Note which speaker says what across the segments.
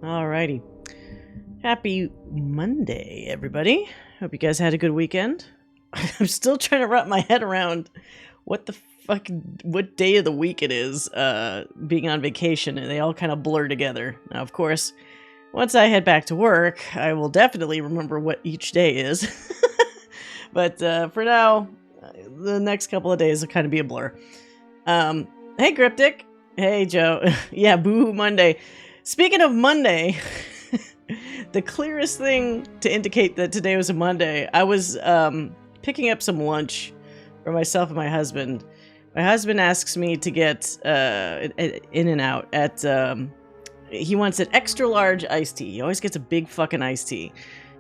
Speaker 1: Alrighty. Happy Monday, everybody. Hope you guys had a good weekend. I'm still trying to wrap my head around what day of the week it is, being on vacation, and they all kind of blur together. Now, of course, once I head back to work, I will definitely remember what each day is. But for now, the next couple of days will kind of be a blur. Hey, Cryptic. Hey, Joe. Yeah, boo Monday. Speaking of Monday, the clearest thing to indicate that today was a Monday, I was picking up some lunch for myself and my husband. My husband asks me to get In-N-Out at, he wants an extra large iced tea. He always gets a big fucking iced tea.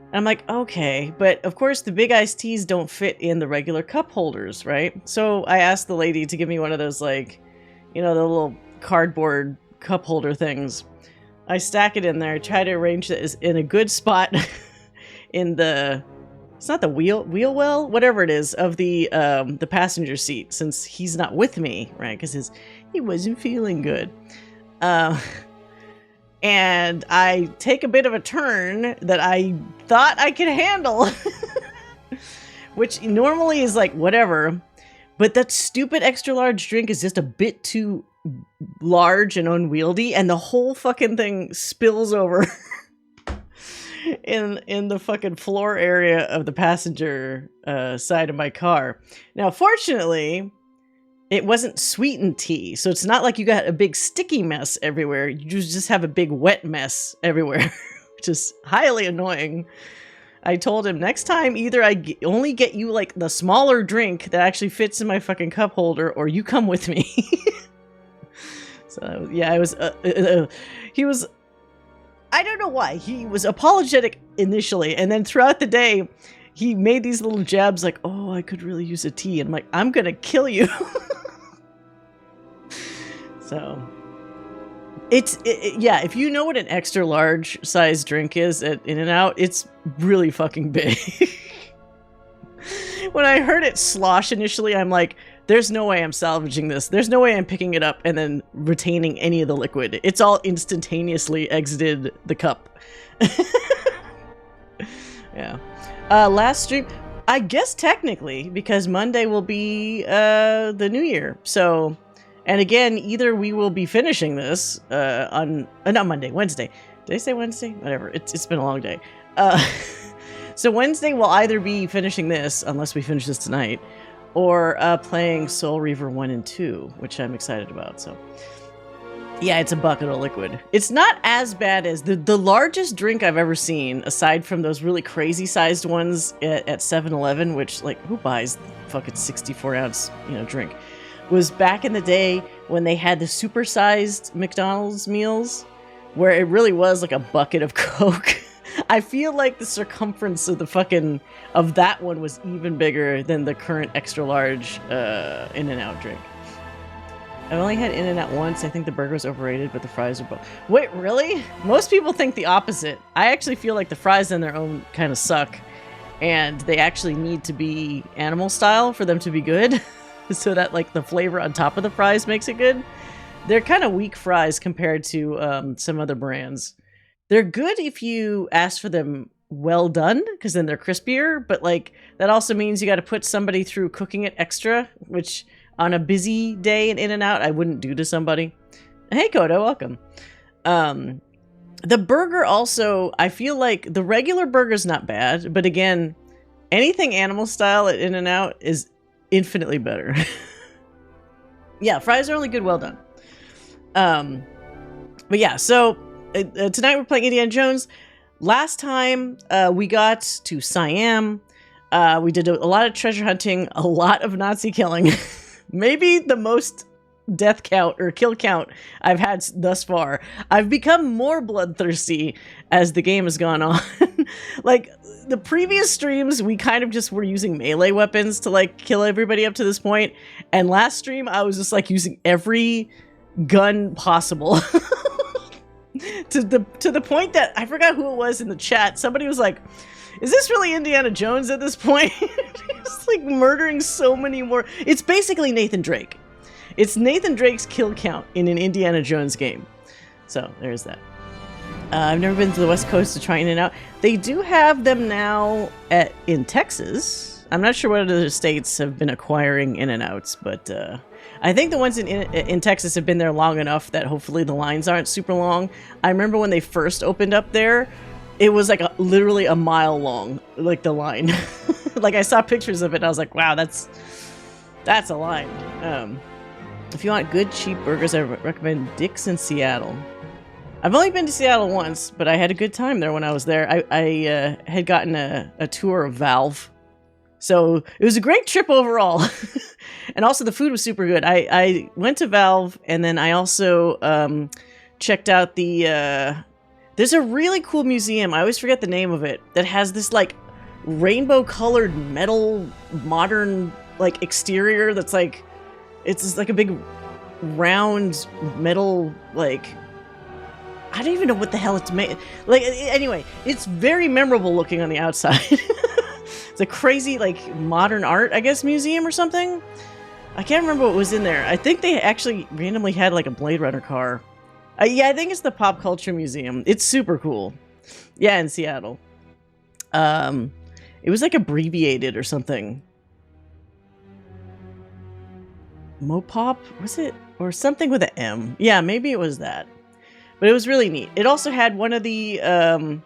Speaker 1: And I'm like, okay, but of course the big iced teas don't fit in the regular cup holders, right? So I asked the lady to give me one of those, like, you know, the little cardboard cup holder things. I stack it in there, try to arrange it in a good spot in the, it's not the wheel well, whatever it is, of the passenger seat, since he's not with me, right? Because he wasn't feeling good. And I take a bit of a turn that I thought I could handle, which normally is like, whatever. But that stupid extra large drink is just a bit too large and unwieldy, and the whole fucking thing spills over in the fucking floor area of the passenger side of my car. Now, fortunately, it wasn't sweetened tea, so it's not like you got a big sticky mess everywhere. You just have a big wet mess everywhere, which is highly annoying. I told him, next time, either I only get you, like, the smaller drink that actually fits in my fucking cup holder, or you come with me. So, yeah, he was, I don't know why, he was apologetic initially, and then throughout the day, he made these little jabs like, oh, I could really use a tea, and I'm like, I'm gonna kill you. So, yeah, if you know what an extra large size drink is at In-N-Out, it's really fucking big. When I heard it slosh initially, I'm like, there's no way I'm salvaging this. There's no way I'm picking it up and then retaining any of the liquid. It's all instantaneously exited the cup. Yeah. Last stream, I guess technically, because Monday will be the new year. So, and again, either we will be finishing this on, not Monday, Wednesday. Did I say Wednesday? Whatever. It's been a long day. So Wednesday we'll either be finishing this, unless we finish this tonight, or playing Soul Reaver 1 and 2, which I'm excited about. So, yeah, it's a bucket of liquid. It's not as bad as the largest drink I've ever seen, aside from those really crazy sized ones at 7-Eleven, which, like, who buys the fucking 64-ounce, drink, was back in the day when they had the super-sized McDonald's meals, where it really was like a bucket of Coke. I feel like the circumference of that one was even bigger than the current extra large In-N-Out drink. I've only had In-N-Out once. I think the burger's overrated, but the fries are both. Wait, really? Most people think the opposite. I actually feel like the fries on their own kind of suck, and they actually need to be animal style for them to be good, so that, like, the flavor on top of the fries makes it good. They're kind of weak fries compared to some other brands. They're good if you ask for them well done, because then they're crispier, but, like, that also means you got to put somebody through cooking it extra, which on a busy day in In-N-Out, I wouldn't do to somebody. Hey, Kodo, welcome. The burger also, I feel like the regular burger's not bad, but again, anything animal style at In-N-Out is infinitely better. Yeah, fries are only good well done. But yeah, so tonight we're playing Indiana Jones. Last time we got to Siam. We did a lot of treasure hunting, a lot of Nazi killing. Maybe the most death count or kill count I've had thus far. I've become more bloodthirsty as the game has gone on. Like, the previous streams, we kind of just were using melee weapons to, like, kill everybody up to this point. And last stream, I was just, like, using every gun possible. to the point that I forgot who it was in the chat. Somebody was like, is this really Indiana Jones at this point? It's like murdering so many more. It's basically Nathan Drake. It's Nathan Drake's kill count in an Indiana Jones game. So there's that. I've never been to the West Coast to try In-N-Out. They do have them now in Texas. I'm not sure what other states have been acquiring In-N-Outs, but I think the ones in Texas have been there long enough that hopefully the lines aren't super long. I remember when they first opened up there, it was like literally a mile long, like the line. Like I saw pictures of it and I was like, wow, that's a line. If you want good cheap burgers, I recommend Dick's in Seattle. I've only been to Seattle once, but I had a good time there when I was there. I had gotten a tour of Valve. So it was a great trip overall. And also the food was super good. I went to Valve, and then I also checked out the... there's a really cool museum, I always forget the name of it, that has this like rainbow-colored metal modern like exterior that's like... It's just like a big round metal like... I don't even know what the hell it's made. Like, anyway, it's very memorable looking on the outside. It's a crazy, like, modern art, I guess, museum or something. I can't remember what was in there. I think they actually randomly had, like, a Blade Runner car. Yeah, I think it's the Pop Culture Museum. It's super cool. Yeah, in Seattle. It was, like, abbreviated or something. Mopop? Was it? Or something with an M. Yeah, maybe it was that. But it was really neat. It also had one of the, was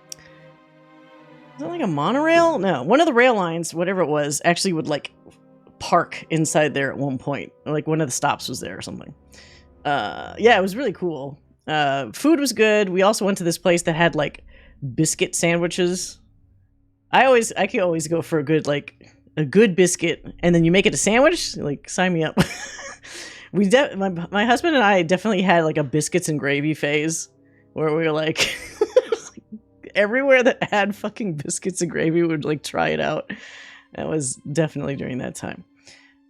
Speaker 1: it like a monorail? No, one of the rail lines, whatever it was, actually would like park inside there at one point. Like one of the stops was there or something. Yeah, it was really cool. Food was good. We also went to this place that had like biscuit sandwiches. I can always go for a good biscuit, and then you make it a sandwich. Like, sign me up. My husband and I definitely had like a biscuits and gravy phase where we were like everywhere that had fucking biscuits and gravy we would like try it out. That was definitely during that time.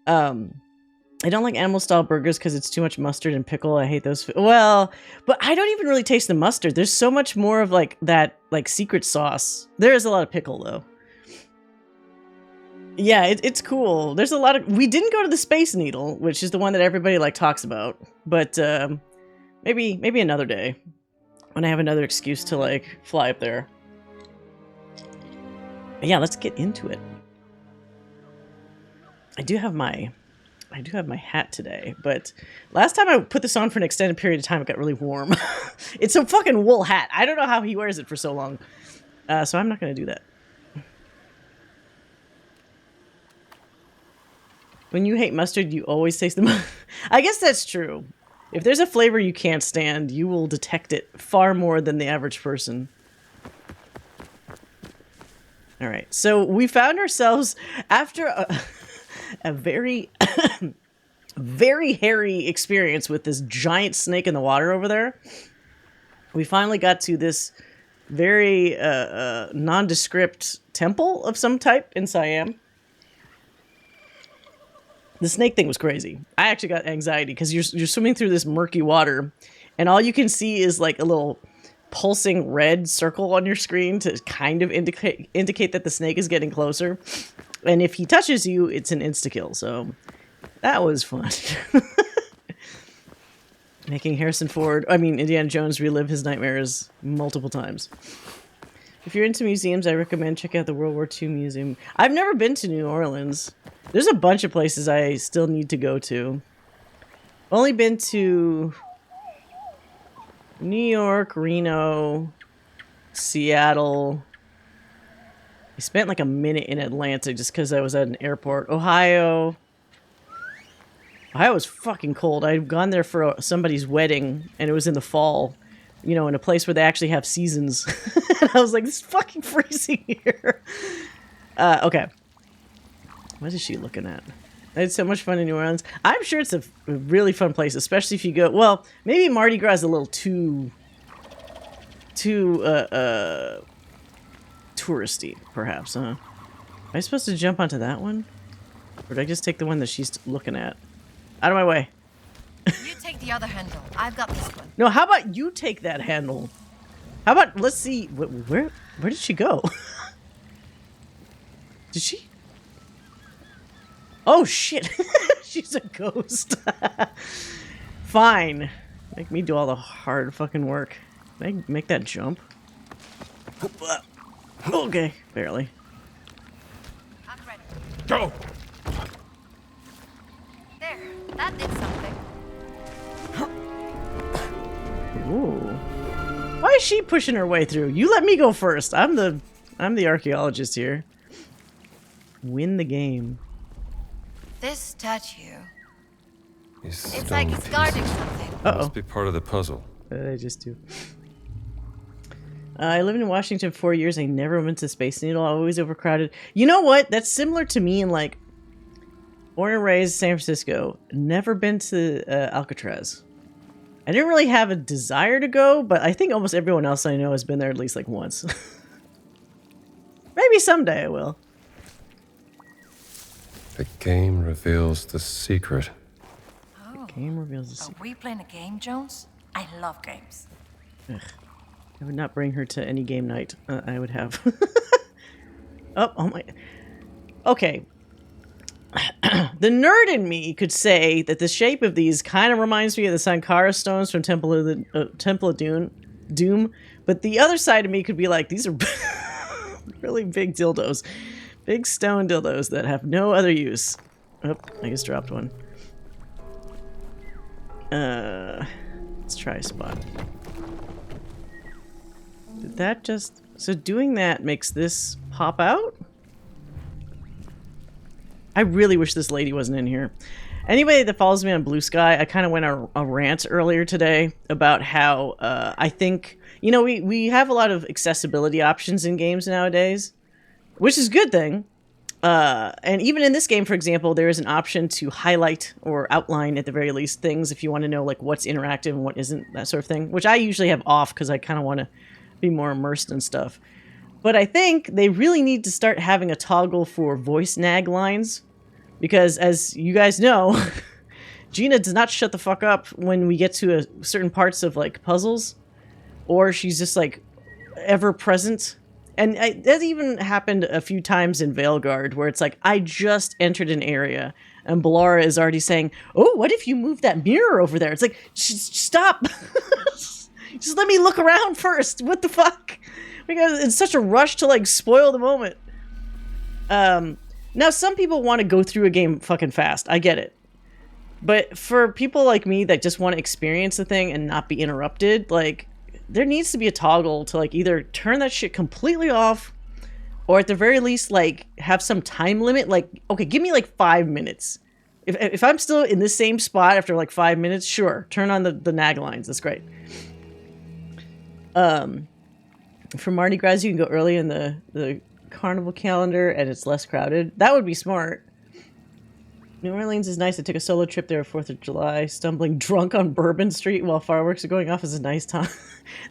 Speaker 1: I don't like animal style burgers because it's too much mustard and pickle. I hate those. Well, but I don't even really taste the mustard. There's so much more of like that like secret sauce. There is a lot of pickle though. Yeah, it's cool. There's a lot of... We didn't go to the Space Needle, which is the one that everybody like talks about. But maybe another day when I have another excuse to like fly up there. But yeah, let's get into it. I do have my hat today, but last time I put this on for an extended period of time, it got really warm. It's a fucking wool hat. I don't know how he wears it for so long. So I'm not going to do that. When you hate mustard, you always taste the mustard. I guess that's true. If there's a flavor you can't stand, you will detect it far more than the average person. All right, so we found ourselves, after a very, very hairy experience with this giant snake in the water over there, we finally got to this very nondescript temple of some type in Siam. The snake thing was crazy. I actually got anxiety because you're swimming through this murky water, and all you can see is like a little pulsing red circle on your screen to kind of indicate that the snake is getting closer. And if he touches you, it's an insta-kill. So that was fun. Making Indiana Jones relive his nightmares multiple times. If you're into museums, I recommend check out the World War II Museum. I've never been to New Orleans. There's a bunch of places I still need to go to. Only been to New York, Reno, Seattle. I spent like a minute in Atlanta just because I was at an airport. Ohio. Ohio was fucking cold. I'd gone there for somebody's wedding, and it was in the fall. You know, in a place where they actually have seasons. And I was like, this is fucking freezing here. Okay. What is she looking at? I had so much fun in New Orleans. I'm sure it's a really fun place, especially if you go... Well, maybe Mardi Gras is a little too touristy, perhaps, huh? Am I supposed to jump onto that one? Or did I just take the one that she's looking at? Out of my way.
Speaker 2: You take the other handle. I've got this one.
Speaker 1: No, how about you take that handle? How about... Let's see... Where did she go? Did she... Oh, shit. She's a ghost. Fine. Make me do all the hard fucking work. Can I make that jump? Okay, barely.
Speaker 2: I'm ready.
Speaker 3: Go!
Speaker 2: There, that did something.
Speaker 1: Ooh. Why is she pushing her way through? You let me go first. I'm the archaeologist here. Win the game.
Speaker 2: This statue.
Speaker 3: These
Speaker 2: It's like
Speaker 3: stone
Speaker 2: it's guarding
Speaker 3: pieces
Speaker 2: something.
Speaker 1: Uh-oh.
Speaker 3: must be part of the puzzle.
Speaker 1: I just do. I lived in Washington for 4 years. I never went to Space Needle. Always overcrowded. You know what? That's similar to me in like born and raised San Francisco. Never been to Alcatraz. I didn't really have a desire to go, but I think almost everyone else I know has been there at least like once. Maybe someday I will.
Speaker 3: The game reveals the secret.
Speaker 2: Oh.
Speaker 1: Game reveals the
Speaker 2: Are
Speaker 1: secret.
Speaker 2: we playing a game, Jones? I love games.
Speaker 1: Ugh. I would not bring her to any game night. I would have. Oh my. Okay. The nerd in me could say that the shape of these kind of reminds me of the Sankara stones from Temple of Doom, but the other side of me could be like, these are really big dildos. Big stone dildos that have no other use. Oh, I just dropped one. Let's try a spot. Did that just... So doing that makes this pop out? I really wish this lady wasn't in here. Anybody that follows me on Blue Sky, I kind of went a rant earlier today about how I think... You know, we have a lot of accessibility options in games nowadays, which is a good thing. And even in this game, for example, there is an option to highlight or outline, at the very least, things if you want to know like what's interactive and what isn't, that sort of thing, which I usually have off because I kind of want to be more immersed in stuff. But I think they really need to start having a toggle for voice nag lines, because as you guys know, Gina does not shut the fuck up when we get to certain parts of like puzzles, or she's just like ever present. And that even happened a few times in Veilguard, where it's like, I just entered an area, and Bellara is already saying, oh, what if you move that mirror over there? It's like, stop! Just let me look around first. What the fuck? Because it's such a rush to, like, spoil the moment. Now, some people want to go through a game fucking fast. I get it. But for people like me that just want to experience the thing and not be interrupted, like... There needs to be a toggle to like either turn that shit completely off, or at the very least like have some time limit. Like, okay, give me like 5 minutes. If I'm still in the same spot after like 5 minutes, sure, turn on the nag lines. That's great. For Mardi Gras, you can go early in the carnival calendar and it's less crowded. That would be smart. New Orleans is nice. I took a solo trip there 4th of July. Stumbling drunk on Bourbon Street while fireworks are going off is a nice time.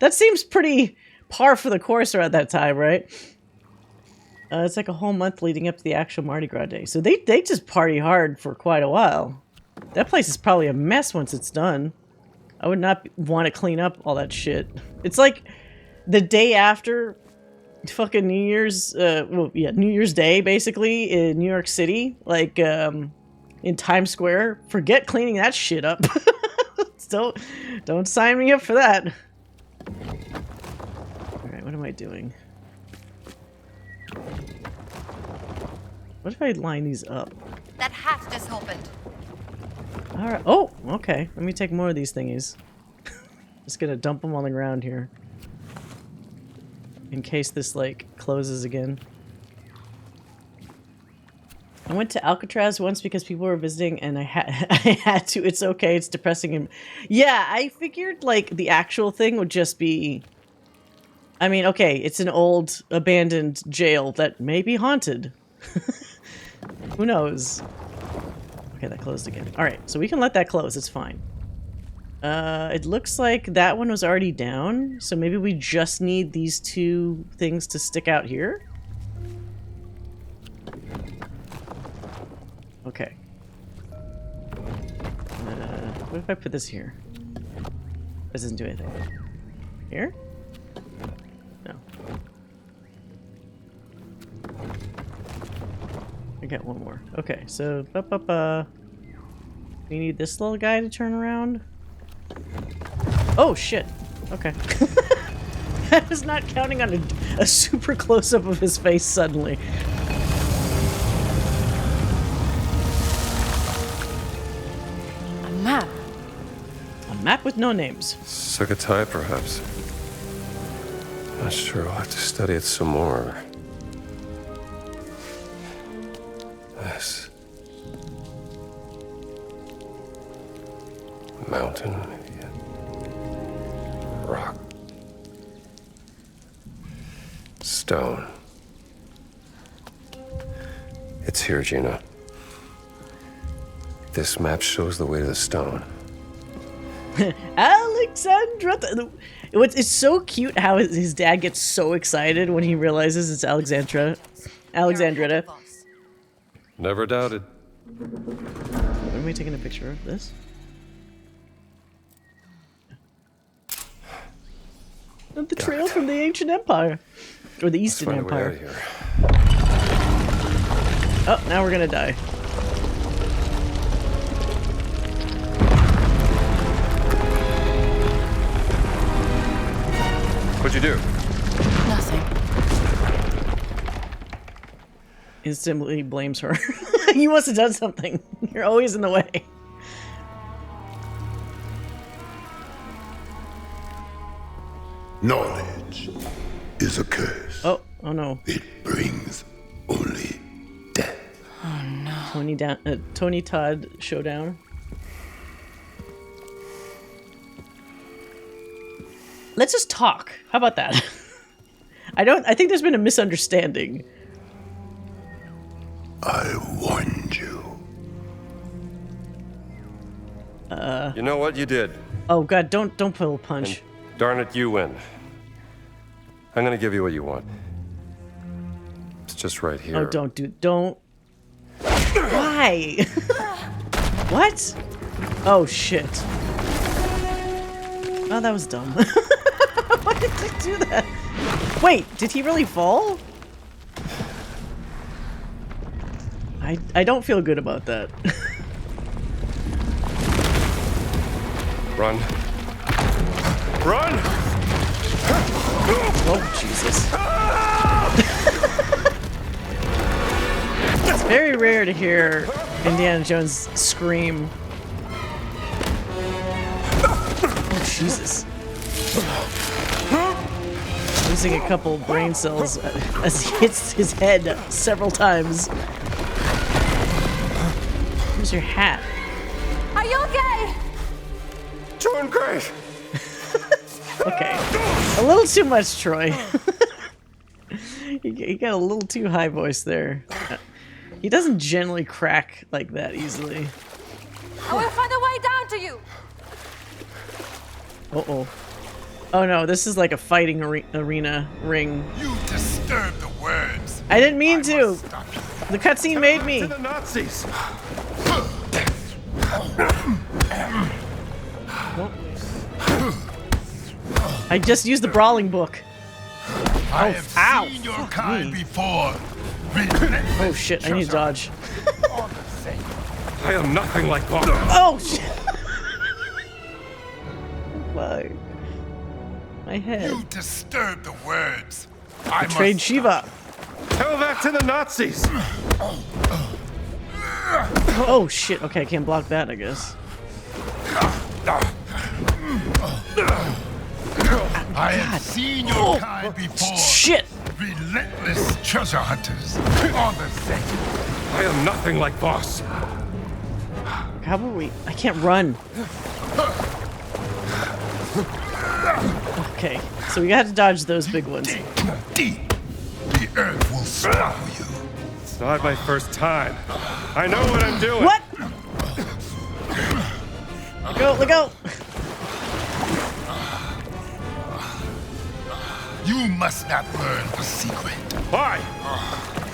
Speaker 1: That seems pretty par for the course around that time, right? It's like a whole month leading up to the actual Mardi Gras day. So they just party hard for quite a while. That place is probably a mess once it's done. I would not want to clean up all that shit. It's like the day after fucking New Year's, New Year's Day, basically, in New York City. Like, in Times Square. Forget cleaning that shit up. Don't sign me up for that. Alright, what am I doing? What if I line these up?
Speaker 2: That hatch just opened.
Speaker 1: Alright. Oh, okay. Let me take more of these thingies. Just gonna dump them on the ground here. In case this, like, closes again. I went to Alcatraz once because people were visiting and I had to. It's okay. It's depressing. And yeah, I figured like the actual thing would just be, I mean, okay, it's an old abandoned jail that may be haunted. Who knows? Okay, that closed again. All right, so we can let that close. It's fine. It looks like that one was already down. So maybe we just need these two things to stick out here. Okay. What if I put this here? This doesn't do anything. Here? No. I got one more. Okay, so we need this little guy to turn around. Oh shit. Okay. I was not counting on a super close-up of his face suddenly.
Speaker 2: A map.
Speaker 1: A map with no names.
Speaker 3: Succotai, perhaps. Not sure. I'll have to study it some more. This. Mountain. Rock. Stone. It's here, Gina. This map shows the way to the stone.
Speaker 1: Alexandra. It's so cute how his dad gets so excited when he realizes it's Alexandra. Alexandrita.
Speaker 3: Never doubted.
Speaker 1: Am we taking a picture of this? The trail from the ancient empire. Or the Eastern
Speaker 3: Let's find a way out
Speaker 1: Empire.
Speaker 3: of here.
Speaker 1: Oh, now we're gonna die.
Speaker 3: What'd you do?
Speaker 2: Nothing.
Speaker 1: Instantly blames her. You must have done something. You're always in the way.
Speaker 4: Knowledge is a curse.
Speaker 1: Oh no.
Speaker 4: It brings only death.
Speaker 1: Tony Todd showdown. Let's just talk. How about that? I think there's been a misunderstanding.
Speaker 4: I warned you.
Speaker 3: You know what you did?
Speaker 1: Oh god, don't pull a punch.
Speaker 3: And darn it, you win. I'm gonna give you what you want. It's just right here.
Speaker 1: Oh, don't. Why? What? Oh shit. Oh, that was dumb. Why did he do that? Wait, did he really fall? I don't feel good about that.
Speaker 3: Run. Run!
Speaker 1: Oh, Jesus. It's very rare to hear Indiana Jones scream. Oh, Jesus. Losing a couple brain cells as he hits his head several times. Where's your hat?
Speaker 2: Are you okay?
Speaker 3: Doing great!
Speaker 1: Okay. A little too much, Troy. He got a little too high voice there. He doesn't generally crack like that easily.
Speaker 2: I will find a way down to you.
Speaker 1: Uh-oh. Oh no, this is like a fighting arena ring.
Speaker 4: You disturb the words.
Speaker 1: I didn't mean to!
Speaker 4: Stop you.
Speaker 1: The cutscene made me!
Speaker 3: To the Nazis!
Speaker 1: I just used the brawling book.
Speaker 4: I have
Speaker 1: ow,
Speaker 4: seen your
Speaker 1: fuck
Speaker 4: kind
Speaker 1: me.
Speaker 4: before.
Speaker 1: Oh shit, I need to dodge.
Speaker 3: I am nothing like Bob.
Speaker 1: Oh shit! Fuck. My head.
Speaker 4: You disturb the words.
Speaker 1: Betrayed Shiva.
Speaker 3: Tell that to the Nazis!
Speaker 1: Oh shit, okay, I can't block that, I guess.
Speaker 4: I have seen your kind before.
Speaker 1: Shit!
Speaker 4: Relentless treasure hunters. All the same.
Speaker 3: I am nothing like Boss.
Speaker 1: How about we... I can't run. Okay, so we got to dodge those big ones.
Speaker 4: Deep. The earth will swallow you.
Speaker 3: It's not my first time. I know what I'm doing.
Speaker 1: What? Let go!
Speaker 4: You must not learn the secret.
Speaker 3: Why?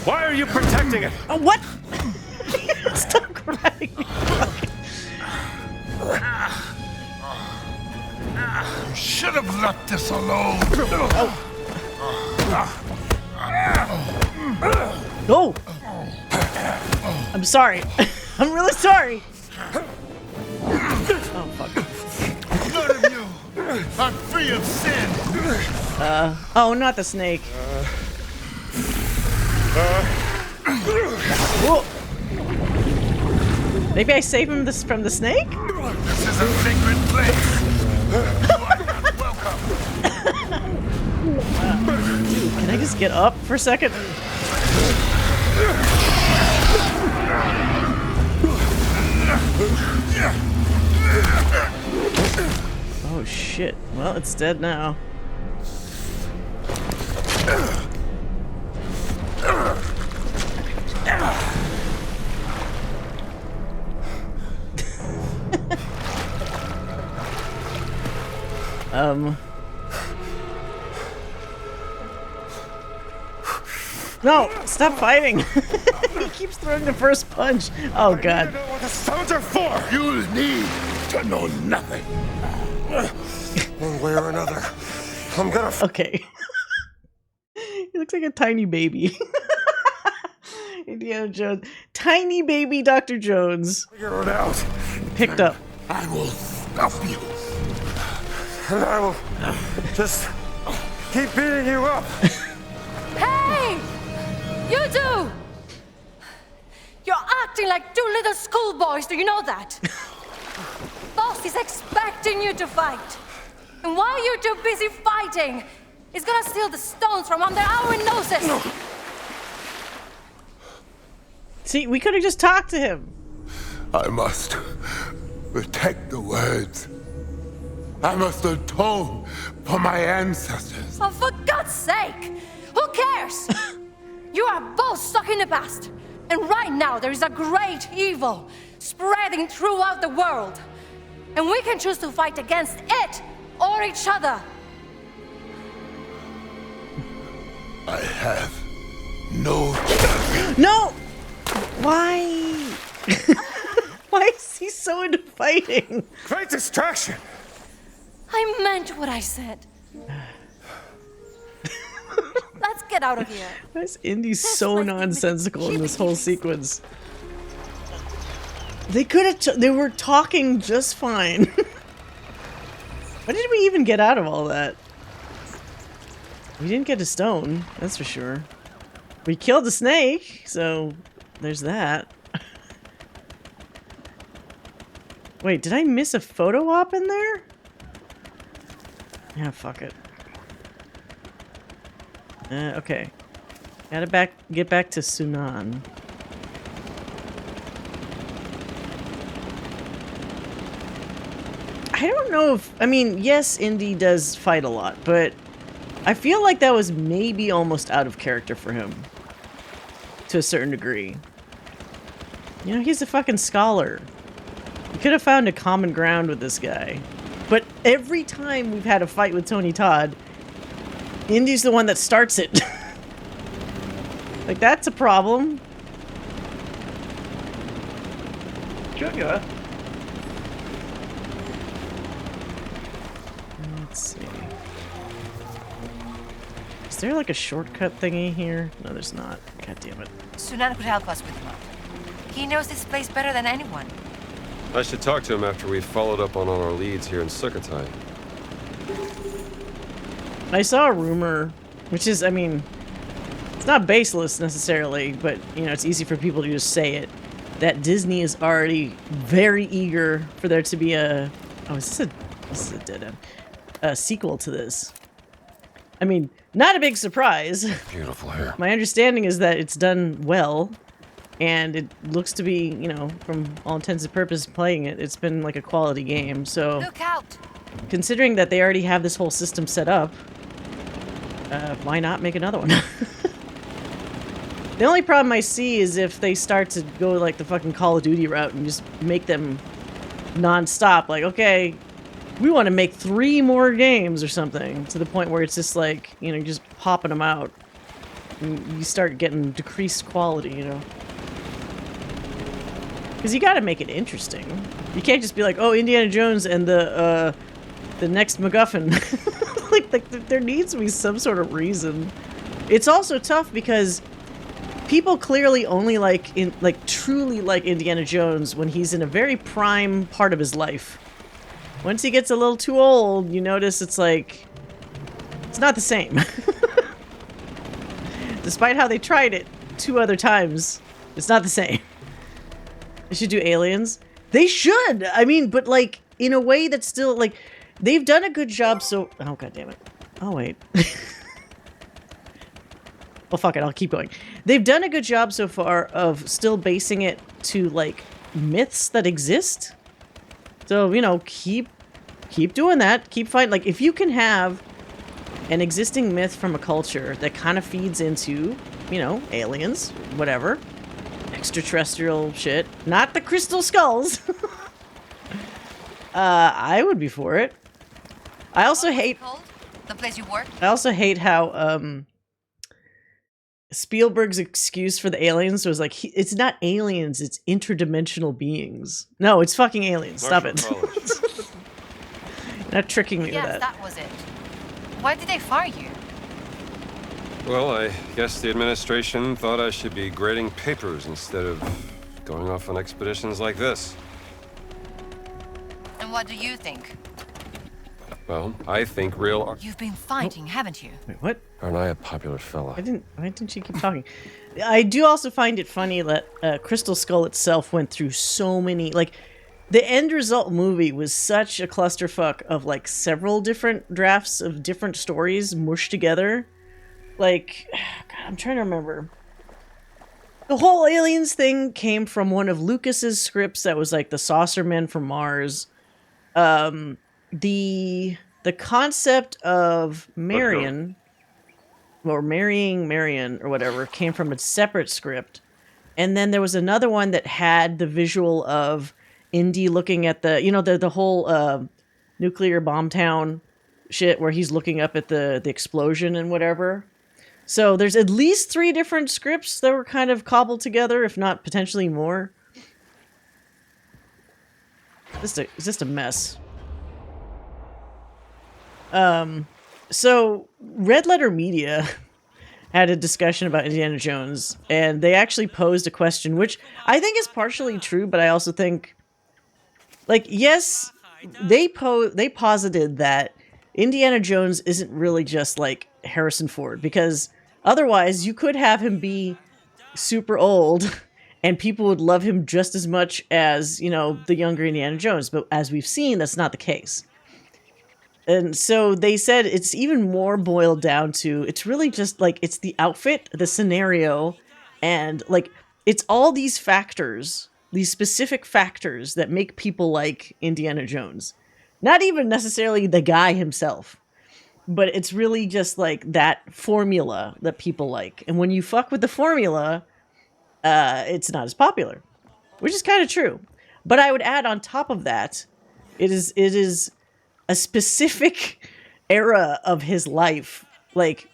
Speaker 3: Why are you protecting it?
Speaker 1: Oh, what? Stop crying.
Speaker 4: You should have left this alone.
Speaker 1: Go! I'm sorry. I'm really sorry. Oh, fuck.
Speaker 4: None of you are free of sin.
Speaker 1: Oh, not the snake. Whoa. Maybe I save him from the snake?
Speaker 4: This is a sacred place. You are not welcome.
Speaker 1: Can I just get up for a second? Oh shit. Well, it's dead now. No, stop fighting. He keeps throwing the first punch. Oh god.
Speaker 4: You know what the stones are for. You need to know nothing.
Speaker 3: One way or another, I'm gonna
Speaker 1: Okay. He looks like a tiny baby. Indiana Jones. Tiny baby Dr. Jones.
Speaker 3: figure it out.
Speaker 1: Picked up.
Speaker 4: I will stop you.
Speaker 3: And I will just keep beating you up.
Speaker 2: Hey! You two! You're acting like two little schoolboys, do you know that? Boss is expecting you to fight. And while you're too busy fighting, he's gonna steal the stones from under our noses.
Speaker 1: See, we could have just talked to him.
Speaker 4: I must protect the words. I must atone for my ancestors.
Speaker 2: Oh, for God's sake! Who cares? You are both stuck in the past. And right now there is a great evil spreading throughout the world. And we can choose to fight against it or each other.
Speaker 4: I have no choice.
Speaker 1: No! Why? Why is he so into fighting?
Speaker 3: Great distraction.
Speaker 2: I meant what I said. Let's get out of here.
Speaker 1: Why is Indy so
Speaker 2: place
Speaker 1: nonsensical in this
Speaker 2: is
Speaker 1: whole sequence? They could have. They were talking just fine. Why did we even get out of all that? We didn't get a stone, that's for sure. We killed the snake, so there's that. Wait, did I miss a photo op in there? Yeah, fuck it. Okay. Gotta get back to Sunan. I don't know if... I mean, yes, Indy does fight a lot, but I feel like that was maybe almost out of character for him. To a certain degree. You know, he's a fucking scholar. You could have found a common ground with this guy. But every time we've had a fight with Tony Todd, Indy's the one that starts it. Like, that's a problem.
Speaker 5: Junior,
Speaker 1: Let's see. Is there like a shortcut thingy here? No, there's not. God damn it.
Speaker 6: Sunan could help us with him. He knows this place better than anyone.
Speaker 3: I should talk to him after we've followed up on all our leads here in Sukhothai.
Speaker 1: I saw a rumor, which is, I mean, it's not baseless necessarily, but, you know, it's easy for people to just say it, that Disney is already very eager for there to be a... Oh, this is a dead end. A sequel to this. I mean, not a big surprise.
Speaker 3: Beautiful hair.
Speaker 1: My understanding is that it's done well, and it looks to be, you know, from all intents and purposes playing it, it's been like a quality game, so...
Speaker 6: Look out!
Speaker 1: Considering that they already have this whole system set up, why not make another one? The only problem I see is if they start to go like the fucking Call of Duty route and just make them non-stop. Like, okay, we want to make 3 more games or something, to the point where it's just like, you know, just popping them out. And you start getting decreased quality, you know? Because you got to make it interesting. You can't just be like, oh, Indiana Jones and the next MacGuffin. like there needs to be some sort of reason. It's also tough because people clearly only truly like Indiana Jones when he's in a very prime part of his life. Once he gets a little too old, you notice it's like, it's not the same. Despite how they tried it 2 other times, it's not the same. They should do aliens. They should! I mean, but like, in a way that's still, like, they've done a good job so... Oh, god damn it. Oh, wait. Well, fuck it, I'll keep going. They've done a good job so far of still basing it to, like, myths that exist. So, you know, keep doing that. Keep finding... Like, if you can have an existing myth from a culture that kind of feeds into, you know, aliens, whatever, extraterrestrial shit, not the crystal skulls, I would be for it. I also hate...
Speaker 6: The place you work?
Speaker 1: I also hate how, Spielberg's excuse for the aliens was like, it's not aliens, it's interdimensional beings. No, it's fucking aliens. Stop it. Not tricking me with that.
Speaker 6: Yes, that was it. Why did they fire you?
Speaker 3: Well, I guess the administration thought I should be grading papers instead of going off on expeditions like this.
Speaker 6: And what do you think?
Speaker 3: Well, I think real...
Speaker 6: You've been fighting, haven't you?
Speaker 1: Wait, what?
Speaker 3: Aren't I a popular fella?
Speaker 1: Why didn't she keep talking? I do also find it funny that Crystal Skull itself went through so many, like, the end result movie was such a clusterfuck of, like, several different drafts of different stories mushed together. Like, God, I'm trying to remember. The whole aliens thing came from one of Lucas's scripts that was, like, the Saucer Men from Mars. The concept of Marion, or marrying Marion, or whatever, came from a separate script. And then there was another one that had the visual of Indy looking at the, you know, the whole nuclear bomb town shit where he's looking up at the explosion and whatever. So there's at least 3 different scripts that were kind of cobbled together, if not potentially more. It's just a mess. So Red Letter Media had a discussion about Indiana Jones, and they actually posed a question, which I think is partially true, but I also think, like, yes, they posited that Indiana Jones isn't really just like Harrison Ford, because otherwise you could have him be super old and people would love him just as much as, you know, the younger Indiana Jones. But as we've seen, that's not the case. And so they said it's even more boiled down to, it's really just like, it's the outfit, the scenario, and like, it's all these factors, these specific factors that make people like Indiana Jones. Not even necessarily the guy himself, but it's really just like that formula that people like. And when you fuck with the formula, it's not as popular, which is kind of true. But I would add on top of that, it is a specific era of his life, like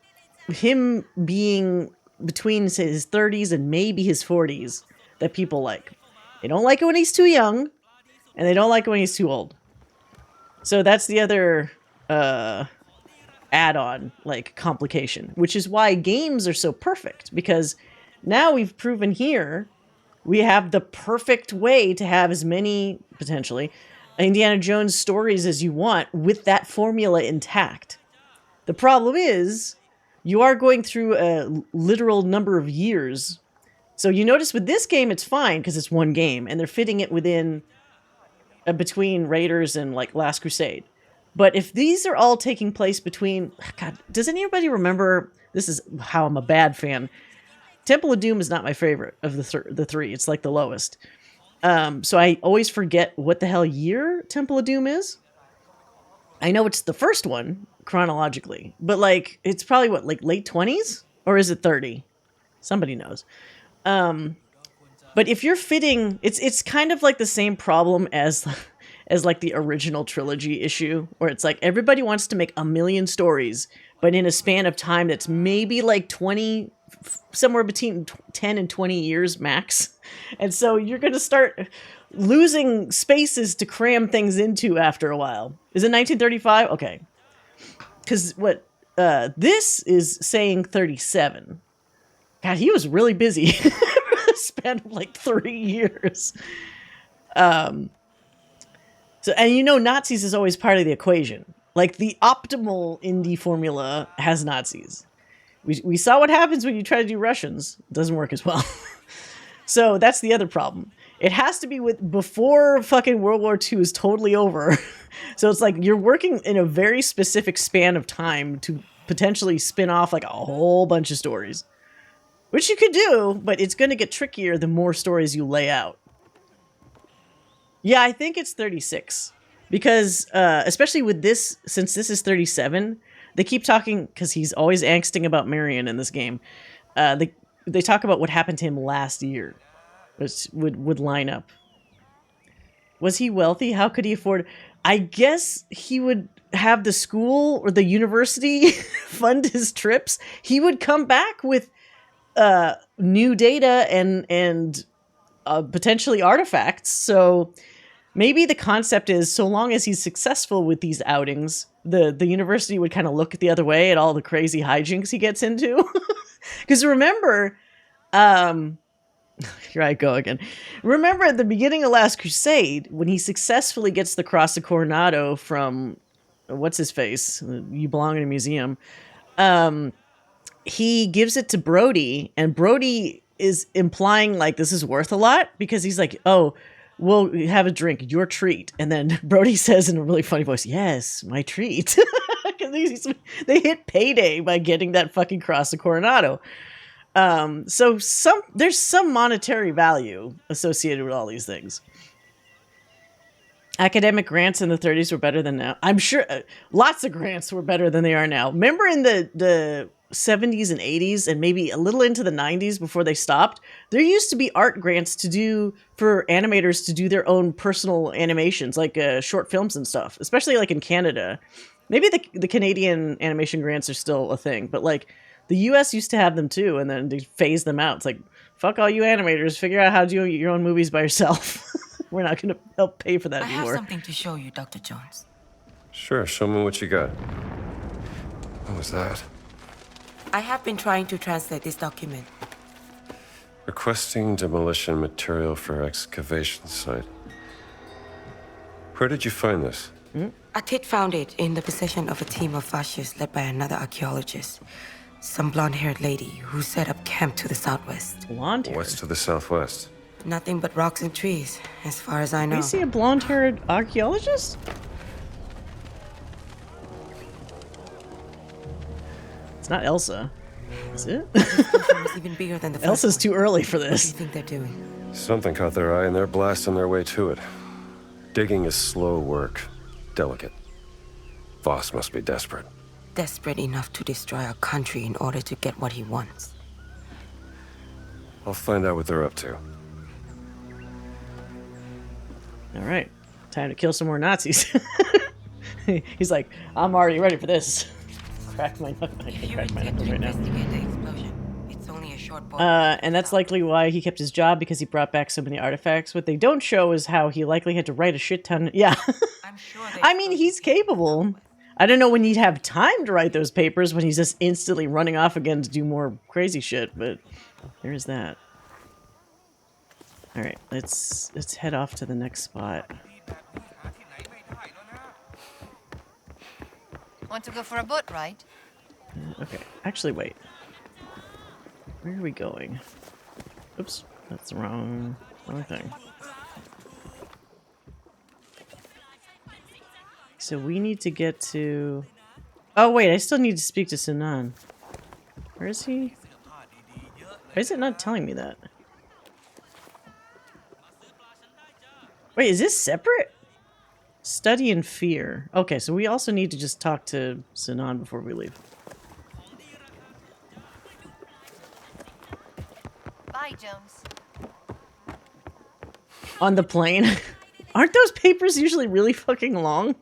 Speaker 1: him being between his 30s and maybe his 40s, that people like. They don't like it when he's too young, and they don't like it when he's too old. So that's the other add-on, like, complication, which is why games are so perfect, because now we've proven here we have the perfect way to have as many, potentially, Indiana Jones stories as you want with that formula intact. The problem is, you are going through a literal number of years. So you notice with this game, it's fine because it's one game, and they're fitting it within between Raiders and like Last Crusade. But if these are all taking place between, God, does anybody remember? This is how I'm a bad fan. Temple of Doom is not my favorite of the 3. It's like the lowest. So I always forget what the hell year Temple of Doom is. I know it's the first one chronologically, but like it's probably what, like late 20s, or is it 30? Somebody knows. But if you're fitting, it's kind of like the same problem as like the original trilogy issue, where it's like everybody wants to make a million stories, but in a span of time that's maybe like 20, somewhere between 10 and 20 years max. And so you're going to start losing spaces to cram things into after a while. Is it 1935? Okay. Because what this is saying 37. God, he was really busy. Span of like 3 years. So, and you know, Nazis is always part of the equation. Like the optimal Indy formula has Nazis. We saw what happens when you try to do Russians. It doesn't work as well. So that's the other problem. It has to be before fucking World War II is totally over. So it's like you're working in a very specific span of time to potentially spin off like a whole bunch of stories. Which you could do, but it's going to get trickier the more stories you lay out. Yeah, I think it's 36. Because, especially with this, since this is 37, they keep talking, because he's always angsting about Marion in this game. They talk about what happened to him last year, which would line up. Was he wealthy? How could he afford? I guess he would have the school or the university fund his trips. He would come back with new data and potentially artifacts. So maybe the concept is so long as he's successful with these outings, the university would kind of look the other way at all the crazy hijinks he gets into. Because remember, here I go again. Remember at the beginning of Last Crusade, when he successfully gets the Cross of Coronado from, what's his face? You belong in a museum. He gives it to Brody, and Brody is implying like this is worth a lot because he's like, oh, we'll have a drink, your treat. And then Brody says in a really funny voice, yes, my treat. They hit payday by getting that fucking Cross of Coronado. So there's some monetary value associated with all these things. Academic grants in the 30s were better than now. I'm sure lots of grants were better than they are now. Remember in the 70s and 80s and maybe a little into the 90s before they stopped, there used to be art grants to do for animators to do their own personal animations, like short films and stuff, especially like in Canada. Maybe the Canadian animation grants are still a thing, but like the US used to have them too, and then they phased them out. It's like, fuck all you animators, figure out how to do your own movies by yourself. We're not going to help pay for that anymore.
Speaker 6: I have something to show you, Dr. Jones.
Speaker 3: Sure, show me what you got. What was that?
Speaker 6: I have been trying to translate this document.
Speaker 3: Requesting demolition material for excavation site. Where did you find this?
Speaker 6: A tit found it in the possession of a team of fascists led by another archaeologist. Some blonde-haired lady who set up camp to the southwest.
Speaker 1: Blonde-haired?
Speaker 3: What's to the southwest?
Speaker 6: Nothing but rocks and trees, as far as I know.
Speaker 1: You see a blonde-haired archaeologist? It's not Elsa, is it?
Speaker 6: It's even bigger than the first
Speaker 1: Elsa's
Speaker 6: one.
Speaker 1: too early for this.
Speaker 6: What do you think they're doing?
Speaker 3: Something caught their eye and they're blasting their way to it. Digging is slow work. Delicate. Voss must be desperate.
Speaker 6: Desperate enough to destroy our country in order to get what he wants.
Speaker 3: I'll find out what they're up to.
Speaker 1: All right, time to kill some more Nazis. He's like, I'm already ready for this. Crack my nut. I can crack my knuckles right now.
Speaker 6: Investigate the explosion. It's only a short boat.
Speaker 1: And that's likely why he kept his job, because he brought back so many artifacts. What they don't show is how he likely had to write a shit ton. Yeah.
Speaker 6: I'm sure
Speaker 1: I mean, he's capable. I don't know when he'd have time to write those papers when he's just instantly running off again to do more crazy shit, but there's that. All right, let's head off to the next spot.
Speaker 7: Want to go for a boat ride?
Speaker 1: Okay, actually, wait. Where are we going? Oops, that's the wrong thing. So we need to get to... Oh, wait, I still need to speak to Sinan. Where is he? Why is it not telling me that? Wait, is this separate? Study and fear. Okay, so we also need to just talk to Sinan before we leave.
Speaker 7: Bye, Jones.
Speaker 1: On the plane? Aren't those papers usually really fucking long?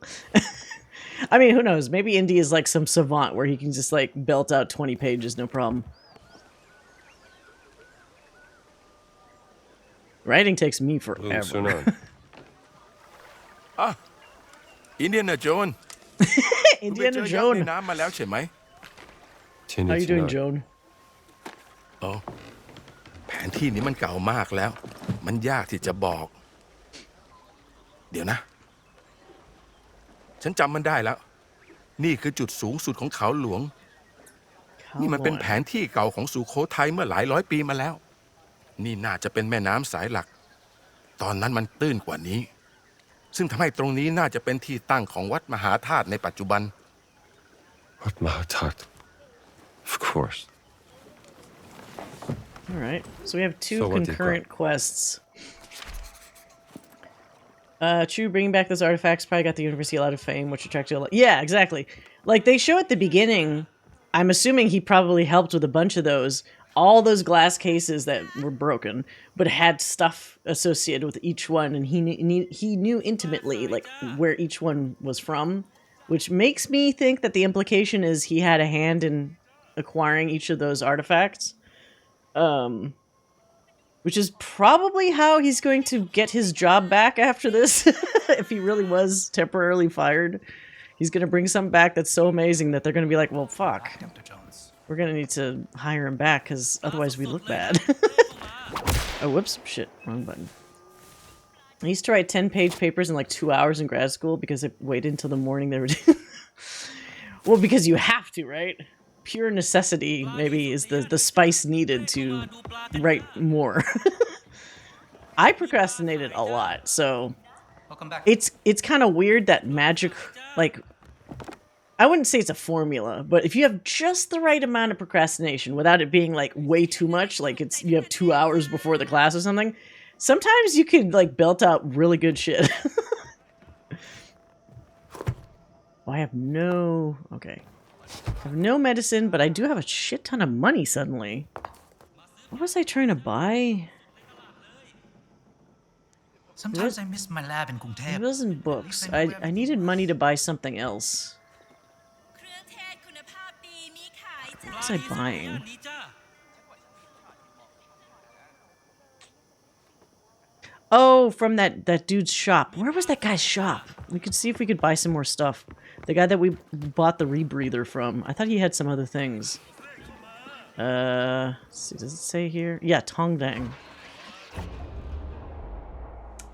Speaker 1: I mean, who knows? Maybe Indy is like some savant where he can just like belt out 20 pages, no problem. Writing takes me forever.
Speaker 4: Indiana Jones.
Speaker 1: Indiana Jones.
Speaker 4: น้ำมาแล้วใช่ไหม
Speaker 1: How you doing, Joan?
Speaker 4: อ๋อแผนที่นี้มันเก่ามากแล้ว มันยากที่จะบอก เดี๋ยวนะ ฉันจำมันได้แล้ว นี่คือจุดสูงสุดของเขาหลวง นี่มันเป็นแผนที่เก่าของสุโขทัยเมื่อหลายร้อยปีมาแล้ว นี่น่าจะเป็นแม่น้ำสายหลัก ตอนนั้นมันตื้นกว่านี้ ซึ่งทำให้ตรงนี้น่าจะเป็นที่ตั้งของวัดมหาธาตุในปัจจุบัน
Speaker 3: What Mahatat? Of course.
Speaker 1: All right. So we have two
Speaker 3: So what do you
Speaker 1: concurrent
Speaker 3: got?
Speaker 1: quests. True, bringing back those artifacts probably got the university a lot of fame, which attracted a lot. Yeah, exactly. Like, they show at the beginning, I'm assuming he probably helped with a bunch of those, all those glass cases that were broken, but had stuff associated with each one, and he knew intimately, like, where each one was from, which makes me think that the implication is he had a hand in acquiring each of those artifacts. Which is probably how he's going to get his job back after this. If he really was temporarily fired, he's going to bring some back that's so amazing that they're going to be like, well, fuck. We're going to need to hire him back because otherwise we look bad. Oh, whoops. Shit. Wrong button. I used to write 10-page papers in like 2 hours in grad school because I waited until the morning they were Well, because you have to, right? Pure necessity, maybe, is the spice needed to write more. I procrastinated a lot, so it's kind of weird that magic, like, I wouldn't say it's a formula, but if you have just the right amount of procrastination without it being like way too much, like it's you have 2 hours before the class or something, sometimes you could like belt out really good shit. Oh, I have no... Okay. I have no medicine, but I do have a shit ton of money suddenly. What was I trying to buy?
Speaker 8: Sometimes I miss my lab in กรุงเทพ
Speaker 1: It wasn't books. I needed money to buy something else. What was I buying? Oh, from that dude's shop. Where was that guy's shop? We could see if we could buy some more stuff. The guy that we bought the rebreather from. I thought he had some other things. Let's see, does it say here? Yeah, Tongdang.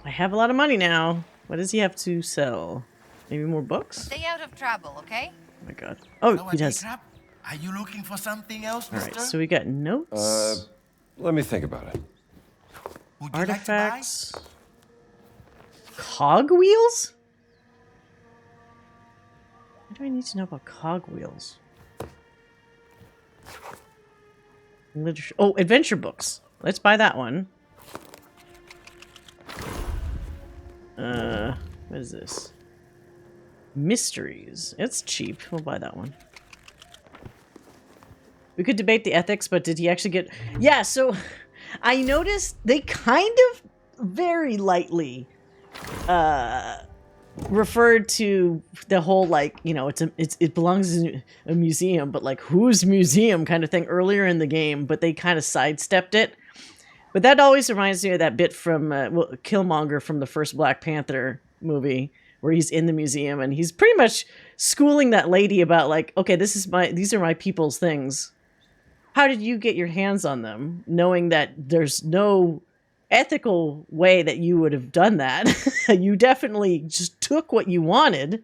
Speaker 1: I have a lot of money now. What does he have to sell? Maybe more books?
Speaker 7: Stay out of trouble, okay?
Speaker 1: Oh my god. Oh, he does.
Speaker 4: Are you looking for something else,
Speaker 1: Alright, so we got notes.
Speaker 3: Let me think about it.
Speaker 1: Artifacts. Cogwheels? What do I need to know about cogwheels? Literature. Oh, adventure books. Let's buy that one. What is this? Mysteries. It's cheap. We'll buy that one. We could debate the ethics, but did he actually get... Yeah, so I noticed they kind of very lightly referred to the whole, like, you know, it belongs in a museum, but like whose museum kind of thing earlier in the game, but they kind of sidestepped it. But that always reminds me of that bit from Killmonger from the first Black Panther movie, where he's in the museum and he's pretty much schooling that lady about like, okay, these are my people's things. How did you get your hands on them, knowing that there's no ethical way that you would have done that? You definitely just took what you wanted,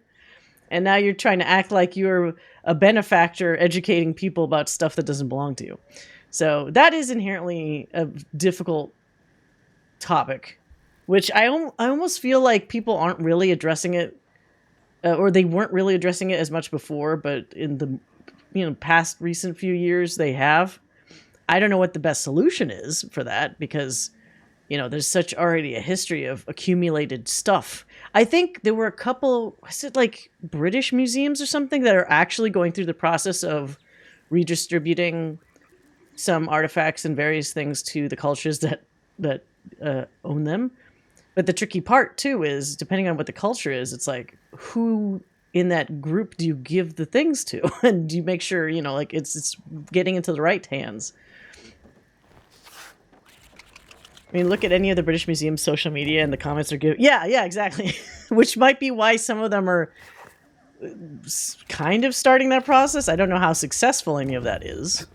Speaker 1: and now you're trying to act like you're a benefactor educating people about stuff that doesn't belong to you. So that is inherently a difficult topic, which I almost feel like people aren't really addressing it, or they weren't really addressing it as much before, but in the past recent few years they have. I don't know what the best solution is for that, because there's such already a history of accumulated stuff. I think there were a couple, is it like British museums or something, that are actually going through the process of redistributing some artifacts and various things to the cultures that own them. But the tricky part too is, depending on what the culture is, it's like, who in that group do you give the things to? And do you make sure, like it's getting into the right hands? I mean, look at any of the British Museum's social media and the comments are good. Yeah, exactly. Which might be why some of them are kind of starting that process. I don't know how successful any of that is.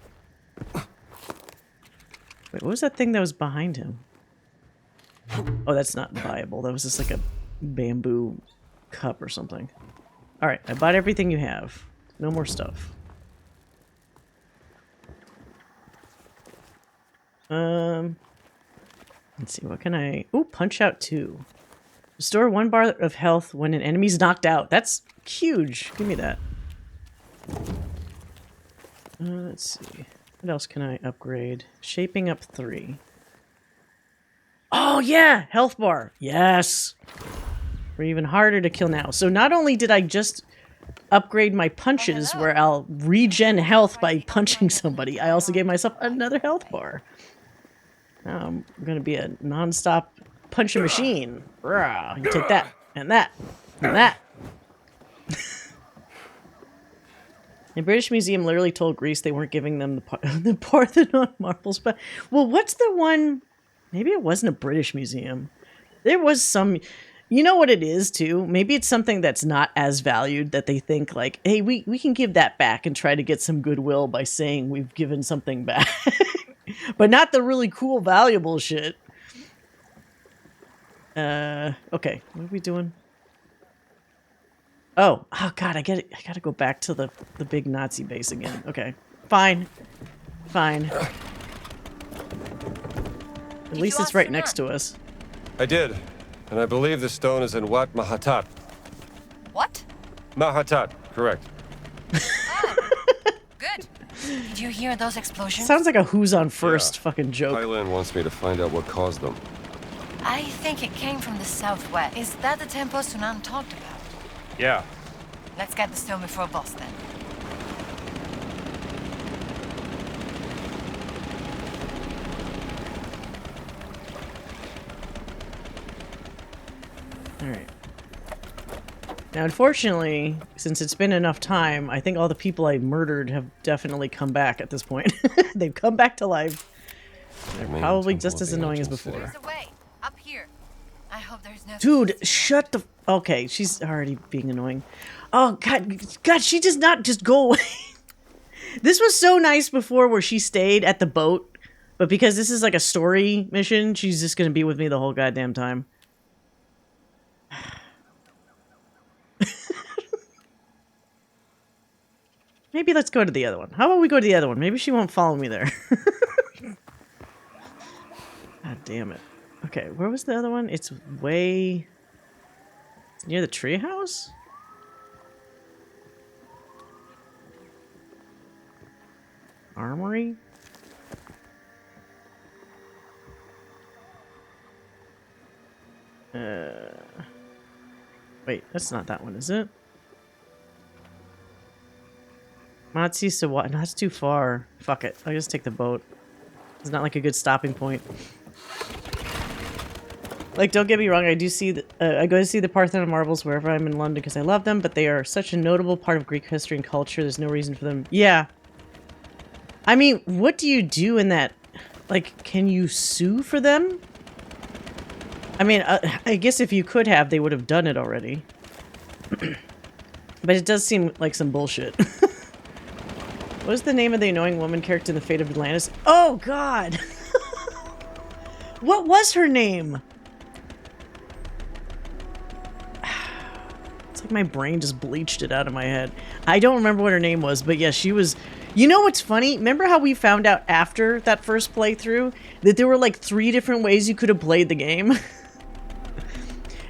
Speaker 1: Wait, what was that thing that was behind him? Oh, that's not viable. That was just like a bamboo cup or something. Alright, I bought everything you have. No more stuff. Let's see, what can I... Ooh, Punch Out 2. Restore 1 bar of health when an enemy's knocked out. That's huge. Give me that. Let's see. What else can I upgrade? Shaping Up 3. Oh, yeah! Health bar. Yes! We're even harder to kill now. So not only did I just upgrade my punches where I'll regen health by punching somebody, I also gave myself another health bar. Now I'm going to be a non-stop punching machine. Rah, you take that, and that, and that. The British Museum literally told Greece they weren't giving them the Parthenon marbles. But, well, what's the one... Maybe it wasn't a British museum. There was some... You know what it is, too? Maybe it's something that's not as valued that they think, like, hey, we can give that back and try to get some goodwill by saying we've given something back. But not the really cool, valuable shit. Okay. What are we doing? Oh God, I gotta go back to the big Nazi base again. Okay. Fine. Fine. At least it's right next to us.
Speaker 3: I did. And I believe the stone is in Wat Mahatat.
Speaker 7: What?
Speaker 3: Mahatat, correct.
Speaker 7: Good. Did you hear those explosions?
Speaker 1: Sounds like a who's on first fucking joke.
Speaker 3: Thailand wants me to find out what caused them.
Speaker 7: I think it came from the southwest. Is that the temple Sunan talked about?
Speaker 3: Yeah.
Speaker 7: Let's get the stone before boss then.
Speaker 1: Alright. Now, unfortunately, since it's been enough time, I think all the people I murdered have definitely come back at this point. They've come back to life. They're probably just as annoying as before.
Speaker 7: There's a way. Up here. I hope there's no...
Speaker 1: Dude, shut the... Okay, she's already being annoying. Oh, God, she does not just go away. This was so nice before where she stayed at the boat, but because this is like a story mission, she's just gonna be with me the whole goddamn time. Maybe let's go to the other one. How about we go to the other one? Maybe she won't follow me there. God damn it. Okay, where was the other one? It's way... It's near the treehouse? Armory? Wait, that's not that one, is it? Matsi Sawa. No, that's too far. Fuck it. I'll just take the boat. It's not like a good stopping point. Like, don't get me wrong, I do see I go to see the Parthenon marbles wherever I'm in London because I love them, but they are such a notable part of Greek history and culture. There's no reason for them. Yeah. I mean, what do you do in that? Like, can you sue for them? I mean, I guess if you could have, they would have done it already. But it does seem like some bullshit. What is the name of the annoying woman character in The Fate of Atlantis? Oh, God! What was her name? It's like my brain just bleached it out of my head. I don't remember what her name was, but yeah, she was... You know what's funny? Remember how we found out after that first playthrough that there were like 3 different ways you could have played the game?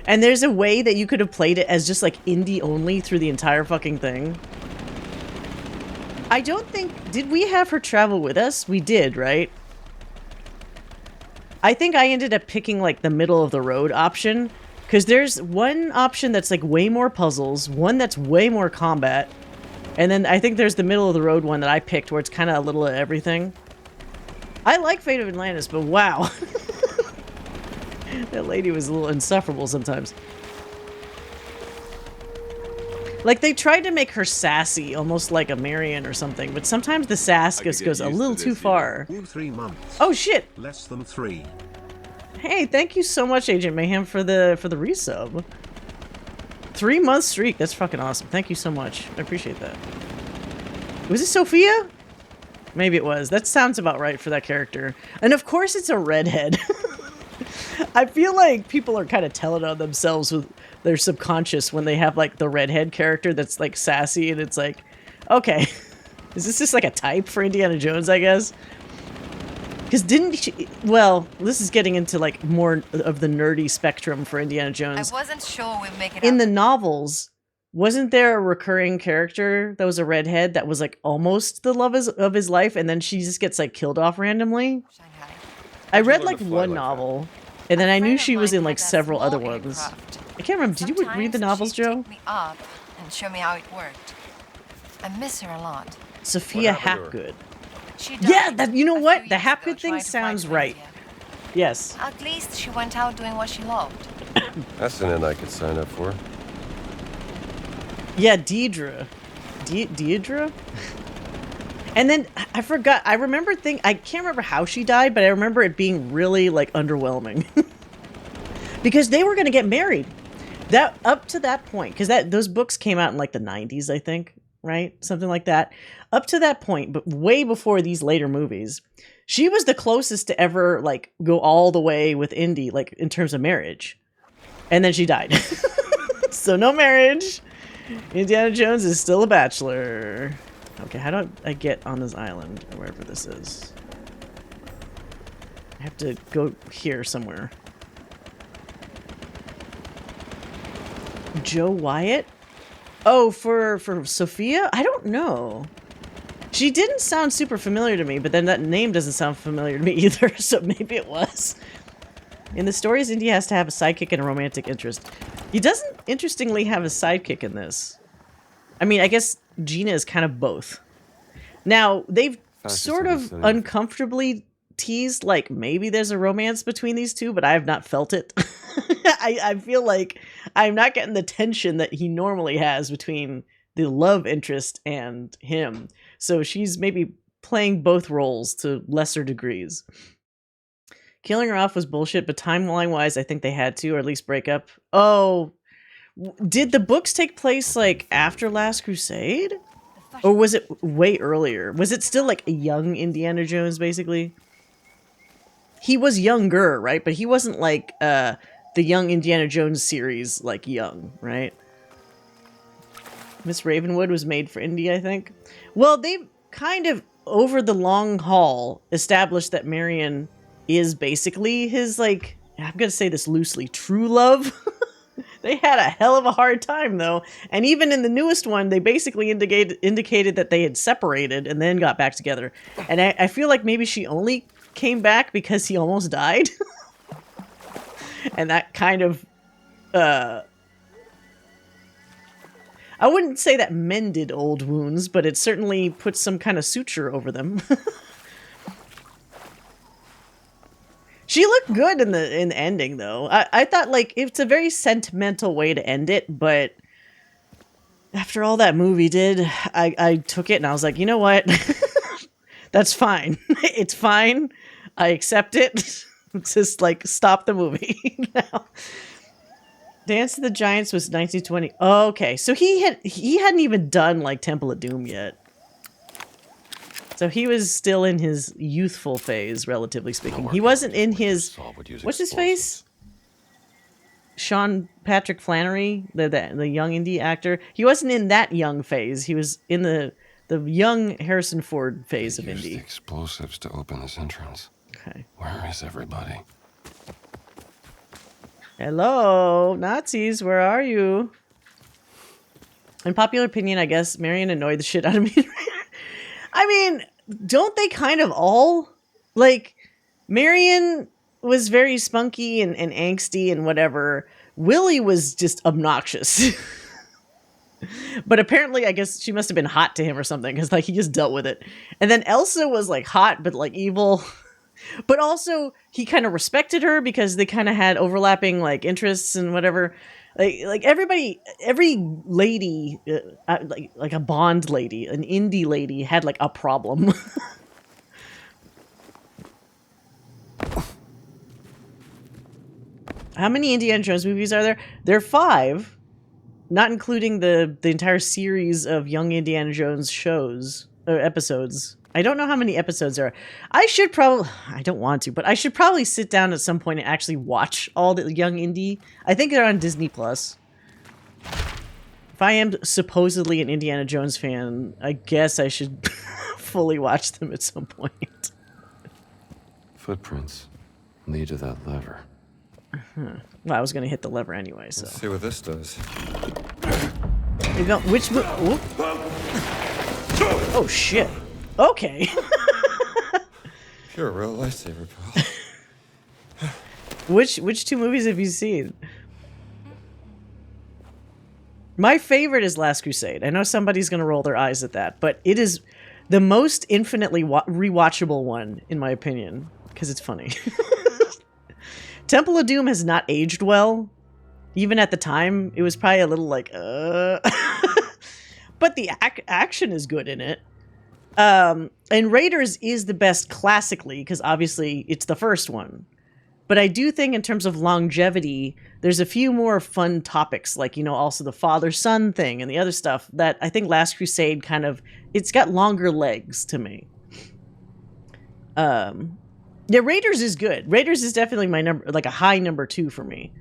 Speaker 1: And there's a way that you could have played it as just like Indy only through the entire fucking thing. I don't think... Did we have her travel with us? We did, right? I think I ended up picking like the middle of the road option. Because there's one option that's like way more puzzles, one that's way more combat, and then I think there's the middle of the road one that I picked where it's kind of a little of everything. I like Fate of Atlantis, but wow. That lady was a little insufferable sometimes. Like, they tried to make her sassy, almost like a Marion or something, but sometimes the sass just goes a little too far.
Speaker 9: 3 months.
Speaker 1: Oh, shit!
Speaker 9: Less than 3.
Speaker 1: Hey, thank you so much, Agent Mayhem, for the resub. 3-month streak. That's fucking awesome. Thank you so much. I appreciate that. Was it Sophia? Maybe it was. That sounds about right for that character. And of course it's a redhead. I feel like people are kind of telling on themselves their subconscious when they have like the redhead character that's like sassy, and it's like, okay, is this just like a type for Indiana Jones, I guess? Because didn't she, well, this is getting into like more of the nerdy spectrum for Indiana Jones.
Speaker 7: I wasn't sure we'd make it
Speaker 1: In
Speaker 7: up.
Speaker 1: the novels, wasn't there a recurring character that was a redhead that was like almost the love of his life, and then she just gets like killed off randomly?
Speaker 7: Shanghai.
Speaker 1: I read
Speaker 3: learn
Speaker 1: like
Speaker 3: to fly
Speaker 1: one
Speaker 3: like that?
Speaker 1: novel, and then
Speaker 7: A
Speaker 1: I knew
Speaker 7: friend
Speaker 1: she
Speaker 7: of
Speaker 1: was
Speaker 7: mine
Speaker 1: in like
Speaker 7: had a
Speaker 1: several other
Speaker 7: small
Speaker 1: ones.
Speaker 7: aircraft.
Speaker 1: I can't remember. Did you read the
Speaker 7: Sometimes
Speaker 1: novels,
Speaker 7: she'd
Speaker 1: Joe?
Speaker 7: take me up and show me how it worked. I miss her a lot.
Speaker 1: Sophia
Speaker 3: What happened to her?
Speaker 1: Hapgood.
Speaker 7: She
Speaker 1: Yeah,
Speaker 7: died
Speaker 1: that, you know
Speaker 7: a
Speaker 1: what?
Speaker 7: few
Speaker 1: The
Speaker 7: years ago
Speaker 1: Hapgood thing
Speaker 7: trying to fight
Speaker 1: sounds
Speaker 7: for
Speaker 1: right.
Speaker 7: India.
Speaker 1: Yes.
Speaker 7: At least she went out doing what she loved.
Speaker 3: That's an end I could sign up for.
Speaker 1: Yeah, Deidre. Deidre? And then I forgot. I can't remember how she died, but I remember it being really like underwhelming. Because they were going to get married. That up to that point, because those books came out in like the 90s, I think, right? Something like that. Up to that point, but way before these later movies, she was the closest to ever like go all the way with Indy, like in terms of marriage. And then she died. So no marriage. Indiana Jones is still a bachelor. Okay, how do I get on this island, or wherever this is? I have to go here somewhere. Joe Wyatt? Oh, for Sophia? I don't know. She didn't sound super familiar to me, but then that name doesn't sound familiar to me either, so maybe it was. In the stories, Indy has to have a sidekick and a romantic interest. He doesn't, interestingly, have a sidekick in this. I mean, I guess Gina is kind of both. Now, they've sort of uncomfortably teased, like, maybe there's a romance between these two, but I have not felt it. I feel like I'm not getting the tension that he normally has between the love interest and him. So she's maybe playing both roles to lesser degrees. Killing her off was bullshit, but timeline-wise, I think they had to, or at least break up. Oh, did the books take place, like, after Last Crusade? Or was it way earlier? Was it still, like, a young Indiana Jones, basically? He was younger, right? But he wasn't, like, the young Indiana Jones series, like, young, right? Miss Ravenwood was made for Indy, I think. Well, they've kind of, over the long haul, established that Marion is basically his, like, I'm gonna say this loosely, true love. They had a hell of a hard time, though. And even in the newest one, they basically indicated that they had separated and then got back together. And I feel like maybe she only came back because he almost died. And that kind of, I wouldn't say that mended old wounds, but it certainly put some kind of suture over them. She looked good in the ending, though. I thought, like, it's a very sentimental way to end it, but after all that movie did, I took it and I was like, you know what? That's fine. It's fine. I accept it. Just, like, stop the movie now. Dance of the Giants was 1920. Oh, okay, so he hadn't even done, like, Temple of Doom yet. So he was still in his youthful phase, relatively speaking. He wasn't in his... What's his face? Sean Patrick Flannery, the young Indy actor. He wasn't in that young phase. He was in the young Harrison Ford phase of Indy.
Speaker 3: The explosives to open this entrance.
Speaker 1: Okay.
Speaker 3: Where is everybody?
Speaker 1: Hello, Nazis, where are you? In popular opinion, I guess Marion annoyed the shit out of me. I mean, don't they kind of all? Like, Marion was very spunky and angsty and whatever. Willie was just obnoxious. But apparently, I guess she must have been hot to him or something, because, like, he just dealt with it. And then Elsa was, like, hot, but, like, evil. But also, he kind of respected her because they kind of had overlapping, like, interests and whatever. Like everybody, every lady, like a Bond lady, an indie lady, had like a problem. How many Indiana Jones movies are there? There are 5, not including the entire series of Young Indiana Jones shows or episodes. I don't know how many episodes there are. I don't want to, but I should probably sit down at some point and actually watch all the Young Indy. I think they're on Disney Plus. if I am supposedly an Indiana Jones fan, I guess I should fully watch them at some point.
Speaker 3: Footprints lead to that lever.
Speaker 1: Well, I was going to hit the lever anyway, so.
Speaker 3: Let's see what this does.
Speaker 1: You know, which oh, shit. Okay.
Speaker 3: You're a real lifesaver, pal.
Speaker 1: Which two movies have you seen? My favorite is Last Crusade. I know somebody's going to roll their eyes at that, but it is the most infinitely rewatchable one, in my opinion, because it's funny. Temple of Doom has not aged well. Even at the time, it was probably a little like, But the action is good in it. And Raiders is the best classically, because obviously it's the first one. But I do think in terms of longevity, there's a few more fun topics, like, you know, also the father-son thing and the other stuff that I think Last Crusade kind of, it's got longer legs to me. Yeah, Raiders is good. Raiders is definitely my number, like a high number 2 for me.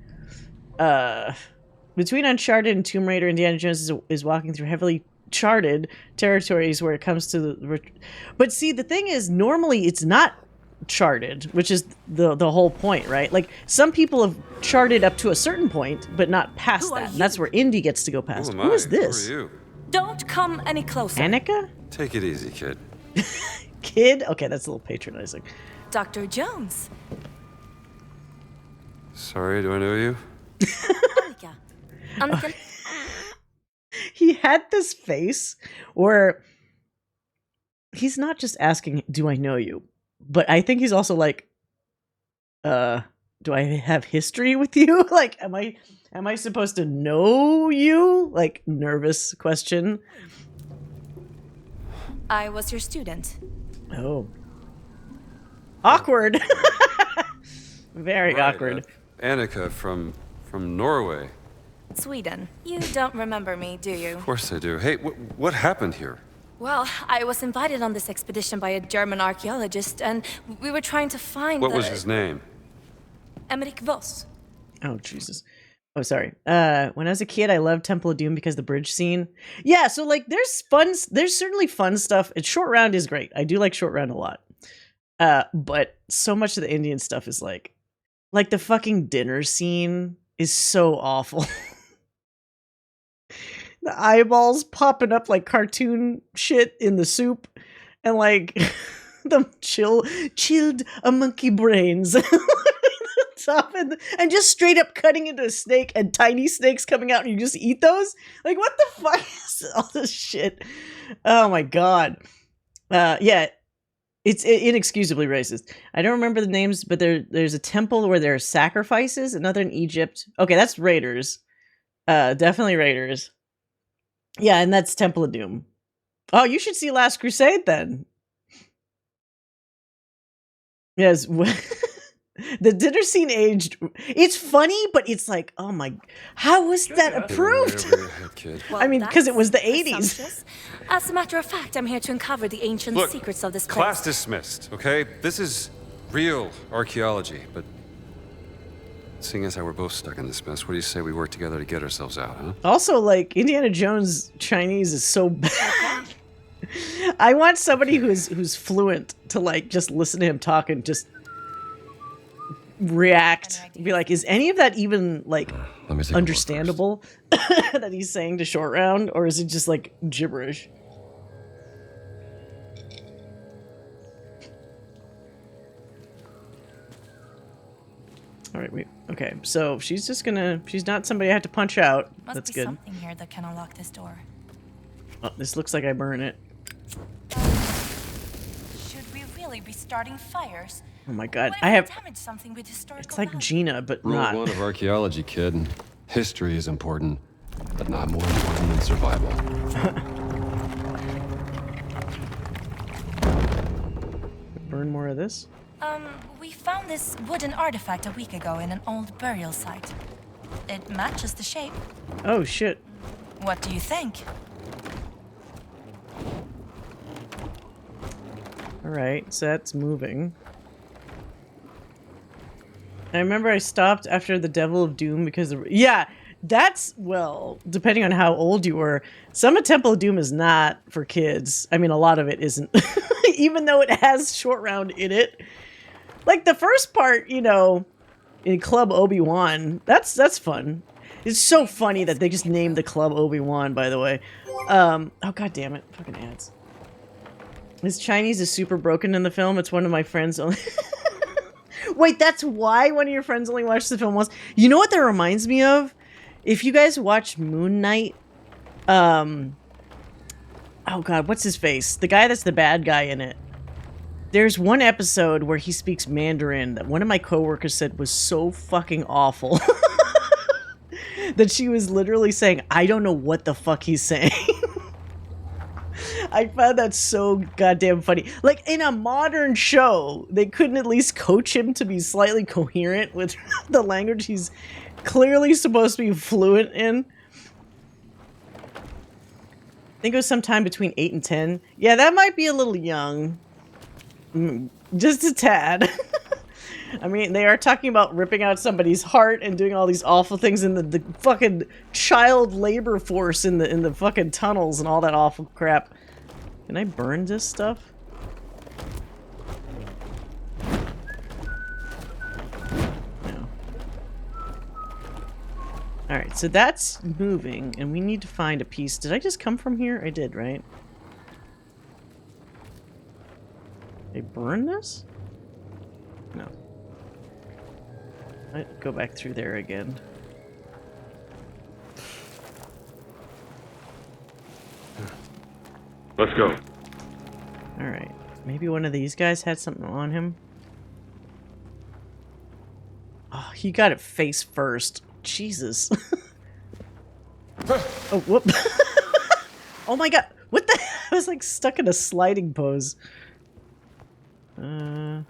Speaker 1: Between Uncharted and Tomb Raider, Indiana Jones is walking through heavily charted territories where it comes to the... But see, the thing is, normally it's not charted, which is the whole point, right? Like, some people have charted up to a certain point, but not past that. And that's where Indy gets to go past. Who is this?
Speaker 3: Who are you?
Speaker 2: Don't come any closer.
Speaker 1: Annika?
Speaker 3: Take it easy, kid.
Speaker 1: Kid? Okay, that's a little patronizing.
Speaker 2: Dr. Jones.
Speaker 3: Sorry, do I know you?
Speaker 2: Annika. Annika.
Speaker 1: He had this face where he's not just asking, do I know you? But I think he's also like, do I have history with you? Like, am I supposed to know you? Like, nervous question.
Speaker 2: I was your student.
Speaker 1: Oh. Awkward. Very
Speaker 3: Right,
Speaker 1: awkward.
Speaker 3: Annika from Norway.
Speaker 2: Sweden. You don't remember me, do you?
Speaker 3: Of course I do. Hey, what happened here?
Speaker 2: Well, I was invited on this expedition by a German archaeologist, and we were trying to find
Speaker 3: What was his name?
Speaker 2: Emmerich Voss.
Speaker 1: Oh, Jesus. Oh, sorry. When I was a kid, I loved Temple of Doom because the bridge scene. Yeah, so, like, there's certainly fun stuff. Short Round is great. I do like Short Round a lot. But so much of the Indian stuff is like the fucking dinner scene is so awful. The eyeballs popping up like cartoon shit in the soup, and like the chilled monkey brains top and just straight up cutting into a snake and tiny snakes coming out and you just eat those. Like, what the fuck is all this shit? Oh my god. Yeah, it's inexcusably racist. I don't remember the names, but there's a temple where there are sacrifices. Another in Egypt. Okay, that's Raiders. Definitely Raiders. Yeah, and that's Temple of Doom. Oh, you should see Last Crusade then. Yes. The dinner scene aged. It's funny, but it's like, oh my, how was that approved?
Speaker 2: Well,
Speaker 1: I mean, because it was the 80s.
Speaker 2: As a matter of fact, I'm here to uncover the ancient
Speaker 3: Look,
Speaker 2: secrets of this place.
Speaker 3: class dismissed, okay? This is real archaeology, but seeing as how we're both stuck in this mess, what do you say we work together to get ourselves out, huh?
Speaker 1: Also, like, Indiana Jones Chinese is so bad. I want somebody who's fluent to, like, just listen to him talk and just react. Be like, is any of that even, like, understandable that he's saying to Short Round? Or is it just, like, gibberish? All right, wait. Okay, so she's just gonna... She's not somebody I have to punch out.
Speaker 2: Must
Speaker 1: That's
Speaker 2: be
Speaker 1: good.
Speaker 2: something here that can unlock this door.
Speaker 1: Oh, this looks like I burn it.
Speaker 7: Should we really be starting fires?
Speaker 1: Oh my god,
Speaker 7: What if
Speaker 1: I
Speaker 7: we
Speaker 1: have...
Speaker 7: damage something with historical
Speaker 1: It's like
Speaker 7: value?
Speaker 1: Gina, but
Speaker 3: Rule
Speaker 1: not.
Speaker 3: 1 of archaeology, kid. History is important, but not more important than survival.
Speaker 1: Burn more of this?
Speaker 2: We found this wooden artifact a week ago in an old burial site. It matches the shape.
Speaker 1: Oh shit.
Speaker 2: What do you think?
Speaker 1: Alright, so that's moving. I remember I stopped after the Devil of Doom because of... Yeah! That's, well, depending on how old you were, some of Temple of Doom is not for kids. I mean, a lot of it isn't. Even though it has Short Round in it. Like, the first part, you know, in Club Obi-Wan, that's fun. It's so funny that they just named the club Obi-Wan, by the way. Oh, god damn it. Fucking ads. His Chinese is super broken in the film. It's one of my friends only... Wait, that's why one of your friends only watched the film once? You know what that reminds me of? If you guys watch Moon Knight, oh god, what's his face? The guy that's the bad guy in it. There's one episode where he speaks Mandarin that one of my coworkers said was so fucking awful. That she was literally saying, I don't know what the fuck he's saying. I found that so goddamn funny. Like, in a modern show, they couldn't at least coach him to be slightly coherent with the language he's clearly supposed to be fluent in. I think it was sometime between 8 and 10. Yeah, that might be a little young. Just a tad. I mean, they are talking about ripping out somebody's heart and doing all these awful things in the fucking child labor force in the fucking tunnels and all that awful crap. Can I burn this stuff? No. Alright, so that's moving, and we need to find a piece. Did I just come from here? I did, right? Did I burn this? No. I'd go back through there again.
Speaker 3: Let's go.
Speaker 1: Alright. Maybe one of these guys had something on him. Oh, he got it face first. Jesus. Oh, whoop. Oh my god. What the hell? I was like stuck in a sliding pose. One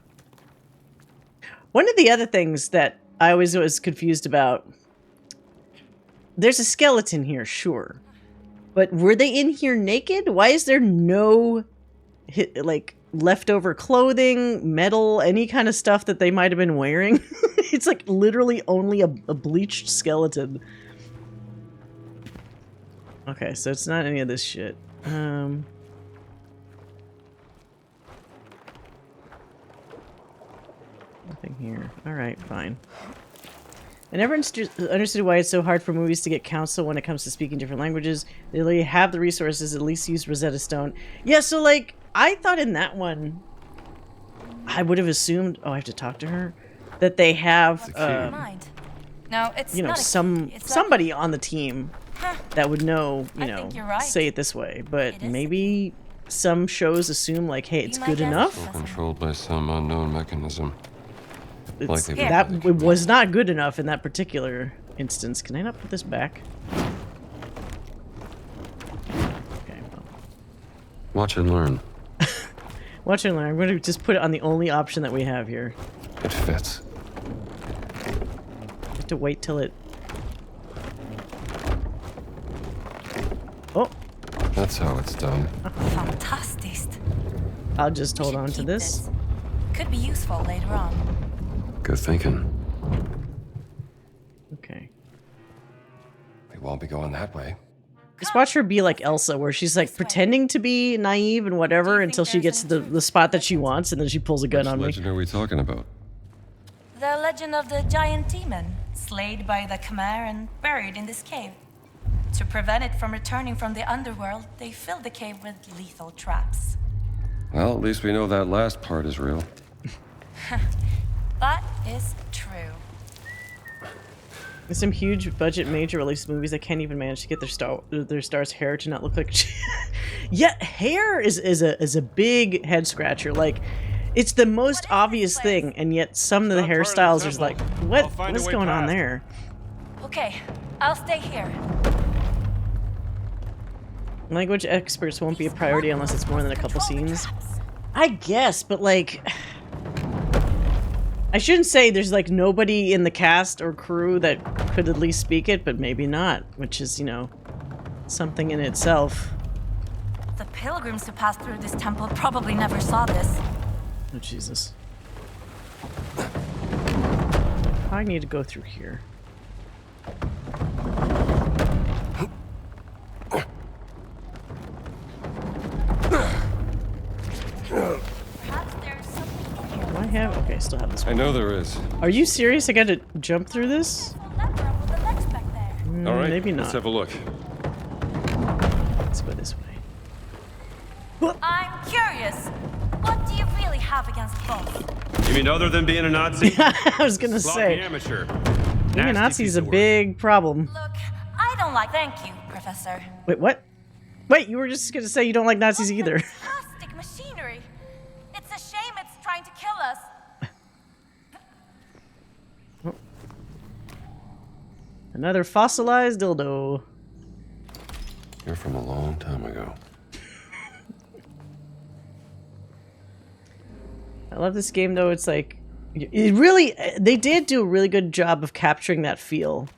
Speaker 1: of the other things that I always was confused about. There's a skeleton here, sure. But were they in here naked? Why is there no, like, leftover clothing, metal, any kind of stuff that they might have been wearing? It's like literally only a bleached skeleton. Okay, so it's not any of this shit. Nothing here. Alright, fine. I never understood why it's so hard for movies to get counsel when it comes to speaking different languages. They really have the resources, at least use Rosetta Stone. Yeah, so like, I thought in that one, I would have assumed, oh, I have to talk to her, that they have,
Speaker 7: No, it's
Speaker 1: you know,
Speaker 7: not
Speaker 1: somebody on the team that would know, you
Speaker 7: I
Speaker 1: know,
Speaker 7: think you're right.
Speaker 1: say it this way. But
Speaker 7: It is.
Speaker 1: maybe some shows assume like, hey, it's
Speaker 7: Be my
Speaker 1: good
Speaker 7: guest,
Speaker 1: enough.
Speaker 7: Professor.
Speaker 3: Controlled by some unknown mechanism. Like they've been
Speaker 1: That
Speaker 3: with the
Speaker 1: it was not good enough in that particular instance. Can I not put this back? Okay, well.
Speaker 3: Watch and learn.
Speaker 1: Watch and learn. I'm going to just put it on the only option that we have here.
Speaker 3: It fits.
Speaker 1: I have to wait till it... Oh!
Speaker 3: That's how it's done.
Speaker 7: Fantastic.
Speaker 1: I'll just
Speaker 7: We
Speaker 1: hold
Speaker 7: should
Speaker 1: on to
Speaker 7: keep
Speaker 1: this.
Speaker 7: Could be useful later on.
Speaker 3: Good thinking.
Speaker 1: Okay.
Speaker 3: We won't be going that way.
Speaker 1: Just watch her be like Elsa, where she's like pretending to be naive and whatever until she gets to the spot that she wants, and then she pulls a gun on me.
Speaker 3: Which legend are we talking about?
Speaker 7: The legend of the giant demon, slayed by the Khmer and buried in this cave. To prevent it from returning from the underworld, they filled the cave with lethal traps.
Speaker 3: Well, at least we know that last part is real.
Speaker 7: That is true.
Speaker 1: There's some huge budget major release movies that can't even manage to get their star's hair to not look like yeah, hair is a big head scratcher. Like, it's the most obvious thing, and yet some of the hairstyles are like, what's going on there?
Speaker 7: Okay, I'll stay here.
Speaker 1: Language experts won't be a priority unless it's more than a couple scenes. I guess, but like, I shouldn't say there's like nobody in the cast or crew that could at least speak it, but maybe not, which is, you know, something in itself.
Speaker 7: The pilgrims who passed through this temple probably never saw this.
Speaker 1: Oh, Jesus. I need to go through here.
Speaker 3: I know there is.
Speaker 1: Are you serious? I gotta jump through this?
Speaker 3: All right,
Speaker 1: Maybe not.
Speaker 3: let's have a look.
Speaker 1: Let's go this way.
Speaker 7: I'm curious. What do you really have against boss?
Speaker 3: You mean other than being a Nazi?
Speaker 1: I was gonna
Speaker 3: Sloppy
Speaker 1: say,
Speaker 3: amateur.
Speaker 1: being a
Speaker 3: Nasty
Speaker 1: Nazi is
Speaker 3: piece
Speaker 1: a
Speaker 3: of work.
Speaker 1: big problem.
Speaker 7: Look, I don't like. Thank you, Professor.
Speaker 1: Wait, what? Wait, you were just gonna say you don't like Nazis either.
Speaker 7: Fantastic machinery. It's a shame it's trying to kill us.
Speaker 1: Another fossilized dildo.
Speaker 3: You're from a long time ago.
Speaker 1: I love this game though. It's like, it really, they did do a really good job of capturing that feel.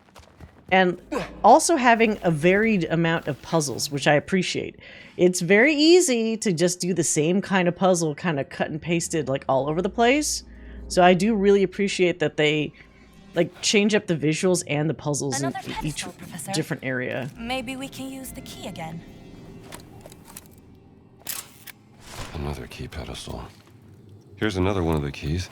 Speaker 1: And also having a varied amount of puzzles, which I appreciate. It's very easy to just do the same kind of puzzle, kind of cut and pasted like all over the place. So I do really appreciate that they like change up the visuals and the puzzles
Speaker 7: Another
Speaker 1: in each
Speaker 7: pedestal, Professor.
Speaker 1: different area.
Speaker 7: Maybe we can use the key again.
Speaker 3: Another key pedestal. Here's another one of the keys.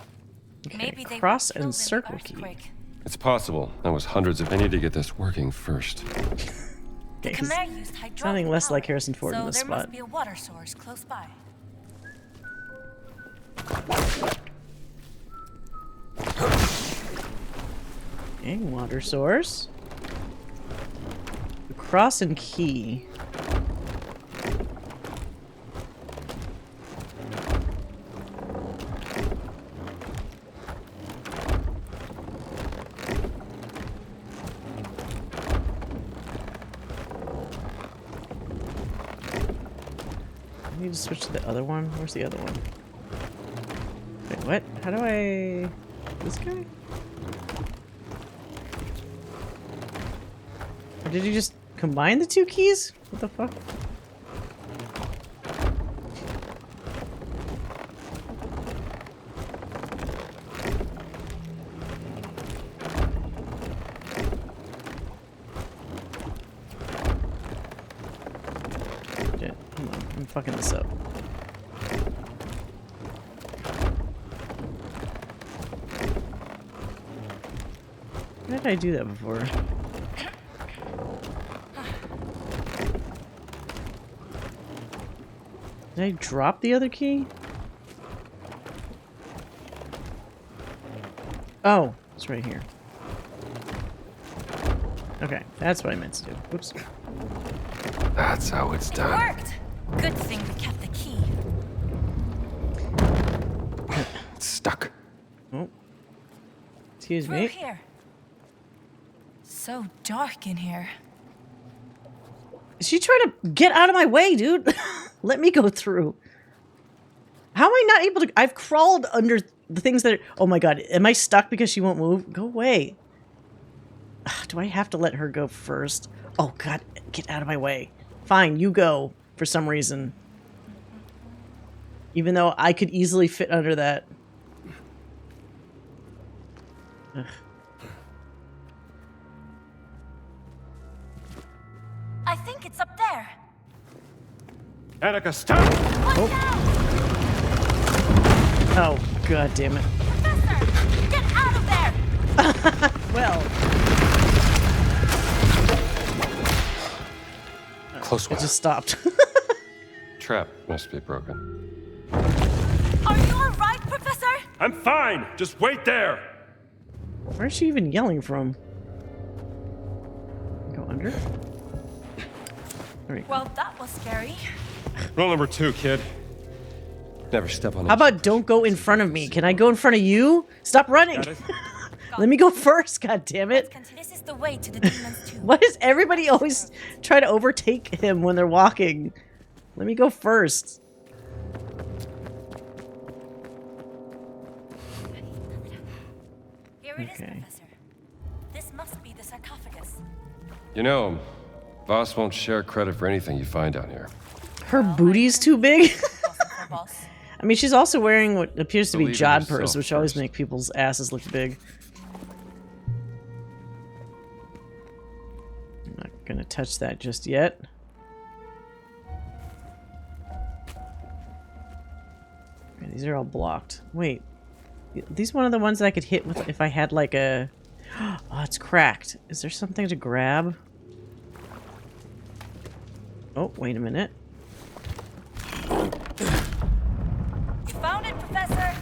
Speaker 1: Okay,
Speaker 7: Maybe they
Speaker 1: cross
Speaker 7: were killed in
Speaker 1: and
Speaker 7: the
Speaker 1: circle key.
Speaker 7: earthquake.
Speaker 3: It's possible. That was hundreds of... I need to get this working first.
Speaker 7: The
Speaker 1: Okay, 'cause
Speaker 7: Khmer used hydraulic
Speaker 1: sounding less
Speaker 7: power,
Speaker 1: like Harrison Ford
Speaker 7: so
Speaker 1: in this
Speaker 7: there
Speaker 1: spot.
Speaker 7: must be a water source close by.
Speaker 1: Okay, water source. Cross and key. I need to switch to the other one. Where's the other one? Wait, what? How do I... This guy? Or did you just combine the two keys? What the fuck? Shit, hold on, I'm fucking this up. How did I do that before? Did I drop the other key? Oh, it's right here. Okay, that's what I meant to do. Whoops.
Speaker 3: That's how it's
Speaker 7: It
Speaker 3: done.
Speaker 7: worked. Good thing we kept the key.
Speaker 3: It's stuck.
Speaker 1: Oh. Excuse
Speaker 7: Through
Speaker 1: me.
Speaker 7: here. So dark in here.
Speaker 1: Is she trying to get out of my way, dude? Let me go through. How am I not able to? I've crawled under the things that are, oh my god, am I stuck because she won't move? Go away. Do I have to let her go first? Oh god, get out of my way. Fine, you go for some reason. Even though I could easily fit under that. Ugh.
Speaker 7: I think it's up there.
Speaker 3: Annika, stop!
Speaker 1: Oh god damn it.
Speaker 7: Professor, get out of there!
Speaker 1: Well,
Speaker 3: Close
Speaker 1: it
Speaker 3: one.
Speaker 1: just stopped.
Speaker 3: Trap must be broken.
Speaker 7: Are you alright, Professor?
Speaker 3: I'm fine! Just wait there!
Speaker 1: Where's she even yelling from? Go under? There we go.
Speaker 7: Well, that was scary.
Speaker 3: Rule number 2, kid. Never step on it.
Speaker 1: How about don't go in front of me? Can I go in front of you? Stop running!
Speaker 3: Got it?
Speaker 1: Let me go first, god damn it.
Speaker 7: This is the way to the demon's tomb.
Speaker 1: Why does everybody always try to overtake him when they're walking? Let me go first.
Speaker 7: Here it is,
Speaker 1: Okay.
Speaker 7: Professor. This must be the sarcophagus.
Speaker 3: You know, boss won't share credit for anything you find down here.
Speaker 1: Her booty's too big.
Speaker 7: Wasn't for boss.
Speaker 1: I mean, she's also wearing what appears to be
Speaker 3: Believe in yourself
Speaker 1: jodhpurs, which always
Speaker 3: first.
Speaker 1: make people's asses look big. I'm not gonna touch that just yet. Okay, these are all blocked. Wait. These one of the ones that I could hit with if I had like a... Oh, it's cracked. Is there something to grab? Oh, wait a minute.
Speaker 7: You found it, Professor.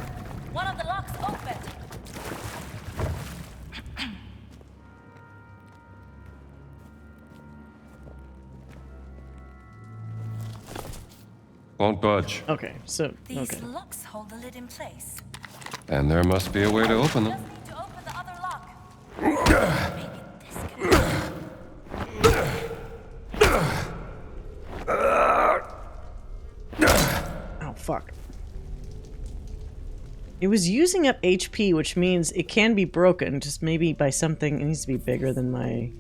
Speaker 7: One of the locks opened.
Speaker 3: Won't budge.
Speaker 1: Okay, so...
Speaker 7: These
Speaker 1: Okay.
Speaker 7: locks hold the lid in place.
Speaker 3: And there must be a way to open them.
Speaker 7: Just need to open the other lock. Maybe this can...
Speaker 1: Oh, fuck. It was using up HP, which means it can be broken, just maybe by something. It needs to be bigger than my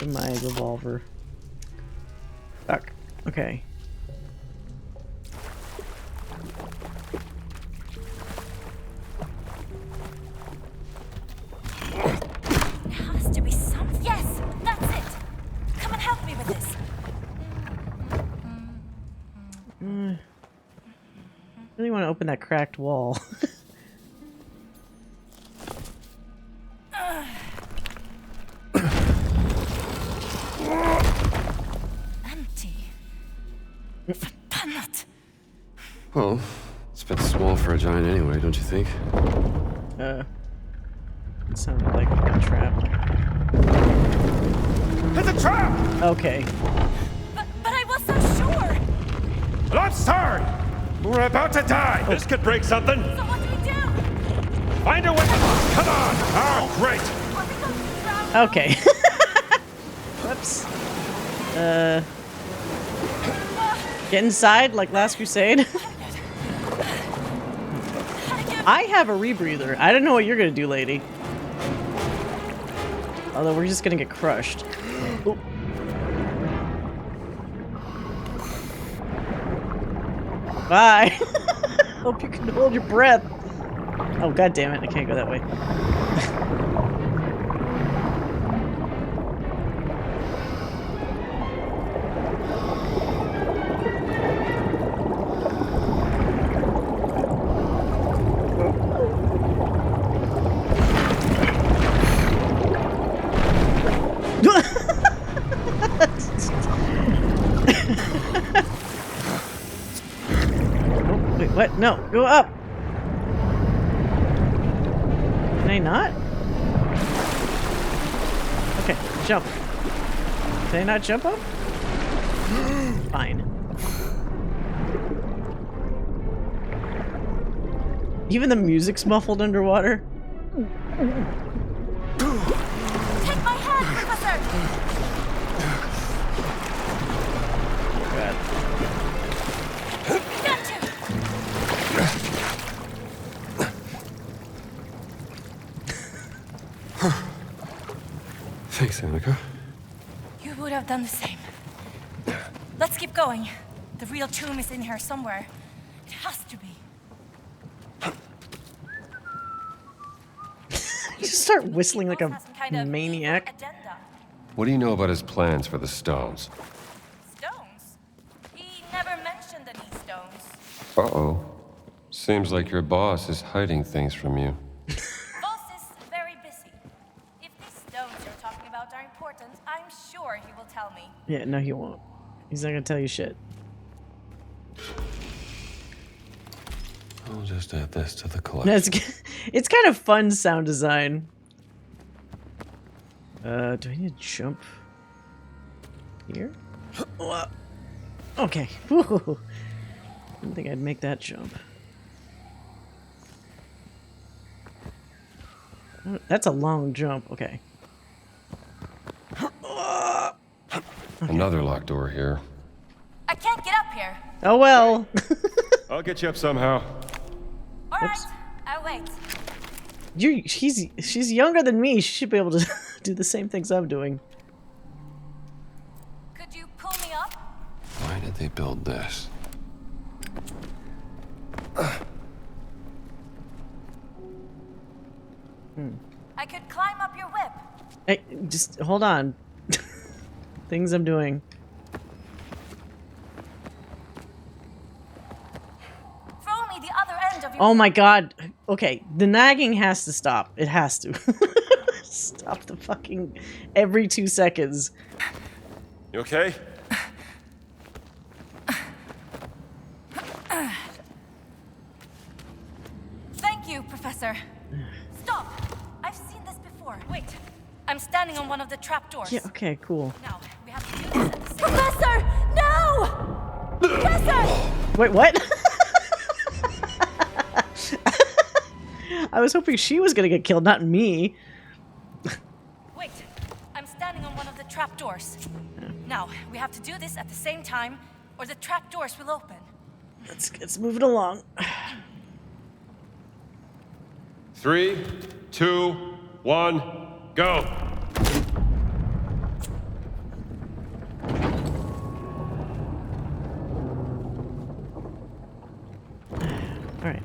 Speaker 1: revolver. Fuck. Okay.
Speaker 7: There has to be something. Yes, that's it. Come and help me with this.
Speaker 1: Really want to open that cracked wall.
Speaker 7: Empty. Not.
Speaker 3: Well, it's a bit small for a giant anyway, don't you think?
Speaker 1: It sounded like a trap.
Speaker 5: It's a trap!
Speaker 1: Okay.
Speaker 7: But I was so sure.
Speaker 5: Well, I'm sorry! We're about to die! This could break something!
Speaker 7: So what do we do?
Speaker 5: Find a way! Come on! Oh, great!
Speaker 7: Are we going to drown?
Speaker 1: Okay. Whoops. Get inside like Last Crusade. I have a rebreather. I don't know what you're gonna do, lady. Although we're just gonna get crushed. Ooh. Bye. Hope you can hold your breath. Oh, god damn it. I can't go that way. Oh, wait, what? No, go up. Can I not? Okay, jump. Can I not jump up? Fine. Even the music's muffled underwater.
Speaker 7: Take my hand, Professor.
Speaker 1: God.
Speaker 7: Got to.
Speaker 3: Thanks, Annika.
Speaker 7: You would have done the same. Let's keep going. The real tomb is in here somewhere. It has to be.
Speaker 1: You start whistling like
Speaker 7: Boss
Speaker 1: a
Speaker 7: has some kind of
Speaker 1: maniac.
Speaker 7: evil agenda.
Speaker 3: What do you know about his plans for the stones?
Speaker 7: Stones? He never mentioned any stones.
Speaker 3: Uh-oh. Seems like your boss is hiding things from you.
Speaker 7: Boss is very busy. If these stones you're talking about are important, I'm sure he will tell me.
Speaker 1: Yeah, no, he won't. He's not gonna tell you shit.
Speaker 3: I'll just add this to the collection.
Speaker 1: It's kind of fun sound design. Do I need to jump here? Okay. Whew. Didn't think I'd make that jump. Oh, that's a long jump. Okay.
Speaker 3: Another locked door here.
Speaker 7: I can't get up here.
Speaker 1: Oh well.
Speaker 3: I'll get you up somehow.
Speaker 7: All right,
Speaker 1: Oops.
Speaker 7: I'll wait.
Speaker 1: She's younger than me. She should be able to do the same things I'm doing.
Speaker 7: Could you pull me up?
Speaker 3: Why did they build this?
Speaker 7: I could climb up your whip.
Speaker 1: Hey, just hold on. Things I'm doing.
Speaker 7: Throw me the other end of your
Speaker 1: Oh my god. Okay, the nagging has to stop. It has to. Stop the fucking every 2 seconds.
Speaker 3: You okay?
Speaker 2: Thank you, Professor. Stop! I've seen this before. Wait, I'm standing on one of the trapdoors.
Speaker 1: Yeah, okay, cool.
Speaker 2: Now, we have to do this at the same Professor! No! Professor!
Speaker 1: Wait, what? I was hoping she was gonna get killed, not me.
Speaker 2: Wait, I'm standing on one of the trapdoors. Now, we have to do this at the same time, or the trapdoors will open.
Speaker 1: Let's move it along.
Speaker 3: 3, 2, 1, go!
Speaker 1: Alright.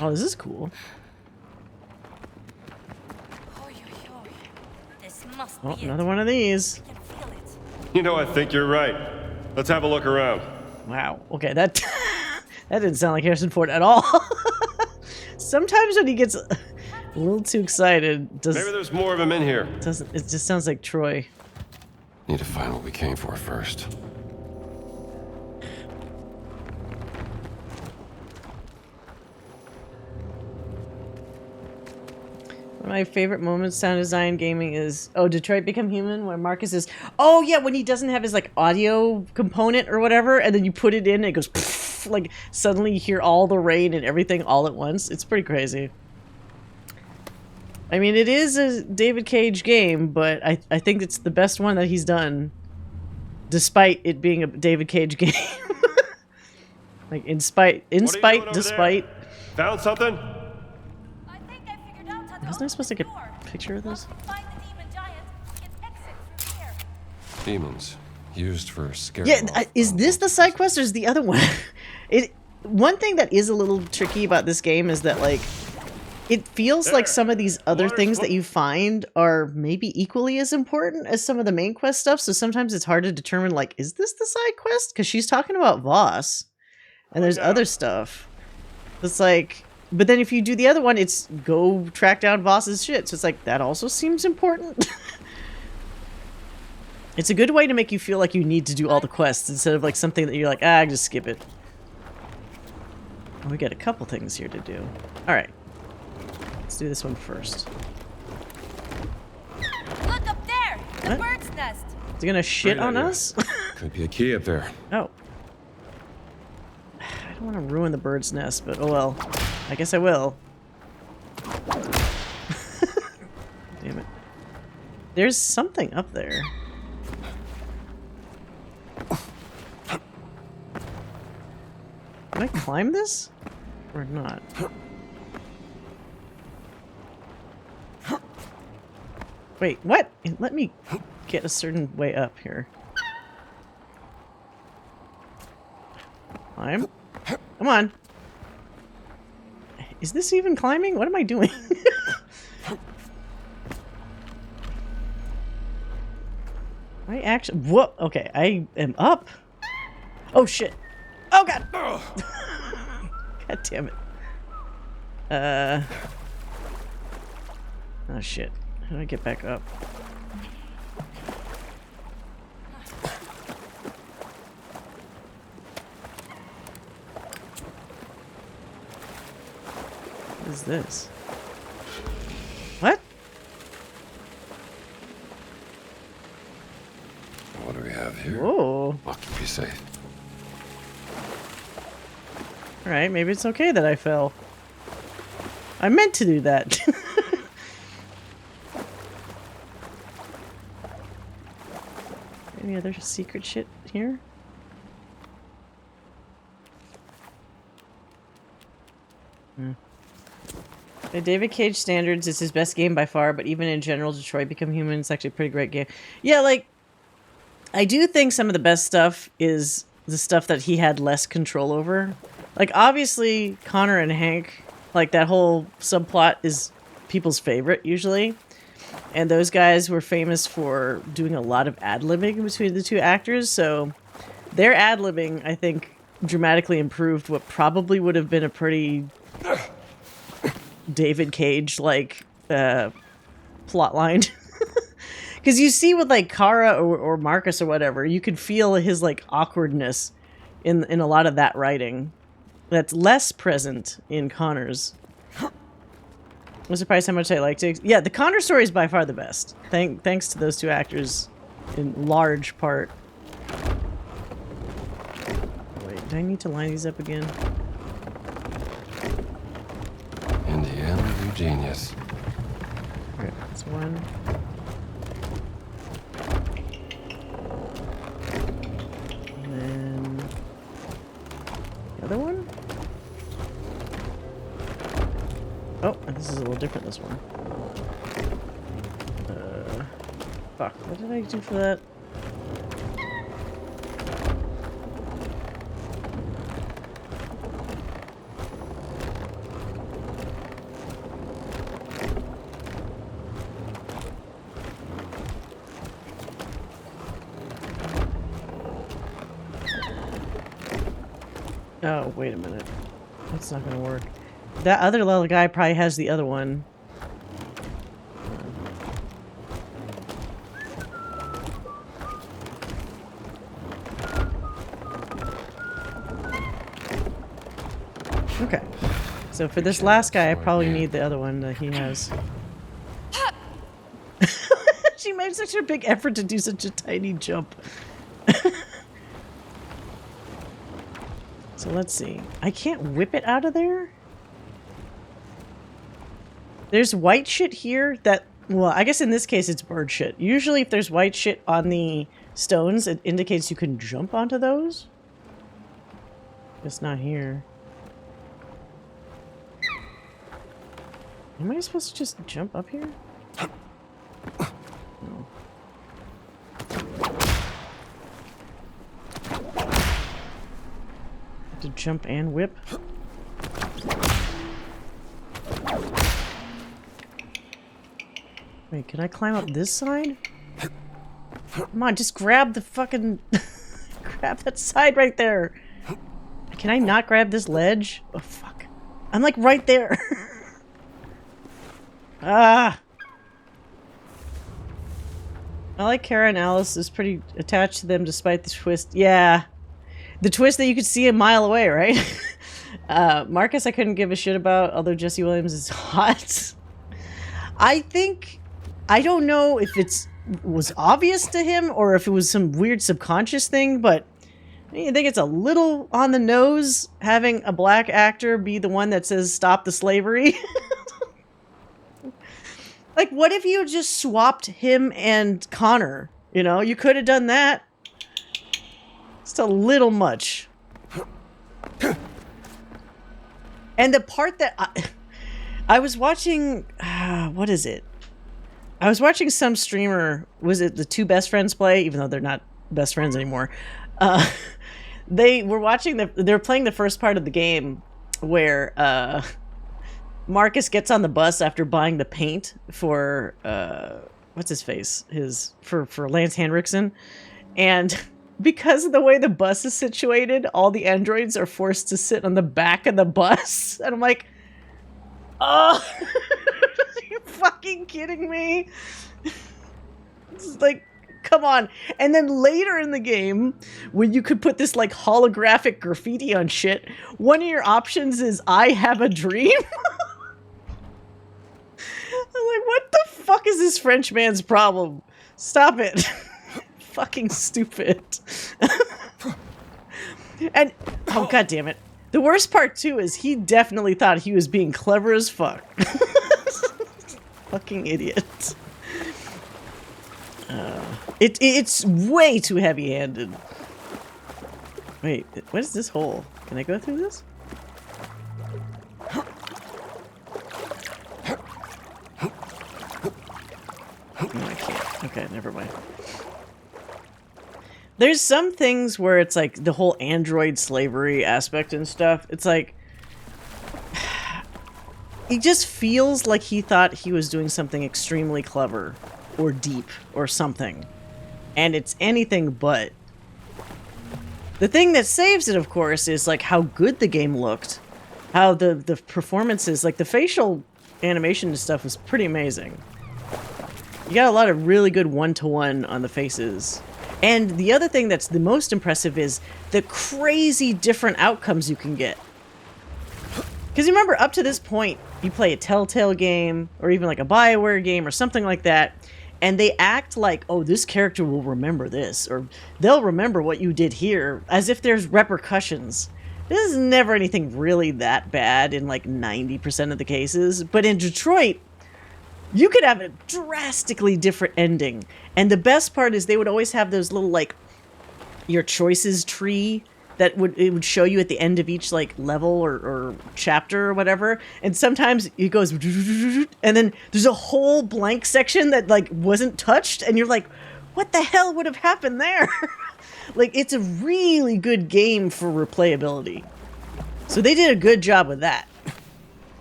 Speaker 1: Oh, this is cool.
Speaker 2: This must
Speaker 1: Oh,
Speaker 2: be
Speaker 1: another one of these.
Speaker 2: I can feel it.
Speaker 3: You know, I think you're right. Let's have a look around.
Speaker 1: Wow. Okay, that that didn't sound like Harrison Ford at all. Sometimes when he gets a little too excited,
Speaker 3: Maybe there's more of them in here.
Speaker 1: it just sounds like Troy.
Speaker 3: Need to find what we came for first.
Speaker 1: One of my favorite moments sound design gaming is Detroit Become Human, where Marcus is when he doesn't have his like audio component or whatever, and then you put it in and it goes pfft, like suddenly you hear all the rain and everything all at once. It's pretty crazy. I mean, it is a David Cage game, but I think it's the best one that he's done, despite it being a David Cage game. Like despite.
Speaker 3: Found something?
Speaker 2: I think I figured out how to
Speaker 1: Wasn't I supposed to get
Speaker 2: open
Speaker 1: a picture of this?
Speaker 2: Once we find the demon giant, we can exit through here.
Speaker 3: Demons. Used for scaring
Speaker 1: Yeah,
Speaker 3: off
Speaker 1: is this the side quest or is the other one? One thing that is a little tricky about this game is that like it feels like some of these other things that you find are maybe equally as important as some of the main quest stuff. So sometimes it's hard to determine like, is this the side quest? Because she's talking about Voss, and there's other stuff. It's like, but then if you do the other one, it's go track down Voss's shit. So it's like that also seems important. It's a good way to make you feel like you need to do all the quests instead of like something that you're like, just skip it. Oh, we got a couple things here to do. All right. Let's do this one first.
Speaker 2: Look up there! The
Speaker 1: What?
Speaker 2: bird's nest!
Speaker 1: Is it gonna shit
Speaker 3: Great
Speaker 1: on
Speaker 3: idea.
Speaker 1: us?
Speaker 3: Could be a key up there.
Speaker 1: Oh. I don't want to ruin the bird's nest, but oh well. I guess I will. Damn it. There's something up there. Can I climb this? Or not? Wait, what? Let me get a certain way up here. Climb. Come on. Is this even climbing? What am I doing? I actually... Whoa! Okay, I am up. Oh, shit. Oh, God! God damn it. Oh, shit. How do I get back up? What is this? What?
Speaker 3: What do we have here?
Speaker 1: Whoa.
Speaker 3: I'll keep you safe.
Speaker 1: Alright, maybe it's okay that I fell. I meant to do that. Any other secret shit here? By David Cage standards, it's his best game by far, but even in general, Detroit Become Human is actually a pretty great game. Yeah, like, I do think some of the best stuff is the stuff that he had less control over. Like, obviously, Connor and Hank, like, that whole subplot is people's favorite, usually. And those guys were famous for doing a lot of ad-libbing between the two actors, so their ad-libbing, I think, dramatically improved what probably would have been a pretty David Cage like plot line. Because you see with like Kara or Marcus or whatever, you could feel his like awkwardness in a lot of that writing. That's less present in Connor's. I'm surprised how much I liked it. Yeah, the Connor story is by far the best. Thanks to those two actors in large part. Wait, do I need to line these up again?
Speaker 3: Indiana, you genius.
Speaker 1: Okay, that's one. And then the other one? Oh, this is a little different, this one. Fuck, what did I do for that? Oh, wait a minute. That's not gonna work. That other little guy probably has the other one. Okay. So for this last guy, I probably need the other one that he has. She made such a big effort to do such a tiny jump. So let's see. I can't whip it out of there? There's white shit here that... Well, I guess in this case it's bird shit. Usually if there's white shit on the stones, it indicates you can jump onto those. It's not here. Am I supposed to just jump up here? No. To jump and whip. Wait, can I climb up this side? Come on, just grab the fucking... grab that side right there. Can I not grab this ledge? Oh, fuck. I'm like right there. Ah! I like Kara and Alice is pretty attached to them despite the twist. Yeah. The twist that you could see a mile away, right? Marcus I couldn't give a shit about, although Jesse Williams is hot. I don't know if was obvious to him or if it was some weird subconscious thing, but I think it's a little on the nose having a black actor be the one that says stop the slavery. Like, what if you just swapped him and Connor? You know, you could have done that. It's a little much. And the part that I was watching, what is it? I was watching some streamer, was it the two best friends play, even though they're not best friends anymore. They were watching, they were playing the first part of the game where Marcus gets on the bus after buying the paint for, what's his face? For Lance Henriksen. And because of the way the bus is situated, all the androids are forced to sit on the back of the bus. And I'm like, oh, are you fucking kidding me? It's like, come on. And then later in the game, when you could put this like holographic graffiti on shit, one of your options is I have a dream. I'm like, what the fuck is this French man's problem? Stop it. Fucking stupid. And, oh god damn it. The worst part too is he definitely thought he was being clever as fuck. Fucking idiot. It's way too heavy-handed. Wait, what is this hole? Can I go through this? No, I can't. Okay, never mind. There's some things where it's like the whole android slavery aspect and stuff. It's like, he just feels like he thought he was doing something extremely clever or deep or something. And it's anything but. The thing that saves it, of course, is like how good the game looked. How the performances, like the facial animation and stuff was pretty amazing. You got a lot of really good one-to-one on the faces. And the other thing that's the most impressive is the crazy different outcomes you can get. Because you remember, up to this point, you play a Telltale game, or even like a BioWare game, or something like that, and they act like, oh, this character will remember this, or they'll remember what you did here, as if there's repercussions. This is never anything really that bad in like 90% of the cases, but in Detroit, you could have a drastically different ending. And the best part is they would always have those little, like, your choices tree that would show you at the end of each, like, level or chapter or whatever. And sometimes it goes, and then there's a whole blank section that, like, wasn't touched. And you're like, what the hell would have happened there? Like, it's a really good game for replayability. So they did a good job with that.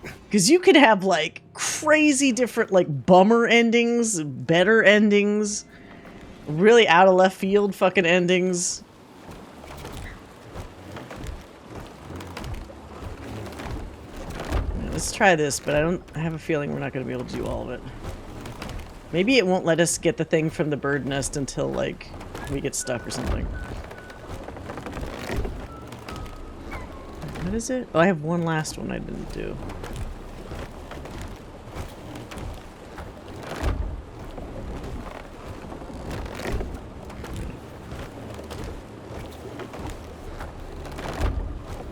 Speaker 1: Because you could have, like, crazy different, like, bummer endings, better endings, really out of left field fucking endings. Let's try this, but I have a feeling we're not going to be able to do all of it. Maybe it won't let us get the thing from the bird nest until, like, we get stuck or something. What is it? Oh, I have one last one I didn't do.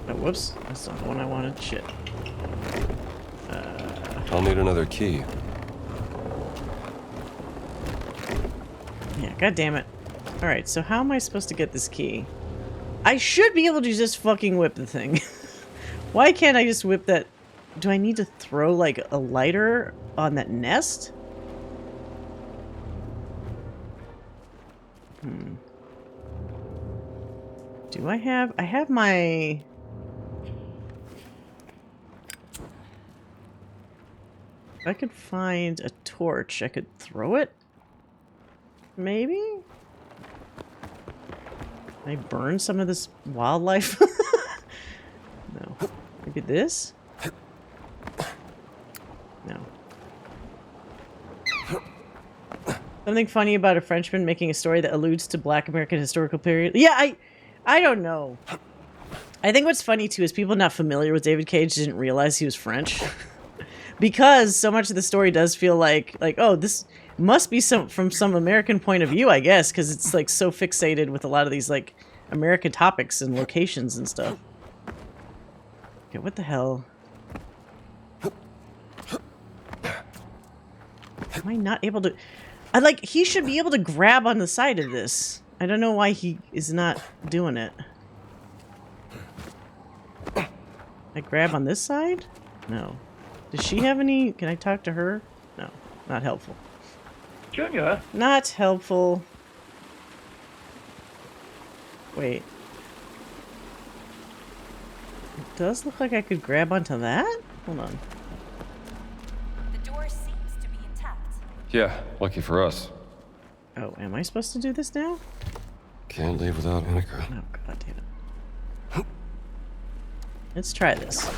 Speaker 1: Oh, whoops. That's not the one I wanted. Shit.
Speaker 3: I'll need another key.
Speaker 1: Yeah, god damn it. Alright, so how am I supposed to get this key? I should be able to just fucking whip the thing. Why can't I just whip that? Do I need to throw, like, a lighter on that nest? Do I have my... If I could find a torch, I could throw it? Maybe? Can I burn some of this wildlife? No. Maybe this? No. Something funny about a Frenchman making a story that alludes to Black American historical period. Yeah, I don't know. I think what's funny too is people not familiar with David Cage didn't realize he was French. Because so much of the story does feel like, oh, this must be from some American point of view, I guess, because it's like so fixated with a lot of these like American topics and locations and stuff. Okay, what the hell? Am I not able to... he should be able to grab on the side of this. I don't know why he is not doing it. I grab on this side? No. Does she have any... Can I talk to her? No. Not helpful.
Speaker 9: Junior?
Speaker 1: Not helpful. Wait. It does look like I could grab onto that? Hold on.
Speaker 7: The door seems to be intact.
Speaker 3: Yeah, lucky for us.
Speaker 1: Oh, am I supposed to do this now?
Speaker 3: Can't leave without vinegar.
Speaker 1: Oh, god damn it. Let's try this.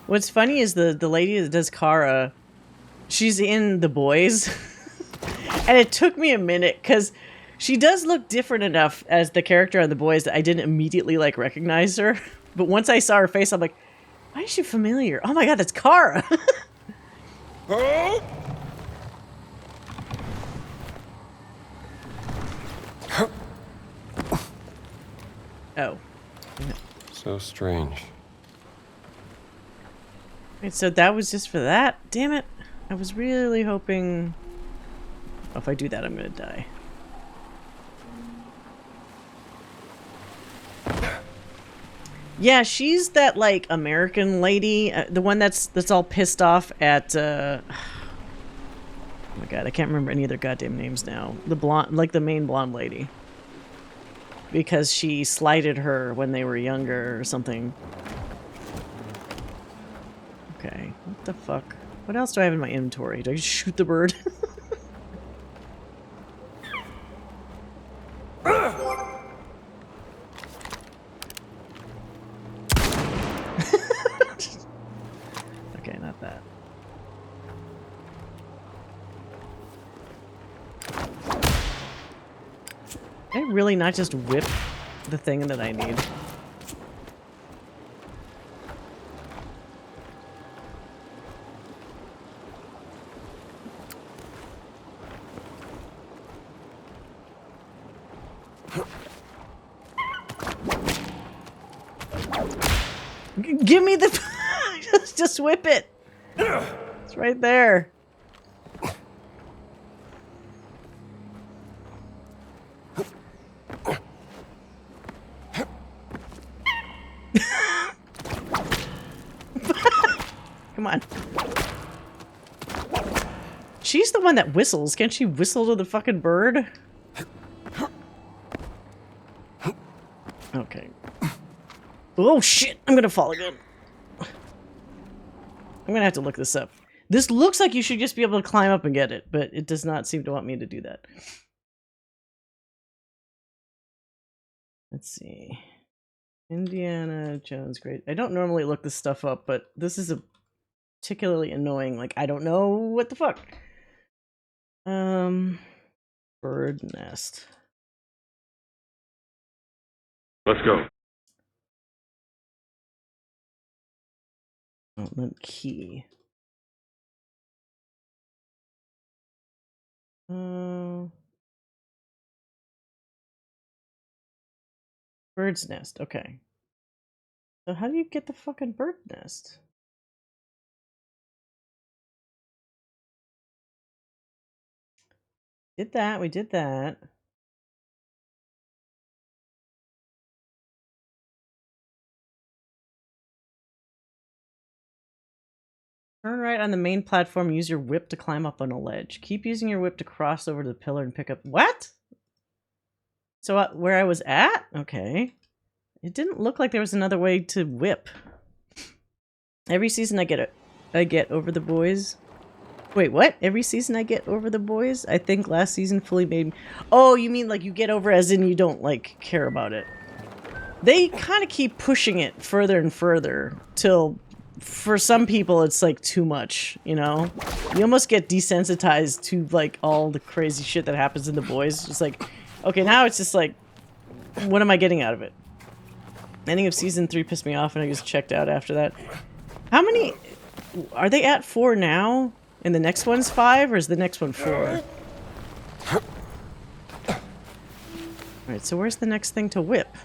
Speaker 1: What's funny is the lady that does Kara, she's in The Boys. And it took me a minute because she does look different enough as the character on The Boys that I didn't immediately like recognize her. But once I saw her face, I'm like, why is she familiar? Oh my god, that's Kara. Oh.
Speaker 3: So strange.
Speaker 1: Wait, so that was just for that? Damn it. I was really hoping... Oh, if I do that, I'm gonna die. Yeah, she's that, like, American lady. The one that's all pissed off at, Oh my god, I can't remember any of their goddamn names now. The blonde, like the main blonde lady. Because she slighted her when they were younger or something. Okay, what the fuck? What else do I have in my inventory? Do I just shoot the bird? Can I really not just whip the thing that I need? Give me the... just whip it. It's right there. Come on. She's the one that whistles. Can't she whistle to the fucking bird? Okay. Oh shit, I'm gonna fall again. I'm gonna have to look this up. This looks like you should just be able to climb up and get it, but it does not seem to want me to do that. Let's see. Indiana Jones, great. I don't normally look this stuff up, but this is a particularly annoying. Like, I don't know what the fuck. Bird nest.
Speaker 5: Let's go.
Speaker 1: Outlet key. Bird's nest. Okay. So how do you get the fucking bird nest? Did that. We did that. Turn right on the main platform. Use your whip to climb up on a ledge. Keep using your whip to cross over to the pillar and pick up... What? So where I was at? Okay. It didn't look like there was another way to whip. Every season I get over the boys. Wait, what? Every season I get over the boys? I think last season fully made... Oh, you mean like you get over as in you don't, like, care about it. They kind of keep pushing it further and further till... For some people, it's, like, too much, you know? You almost get desensitized to, like, all the crazy shit that happens in the boys. Just like, okay, now it's just like, what am I getting out of it? Ending of season 3 pissed me off and I just checked out after that. How many... Are they at 4 now? And the next one's 5, or is the next one 4? Alright, so where's the next thing to whip?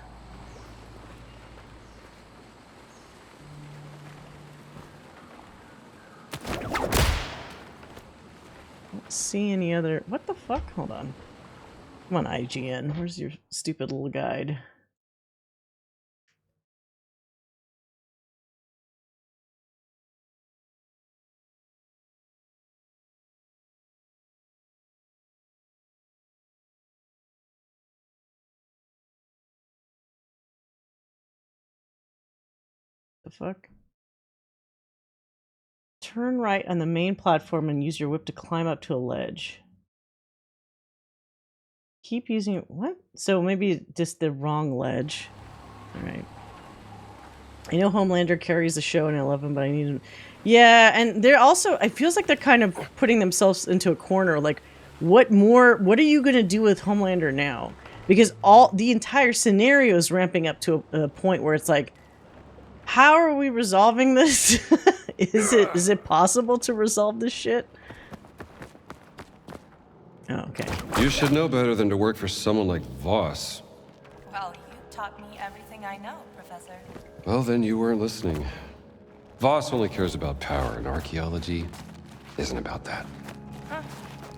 Speaker 1: Don't see any other... What the fuck? Hold on. Come on, IGN. Where's your stupid little guide? The fuck? Turn right on the main platform and use your whip to climb up to a ledge. Keep using it. What? So maybe just the wrong ledge. Alright. I know Homelander carries the show and I love him, but I need him. Yeah, and they're also, it feels like they're kind of putting themselves into a corner. Like, what are you going to do with Homelander now? Because the entire scenario is ramping up to a point where it's like, how are we resolving this? Is it possible to resolve this shit? Oh, okay.
Speaker 3: You should know better than to work for someone like Voss.
Speaker 7: Well, you taught me everything I know, Professor.
Speaker 3: Well, then you weren't listening. Voss only cares about power, and archaeology isn't about that.
Speaker 7: Huh.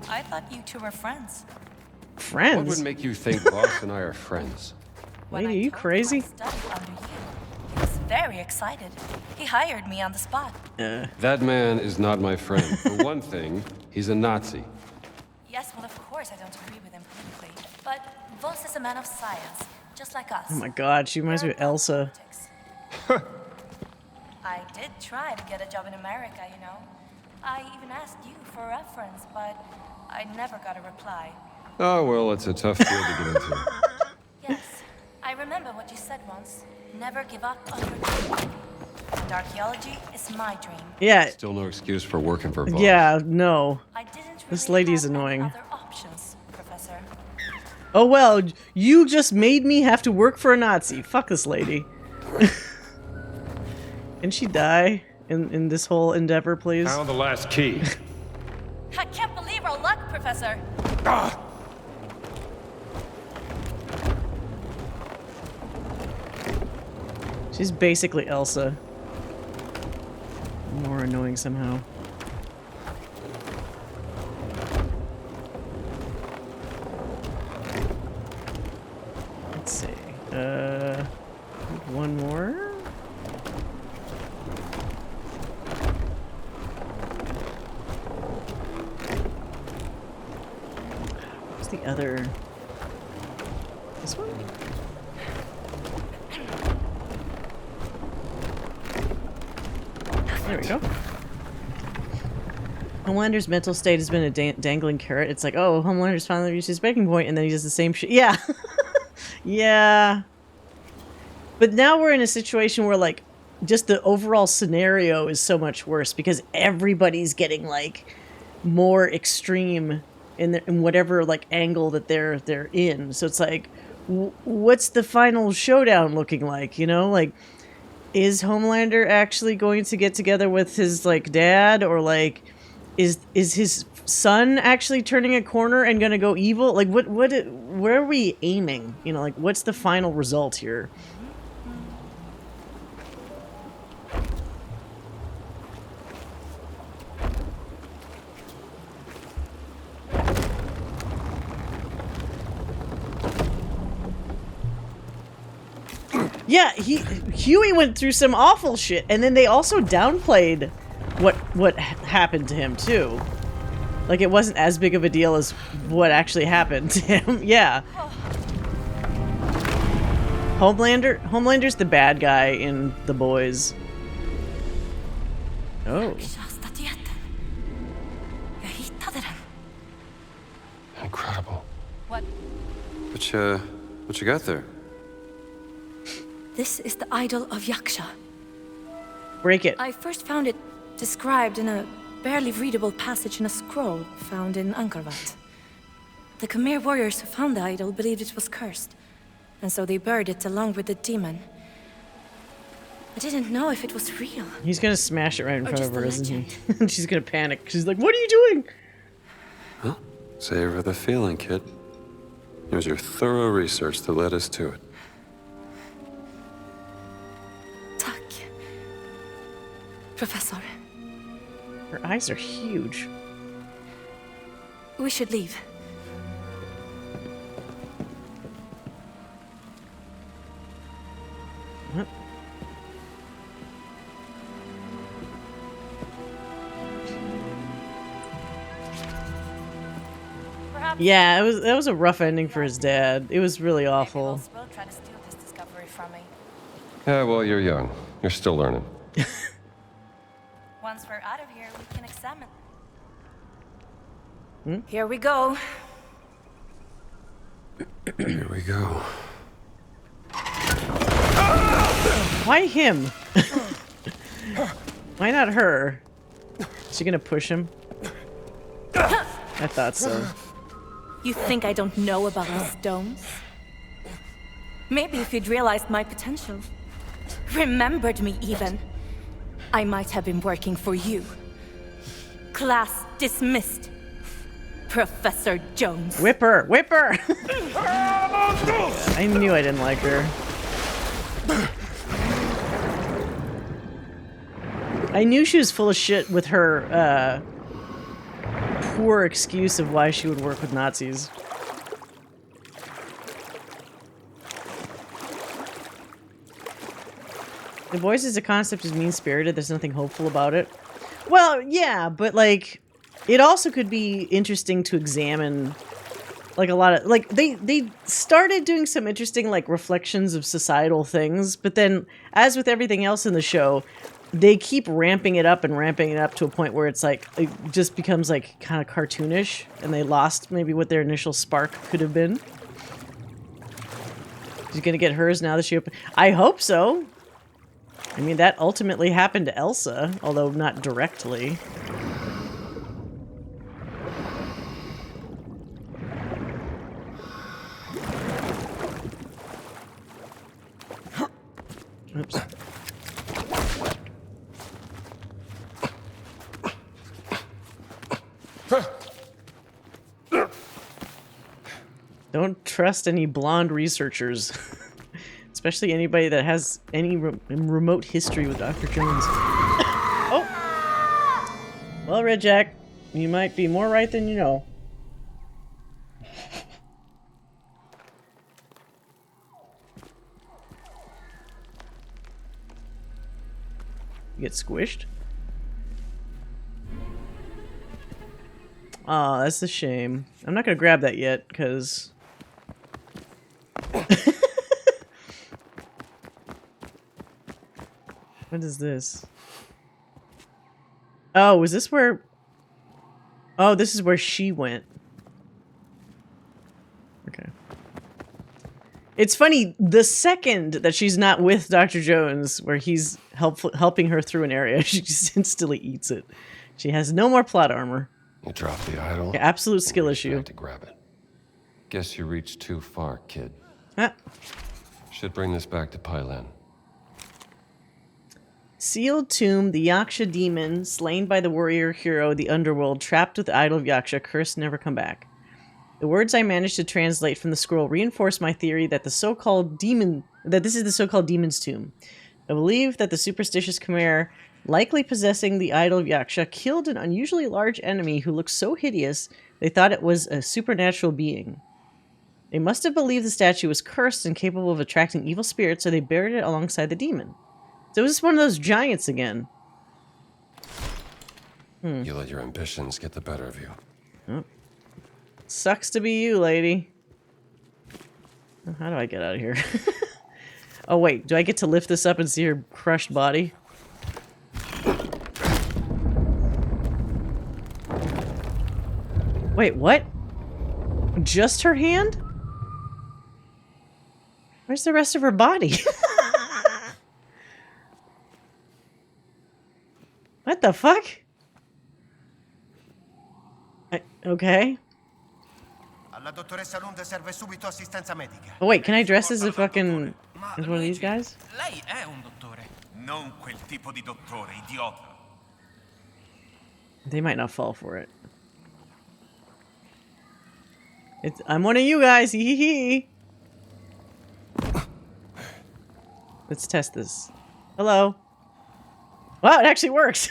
Speaker 7: I thought you two were friends.
Speaker 1: Friends?
Speaker 3: What would make you think Voss and I are friends?
Speaker 1: Wait, are you crazy?
Speaker 7: He was very excited. He hired me on the spot.
Speaker 3: That man is not my friend. For one thing, he's a Nazi.
Speaker 7: Yes, well, of course I don't agree with him politically. But Voss is a man of science, just like us.
Speaker 1: Oh my god, she reminds me of Elsa.
Speaker 7: I did try to get a job in America, you know. I even asked you for a reference, but I never got a reply.
Speaker 3: Oh, well, it's a tough field to get into.
Speaker 7: Yes, I remember what you said once. Never give up on your dream. And archaeology is my dream.
Speaker 1: Yeah.
Speaker 3: Still no excuse for working for Voss.
Speaker 1: Yeah, no.
Speaker 7: I didn't really
Speaker 1: This lady's
Speaker 7: have any
Speaker 1: annoying.
Speaker 7: other options, Professor.
Speaker 1: Oh well, you just made me have to work for a Nazi. Fuck this lady. Can she die in this whole endeavor, please?
Speaker 5: Found the last key.
Speaker 7: I can't believe our luck, Professor.
Speaker 5: Ah!
Speaker 1: She's basically Elsa. More annoying somehow. Let's see. One more? What's the other? This one? There we go. Homelander's mental state has been a dangling carrot. It's like, oh, Homelander's finally reached his breaking point, and then he does the same shit. Yeah. Yeah. But now we're in a situation where, like, just the overall scenario is so much worse because everybody's getting, like, more extreme in whatever, like, angle that they're in. So it's like, what's the final showdown looking like, you know? Like, is Homelander actually going to get together with his, like, dad? Or, like, is his son actually turning a corner and gonna go evil? Like, where are we aiming? You know, like, what's the final result here? Yeah, Huey went through some awful shit, and then they also downplayed what happened to him too. Like, it wasn't as big of a deal as what actually happened to him. Yeah. Homelander's the bad guy in The Boys. Oh.
Speaker 3: Incredible.
Speaker 7: What?
Speaker 3: What you got there?
Speaker 2: This is the idol of Yaksha.
Speaker 1: Break it.
Speaker 2: I first found it described in a barely readable passage in a scroll found in Angkor. The Khmer warriors who found the idol believed it was cursed, and so they buried it along with the demon. I didn't know if it was real.
Speaker 1: He's gonna smash it right in
Speaker 2: Or
Speaker 1: front of
Speaker 2: just
Speaker 1: her,
Speaker 2: a
Speaker 1: isn't he?
Speaker 2: legend.
Speaker 1: And she's gonna panic. She's like, what are you doing?
Speaker 3: Well, savor the feeling, kid. It was your thorough research that led us to it.
Speaker 2: Tak. Professor.
Speaker 1: Her eyes are huge.
Speaker 2: We should leave.
Speaker 1: What?
Speaker 7: Perhaps
Speaker 1: Yeah, that was a rough ending for his dad. It was really awful.
Speaker 7: Maybe Will try to steal this discovery from me.
Speaker 3: Yeah, well, you're young. You're still learning.
Speaker 7: Once we're out of here, we can examine.
Speaker 2: Here we go.
Speaker 3: Here we go.
Speaker 1: Why him? Why not her? Is she gonna push him? I thought so.
Speaker 2: You think I don't know about the stones? Maybe if you'd realized my potential, remembered me even, I might have been working for you. Class dismissed. Professor Jones.
Speaker 1: Whip her! Whip her! I knew I didn't like her. I knew she was full of shit with her, poor excuse of why she would work with Nazis. The Boys as a concept is mean-spirited. There's nothing hopeful about it. Well, yeah, but, like, it also could be interesting to examine, like, a lot of, like, they started doing some interesting, like, reflections of societal things, but then, as with everything else in the show, they keep ramping it up to a point where it's like, it just becomes, like, kind of cartoonish, and they lost maybe what their initial spark could have been. She's gonna get hers now that she opened. I hope so. I mean, that ultimately happened to Elsa, although not directly. Oops. Don't trust any blonde researchers. Especially anybody that has any remote history with Dr. Jones. Oh! Well, Red Jack, you might be more right than you know. You get squished? Aw, that's a shame. I'm not gonna grab that yet, because... What is this? Oh, is this where... Oh, this is where she went. Okay. It's funny, the second that she's not with Dr. Jones, where he's helping her through an area, she just instantly eats it. She has no more plot armor.
Speaker 3: You drop the idol.
Speaker 1: Yeah, absolute skill issue.
Speaker 3: To grab it. Guess you reached too far, kid.
Speaker 1: Ah.
Speaker 3: Should bring this back to Pylan.
Speaker 1: Sealed tomb, the Yaksha demon, slain by the warrior hero, the underworld, trapped with the idol of Yaksha, cursed never come back. The words I managed to translate from the scroll reinforce my theory that this is the so-called demon's tomb. I believe that the superstitious Khmer, likely possessing the idol of Yaksha, killed an unusually large enemy who looked so hideous they thought it was a supernatural being. They must have believed the statue was cursed and capable of attracting evil spirits, so they buried it alongside the demon. So it was one of those giants again.
Speaker 3: You let your ambitions get the better of you.
Speaker 1: Oh. Sucks to be you, lady. How do I get out of here? Oh, wait. Do I get to lift this up and see her crushed body? Wait, what? Just her hand? Where's the rest of her body? What the fuck? Okay. Oh wait, can I dress as a fucking... as one of these guys?
Speaker 8: Lei è un dottore.
Speaker 5: Non quel tipo di dottore, idiota.
Speaker 1: They might not fall for it. I'm one of you guys, hee hee hee. Let's test this. Hello. Wow, it actually works.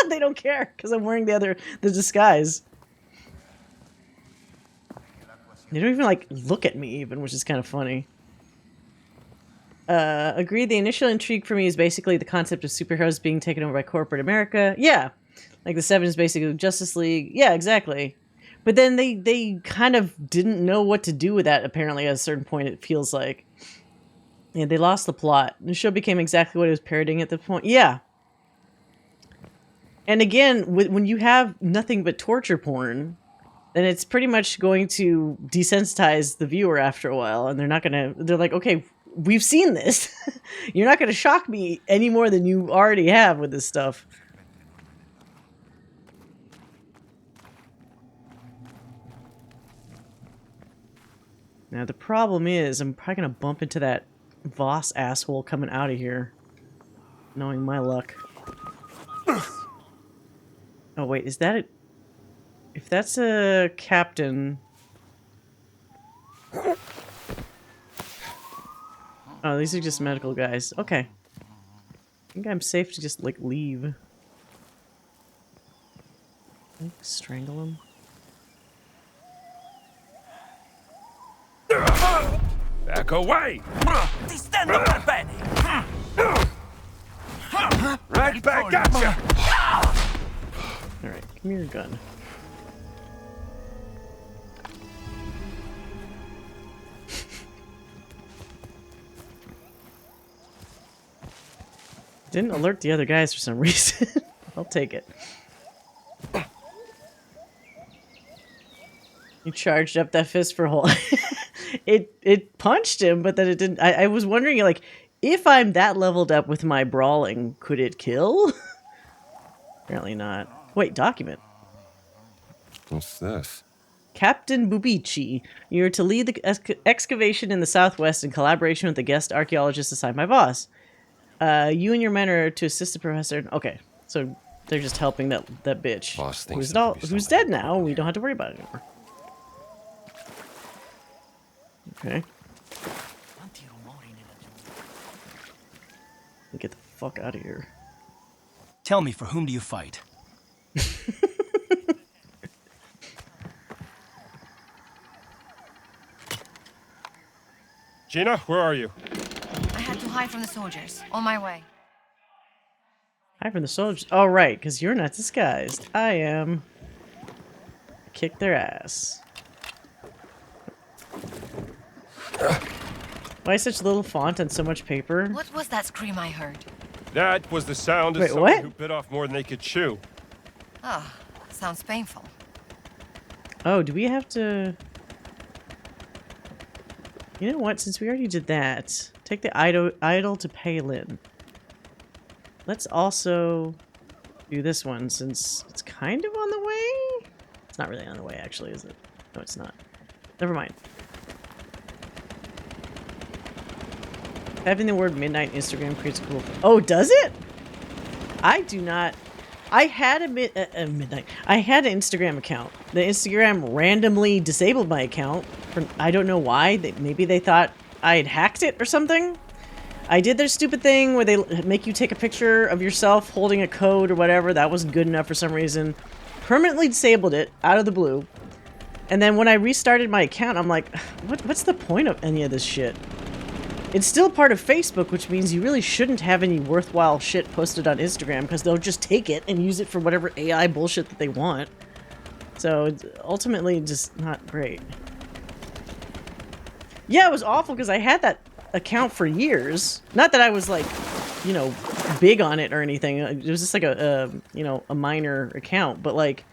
Speaker 1: They don't care because I'm wearing the disguise. They don't even like look at me even, which is kind of funny. Agreed. The initial intrigue for me is basically the concept of superheroes being taken over by corporate America. Yeah, like the Seven is basically Justice League. Yeah, exactly. But then they kind of didn't know what to do with that. Apparently, at a certain point, it feels like. Yeah, they lost the plot. The show became exactly what it was parodying at the point. Yeah. And again, when you have nothing but torture porn, then it's pretty much going to desensitize the viewer after a while, and they're like, okay, we've seen this. You're not gonna shock me any more than you already have with this stuff. Now the problem is, I'm probably gonna bump into that Voss asshole coming out of here, knowing my luck. Oh wait, is that it? If that's a captain... Oh, these are just medical guys. Okay. I think I'm safe to just, like, leave. Strangle him.
Speaker 5: Back away!
Speaker 8: Ti stendo per bene.
Speaker 5: Right back at you!
Speaker 1: Alright, give me your gun. Didn't alert the other guys for some reason. I'll take it. You charged up that fist for a whole... it punched him, but then it didn't... I was wondering, like, if I'm that leveled up with my brawling, could it kill? Apparently not. Wait, document.
Speaker 3: What's this?
Speaker 1: Captain Bubici, you're to lead the excavation in the southwest in collaboration with the guest archaeologist assigned by boss. You and your men are to assist the professor. Okay, so they're just helping that bitch.
Speaker 3: Boss thinks
Speaker 1: Who's dead now. We don't have to worry about it anymore. Okay. Get the fuck out of here.
Speaker 10: Tell me, for whom do you fight?
Speaker 5: Gina, where are you?
Speaker 11: I had to hide from the soldiers. On my way.
Speaker 1: Hide from the soldiers? Oh, right, because you're not disguised. I am. Kick their ass. Why such little font and so much paper?
Speaker 11: What was that scream I heard?
Speaker 5: That was the sound of
Speaker 1: Wait,
Speaker 5: someone
Speaker 1: what?
Speaker 5: who bit off more than they could chew.
Speaker 11: Ah, sounds painful.
Speaker 1: Oh, do we have to... You know what? Since we already did that, take the idol to Palin. Let's also do this one since it's kind of on the way. It's not really on the way, actually, is it? No, it's not. Never mind. Having the word midnight Instagram creates a cool... Oh, does it? I do not... I had a midnight. I had an Instagram account. The Instagram randomly disabled my account. I don't know why. Maybe they thought I had hacked it or something. I did their stupid thing where they make you take a picture of yourself holding a code or whatever. That wasn't good enough for some reason. Permanently disabled it out of the blue. And then when I restarted my account, I'm like, what's the point of any of this shit? It's still part of Facebook, which means you really shouldn't have any worthwhile shit posted on Instagram because they'll just take it and use it for whatever AI bullshit that they want. So it's ultimately just not great. Yeah, it was awful because I had that account for years. Not that I was like, you know, big on it or anything. It was just like a minor account, but like,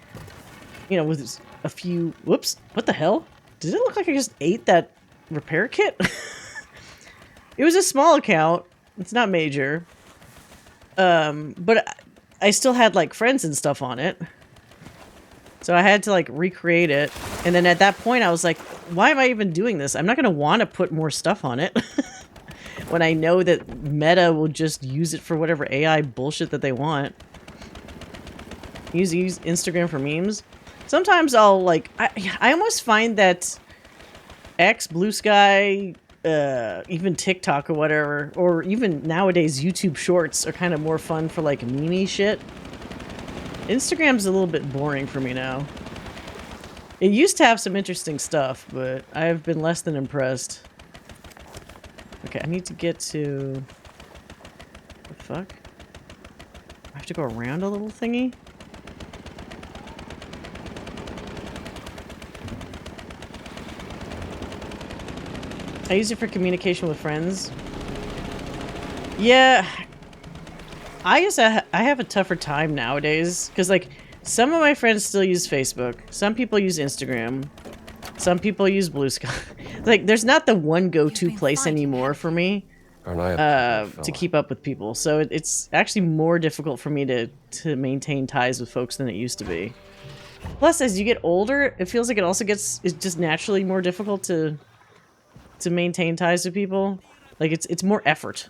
Speaker 1: you know, with a few, whoops, what the hell? Did it look like I just ate that repair kit? It was a small account. It's not major. But I still had like friends and stuff on it. So I had to like recreate it. And then at that point I was like, why am I even doing this? I'm not going to want to put more stuff on it. When I know that Meta will just use it for whatever AI bullshit that they want. Use Instagram for memes. Sometimes I'll like, I almost find that X, Blue Sky, even TikTok or whatever, or even nowadays YouTube Shorts are kind of more fun for like meme shit. Instagram's a little bit boring for me now. It used to have some interesting stuff, but I've been less than impressed. Okay, I need to get to... The fuck? I have to go around a little thingy? I use it for communication with friends. Yeah, I have a tougher time nowadays because like some of my friends still use Facebook, some people use Instagram, some people use Blue Sky. Like there's not the one go-to place anymore for me to keep up with people. So it's actually more difficult for me to maintain ties with folks than it used to be. Plus, as you get older, it feels like it's just naturally more difficult to maintain ties with people. Like it's more effort.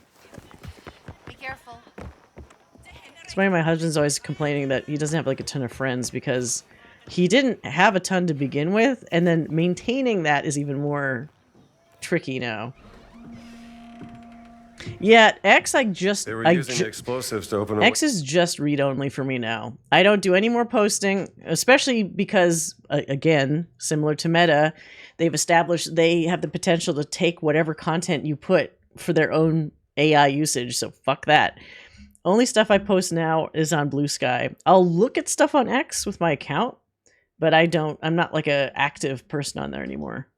Speaker 11: Be careful.
Speaker 1: That's why my husband's always complaining that he doesn't have like a ton of friends because he didn't have a ton to begin with, and then maintaining that is even more tricky now. Yeah, X
Speaker 3: They were using explosives to open
Speaker 1: X is just read-only for me now. I don't do any more posting, especially because, again, similar to Meta, they've established they have the potential to take whatever content you put for their own AI usage, so fuck that. Only stuff I post now is on Blue Sky. I'll look at stuff on X with my account, but I'm not like an active person on there anymore.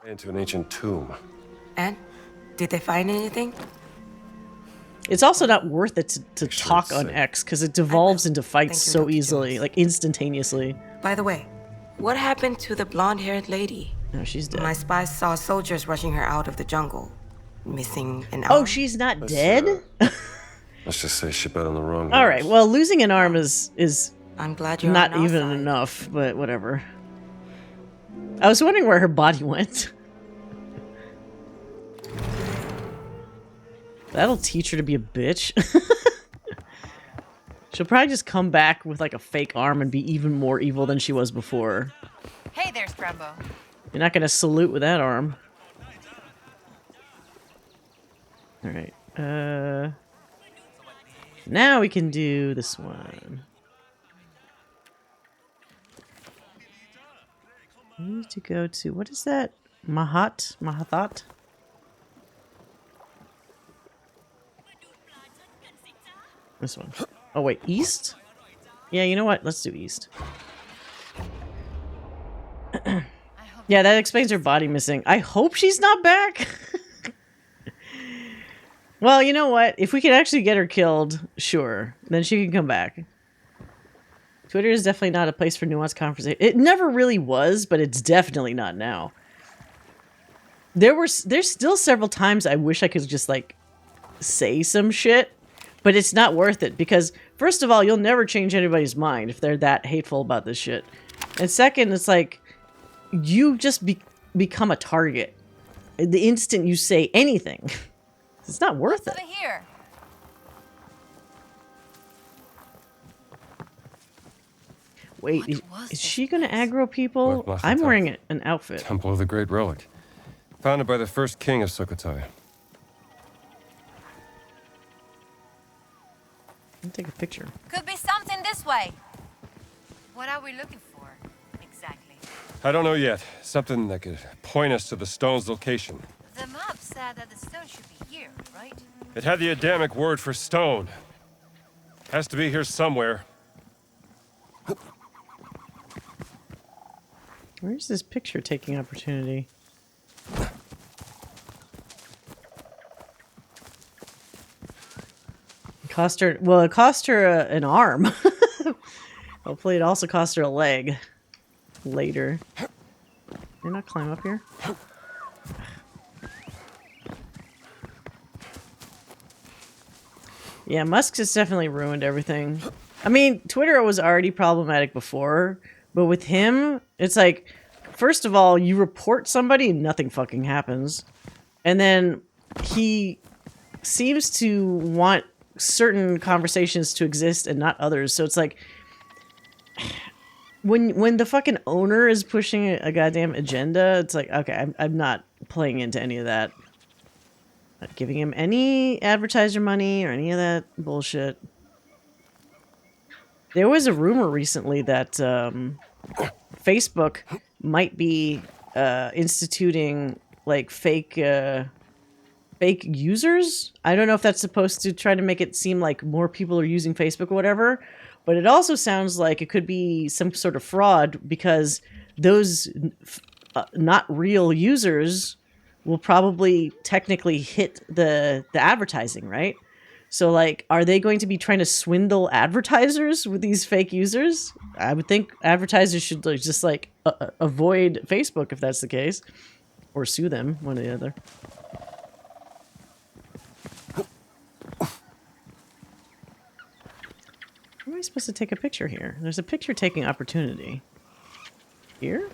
Speaker 3: Into an ancient tomb.
Speaker 6: And? Did they find anything?
Speaker 1: It's also not worth it to talk on X because it devolves into fights so easily, like instantaneously.
Speaker 6: By the way, what happened to the blonde-haired lady?
Speaker 1: No, she's dead.
Speaker 6: My spies saw soldiers rushing her out of the jungle. Missing an arm.
Speaker 1: Oh, she's not dead?
Speaker 3: Let's just say she bet on the wrong
Speaker 1: All right, well, losing an arm is
Speaker 6: I'm glad you're
Speaker 1: not
Speaker 6: on our
Speaker 1: even
Speaker 6: side.
Speaker 1: enough, but whatever. I was wondering where her body went. That'll teach her to be a bitch. She'll probably just come back with like a fake arm and be even more evil than she was before.
Speaker 11: Hey there, Scrambo.
Speaker 1: You're not gonna salute with that arm. Alright, now we can do this one. We need to go to, what is that? Mahathat? This one. Oh wait, east? Yeah, you know what? Let's do east. Yeah, that explains her body missing. I hope she's not back. Well, you know what? If we can actually get her killed, sure. Then she can come back. Twitter is definitely not a place for nuanced conversation. It never really was, but it's definitely not now. There's still several times I wish I could just, like, say some shit. But it's not worth it because, first of all, you'll never change anybody's mind if they're that hateful about this shit. And second, it's like, you just become a target the instant you say anything. It's not worth it.
Speaker 11: Over here.
Speaker 1: Wait, is she gonna aggro people? I'm wearing an outfit.
Speaker 3: Temple of the Great Relic. Founded by the first king of Sukhothai.
Speaker 1: I'll take a picture.
Speaker 11: Could be something this way. What are we looking for, exactly?
Speaker 3: I don't know yet. Something that could point us to the stone's location.
Speaker 11: The map said that the stone should be here, right?
Speaker 3: It had the Adamic word for stone. Has to be here somewhere.
Speaker 1: Where's this picture taking opportunity? It cost her an arm. Hopefully it also cost her a leg later. Can I not climb up here? Yeah, Musk has definitely ruined everything. I mean, Twitter was already problematic before, but with him, it's like, first of all, you report somebody and nothing fucking happens. And then he seems to want certain conversations to exist and not others. So it's like, when the fucking owner is pushing a goddamn agenda, it's like, okay, I'm not playing into any of that. Not giving him any advertiser money or any of that bullshit. There was a rumor recently that Facebook might be instituting like fake users. I don't know if that's supposed to try to make it seem like more people are using Facebook or whatever, but it also sounds like it could be some sort of fraud because those not real users will probably technically hit the advertising, right? So, like, are they going to be trying to swindle advertisers with these fake users? I would think advertisers should just, like, avoid Facebook if that's the case. Or sue them, one or the other. How am I supposed to take a picture here? There's a picture taking opportunity. Here?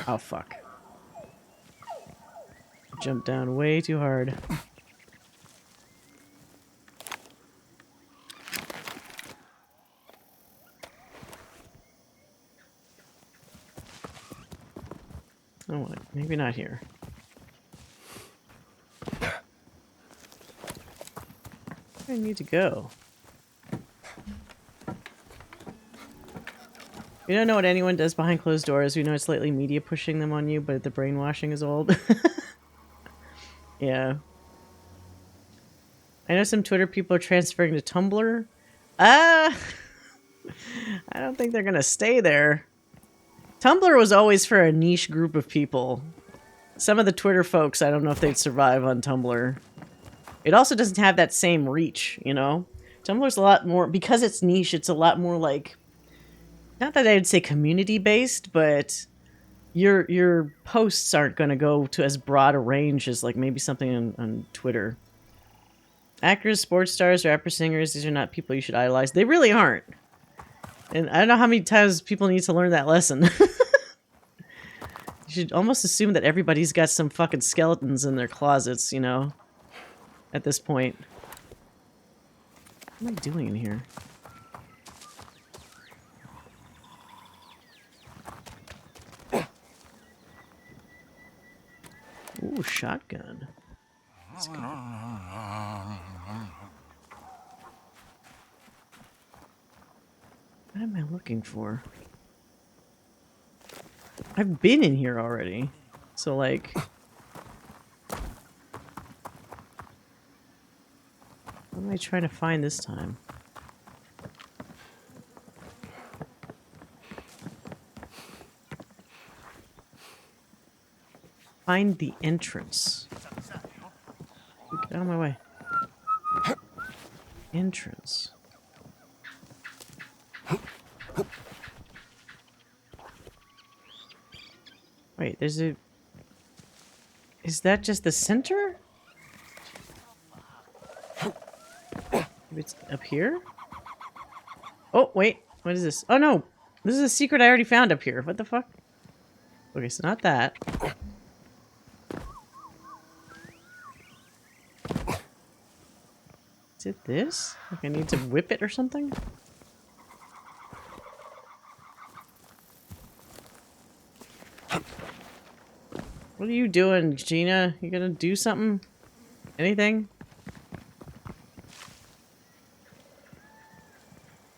Speaker 1: Oh, fuck. Jumped down way too hard. Oh, what? Maybe not here. Where do I need to go? We don't know what anyone does behind closed doors. We know it's lately media pushing them on you, but the brainwashing is old. Yeah. I know some Twitter people are transferring to Tumblr. I don't think they're gonna stay there. Tumblr was always for a niche group of people. Some of the Twitter folks, I don't know if they'd survive on Tumblr. It also doesn't have that same reach, you know? Tumblr's a lot more, because it's niche, it's a lot more like, not that I'd say community-based, but your posts aren't going to go to as broad a range as like maybe something on Twitter. Actors, sports stars, rapper, singers, these are not people you should idolize. They really aren't. And I don't know how many times people need to learn that lesson. You should almost assume that everybody's got some fucking skeletons in their closets, you know, at this point. What am I doing in here? Ooh, shotgun. Let's go. What am I looking for? I've been in here already. So, like... What am I trying to find this time? Find the entrance. Get out of my way. Entrance. Wait, there's a... Is that just the center? It's up here? Oh, wait. What is this? Oh, no. This is a secret I already found up here. What the fuck? Okay, so not that. Is it this? Like I need to whip it or something? What are you doing, Gina? You gonna do something? Anything?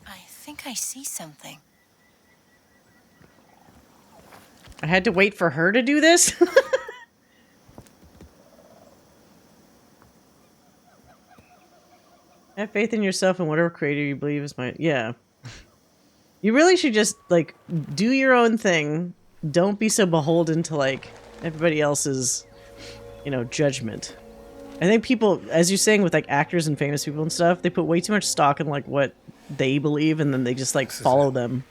Speaker 11: I think I see something.
Speaker 1: I had to wait for her to do this? Have faith in yourself and whatever creator you believe is my... Yeah. You really should just, like, do your own thing. Don't be so beholden to, like, everybody else's, you know, judgment. I think people, as you're saying with, like, actors and famous people and stuff, they put way too much stock in, like, what they believe, and then they just, like, follow them.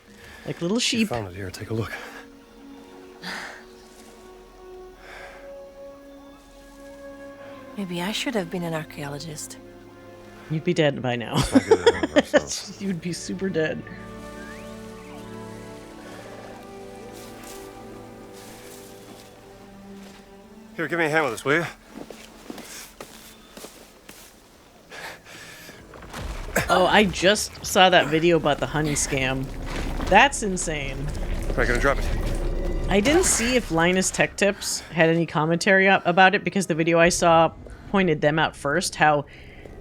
Speaker 1: Like little sheep.
Speaker 3: You found it here. Take a look.
Speaker 2: Maybe I should have been an archaeologist.
Speaker 1: You'd be dead by now. You'd be super dead.
Speaker 3: Here, give me a hand with this, will you?
Speaker 1: Oh, I just saw that video about the honey scam. That's insane.
Speaker 3: All right, gonna drop it.
Speaker 1: I didn't see if Linus Tech Tips had any commentary about it because the video I saw pointed them out first, how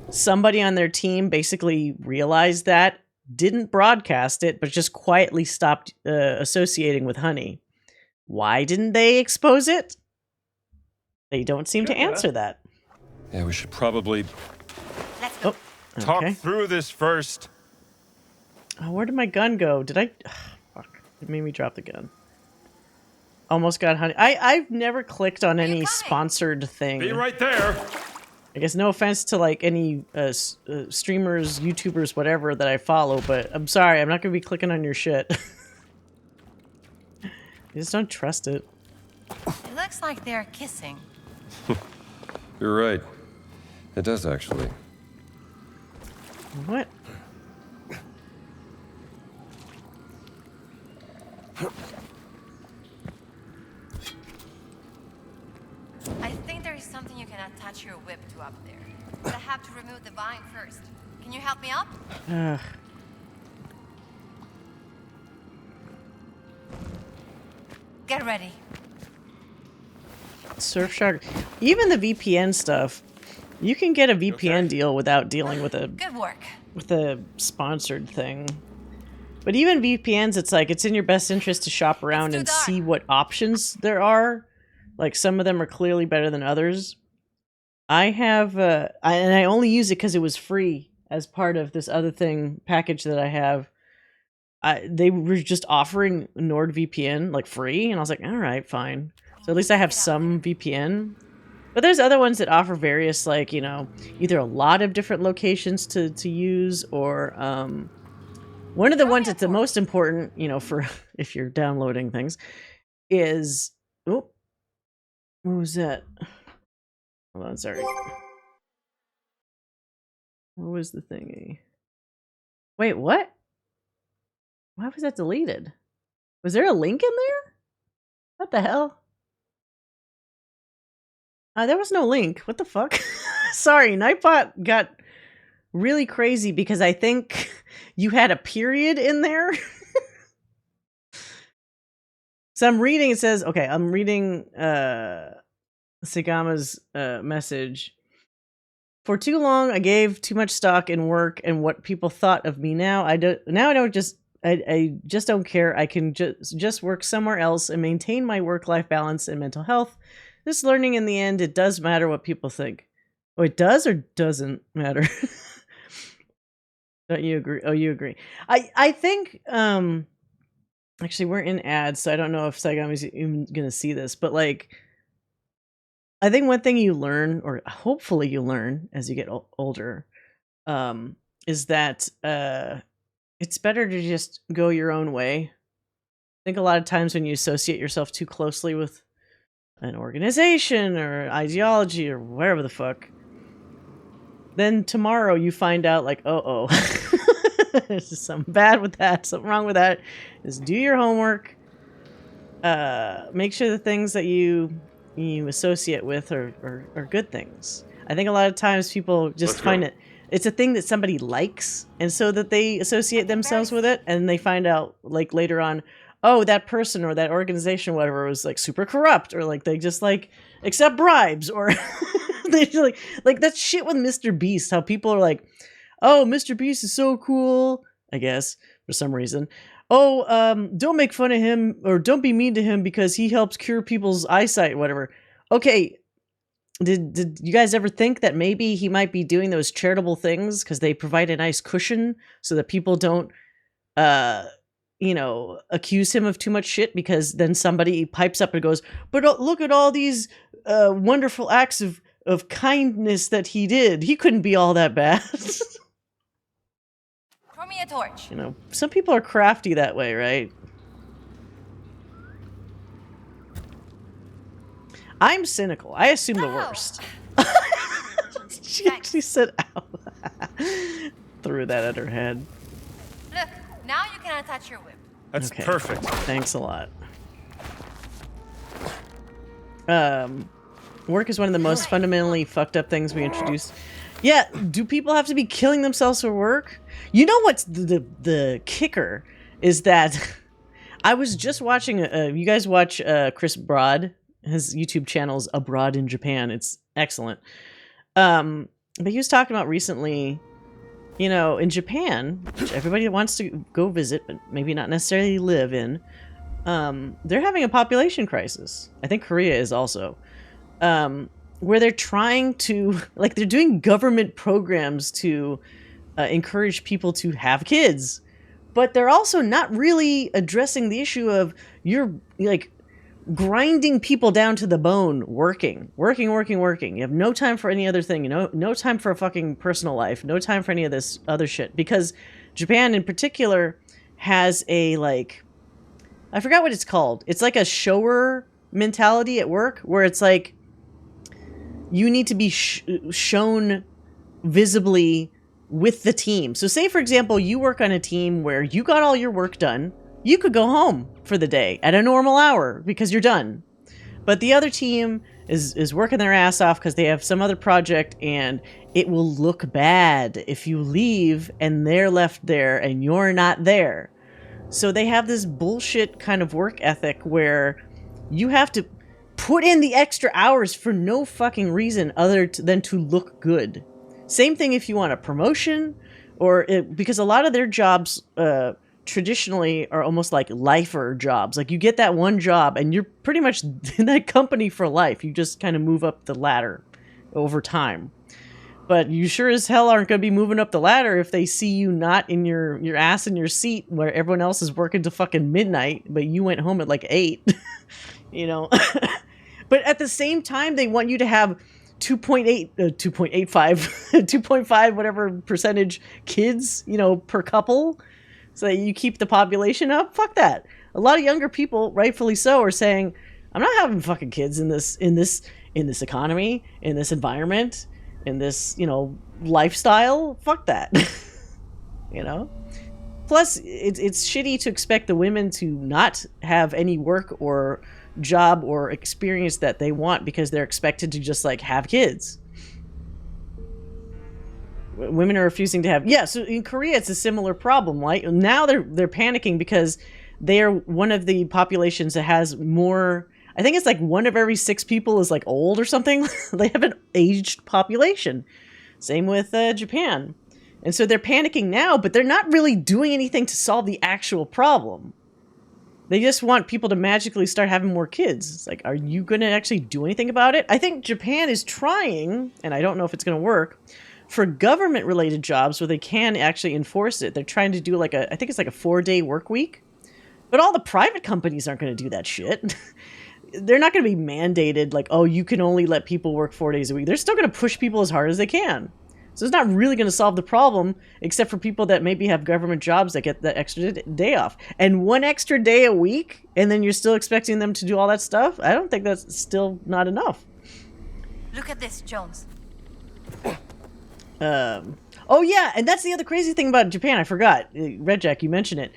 Speaker 1: somebody on their team basically realized that, didn't broadcast it, but just quietly stopped associating with honey. Why didn't they expose it? They don't seem to answer that.
Speaker 3: Yeah, we should probably
Speaker 1: Talk
Speaker 3: through this first.
Speaker 1: Oh, where did my gun go? Did I... Ugh, fuck. It made me drop the gun. Almost got honey. I've never clicked on any sponsored thing.
Speaker 5: Be right there.
Speaker 1: I guess no offense to like any streamers, YouTubers, whatever that I follow, but I'm sorry, I'm not gonna be clicking on your shit. I just don't trust it.
Speaker 11: It looks like they're kissing.
Speaker 3: You're right. It does actually.
Speaker 1: What?
Speaker 11: I think there is something you can attach your whip to up there. But I have to remove the vine first. Can you help me up? Get ready.
Speaker 1: Surfshark. Even the VPN stuff. You can get a VPN deal without dealing with a
Speaker 11: Good work.
Speaker 1: with a sponsored thing. But even VPNs, it's like it's in your best interest to shop around and see what options there are. Like some of them are clearly better than others. I have, and I only use it because it was free as part of this other thing package that I have. They were just offering NordVPN like free, and I was like, all right, fine. So at least I have some VPN. But there's other ones that offer various, like, you know, either a lot of different locations to use, or one of the ones that's the most important, you know, for if you're downloading things, is, oh, what was that? Hold on, sorry. What was the thingy? Wait, what? Why was that deleted? Was there a link in there? What the hell? There was no link. What the fuck? Sorry, Nightbot got really crazy because I think you had a period in there. So I'm reading, it says, okay, I'm reading Sagama's message. For too long, I gave too much stock in work and what people thought of me. Now I just don't care. I can just work somewhere else and maintain my work-life balance and mental health. This learning, in the end, it does matter what people think. Oh, it does or doesn't matter? Don't you agree? Oh, you agree. I think, actually, we're in ads, so I don't know if Saigami's even going to see this, but, like, I think one thing you learn, or hopefully you learn as you get older, is that it's better to just go your own way. I think a lot of times when you associate yourself too closely with an organization or ideology or whatever the fuck, then tomorrow you find out like, oh, there's something bad with that, something wrong with that. Just do your homework. Make sure the things that you associate with are good things. I think a lot of times people just find it's a thing that somebody likes, and so that they associate themselves with it, and they find out like later on, oh, that person or that organization, whatever, was like super corrupt, or like they just like accept bribes, or they like that shit with Mr. Beast. How people are like, oh, Mr. Beast is so cool, I guess, for some reason. Oh, don't make fun of him, or don't be mean to him because he helps cure people's eyesight, whatever. Okay, did you guys ever think that maybe he might be doing those charitable things because they provide a nice cushion so that people don't, accuse him of too much shit, because then somebody pipes up and goes, but look at all these wonderful acts of kindness that he did. He couldn't be all that bad.
Speaker 11: Throw me a torch.
Speaker 1: Some people are crafty that way, right? I'm cynical. I assume the worst. She actually said, ow. Threw that at her head.
Speaker 11: Look, now you can attach your whip.
Speaker 5: That's perfect.
Speaker 1: Thanks a lot. Work is one of the most fundamentally fucked up things we introduced. Yeah, do people have to be killing themselves for work? You know what's the kicker is that I was just watching, you guys watch Chris Broad? His YouTube channel's Abroad in Japan. It's excellent. But he was talking about recently, in Japan, which everybody wants to go visit, but maybe not necessarily live in, they're having a population crisis. I think Korea is also. Where they're trying to, like, they're doing government programs to encourage people to have kids. But they're also not really addressing the issue of you're, like, grinding people down to the bone, working. You have no time for any other thing, no time for a fucking personal life, no time for any of this other shit. Because Japan in particular has a, like, I forgot what it's called. It's like a shower mentality at work, where it's like, you need to be shown visibly with the team. So say, for example, you work on a team where you got all your work done. You could go home for the day at a normal hour because you're done. But the other team is working their ass off because they have some other project, and it will look bad if you leave and they're left there and you're not there. So they have this bullshit kind of work ethic where you have to put in the extra hours for no fucking reason other than to look good. Same thing if you want a promotion, because a lot of their jobs traditionally are almost like lifer jobs. Like, you get that one job and you're pretty much in that company for life. You just kind of move up the ladder over time. But you sure as hell aren't going to be moving up the ladder if they see you not in your ass in your seat where everyone else is working to fucking midnight, but you went home at like 8. But at the same time, they want you to have 2.5, whatever percentage kids, per couple, so that you keep the population up. Fuck that. A lot of younger people, rightfully so, are saying, I'm not having fucking kids in this economy, in this environment, in this, lifestyle. Fuck that. Plus, it's shitty to expect the women to not have any work or job or experience that they want because they're expected to just, like, have kids. women are refusing to have. Yeah, so in Korea it's a similar problem, right? Now they're panicking because they are one of the populations that has more. I think it's like 1 of every 6 people is like old or something. They have an aged population. Same with Japan. And so they're panicking now, but they're not really doing anything to solve the actual problem. They just want people to magically start having more kids. It's like, are you going to actually do anything about it? I think Japan is trying, and I don't know if it's going to work, for government-related jobs where they can actually enforce it. They're trying to do I think it's like a 4-day work week. But all the private companies aren't going to do that shit. They're not going to be mandated like, oh, you can only let people work 4 days a week. They're still going to push people as hard as they can. So it's not really going to solve the problem, except for people that maybe have government jobs that get the extra day off. And 1 extra day a week, and then you're still expecting them to do all that stuff? I don't think that's still not enough.
Speaker 11: Look at this, Jones.
Speaker 1: Oh yeah, and that's the other crazy thing about Japan. I forgot. Red Jack, you mentioned it.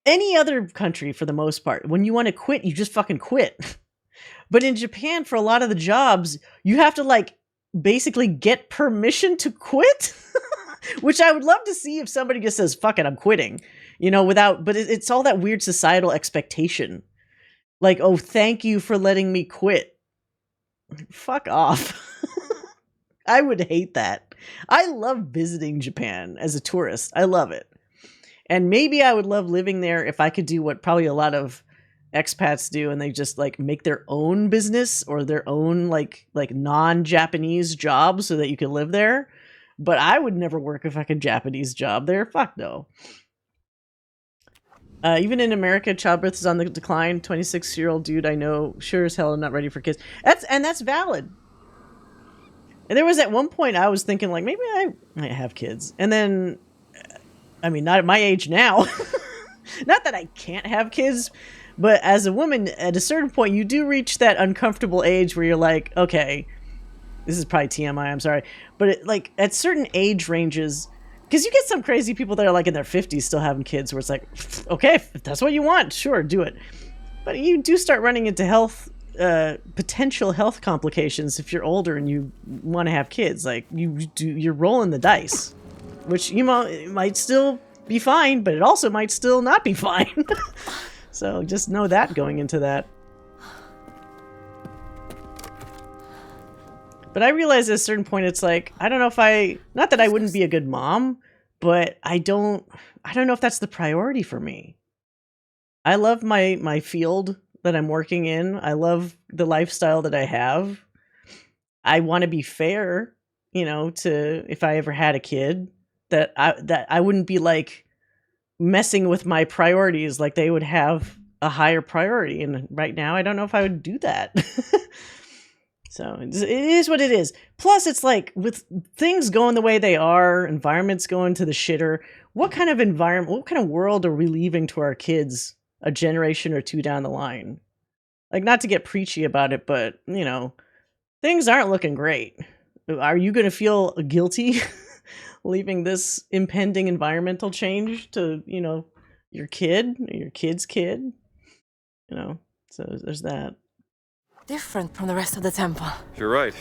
Speaker 1: Any other country, for the most part, when you want to quit, you just fucking quit. But in Japan, for a lot of the jobs, you have to basically get permission to quit. Which I would love to see if somebody just says, fuck it, I'm quitting. But it's all that weird societal expectation. Like, oh, thank you for letting me quit. Fuck off. I would hate that. I love visiting Japan as a tourist. I love it. And maybe I would love living there if I could do what probably a lot of expats do, and they just make their own business or their own non-Japanese job so that you can live there. But I would never work a fucking Japanese job there. Fuck no. Even in America, childbirth is on the decline. 26-year-old dude I know, sure as hell, I'm not ready for kids. That's valid. And there was at one point I was thinking maybe I might have kids, and then. I mean, not at my age now. Not that I can't have kids, but as a woman, at a certain point, you do reach that uncomfortable age where you're like, okay, this is probably TMI, I'm sorry. But at certain age ranges, because you get some crazy people that are in their 50s still having kids where it's like, okay, if that's what you want, sure, do it. But you do start running into potential health complications if you're older and you want to have kids. You're rolling the dice. Which might still be fine, but it also might still not be fine. So just know that going into that. But I realize at a certain point, it's I don't know if not that I wouldn't be a good mom, but I don't know if that's the priority for me. I love my field that I'm working in. I love the lifestyle that I have. I want to be fair, to if I ever had a kid. That I wouldn't be messing with my priorities like they would have a higher priority. And right now, I don't know if I would do that. So it is what it is. Plus, it's with things going the way they are, environments going to the shitter, what kind of environment, what kind of world are we leaving to our kids a generation or two down the line? Not to get preachy about it, but, things aren't looking great. Are you going to feel guilty leaving this impending environmental change to, your kid or your kid's kid? So there's that.
Speaker 6: Different from the rest of the temple.
Speaker 3: You're right.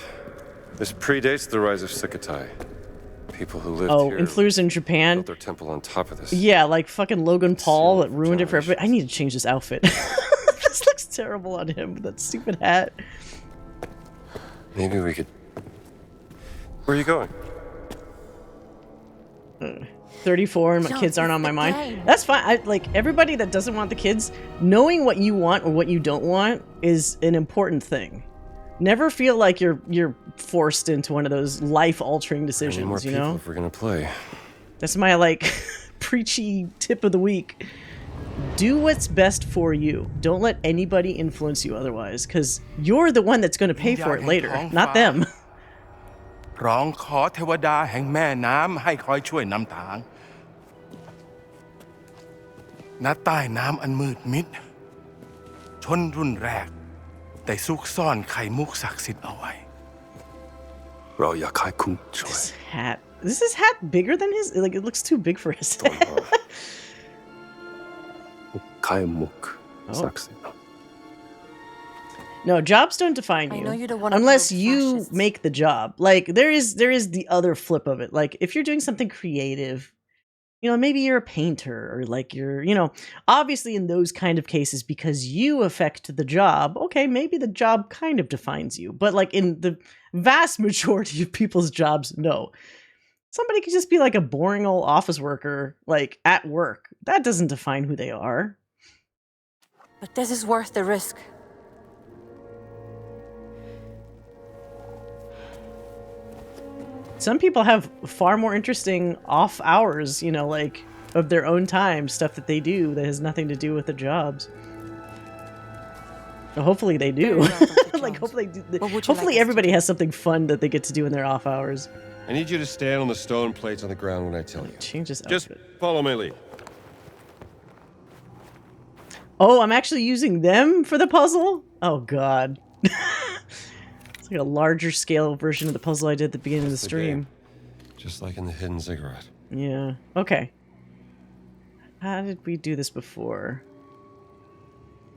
Speaker 3: This predates the rise of Sukhothai. People who lived here
Speaker 1: influencers in Japan
Speaker 3: built their temple on top of this.
Speaker 1: Yeah, fucking Logan Paul that ruined it for everybody. I need to change this outfit. This looks terrible on him with that stupid hat.
Speaker 3: Maybe we could... Where are you going?
Speaker 1: 34 and my kids aren't on my mind. That's fine. Everybody that doesn't want the kids, knowing what you want or what you don't want is an important thing. Never feel like you're forced into one of those life-altering decisions,
Speaker 3: more people if we're gonna play.
Speaker 1: That's my preachy tip of the week. Do what's best for you. Don't let anybody influence you otherwise, because you're the one that's going to pay for it later, not them.
Speaker 4: ร้องขอเทวดาแห่งแม่น้ำให้คอยช่วยนำทางณใต้น้ำอันมืดมิดชนรุ่นแรกได้ซุกซ่อนไข่มุกศักดิ์สิทธิ์เอาไว้
Speaker 3: เราอยากให้คุณช่วย
Speaker 1: Is his hat bigger than his? It looks too big for his head.
Speaker 3: ไข่มุกศักดิ์สิทธิ์
Speaker 1: No, jobs don't define you.
Speaker 2: I know you don't want to
Speaker 1: unless
Speaker 2: build
Speaker 1: you
Speaker 2: fascists.
Speaker 1: make the job. Like there is the other flip of it. Like if you're doing something creative, maybe you're a painter or like you're, obviously in those kind of cases because you affect the job. Okay, maybe the job kind of defines you. But like in the vast majority of people's jobs, no. Somebody could just be like a boring old office worker, like at work. That doesn't define who they are.
Speaker 2: But this is worth the risk.
Speaker 1: Some people have far more interesting off hours, like of their own time, stuff that they do that has nothing to do with the jobs. Well, hopefully they do. Like hopefully everybody has something fun that they get to do in their off hours.
Speaker 3: I need you to stand on the stone plates on the ground when I tell you.
Speaker 1: Change his
Speaker 3: Just
Speaker 1: outfit.
Speaker 3: follow my lead.
Speaker 1: Oh, I'm actually using them for the puzzle? Oh, God. It's like a larger scale version of the puzzle I did at the beginning of the stream.
Speaker 3: Just like in the hidden ziggurat.
Speaker 1: Yeah. Okay. How did we do this before?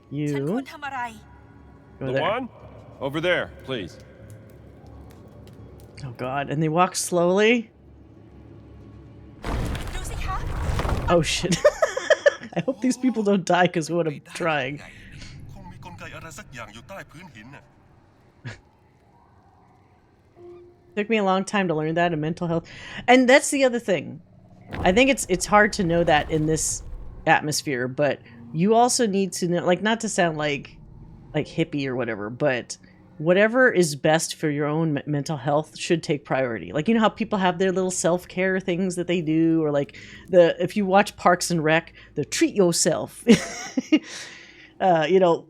Speaker 1: You. Go
Speaker 3: The
Speaker 1: there.
Speaker 3: one? Over there, please.
Speaker 1: Oh, God. And they walk slowly? Oh, shit. I hope these people don't die because of what I'm trying. Took me a long time to learn that in mental health. And that's the other thing. I think it's hard to know that in this atmosphere, but you also need to know, like, not to sound like hippie or whatever, but whatever is best for your own mental health should take priority. Like, how people have their little self-care things that they do, or like if you watch Parks and Rec, the treat yourself.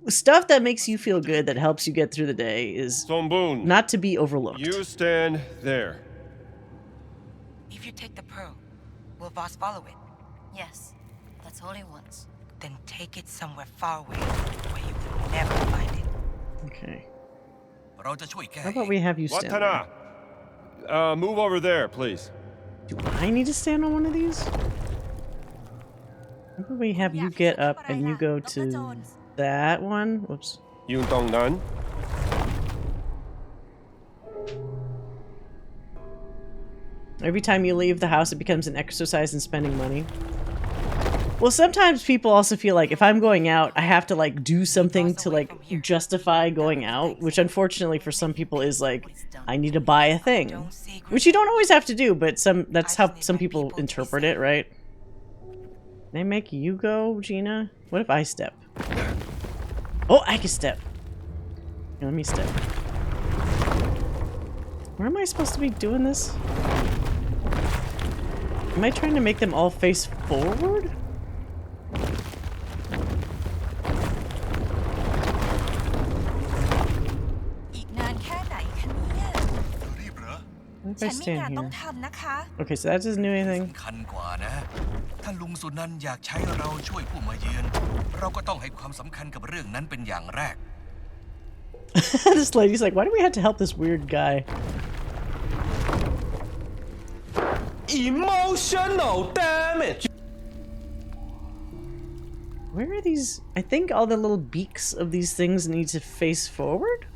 Speaker 1: Stuff that makes you feel good, that helps you get through the day is not to be overlooked.
Speaker 3: You stand there.
Speaker 6: If you take the pearl, will Voss follow it?
Speaker 11: Yes, that's all he wants.
Speaker 6: Then take it somewhere far away where you will never find it.
Speaker 1: Okay. How about we have you stand there?
Speaker 3: Move over there, please.
Speaker 1: Do I need to stand on one of these? How about we have you get up and you go to that one? Whoops.
Speaker 3: Yun Dong Nan.
Speaker 1: Every time you leave the house, it becomes an exercise in spending money. Well, sometimes people also feel like if I'm going out, I have to like do something to like justify going out, which unfortunately for some people is like, I need to buy a thing, which you don't always have to do, but that's how some people interpret it, right? They make you go, Gina? What if I step? Oh, I can step. Here, let me step. Where am I supposed to be doing this? Am I trying to make them all face forward? What if I stand here? Okay, so that doesn't do anything. This lady's like, why do we have to help this weird guy?
Speaker 12: Emotional damage.
Speaker 1: Where are these? I think all the little beaks of these things need to face forward.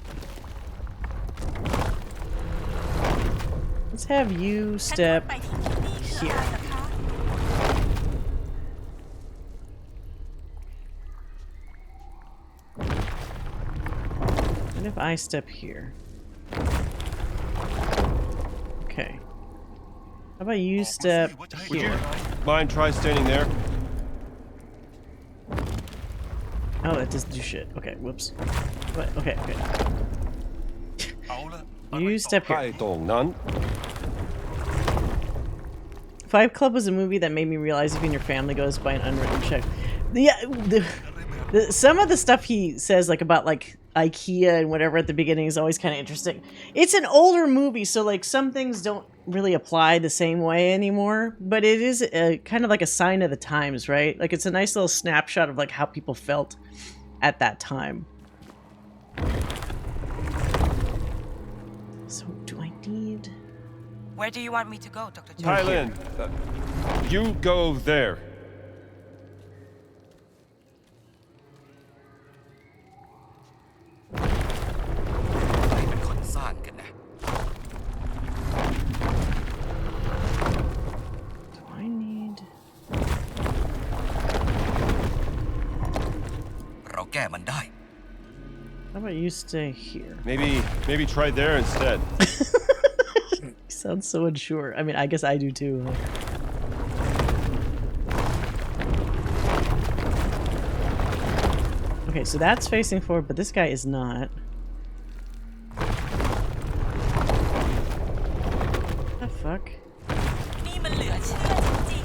Speaker 1: Let's have you step here. And if I step here? Okay. How about you step here?
Speaker 3: Would you mind try standing there?
Speaker 1: Oh, that doesn't do shit. Okay, whoops. What? Okay, okay. You step here. Fight Club was a movie that made me realize even your family goes by an unwritten check. Yeah, some of the stuff he says, like about like IKEA and whatever at the beginning, is always kind of interesting. It's an older movie, so like some things don't really apply the same way anymore. But it is kind of like a sign of the times, right? Like it's a nice little snapshot of like how people felt at that time. So do I need?
Speaker 6: Where do you want me to go, Dr.
Speaker 3: Thailand, you go there.
Speaker 8: ก้มันได้
Speaker 1: How about you stay here?
Speaker 5: Maybe try there instead.
Speaker 1: You sound so unsure. I mean, I guess I do too. Okay, so that's facing forward, but this guy is not. What the fuck?
Speaker 7: นี่มันเหลือเชื่อจริง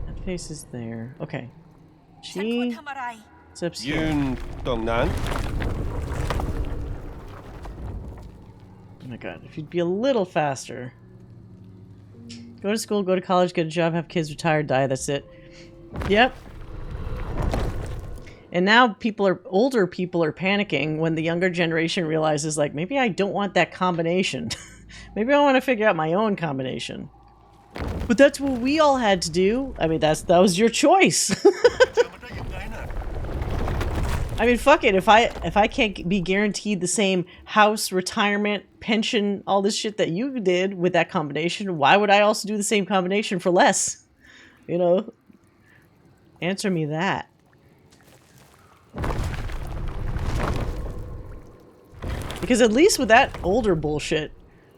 Speaker 1: That face is there. Okay.
Speaker 7: ๆฉันควร
Speaker 1: She
Speaker 7: ทำอะไร
Speaker 1: steps here.
Speaker 5: Yun Dongnan.
Speaker 1: Oh my god, if you'd be a little faster. Go to school, go to college, get a job, have kids, retire, die, that's it. Yep. And now older people are panicking when the younger generation realizes, like, maybe I don't want that combination. Maybe I want to figure out my own combination. But that's what we all had to do. I mean, that was your choice. I mean, fuck it. If I can't be guaranteed the same house, retirement, pension, all this shit that you did with that combination, why would I also do the same combination for less? You know? Answer me that. Because at least with that older bullshit,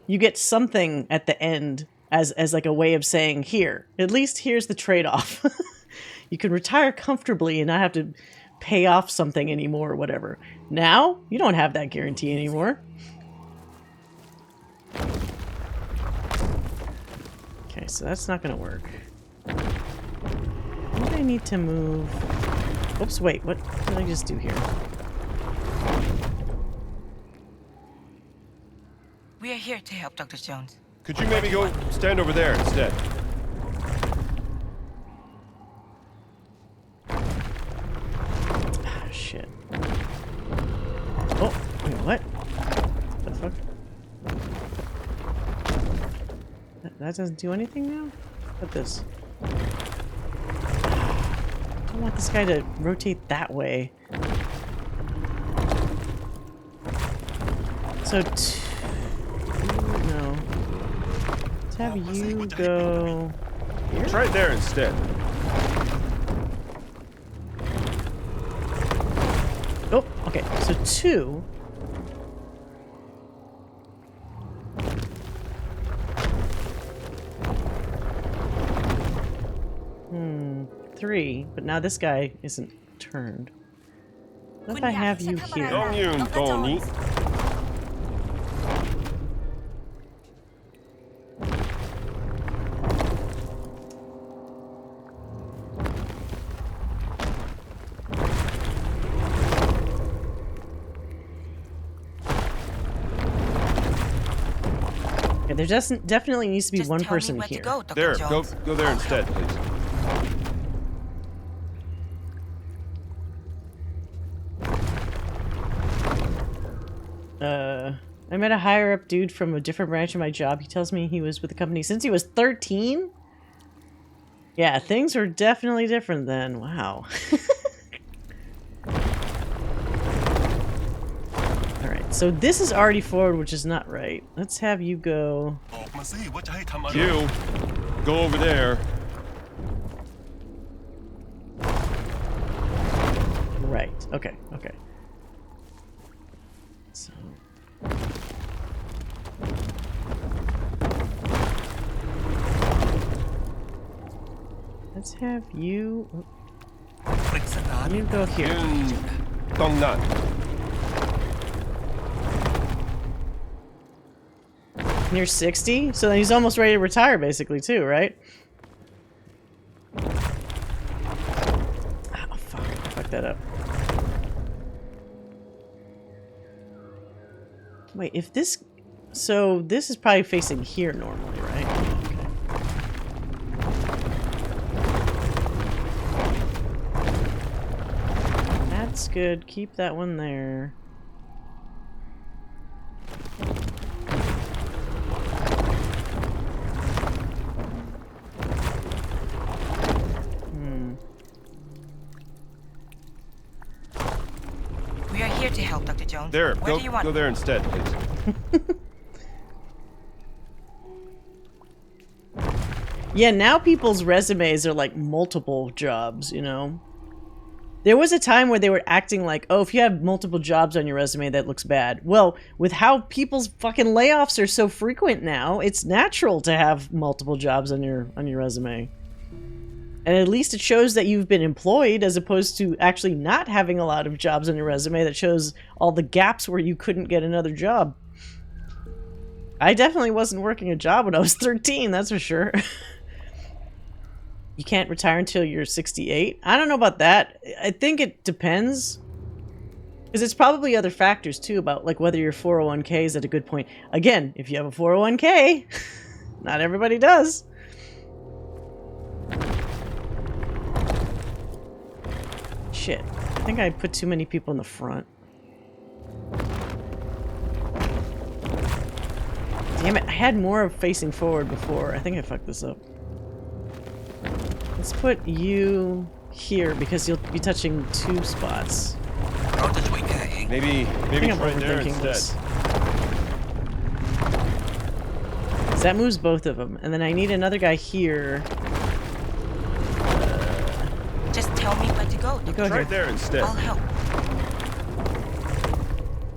Speaker 1: you get something at the end as like a way of saying, here, at least here's the trade-off. You can retire comfortably and not have to pay off something anymore or whatever. Now, you don't have that guarantee anymore. Okay, so that's not gonna work. What do I need to move? Oops, wait, what did I just do here?
Speaker 6: We are here to help Dr. Jones.
Speaker 5: Could you maybe go stand over there instead?
Speaker 1: Ah, shit. Oh, wait, what? The fuck? That doesn't do anything now? Look at this. I don't want this guy to rotate that way. So, no. Let's have you go here?
Speaker 5: Try it there instead.
Speaker 1: Oh, okay. So 2. Three, but now this guy isn't turned. What if I have you here?
Speaker 5: Dongyun Doni.
Speaker 1: Okay, there definitely needs to be one person here.
Speaker 5: There, go there instead, please.
Speaker 1: I met a higher up dude from a different branch of my job. He tells me he was with the company since he was 13. Yeah, things are definitely different then. Wow. Alright, so this is already forward, which is not right. Let's have you go.
Speaker 5: You go over there.
Speaker 1: Right. Okay. Okay. So. Let's have you. You go here.
Speaker 5: Dongnan.
Speaker 1: You're 60, so then he's almost ready to retire, basically, too, right? Oh fuck! I fucked that up. Wait, if this... So, this is probably facing here normally, right? Okay. That's good. Keep that one there.
Speaker 6: We are here to help, Dr. Jones.
Speaker 5: There,
Speaker 6: Where do you want?
Speaker 5: go there instead, please.
Speaker 1: Yeah, now people's resumes are like multiple jobs, you know? There was a time where they were acting like, oh, if you have multiple jobs on your resume, that looks bad. Well, with how people's fucking layoffs are so frequent now, it's natural to have multiple jobs on your resume. And at least it shows that you've been employed as opposed to actually not having a lot of jobs on your resume that shows all the gaps where you couldn't get another job. I definitely wasn't working a job when I was 13, that's for sure. You can't retire until you're 68? I don't know about that. I think it depends. Because it's probably other factors too about like whether your 401k is at a good point. Again, if you have a 401k, not everybody does. Shit. I think I put too many people in the front. Damn it, I had more of facing forward before. I think I fucked this up. Let's put you here because you'll be touching 2 spots.
Speaker 5: Maybe right there instead.
Speaker 1: This. So that moves both of them, and then I need another guy here.
Speaker 6: Just tell me where to go.
Speaker 1: You go
Speaker 5: right there instead.
Speaker 6: I'll help.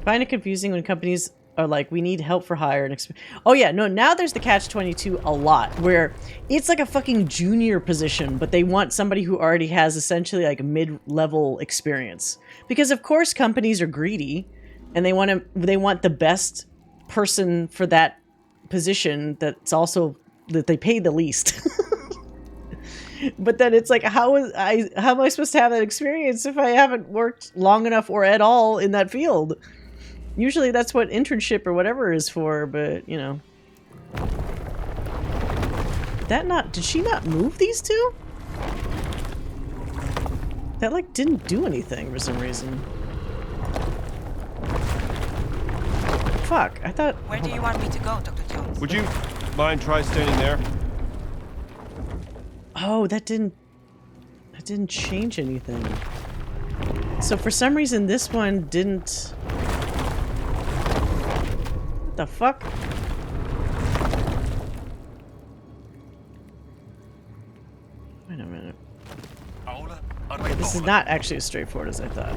Speaker 1: Find it confusing when companies are like, we need help for hire and oh yeah, no, now there's the catch-22 a lot where it's like a fucking junior position, but they want somebody who already has essentially like mid-level experience. Because of course companies are greedy and they want the best person for that position that's also that they pay the least. But then it's like, how am I supposed to have that experience if I haven't worked long enough or at all in that field? Usually that's what internship or whatever is for, but, you know. Did she not move these two? That, like, didn't do anything for some reason. Fuck, I thought...
Speaker 6: Where do you want me to go, Dr. Jones?
Speaker 5: Would you mind try standing there?
Speaker 1: Oh, that didn't change anything. So for some reason this one didn't... What the fuck? Wait a minute. Okay, this is not actually as straightforward as I thought.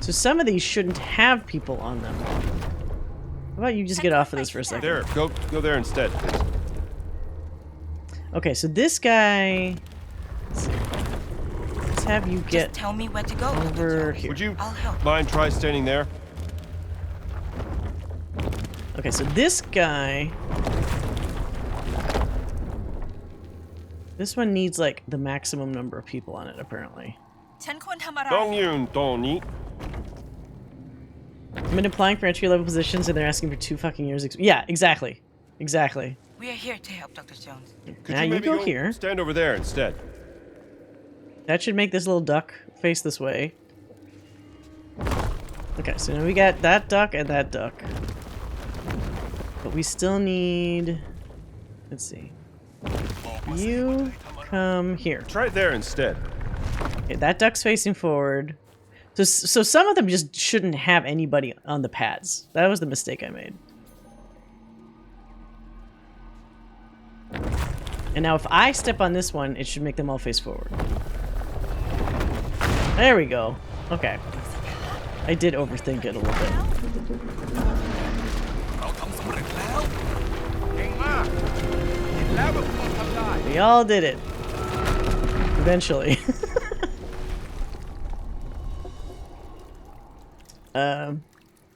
Speaker 1: So some of these shouldn't have people on them. How about you just get off of this for a second?
Speaker 5: There, go there instead, please.
Speaker 1: Okay, so this guy... Let's have you get
Speaker 6: Just tell me where to go,
Speaker 1: over here.
Speaker 5: Would you
Speaker 6: I'll help.
Speaker 5: mind try standing there?
Speaker 1: Okay, so this guy... This one needs, like, the maximum number of people on it, apparently. I'm been applying for entry-level positions, and they're asking for 2 fucking years yeah, exactly. Exactly.
Speaker 6: We are here to help, Dr. Jones.
Speaker 5: Could
Speaker 1: now
Speaker 5: you maybe
Speaker 1: go here.
Speaker 5: Stand over there instead.
Speaker 1: That should make this little duck face this way. Okay, so now we got that duck and that duck. But we still need... Let's see. You come here.
Speaker 5: Try it there instead.
Speaker 1: Okay, that duck's facing forward. So some of them just shouldn't have anybody on the pads. That was the mistake I made. And now if I step on this one, it should make them all face forward. There we go. Okay. I did overthink it a little bit. We all did it. Eventually.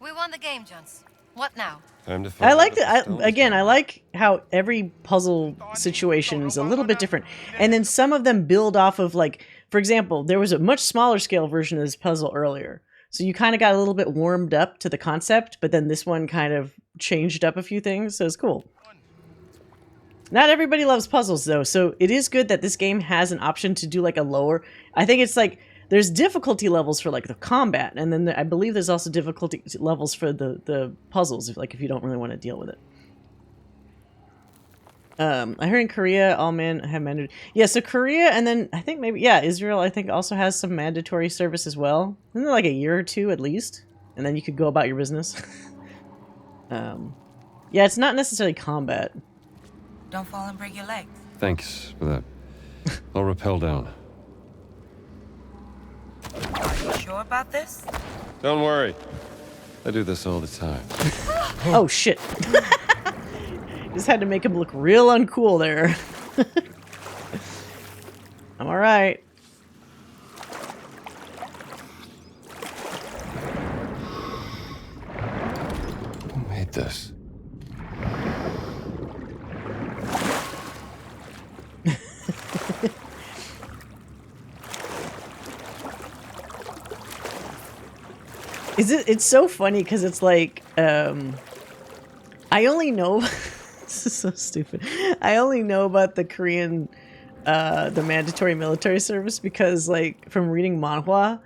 Speaker 11: We won the game, Jones. What now?
Speaker 3: Time to find
Speaker 1: I like
Speaker 3: out
Speaker 1: that. Again, I like how every puzzle situation is a little bit different. And then some of them build off of, like, for example, there was a much smaller scale version of this puzzle earlier. So you kind of got a little bit warmed up to the concept, but then this one kind of changed up a few things, so it's cool. Not everybody loves puzzles, though, so it is good that this game has an option to do, like, a lower... I think it's, like, there's difficulty levels for, like, the combat, and then I believe there's also difficulty levels for the puzzles, if you don't really want to deal with it. I heard in Korea, all men have mandatory... Yeah, so Korea, and then I think maybe... Yeah, Israel, I think, also has some mandatory service as well. Isn't it like a year or 2 at least? And then you could go about your business. Yeah, it's not necessarily combat.
Speaker 6: Don't fall and break your legs.
Speaker 3: Thanks for that. I'll rappel down.
Speaker 6: Are you sure about this?
Speaker 3: Don't worry. I do this all the time.
Speaker 1: Oh, shit. Just had to make him look real uncool there. I'm alright.
Speaker 3: Who made this?
Speaker 1: It's so funny because it's like, I only know, this is so stupid. I only know about the Korean, the mandatory military service because like from reading manhwa,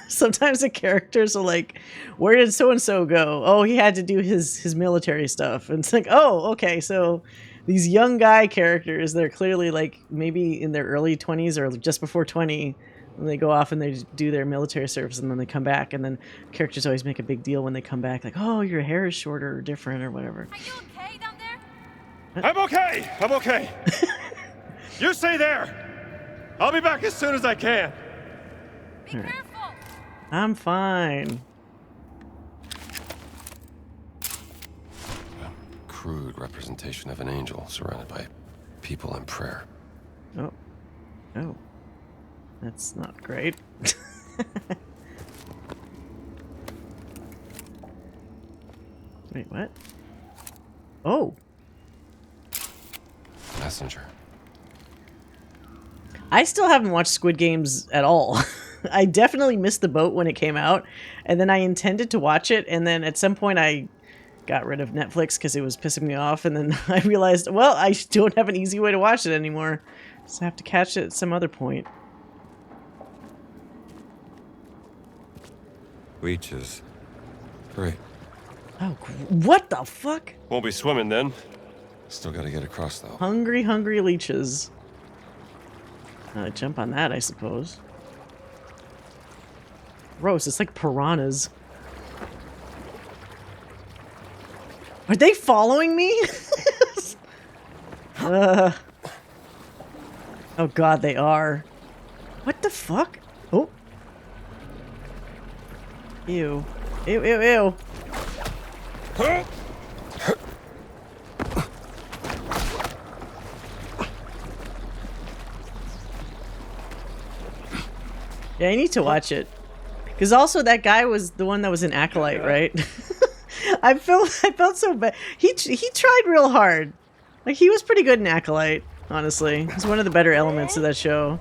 Speaker 1: sometimes the characters are like, where did so-and-so go? Oh, he had to do his military stuff. And it's like, oh, okay. So these young guy characters, they're clearly like maybe in their early 20s or just before 20. And they go off and they do their military service and then they come back and then characters always make a big deal when they come back. Like, oh, your hair is shorter or different or whatever.
Speaker 2: Are you okay down there?
Speaker 5: I'm okay. I'm okay. You stay there. I'll be back as soon as I can.
Speaker 2: Be careful.
Speaker 1: I'm fine.
Speaker 3: A crude representation of an angel surrounded by people in prayer.
Speaker 1: Oh. Oh. That's not great. Wait, what? Oh.
Speaker 3: Messenger.
Speaker 1: I still haven't watched Squid Games at all. I definitely missed the boat when it came out, and then I intended to watch it, and then at some point I got rid of Netflix because it was pissing me off, and then I realized, well, I don't have an easy way to watch it anymore, so I have to catch it at some other point.
Speaker 3: Leeches. Great.
Speaker 1: Oh, what the fuck?
Speaker 3: Won't be swimming then. Still gotta get across though.
Speaker 1: Hungry, hungry leeches. Jump on that, I suppose. Gross, it's like piranhas. Are they following me? Oh god, they are. What the fuck? Oh. Ew. Ew, ew, ew. Yeah, I need to watch it. Because also that guy was the one that was an Acolyte, right? I felt so bad. He tried real hard. Like, he was pretty good in Acolyte, honestly. He's one of the better elements of that show.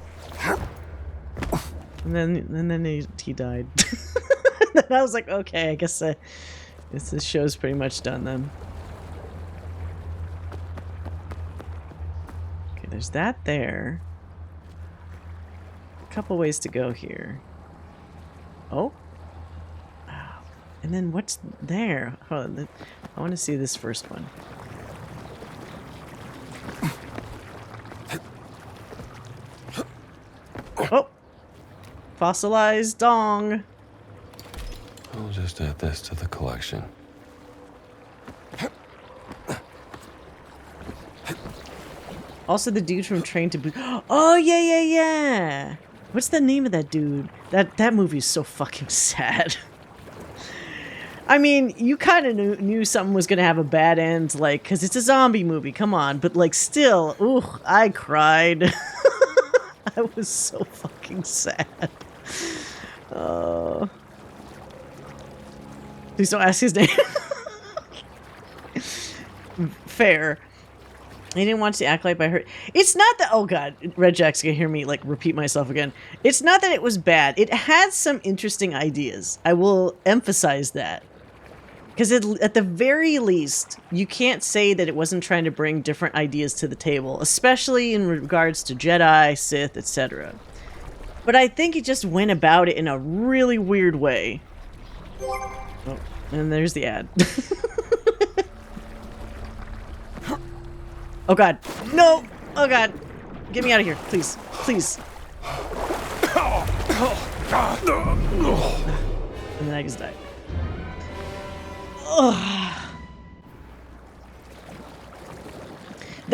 Speaker 1: And then he died. And I was like, okay, I guess this show's pretty much done then. Okay, there's that there. A couple ways to go here. Oh. Wow. And then what's there? Hold on. I want to see this first one. Oh. Fossilized dong.
Speaker 3: I'll just add this to the collection.
Speaker 1: Also the dude from Train to Busan. Oh, yeah. What's the name of that dude? That movie is so fucking sad. I mean, you kind of knew something was going to have a bad end, like, because it's a zombie movie, come on. But, like, still, ooh, I cried. I was so fucking sad. Please don't ask his name. Fair. I didn't watch the Acolyte, but I heard... It's not that... Oh, God. Red Jack's gonna hear me, like, repeat myself again. It's not that it was bad. It had some interesting ideas. I will emphasize that. Because at the very least, you can't say that it wasn't trying to bring different ideas to the table, especially in regards to Jedi, Sith, etc. But I think it just went about it in a really weird way. Oh, and there's the ad. Oh god. No! Oh god. Get me out of here, please. Please. And then I just died. Ugh.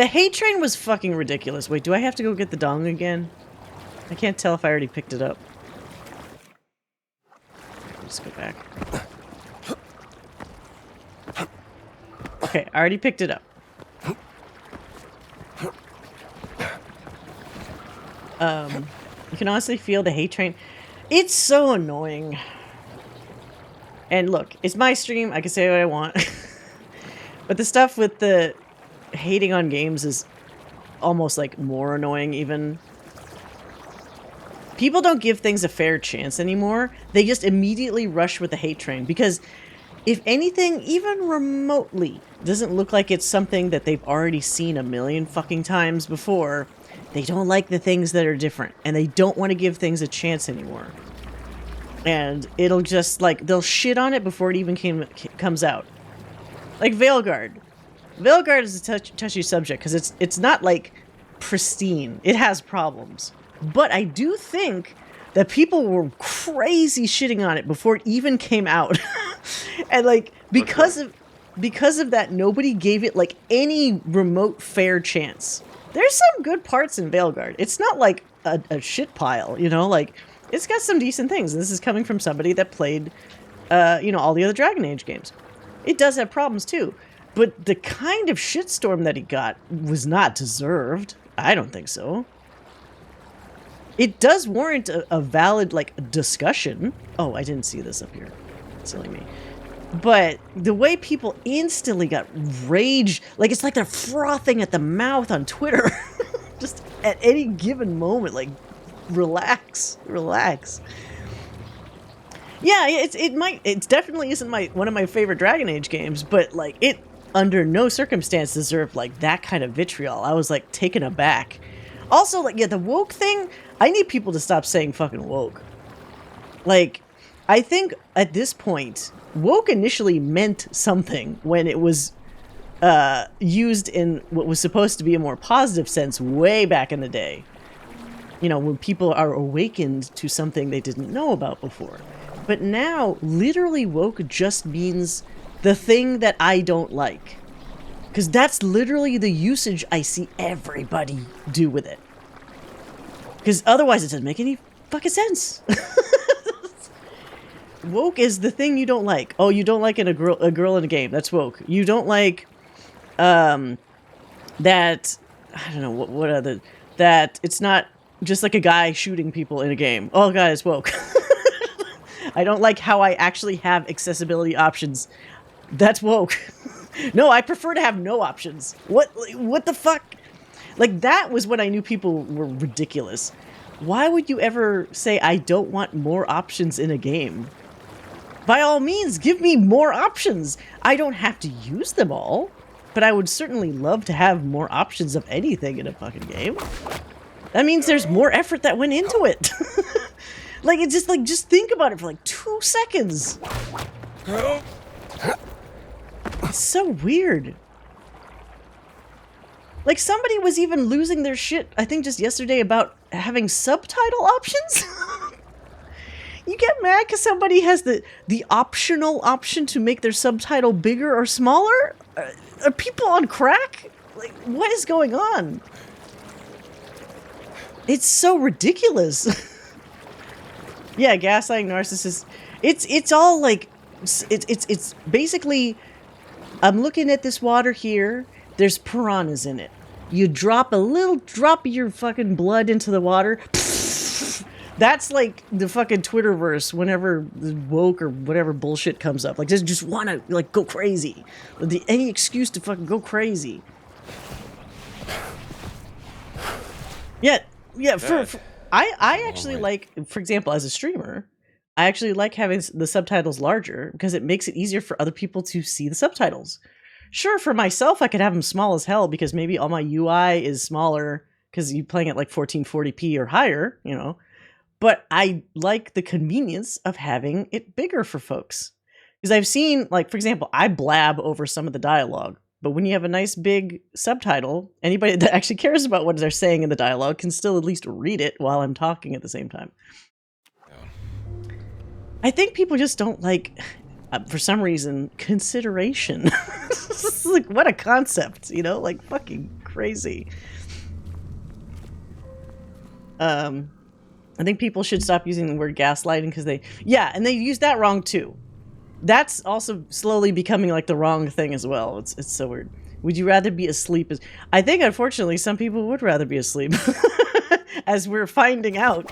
Speaker 1: The hate train was fucking ridiculous. Wait, do I have to go get the dong again? I can't tell if I already picked it up. Let's go back. Okay, I already picked it up. You can honestly feel the hate train. It's so annoying. And look, it's my stream. I can say what I want. But the stuff with the hating on games is almost like more annoying even. People don't give things a fair chance anymore. They just immediately rush with the hate train because if anything, even remotely doesn't look like it's something that they've already seen a million fucking times before, they don't like the things that are different and they don't want to give things a chance anymore. And it'll just like, they'll shit on it before it even comes out. Like Veilguard. Veilguard is a touchy subject because it's not like pristine. It has problems. But I do think that people were crazy shitting on it before it even came out. And like because of that, nobody gave it like any remote fair chance. There's some good parts in Veilguard. It's not like a shit pile, you know, like it's got some decent things. This is coming from somebody that played all the other Dragon Age games. It does have problems too. But the kind of shitstorm that he got was not deserved. I don't think so. It does warrant a valid, like, discussion. Oh, I didn't see this up here. Silly me. But the way people instantly got rage, like, it's like they're frothing at the mouth on Twitter. Just at any given moment, like, relax. Yeah, it definitely isn't one of my favorite Dragon Age games, but, like, it under no circumstance deserved, like, that kind of vitriol. I was, like, taken aback. Also, like, yeah, the woke thing, I need people to stop saying fucking woke. Like, I think at this point, woke initially meant something when it was used in what was supposed to be a more positive sense way back in the day. You know, when people are awakened to something they didn't know about before. But now, literally woke just means the thing that I don't like. Because that's literally the usage I see everybody do with it. Because otherwise it doesn't make any fucking sense. Woke is the thing you don't like. Oh, you don't like a girl in a game. That's woke. You don't like that, I don't know, what other, that it's not just like a guy shooting people in a game. Oh god, it's woke. I don't like how I actually have accessibility options. That's woke. No, I prefer to have no options. What the fuck? Like, that was when I knew people were ridiculous. Why would you ever say, I don't want more options in a game? By all means, give me more options. I don't have to use them all, but I would certainly love to have more options of anything in a fucking game. That means there's more effort that went into it. Like, it's just like, just think about it for like 2 seconds. It's so weird. Like, somebody was even losing their shit, I think just yesterday, about having subtitle options? You get mad because somebody has the optional option to make their subtitle bigger or smaller? Are people on crack? Like, what is going on? It's so ridiculous. Yeah, gaslighting narcissists. It's all like, it's basically, I'm looking at this water here. There's piranhas in it. You drop a little drop of your fucking blood into the water. That's like the fucking Twitterverse whenever the woke or whatever bullshit comes up. Like, just want to, like, go crazy. Any excuse to fucking go crazy. Yeah, I actually like, for example, as a streamer, I actually like having the subtitles larger because it makes it easier for other people to see the subtitles. Sure, for myself, I could have them small as hell because maybe all my UI is smaller because you're playing at like 1440p or higher, you know. But I like the convenience of having it bigger for folks. Because I've seen, like, for example, I blab over some of the dialogue. But when you have a nice big subtitle, anybody that actually cares about what they're saying in the dialogue can still at least read it while I'm talking at the same time. I think people just don't like, for some reason, consideration. Like, what a concept, you know? Like, fucking crazy. I think people should stop using the word gaslighting because they use that wrong too. That's also slowly becoming like the wrong thing as well. It's so weird. Would you rather be asleep? I think, unfortunately, some people would rather be asleep, as we're finding out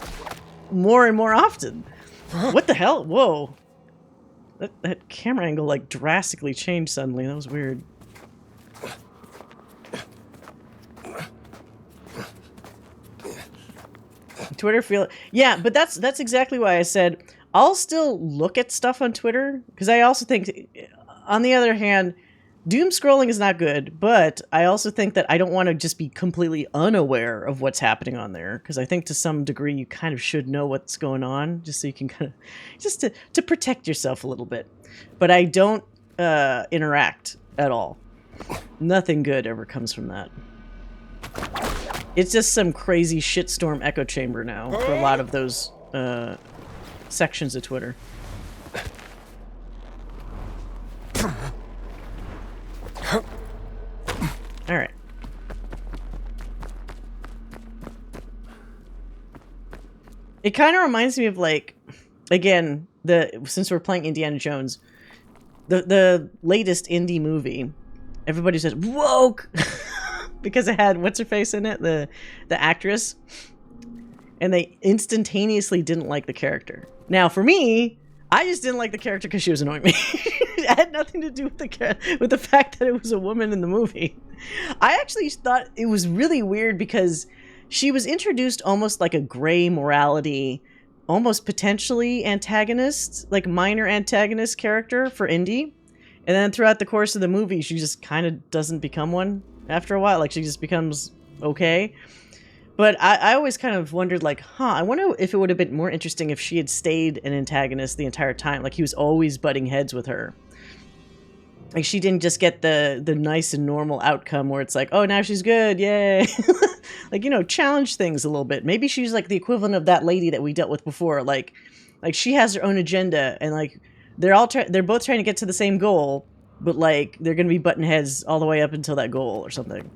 Speaker 1: more and more often. What the hell? Whoa. That camera angle, like, drastically changed suddenly. That was weird. Twitter feel... Yeah, but that's exactly why I said I'll still look at stuff on Twitter, because I also think, on the other hand, doom scrolling is not good, but I also think that I don't want to just be completely unaware of what's happening on there, because I think to some degree you kind of should know what's going on, just so you can kind of, just to protect yourself a little bit. But I don't interact at all. Nothing good ever comes from that. It's just some crazy shitstorm echo chamber now for a lot of those sections of Twitter. All right. It kind of reminds me of, like, again, since we're playing Indiana Jones, the latest Indy movie. Everybody says woke because it had what's her face in it, the actress, and they instantaneously didn't like the character. Now, for me, I just didn't like the character because she was annoying me. It had nothing to do with the fact that it was a woman in the movie. I actually thought it was really weird because she was introduced almost like a gray morality, almost potentially antagonist, like minor antagonist character for Indy. And then throughout the course of the movie, she just kind of doesn't become one after a while. Like, she just becomes okay. But I always kind of wondered, like, I wonder if it would have been more interesting if she had stayed an antagonist the entire time. Like, he was always butting heads with her. Like, she didn't just get the nice and normal outcome where it's like, oh, now she's good, yay. Like, challenge things a little bit. Maybe she's like the equivalent of that lady that we dealt with before. Like she has her own agenda, and like they're both trying to get to the same goal, but like they're gonna be butting heads all the way up until that goal or something.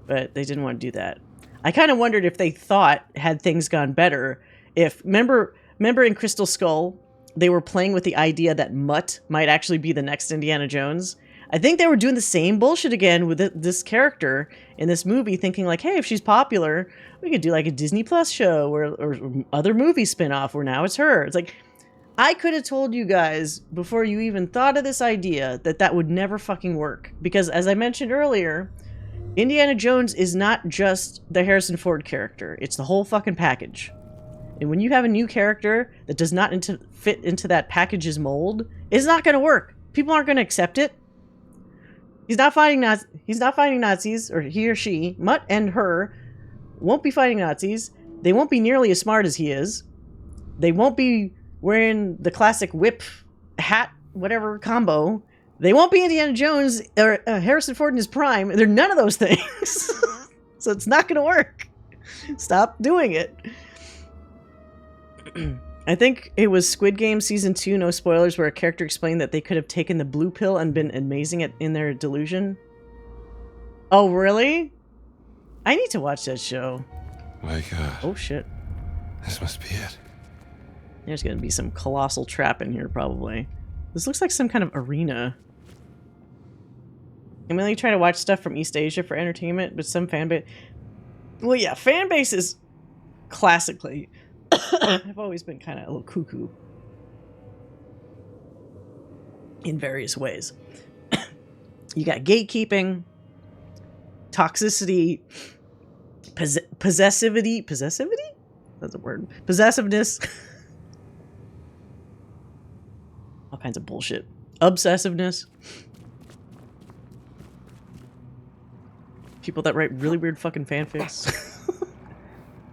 Speaker 1: But they didn't want to do that. I kind of wondered if they thought, had things gone better, if remember in Crystal Skull, they were playing with the idea that Mutt might actually be the next Indiana Jones. I think they were doing the same bullshit again with this character in this movie, thinking like, hey, if she's popular, we could do like a Disney Plus show or other movie spinoff where now it's her. It's like, I could have told you guys before you even thought of this idea that would never fucking work. Because as I mentioned earlier, Indiana Jones is not just the Harrison Ford character. It's the whole fucking package. And when you have a new character that does not fit into that package's mold, it's not going to work. People aren't going to accept it. He's not fighting Nazis, or he or she, Mutt and her, won't be fighting Nazis. They won't be nearly as smart as he is. They won't be wearing the classic whip, hat, whatever combo. They won't be Indiana Jones or Harrison Ford in his prime. They're none of those things. So it's not going to work. Stop doing it. I think it was Squid Game Season 2, no spoilers, where a character explained that they could have taken the blue pill and been amazing in their delusion. Oh, really? I need to watch that show.
Speaker 3: My God.
Speaker 1: Oh, shit.
Speaker 3: This must be it.
Speaker 1: There's going to be some colossal trap in here, probably. This looks like some kind of arena. I'm really trying to watch stuff from East Asia for entertainment, but some fanbase... Well, yeah, fanbases classically have always been kind of a little cuckoo in various ways. You got gatekeeping, toxicity, possessivity? That's a word. Possessiveness. All kinds of bullshit. Obsessiveness. People that write really weird fucking fanfics.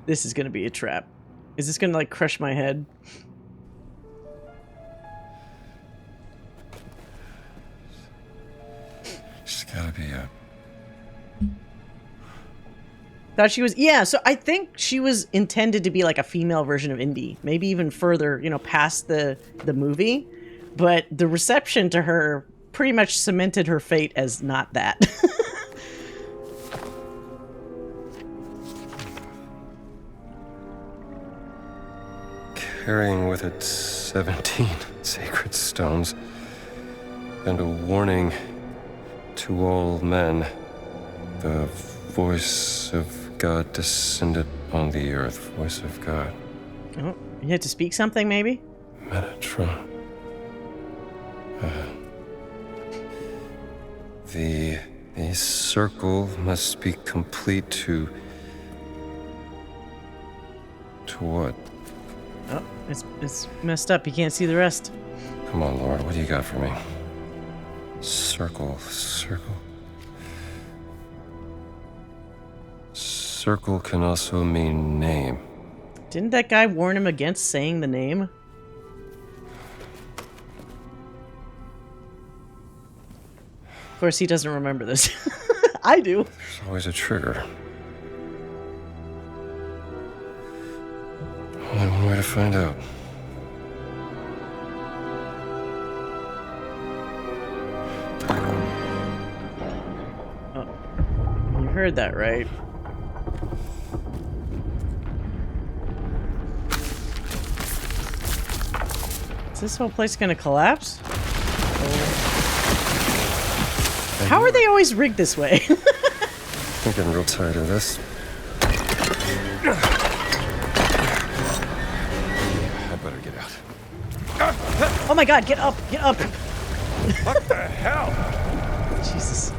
Speaker 1: This is gonna be a trap. Is this gonna, like, crush my head?
Speaker 3: She's gotta be a...
Speaker 1: Thought she was... Yeah, so I think she was intended to be, like, a female version of Indy. Maybe even further, past the movie. But the reception to her pretty much cemented her fate as not that.
Speaker 3: carrying with it 17 sacred stones and a warning to all men. The voice of God descended on the earth. Voice of God.
Speaker 1: Oh, you had to speak something, maybe?
Speaker 3: Metatron. The circle must be complete to what?
Speaker 1: Oh, it's messed up. You can't see the rest.
Speaker 3: Come on, Lord, what do you got for me? Circle. Circle can also mean name.
Speaker 1: Didn't that guy warn him against saying the name? Of course, he doesn't remember this. I do.
Speaker 3: There's always a trigger. Only one way to find out.
Speaker 1: Oh, you heard that, right? Is this whole place gonna collapse? How are they always rigged this way?
Speaker 3: I'm getting real tired of this. I better get out.
Speaker 1: Oh my god, get up! Get up!
Speaker 5: What the hell?
Speaker 1: Jesus.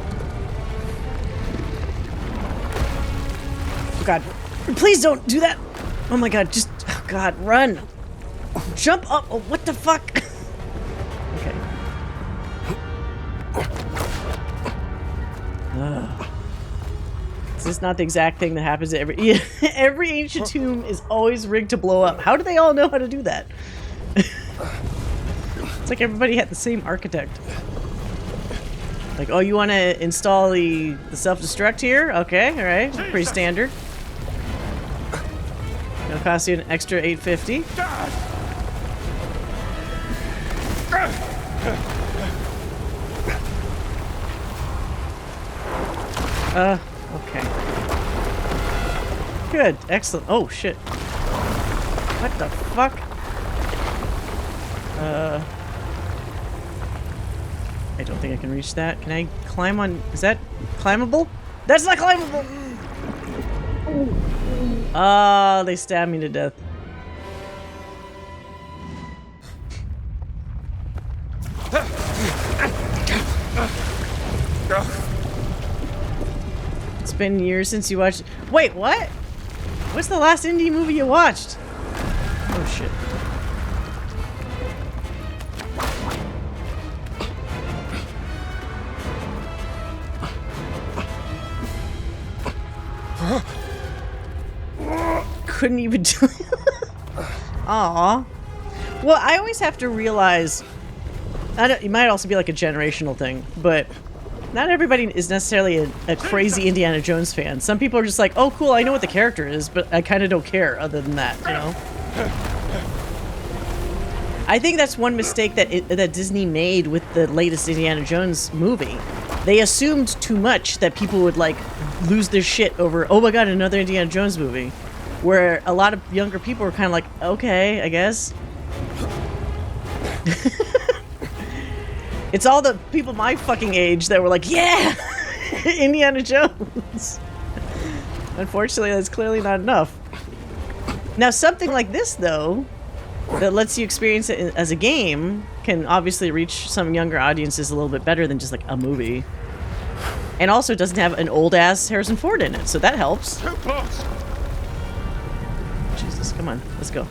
Speaker 1: Oh god. Please don't do that! Oh my god, just... Oh god, run! Jump up! Oh, what the fuck? Okay. Is this not the exact thing that happens to every... Every ancient tomb is always rigged to blow up. How do they all know how to do that? It's like everybody had the same architect. Like, oh, you want to install the self-destruct here? Okay, alright. Pretty standard. It'll cost you an extra $850. Okay. Good, excellent. Oh, shit. What the fuck? I don't think I can reach that. Can I climb on... Is that climbable? That's not climbable! Ah, they stabbed me to death. It's been years since you watched... Wait, what? What's the last Indy movie you watched? Oh, shit. Couldn't even do it. Aww. Well, I always have to realize... it might also be like a generational thing, but... Not everybody is necessarily a crazy Indiana Jones fan. Some people are just like, oh cool, I know what the character is, but I kind of don't care other than that, you know? I think that's one mistake that Disney made with the latest Indiana Jones movie. They assumed too much that people would like lose their shit over, oh my god, another Indiana Jones movie. Where a lot of younger people were kind of like, okay, I guess. It's all the people my fucking age that were like, yeah, Indiana Jones. Unfortunately, that's clearly not enough. Now, something like this, though, that lets you experience it as a game, can obviously reach some younger audiences a little bit better than just like a movie. And also, it doesn't have an old-ass Harrison Ford in it, so that helps.
Speaker 5: Too close.
Speaker 1: Jesus, come on, let's go.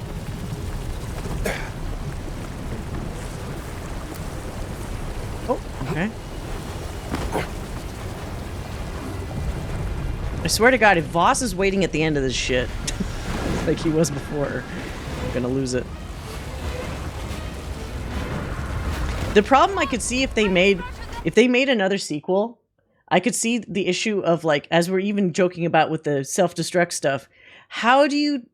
Speaker 1: Oh, okay. I swear to God, if Voss is waiting at the end of this shit, like he was before, I'm gonna lose it. The problem I could see if they made another sequel, I could see the issue of like, as we're even joking about with the self-destruct stuff, how do you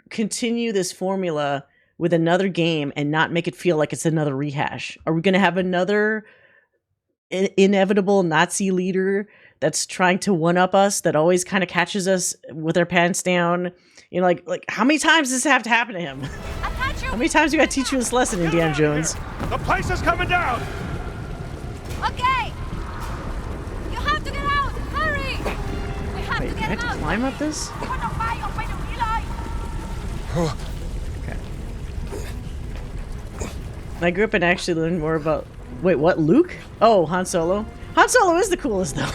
Speaker 1: continue this formula with another game and not make it feel like it's another rehash? Are we gonna have another inevitable Nazi leader that's trying to one-up us, that always kind of catches us with our pants down? You know, like how many times does this have to happen to him?
Speaker 11: Attach your
Speaker 1: How many times you gotta teach you this lesson, Indiana Jones?
Speaker 5: The place is coming down!
Speaker 2: Okay! You have to get out! Hurry! We have
Speaker 1: Wait,
Speaker 2: to
Speaker 1: I
Speaker 2: get
Speaker 1: have
Speaker 2: him
Speaker 1: to
Speaker 2: out!
Speaker 1: climb up this? Okay. I grew up and actually learned more about... Wait, what? Luke? Oh, Han Solo. Han Solo is the coolest, though.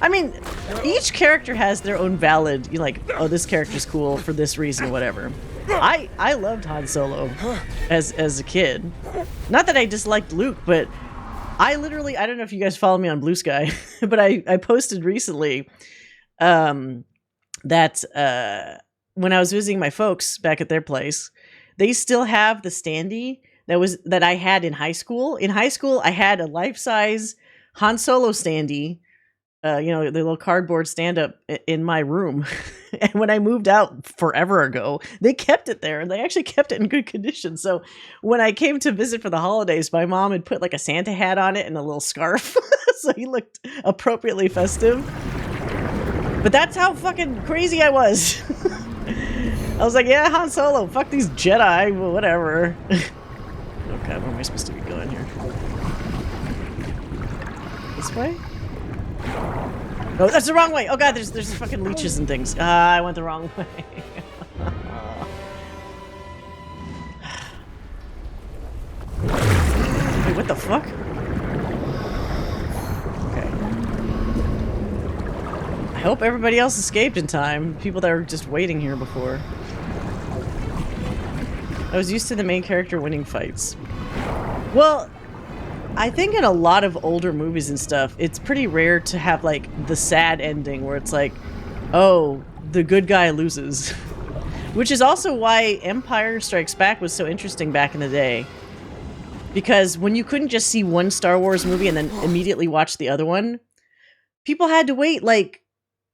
Speaker 1: I mean, each character has their own valid, you know, like, oh, this character's cool for this reason, whatever. I loved Han Solo as a kid. Not that I disliked Luke, but I literally, I don't know if you guys follow me on Blue Sky, but I posted recently that when I was visiting my folks back at their place, they still have the standee that I had in high school. In high school, I had a life-size Han Solo standee, you know, the little cardboard stand-up in my room. And when I moved out forever ago, they kept it there, and they actually kept it in good condition. So when I came to visit for the holidays, my mom had put like a Santa hat on it and a little scarf, so he looked appropriately festive. But that's how fucking crazy I was. I was like, yeah, Han Solo, fuck these Jedi, well, whatever. Okay, where am I supposed to be going here? This way? Oh, that's the wrong way! Oh god, there's fucking leeches and things. I went the wrong way. Wait, what the fuck? Okay. I hope everybody else escaped in time. People that were just waiting here before. I was used to the main character winning fights. Well, I think in a lot of older movies and stuff, it's pretty rare to have, like, the sad ending where it's like, oh, the good guy loses. Which is also why Empire Strikes Back was so interesting back in the day. Because when you couldn't just see one Star Wars movie and then immediately watch the other one, people had to wait, like...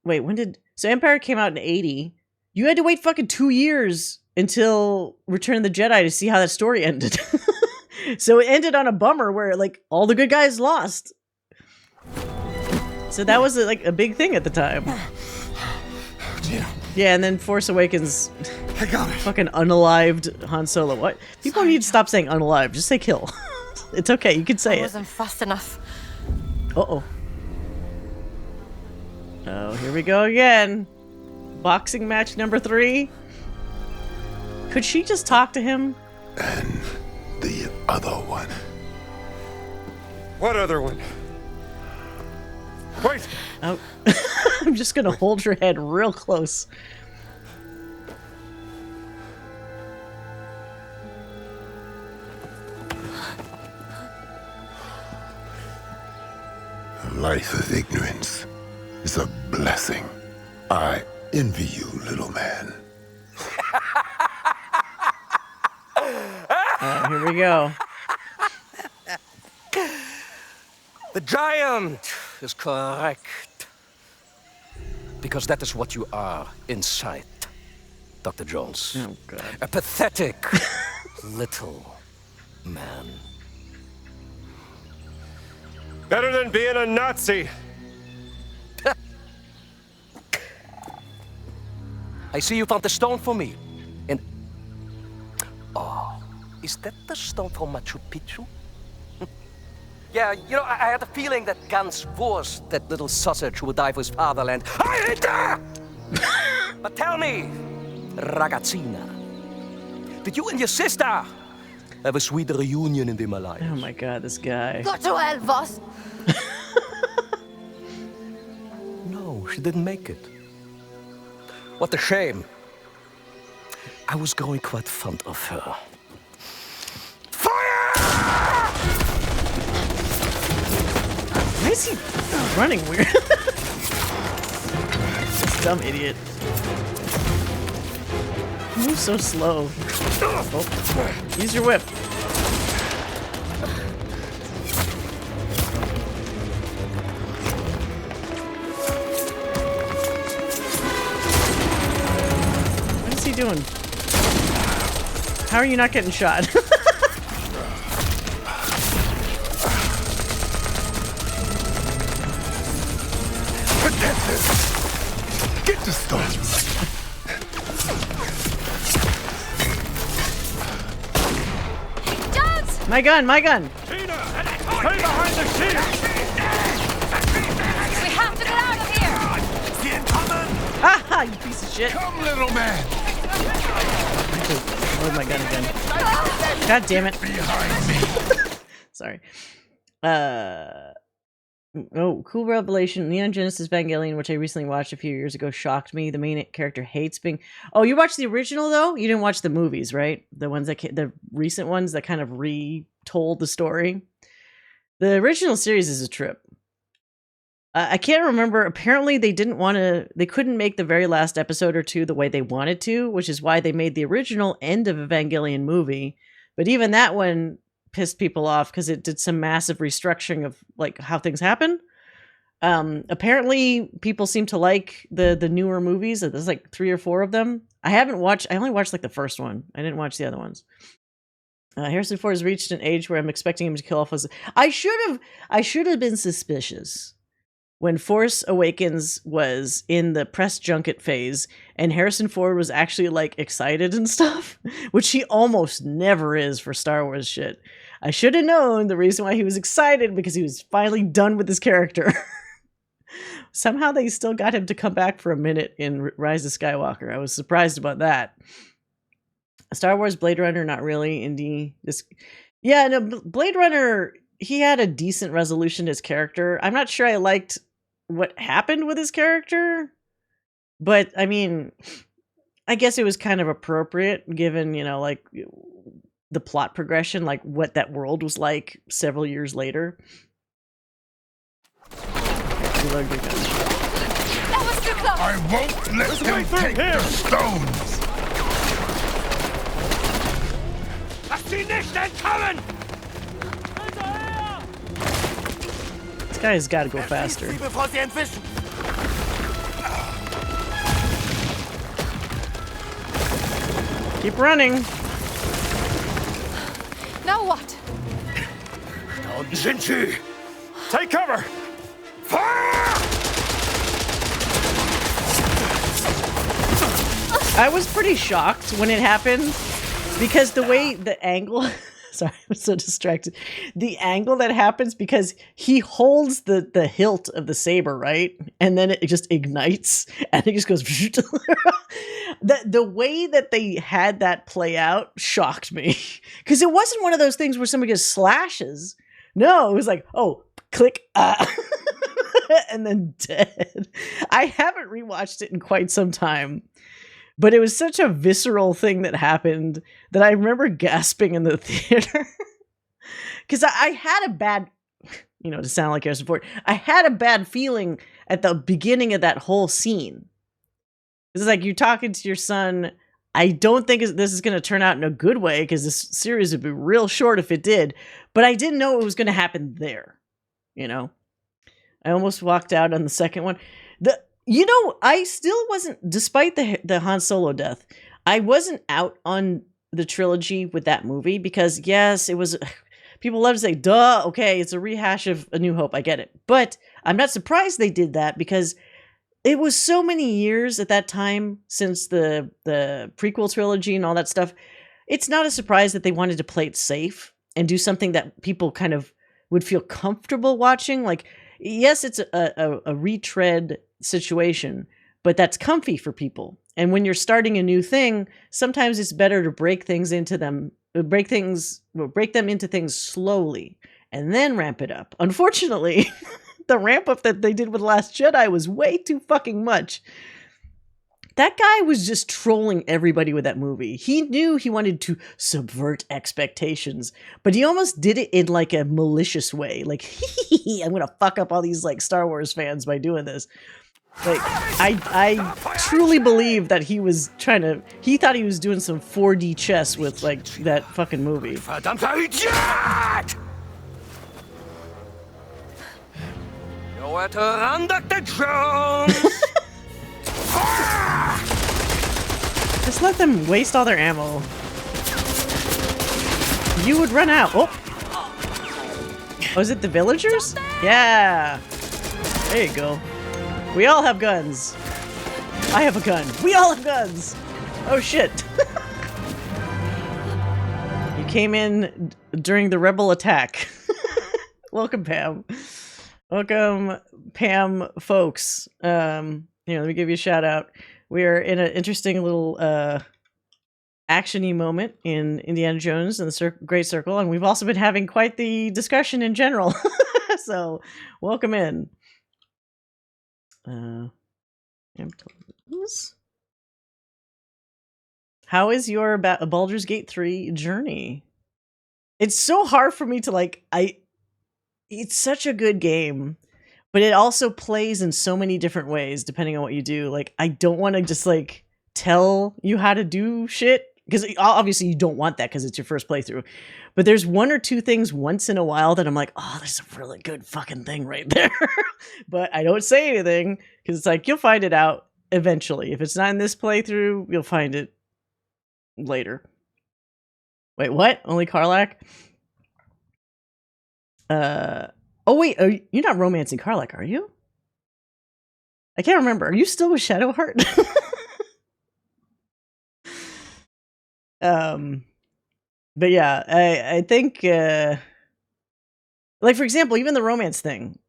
Speaker 1: Wait, when did... So Empire came out in 80. You had to wait fucking 2 years until Return of the Jedi to see how that story ended. So it ended on a bummer where, like, all the good guys lost. So that was, like, a big thing at the time. Yeah, and then Force Awakens...
Speaker 13: I got it.
Speaker 1: Fucking unalived Han Solo. What? People need to stop saying unalive. Just say kill. It's okay, you can say it.
Speaker 2: Wasn't fast enough.
Speaker 1: Uh-oh. Oh, here we go again. Boxing match number 3. Could she just talk to him?
Speaker 13: And the other one.
Speaker 3: What other one?
Speaker 5: Wait!
Speaker 1: Oh. I'm just gonna hold your head real close.
Speaker 13: A life of ignorance is a blessing. I envy you, little man.
Speaker 1: Here we go.
Speaker 12: The giant is correct. Because that is what you are inside, Dr. Jones.
Speaker 1: Oh, God.
Speaker 12: A pathetic little man.
Speaker 3: Better than being a Nazi.
Speaker 12: I see you found the stone for me. And... Oh, is that the stone from Machu Picchu? Yeah, you know, I had a feeling that Ganz Wurst, that little sausage who would die for his fatherland. I hate that! But tell me, ragazzina, did you and your sister have a sweet reunion in the Himalayas?
Speaker 1: Oh my god, this guy.
Speaker 2: Go to hell, boss!
Speaker 12: No, she didn't make it. What a shame. I was growing quite fond of her.
Speaker 1: Why is he running weird? This dumb idiot. He moves so slow. Oh. Use your whip. What is he doing? How are you not getting shot?
Speaker 13: Get the stone.
Speaker 1: My gun, my gun!
Speaker 5: Stay behind the shield!
Speaker 2: We have to get out of here!
Speaker 1: Ah, you piece of shit!
Speaker 13: Come, little man!
Speaker 1: Load my gun again. God damn it.
Speaker 13: Behind me.
Speaker 1: Sorry. Oh, cool revelation. Neon Genesis Evangelion, which I recently watched a few years ago, shocked me. The main character hates being... Oh, you watched the original, though? You didn't watch the movies, right? The ones that... The recent ones that kind of retold the story? The original series is a trip. I can't remember. Apparently, they didn't want to... They couldn't make the very last episode or two the way they wanted to, which is why they made the original End of Evangelion movie. But even that one pissed people off because it did some massive restructuring of like how things happen. Apparently, people seem to like the newer movies. There's like 3 or 4 of them. I only watched like the first one. I didn't watch the other ones. Harrison Ford has reached an age where I'm expecting him to kill off. I should have been suspicious when Force Awakens was in the press junket phase and Harrison Ford was actually like excited and stuff, which he almost never is for Star Wars shit. I should have known the reason why he was excited because he was finally done with his character. Somehow they still got him to come back for a minute in Rise of Skywalker. I was surprised about that. Star Wars, Blade Runner, not really. Indy, yeah, no, Blade Runner, he had a decent resolution to his character. I'm not sure I liked what happened with his character, but I mean, I guess it was kind of appropriate given, you know, like the plot progression, like what that world was like several years later.
Speaker 2: That was too close!
Speaker 13: I won't let them take the stones!
Speaker 5: Lass sie nicht entkommen!
Speaker 1: This guy's got to go faster. Keep running.
Speaker 2: Now what?
Speaker 5: Da unten sind sie! Take cover!
Speaker 1: I was pretty shocked when it happened because the way the angle sorry, I'm so distracted. The angle that happens because he holds the hilt of the saber, right? And then it just ignites and it just goes the way that they had that play out shocked me. Because it wasn't one of those things where somebody just slashes. No, it was like, oh, click, and then dead. I haven't rewatched it in quite some time, but it was such a visceral thing that happened that I remember gasping in the theater. Because I had a bad, to sound like Harrison Ford, I had a bad feeling at the beginning of that whole scene. It's like you're talking to your son. I don't think this is going to turn out in a good way because this series would be real short if it did. But I didn't know it was going to happen there. I almost walked out on the second one. I still wasn't, despite the Han Solo death, I wasn't out on the trilogy with that movie because, yes, it was, people love to say, duh, okay, it's a rehash of A New Hope, I get it. But I'm not surprised they did that because it was so many years at that time since the prequel trilogy and all that stuff. It's not a surprise that they wanted to play it safe and do something that people kind of would feel comfortable watching. Like, yes, it's a retread situation, but that's comfy for people. And when you're starting a new thing, sometimes it's better to break them into things slowly and then ramp it up. Unfortunately, the ramp up that they did with Last Jedi was way too fucking much. That guy was just trolling everybody with that movie. He knew he wanted to subvert expectations, but he almost did it in like a malicious way. Like, I'm going to fuck up all these like Star Wars fans by doing this. Like, I truly believe that he thought he was doing some 4D chess with like that fucking movie.
Speaker 12: Nowhere to run, Dr. Jones!
Speaker 1: Just let them waste all their ammo. You would run out. Oh, is it the villagers? Yeah. There you go. We all have guns. I have a gun. We all have guns. Oh shit. You came in during the rebel attack. Welcome, Pam. Welcome, Pam folks. Let me give you a shout out. We are in an interesting little action-y moment in Indiana Jones and the Great Circle, and we've also been having quite the discussion in general. So, welcome in. How is your Baldur's Gate 3 journey? It's so hard for me to it's such a good game, but it also plays in so many different ways depending on what you do. Like, I don't want to just tell you how to do shit, because obviously you don't want that because it's your first playthrough. But there's one or two things once in a while that I'm like, oh, there's a really good fucking thing right there. But I don't say anything because it's like, you'll find it out eventually. If it's not in this playthrough, you'll find it later. Wait, what? Only Karlach? Oh wait, you're not romancing Karlach, are you? I can't remember. Are you still with Shadowheart? But yeah, I think like, for example, even the romance thing,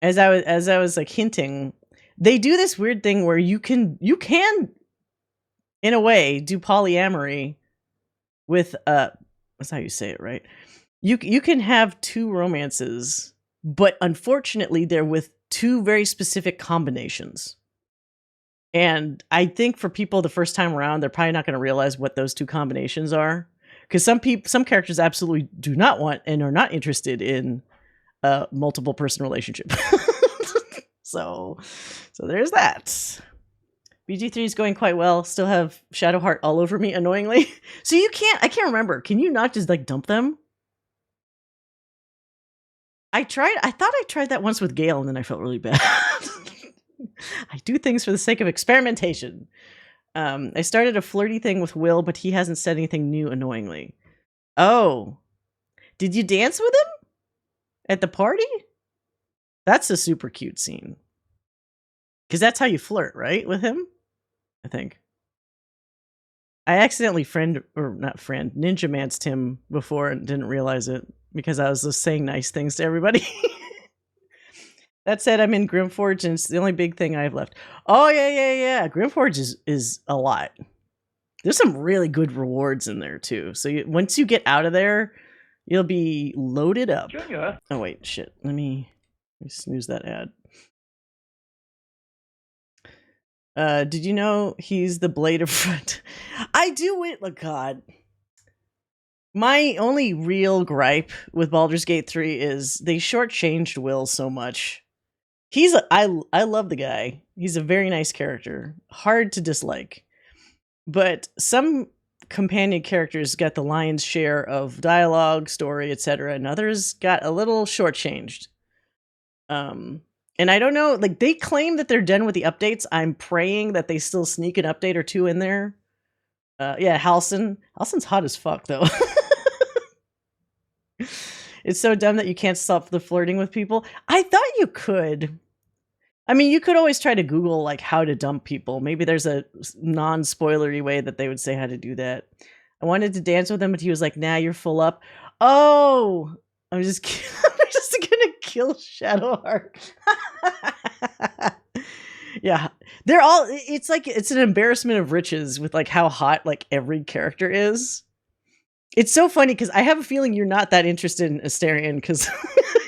Speaker 1: as I was hinting, they do this weird thing where you can in a way do polyamory with that's how you say it, right? You can have two romances, but unfortunately they're with two very specific combinations. And I think for people the first time around, they're probably not going to realize what those two combinations are, because some characters absolutely do not want and are not interested in a multiple person relationship. So there's that. BG3 is going quite well. Still have Shadowheart all over me, annoyingly. So I can't remember. Can you not just dump them? I thought I tried that once with Gale and then I felt really bad. I do things for the sake of experimentation. I started a flirty thing with Will, but he hasn't said anything new, annoyingly. Oh. Did you dance with him? At the party? That's a super cute scene. Because that's how you flirt, right? With him? I think. I accidentally ninja manced him before and didn't realize it because I was just saying nice things to everybody. That said, I'm in Grimforge and it's the only big thing I have left. Oh, yeah. Grimforge is a lot. There's some really good rewards in there, too. So once you get out of there, you'll be loaded up.
Speaker 9: Junior?
Speaker 1: Oh, wait, shit. Let me snooze that ad. Did you know he's the blade of front? I do it. Oh, God. My only real gripe with Baldur's Gate 3 is they shortchanged Will so much. I love the guy. He's a very nice character. Hard to dislike. But some companion characters got the lion's share of dialogue, story, etc., and others got a little shortchanged. And I don't know, they claim that they're done with the updates. I'm praying that they still sneak an update or two in there. Yeah, Halson. Halson's hot as fuck, though. It's so dumb that you can't stop the flirting with people. I thought you could. I mean, you could always try to Google, how to dump people. Maybe there's a non-spoilery way that they would say how to do that. I wanted to dance with him, but he was like, nah, you're full up. Oh! I'm just gonna kill Shadowheart. Yeah. They're all, it's an embarrassment of riches with how hot every character is. It's so funny because I have a feeling you're not that interested in Asterion because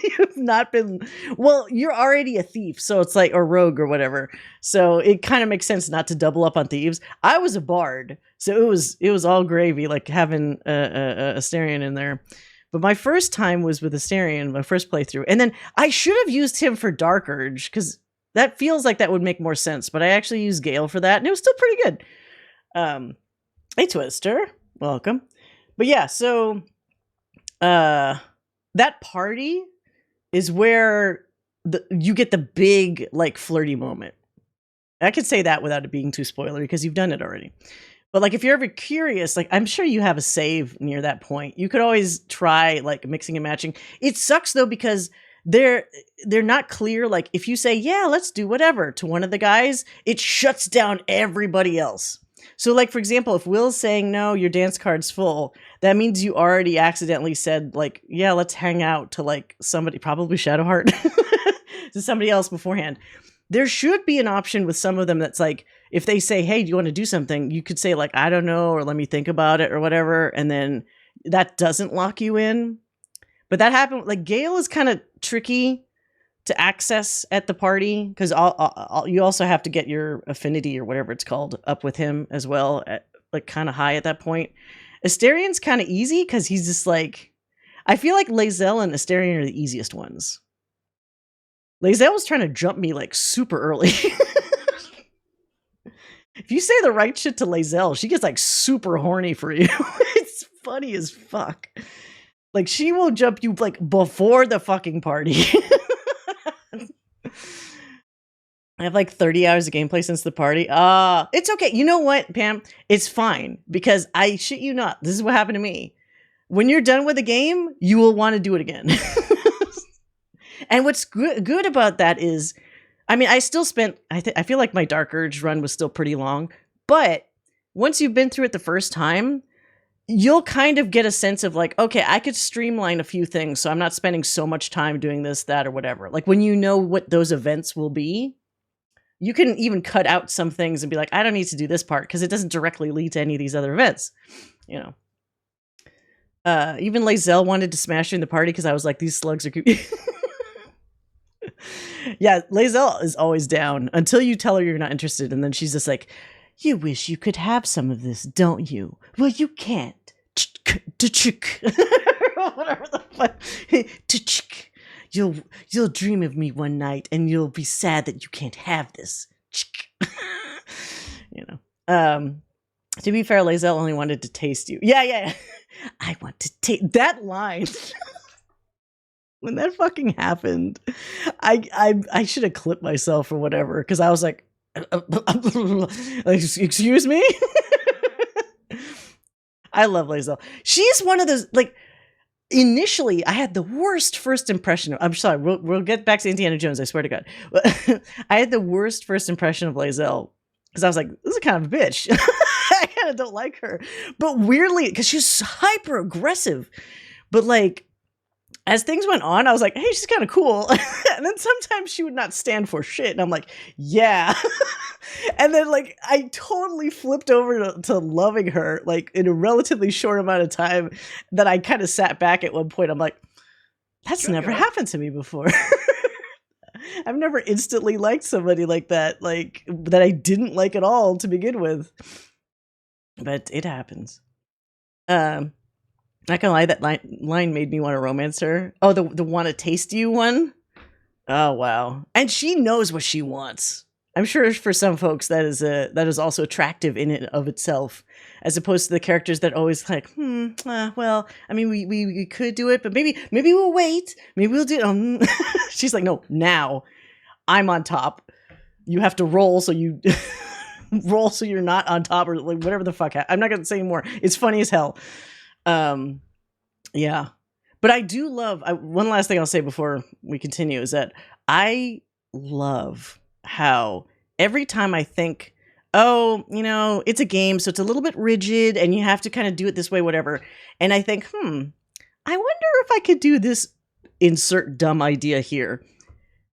Speaker 1: you've not been, well, you're already a thief, so it's or rogue or whatever. So it kind of makes sense not to double up on thieves. I was a bard, so it was all gravy, having Asterion in there. But my first time was with Asterion, my first playthrough. And then I should have used him for Dark Urge, because that feels like that would make more sense. But I actually used Gale for that, and it was still pretty good. Hey, Twister. Welcome. But yeah, so that party is where you get the big, flirty moment. I could say that without it being too spoilery, because you've done it already. But if you're ever curious, I'm sure you have a save near that point. You could always try mixing and matching. It sucks though because they're not clear. If you say, yeah, let's do whatever to one of the guys, it shuts down everybody else. So, like, for example, if Will's saying, no, your dance card's full, that means you already accidentally said, like, yeah, let's hang out to, like, somebody, probably Shadowheart, to somebody else beforehand. There should be an option with some of them that's like, if they say, hey, do you want to do something? You could say, like, I don't know, or let me think about it, or whatever. And then that doesn't lock you in. But that happened, like, Gale is kind of tricky to access at the party, because you also have to get your affinity or whatever it's called up with him as well, at, like, kind of high at that point. Asterian's kind of easy because he's just like, I feel like Lae'zel and Astarion are the easiest ones. Lae'zel was trying to jump me like super early. If you say the right shit to Lae'zel, she gets like super horny for you. It's funny as fuck. Like, she will jump you like before the fucking party. I have like 30 hours of gameplay since the party. It's okay. You know what, Pam? It's fine, because I shit you not. This is what happened to me. When you're done with a game, you will want to do it again. And what's good about that is, I mean, I still spent, I feel like my Dark Urge run was still pretty long, but once you've been through it the first time, you'll kind of get a sense of like, okay, I could streamline a few things, so I'm not spending so much time doing this, that, or whatever. Like, when you know what those events will be, you can even cut out some things and be like, I don't need to do this part because it doesn't directly lead to any of these other events. You know. Even Lae'zel wanted to smash her in the party because I was like, these slugs are Yeah, Lae'zel is always down until you tell her you're not interested, and then she's just like, you wish you could have some of this, don't you? Well, you can't. Whatever the fuck. You'll dream of me one night and you'll be sad that you can't have this. You know. To be fair, Lae'zel only wanted to taste you. Yeah. I want to taste that line. When that fucking happened, I should have clipped myself or whatever, because I was like, excuse me? I love Lae'zel. She's one of those, like, initially, I had the worst first impression of, I'm sorry, we'll get back to Indiana Jones, I swear to God. I had the worst first impression of Lae'zel, because I was like, this is kind of a bitch. I kind of don't like her. But weirdly, because she's hyper aggressive, but like, as things went on, I was like, hey, she's kind of cool. And then sometimes she would not stand for shit. And I'm like, yeah. And then, like, I totally flipped over to loving her, like, in a relatively short amount of time, that I kind of sat back at one point. I'm like, that's never happened to me before. I've never instantly liked somebody like that, like, that I didn't like at all to begin with. But it happens. Not gonna lie, that line made me want to romance her. Oh, the want to taste you one? Oh, wow. And she knows what she wants. I'm sure for some folks that is also attractive in and of itself, as opposed to the characters that always like, well, I mean, we could do it, but maybe we'll wait. Maybe we'll do it. She's like, no, now I'm on top. You have to roll so you roll so you're not on top, or like whatever the fuck. I'm not gonna say more. It's funny as hell. Yeah, but I do love, one last thing I'll say before we continue is that I love how every time I think, oh, you know, it's a game, so it's a little bit rigid and you have to kind of do it this way, whatever. And I think, I wonder if I could do this, insert dumb idea here.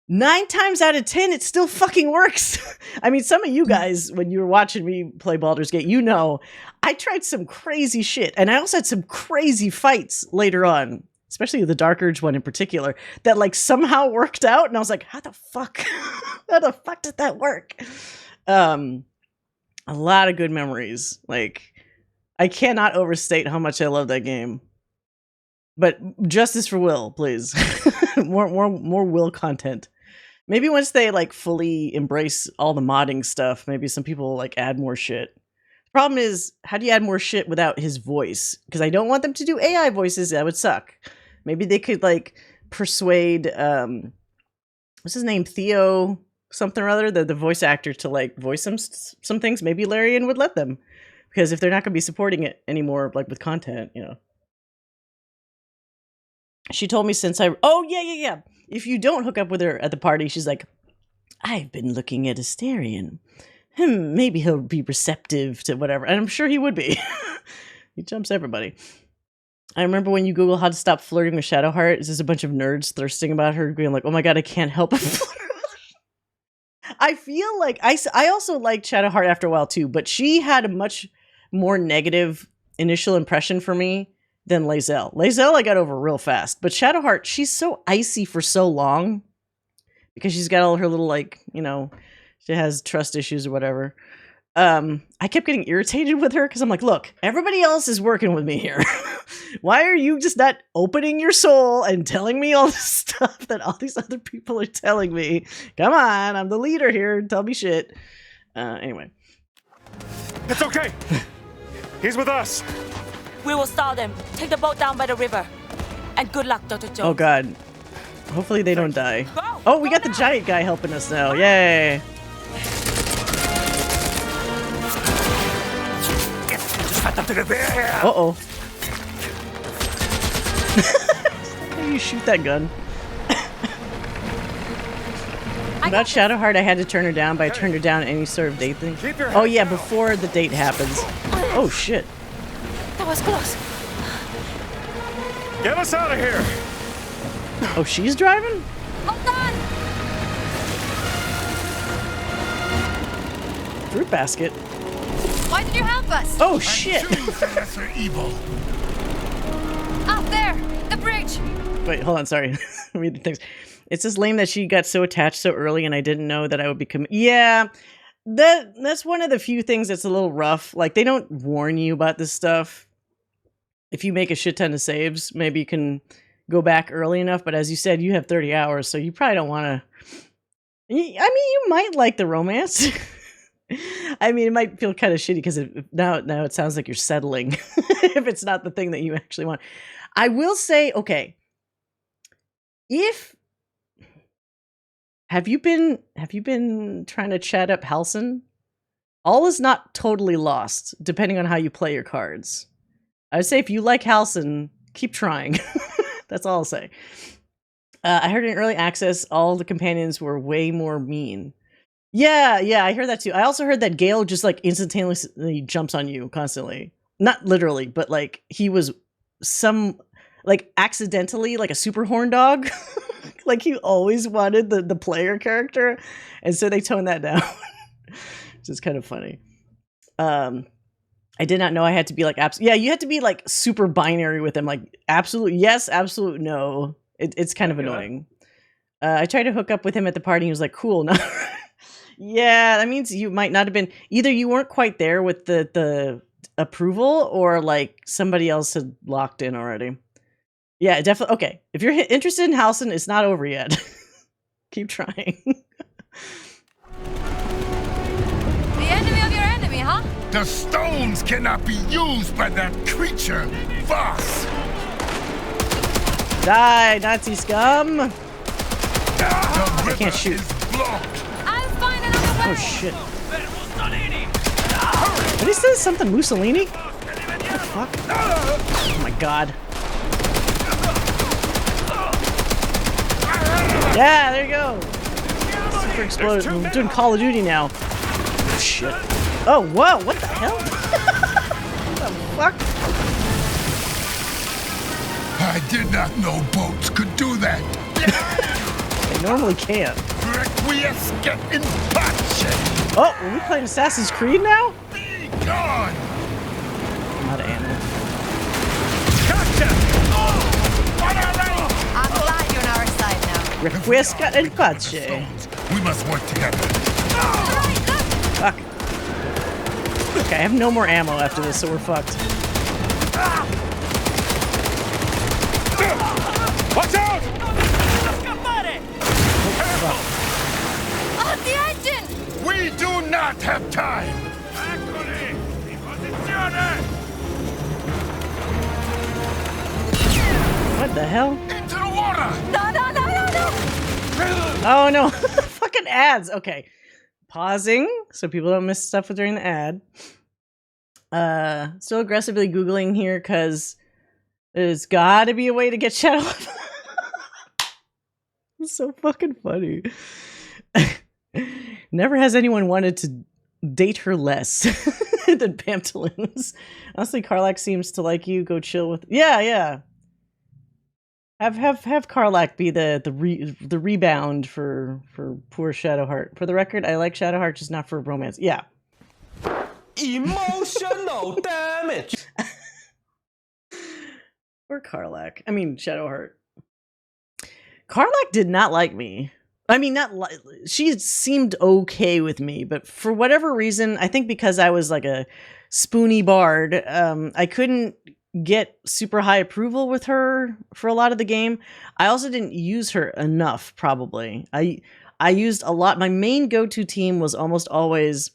Speaker 1: 9 times out of 10, it still fucking works. I mean, some of you guys, when you were watching me play Baldur's Gate, you know, I tried some crazy shit. And I also had some crazy fights later on, especially the Dark Urge one in particular, that like somehow worked out. And I was like, how the fuck? How the fuck did that work? A lot of good memories. Like, I cannot overstate how much I love that game. But justice for Will, please. more Will content. Maybe once they like fully embrace all the modding stuff, maybe some people like add more shit. The problem is, how do you add more shit without his voice? Because I don't want them to do AI voices. That would suck. Maybe they could like persuade what's his name, Theo something or other, the voice actor, to like voice some things. Maybe Larian would let them, because if they're not going to be supporting it anymore, like with content, you know. She told me since oh yeah. If you don't hook up with her at the party, she's like, I've been looking at Astarion. maybe he'll be receptive to whatever. And I'm sure he would be. He jumps everybody. I remember when you Google how to stop flirting with Shadowheart, it's just a bunch of nerds thirsting about her, being like, oh my god, I can't help but flirt. I feel like I also liked Shadowheart after a while too, but she had a much more negative initial impression for me than Lae'zel. Lae'zel I got over real fast, but Shadowheart, she's so icy for so long because she's got all her little, like, you know, she has trust issues or whatever. I kept getting irritated with her because I'm like, look, everybody else is working with me here. Why are you just not opening your soul and telling me all this stuff that all these other people are telling me? Come on, I'm the leader here. Tell me shit. Anyway.
Speaker 5: It's okay. He's with us.
Speaker 14: We will stall them. Take the boat down by the river. And good luck, Dr. Jones.
Speaker 1: Oh, God. Hopefully they don't die. Oh, we got the giant guy helping us now. Yay. Uh-oh. How do you shoot that gun? About Shadowheart, I had to turn her down, but I turned her down any sort of date thing. Oh yeah, before the date happens. Oh shit.
Speaker 14: That was close.
Speaker 5: Get us out of here.
Speaker 1: Oh, she's driving?
Speaker 2: Hold on!
Speaker 1: Fruit basket.
Speaker 11: Why did you help us?
Speaker 1: Oh shit.
Speaker 13: Evil.
Speaker 11: Up there, the bridge.
Speaker 1: Wait, hold on, sorry. Read the things. It's just lame that she got so attached so early and I didn't know that I would become... Yeah, that's one of the few things that's a little rough. Like, they don't warn you about this stuff. If you make a shit ton of saves, maybe you can go back early enough. But as you said, you have 30 hours, so you probably don't want to... I mean, you might like the romance. I mean, it might feel kind of shitty because now it sounds like you're settling if it's not the thing that you actually want. I will say, okay, have you been trying to chat up Halsin? All is not totally lost, depending on how you play your cards. I would say if you like Halsin, keep trying. That's all I'll say. I heard in early access, all the companions were way more mean. Yeah, I heard that too. I also heard that Gale just like instantaneously jumps on you constantly. Not literally, but like he was accidentally like a super horn dog. Like he always wanted the player character. And so they toned that down. Which is kind of funny. I did not know I had to be like, yeah, you had to be like super binary with him. Like absolute yes, absolute no. It's kind of annoying. I tried to hook up with him at the party. He was like, cool. No. Yeah, that means you might not have been, either you weren't quite there with the approval or like somebody else had locked in already. Yeah, definitely. Okay, if you're interested in Halsin, it's not over yet. Keep trying.
Speaker 11: The enemy of your enemy, huh?
Speaker 13: The stones cannot be used by that creature, Voss.
Speaker 1: Die, Nazi scum! I can't shoot.
Speaker 11: I'll find another way.
Speaker 1: Oh shit. What did he say? Something Mussolini? What the fuck? Oh my god. Yeah, there you go. Super exploded. We're doing Call of Duty now. Oh, shit. Oh, whoa, what the hell? What the fuck?
Speaker 13: I did not know boats could do that.
Speaker 1: They normally can't.
Speaker 13: Requiescat in pace.
Speaker 1: Oh, are we playing Assassin's Creed now?
Speaker 13: Be gone.
Speaker 1: I'm out of ammo.
Speaker 13: Gotcha.
Speaker 11: I'm glad you're on our side now.
Speaker 1: Requiescat in pace.
Speaker 13: We must work together.
Speaker 1: Fuck. Okay, I have no more ammo after this, so we're fucked.
Speaker 5: Watch out!
Speaker 11: On the engine!
Speaker 13: We do not have time.
Speaker 1: What the hell?
Speaker 13: Into the water!
Speaker 11: No!
Speaker 1: Oh no. Fucking ads. Okay. Pausing so people don't miss stuff during the ad. Still aggressively Googling here because there's gotta be a way to get Shadow. It's so fucking funny. Never has anyone wanted to date her less than Pamtalins. Honestly, Karlak seems to like you. Go chill with. Yeah. Have Karlak be the rebound for poor Shadowheart. For the record, I like Shadowheart, just not for romance. Yeah.
Speaker 12: Emotional damage.
Speaker 1: Or Karlak. I mean, Shadowheart. Karlak did not like me. I mean, she seemed okay with me, but for whatever reason, I think because I was like a spoony bard, I couldn't get super high approval with her for a lot of the game. I also didn't use her enough, probably. I used a lot. My main go-to team was almost always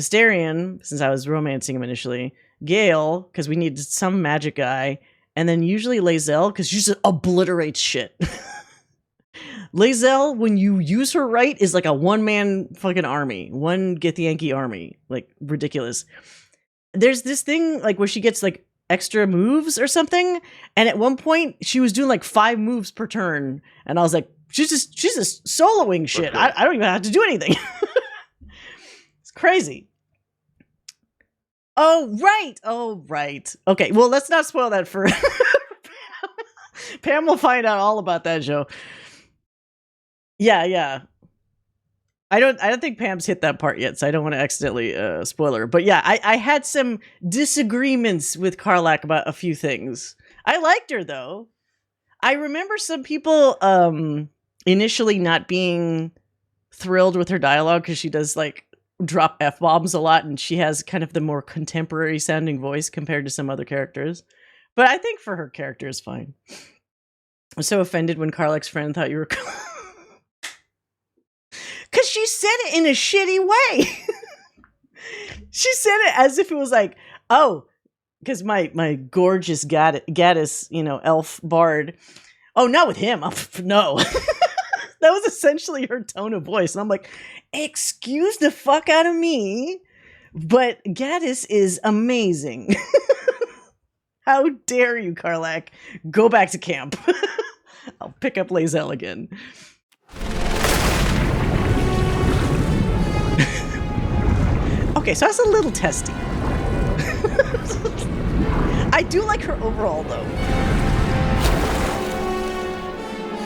Speaker 1: Asterion, since I was romancing him initially, Gale, because we needed some magic guy, and then usually Lae'zel, because she just obliterates shit. Lae'zel, when you use her right, is like a one-man fucking army. One Githyanki army. Like, ridiculous. There's this thing, like, where she gets, like, extra moves or something, and at one point, she was doing, like, 5 moves per turn, and I was like, she's just soloing shit. I don't even have to do anything. It's crazy. Oh, right. Okay, well, let's not spoil that for Pam will find out all about that show. Yeah. I don't think Pam's hit that part yet, so I don't want to accidentally spoil her. But yeah, I had some disagreements with Karlak about a few things. I liked her though. I remember some people initially not being thrilled with her dialogue because she does like drop F-bombs a lot, and she has kind of the more contemporary sounding voice compared to some other characters. But I think for her character is fine. I'm so offended when Karlak's friend thought you were because she said it in a shitty way. She said it as if it was like, oh, because my gorgeous Gaddis, elf bard. Oh, not with him. No. That was essentially her tone of voice. And I'm like, excuse the fuck out of me, but Gaddis is amazing. How dare you, Karlak? Go back to camp. I'll pick up Lae'zel again. Okay, so that's a little testy. I do like her overall, though.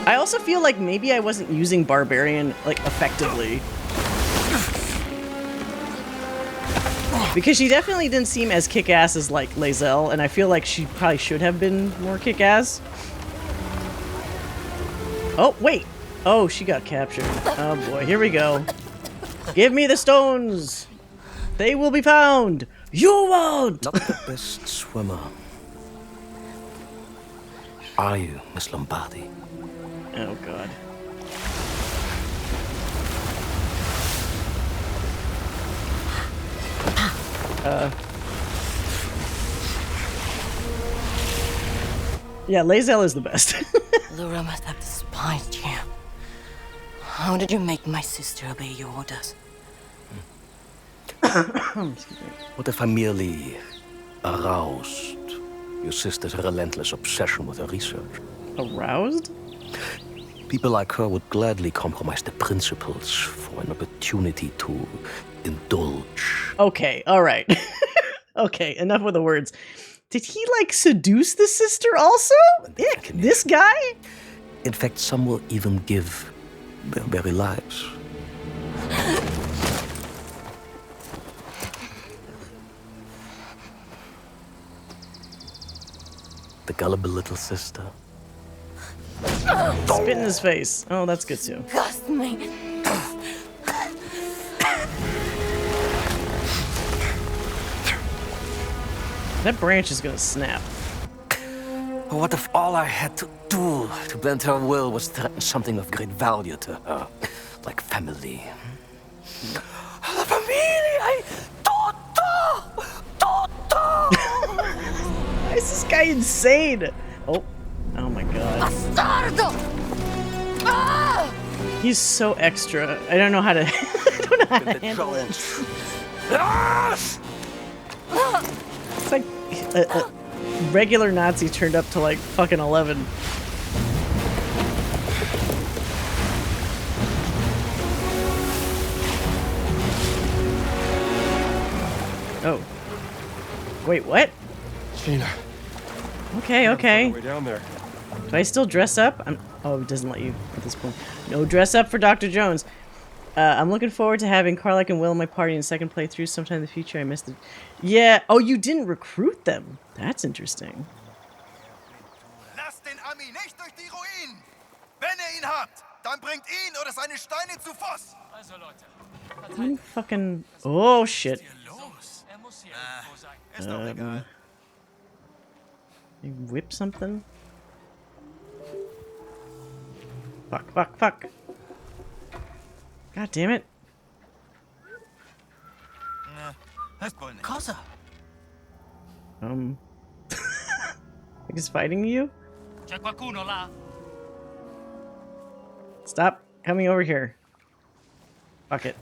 Speaker 1: I also feel like maybe I wasn't using Barbarian, like, effectively. Because she definitely didn't seem as kick-ass as, like, Lae'zel, and I feel like she probably should have been more kick-ass. Oh, wait! Oh, she got captured. Oh boy, here we go. Give me the stones! They will be found! You won't!
Speaker 12: Not the best swimmer. Are you, Miss Lombardi?
Speaker 1: Oh, God. Yeah, Lae'zel is the best.
Speaker 14: Laura must have despised you. How did you make my sister obey your orders?
Speaker 12: What if I merely aroused your sister's relentless obsession with her research?
Speaker 1: Aroused?
Speaker 12: People like her would gladly compromise the principles for an opportunity to indulge.
Speaker 1: Okay, all right. Okay, enough with the words. Did he, like, seduce the sister also? Ick, this guy?
Speaker 12: In fact, some will even give their very lives. The gullible little sister.
Speaker 1: Spit in his face. Oh, that's good too.
Speaker 14: Disgust me.
Speaker 1: That branch is gonna snap.
Speaker 12: What if all I had to do to bend her will was threaten something of great value to her, like family? La famiglia! Tutto!
Speaker 1: Why is this guy insane? Oh my God.
Speaker 2: Bastardo! Ah!
Speaker 1: He's so extra. I don't know how to. I don't know how to handle it. It's like a regular Nazi turned up to like fucking 11. Wait, what?
Speaker 3: Gina.
Speaker 1: Okay, okay.
Speaker 3: Way down there.
Speaker 1: Do I still dress up? Oh, it doesn't let you at this point. No dress up for Dr. Jones. I'm looking forward to having Karlach and Will in my party in second playthrough sometime in the future. I missed it. Yeah. Oh, you didn't recruit them. That's interesting.
Speaker 15: Lasst den Ami nicht durch die Ruinen! Wenn ihr ihn habt, dann bringt ihn oder seine Steine zu Voss!
Speaker 8: Also Leute.
Speaker 1: You fucking... Oh, shit.
Speaker 15: Ist doch egal.
Speaker 1: You whip something? Fuck, fuck, fuck. God damn it.
Speaker 8: Cosa?
Speaker 1: He's fighting you?
Speaker 8: C'è qualcuno là?
Speaker 1: Stop coming over here. Fuck it.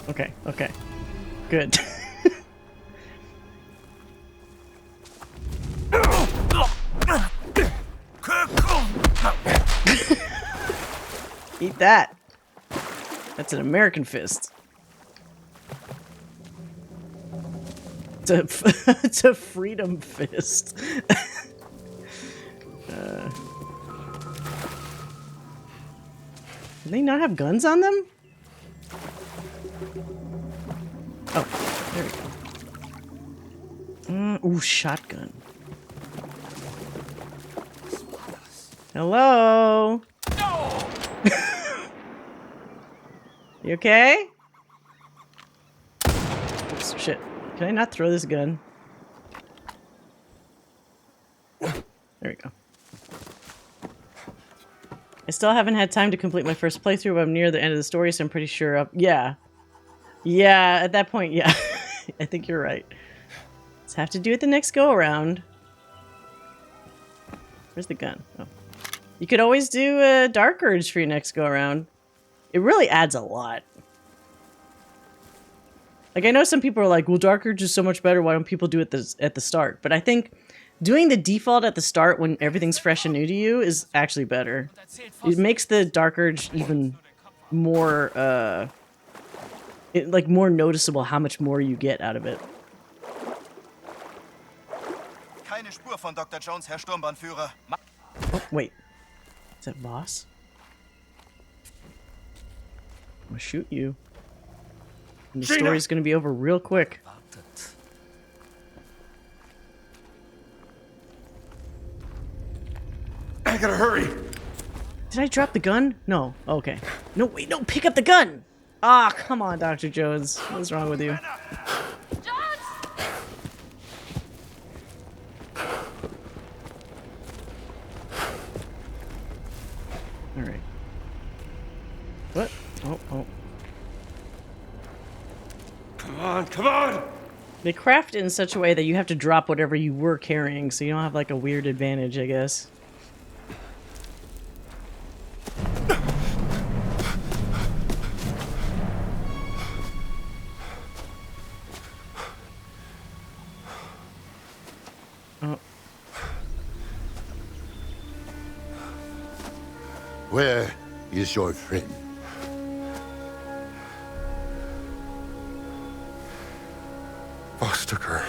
Speaker 1: Okay, okay. Good. Eat that. That's an American fist. It's a freedom fist. Do they not have guns on them? Oh, there we go. Ooh, shotgun. Hello? No! You okay? Oops, shit. Can I not throw this gun? There we go. I still haven't had time to complete my first playthrough, but I'm near the end of the story, so I'm pretty sure yeah. Yeah, at that point, yeah. I think you're right. Let's have to do it the next go-around. Where's the gun? Oh. You could always do a Dark Urge for your next go-around. It really adds a lot. Like, I know some people are like, well, Dark Urge is so much better, why don't people do it at the start? But I think doing the default at the start when everything's fresh and new to you is actually better. It makes the Dark Urge even more, more noticeable how much more you get out of it.
Speaker 15: Keine Spur von Dr. Jones, Herr Sturmbannführer.
Speaker 1: Oh, wait. Is that boss? I'm gonna shoot you. And the story's gonna be over real quick.
Speaker 5: I gotta hurry.
Speaker 1: Did I drop the gun? No. Okay. No, wait, no, pick up the gun! Ah, come on, Dr. Jones. What's wrong with you? Alright. What? Oh, oh.
Speaker 5: Come on, come on!
Speaker 1: They craft it in such a way that you have to drop whatever you were carrying, so you don't have like a weird advantage, I guess. Oh.
Speaker 13: Where is your friend?
Speaker 3: Boss took her.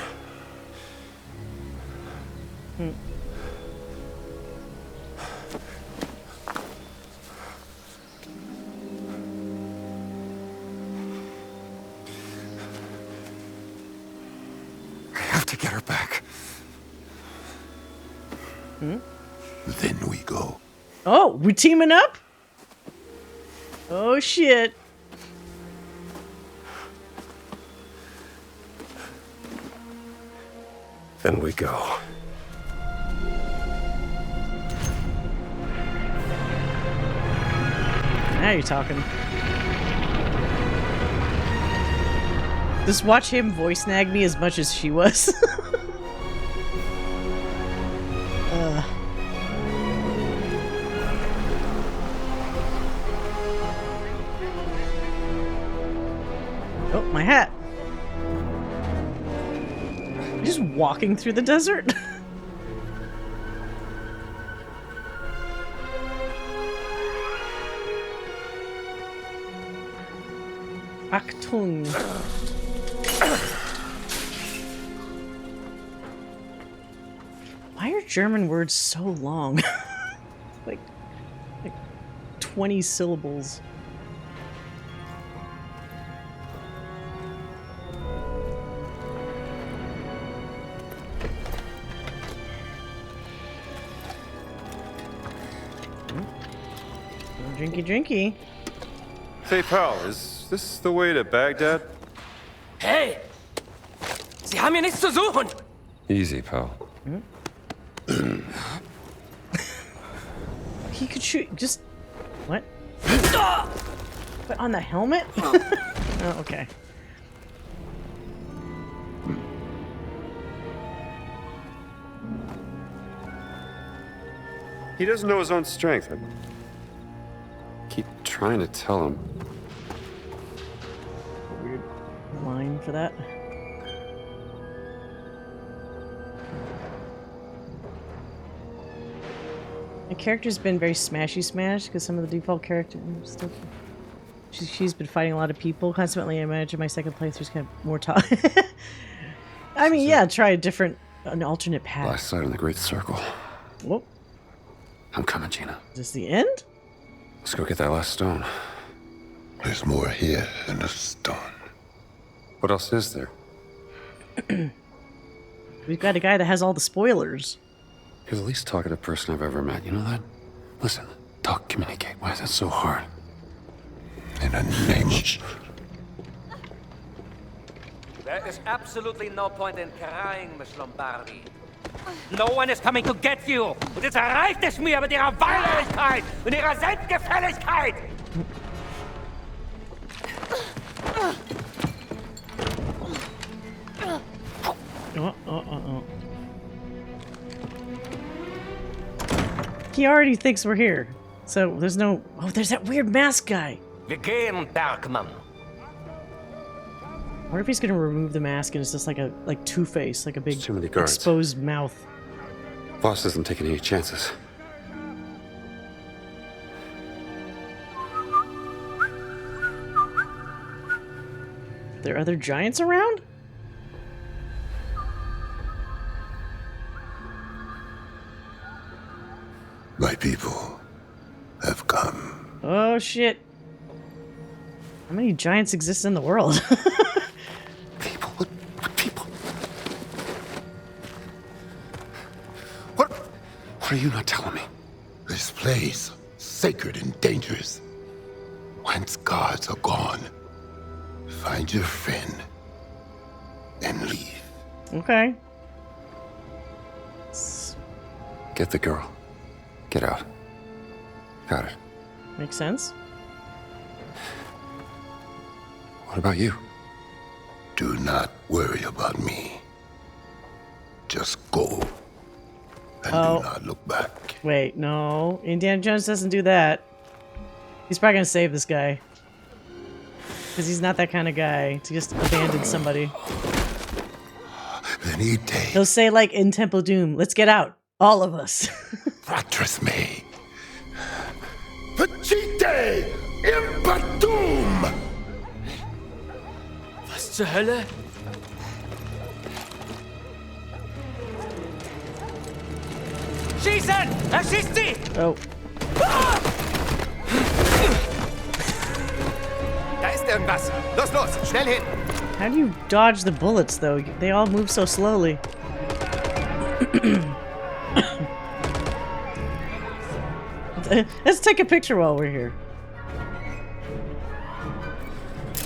Speaker 3: I have to get her back.
Speaker 13: Then we go.
Speaker 1: Oh, we teaming up? Oh shit.
Speaker 3: Then we go.
Speaker 1: Now you're talking. Just watch him voice nag me as much as she was. Oh, my hat. Just walking through the desert? Achtung. Why are German words so long? like 20 syllables. Drinky, drinky.
Speaker 3: Say, pal, is this the way to Baghdad?
Speaker 12: Hey! Sie haben hier nichts zu suchen!
Speaker 3: Easy, pal.
Speaker 1: He could shoot. Just. What? But on the helmet? Oh, okay.
Speaker 3: He doesn't know his own strength. I keep trying to tell him.
Speaker 1: Weird line for that. My character's been very smashy because some of the default character stuff. She's been fighting a lot of people. Consequently, I imagine my second playthrough's kind of more talk. I mean, yeah, try an alternate path.
Speaker 3: Last sight on the Great Circle.
Speaker 1: Whoop.
Speaker 3: I'm coming, Gina.
Speaker 1: Is this the end?
Speaker 3: Let's go get that last stone.
Speaker 13: There's more here than a stone.
Speaker 3: What else is there?
Speaker 1: We've got a guy that has all the spoilers.
Speaker 3: You're the least talkative person I've ever met. You know that? Listen, talk, communicate. Why is that so hard?
Speaker 13: In a name. Shh.
Speaker 12: There is absolutely no point in crying, Miss Lombardi. No one is coming to get you. Und jetzt reicht es mir mit ihrer Weinerlichkeit und ihrer Selbstgefälligkeit.
Speaker 1: He already thinks we're here. So there's no... Oh, there's that weird mask guy.
Speaker 12: Wir gehen, Bergmann.
Speaker 1: I wonder if he's gonna remove the mask and it's just like a Two-Face, like a big
Speaker 3: too many guards.
Speaker 1: Exposed mouth.
Speaker 3: Boss isn't taking any chances.
Speaker 1: There are other giants around?
Speaker 13: My people have come.
Speaker 1: Oh shit. How many giants exist in the world?
Speaker 13: People? What people? What
Speaker 3: are you not telling me?
Speaker 13: This place, sacred and dangerous. Once guards are gone, find your friend and leave.
Speaker 1: Okay.
Speaker 3: Get the girl. Get out. Got it.
Speaker 1: Makes sense.
Speaker 3: What about you?
Speaker 13: Do not worry about me. Just go. And do not look back.
Speaker 1: Wait, no. Indiana Jones doesn't do that. He's probably gonna save this guy. Because he's not that kind of guy to just abandon somebody. He'll say, like, in Temple Doom, let's get out. All of us.
Speaker 13: Fratres me. Vacite impetum!
Speaker 12: Was zur Hölle? Schießen! Erschießt sie!
Speaker 1: Oh.
Speaker 15: Da ist irgendwas. Los, schnell hin.
Speaker 1: How do you dodge the bullets, though? They all move so slowly. Let's take a picture while we're here.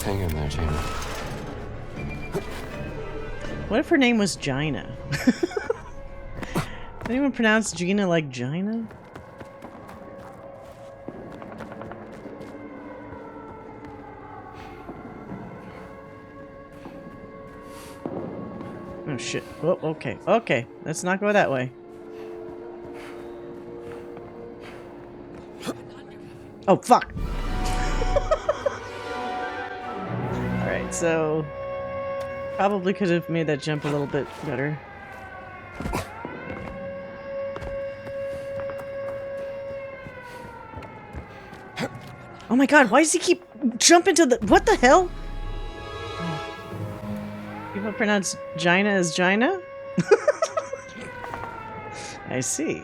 Speaker 3: Hang in there, Gina.
Speaker 1: What if her name was Gina? Anyone pronounce Gina like Gina? Oh shit. Oh, okay. Okay. Let's not go that way. Oh, fuck! Alright, so... Probably could have made that jump a little bit better. Oh my god, why does he keep jumping to the... What the hell? People pronounce Gina as Gina? I see.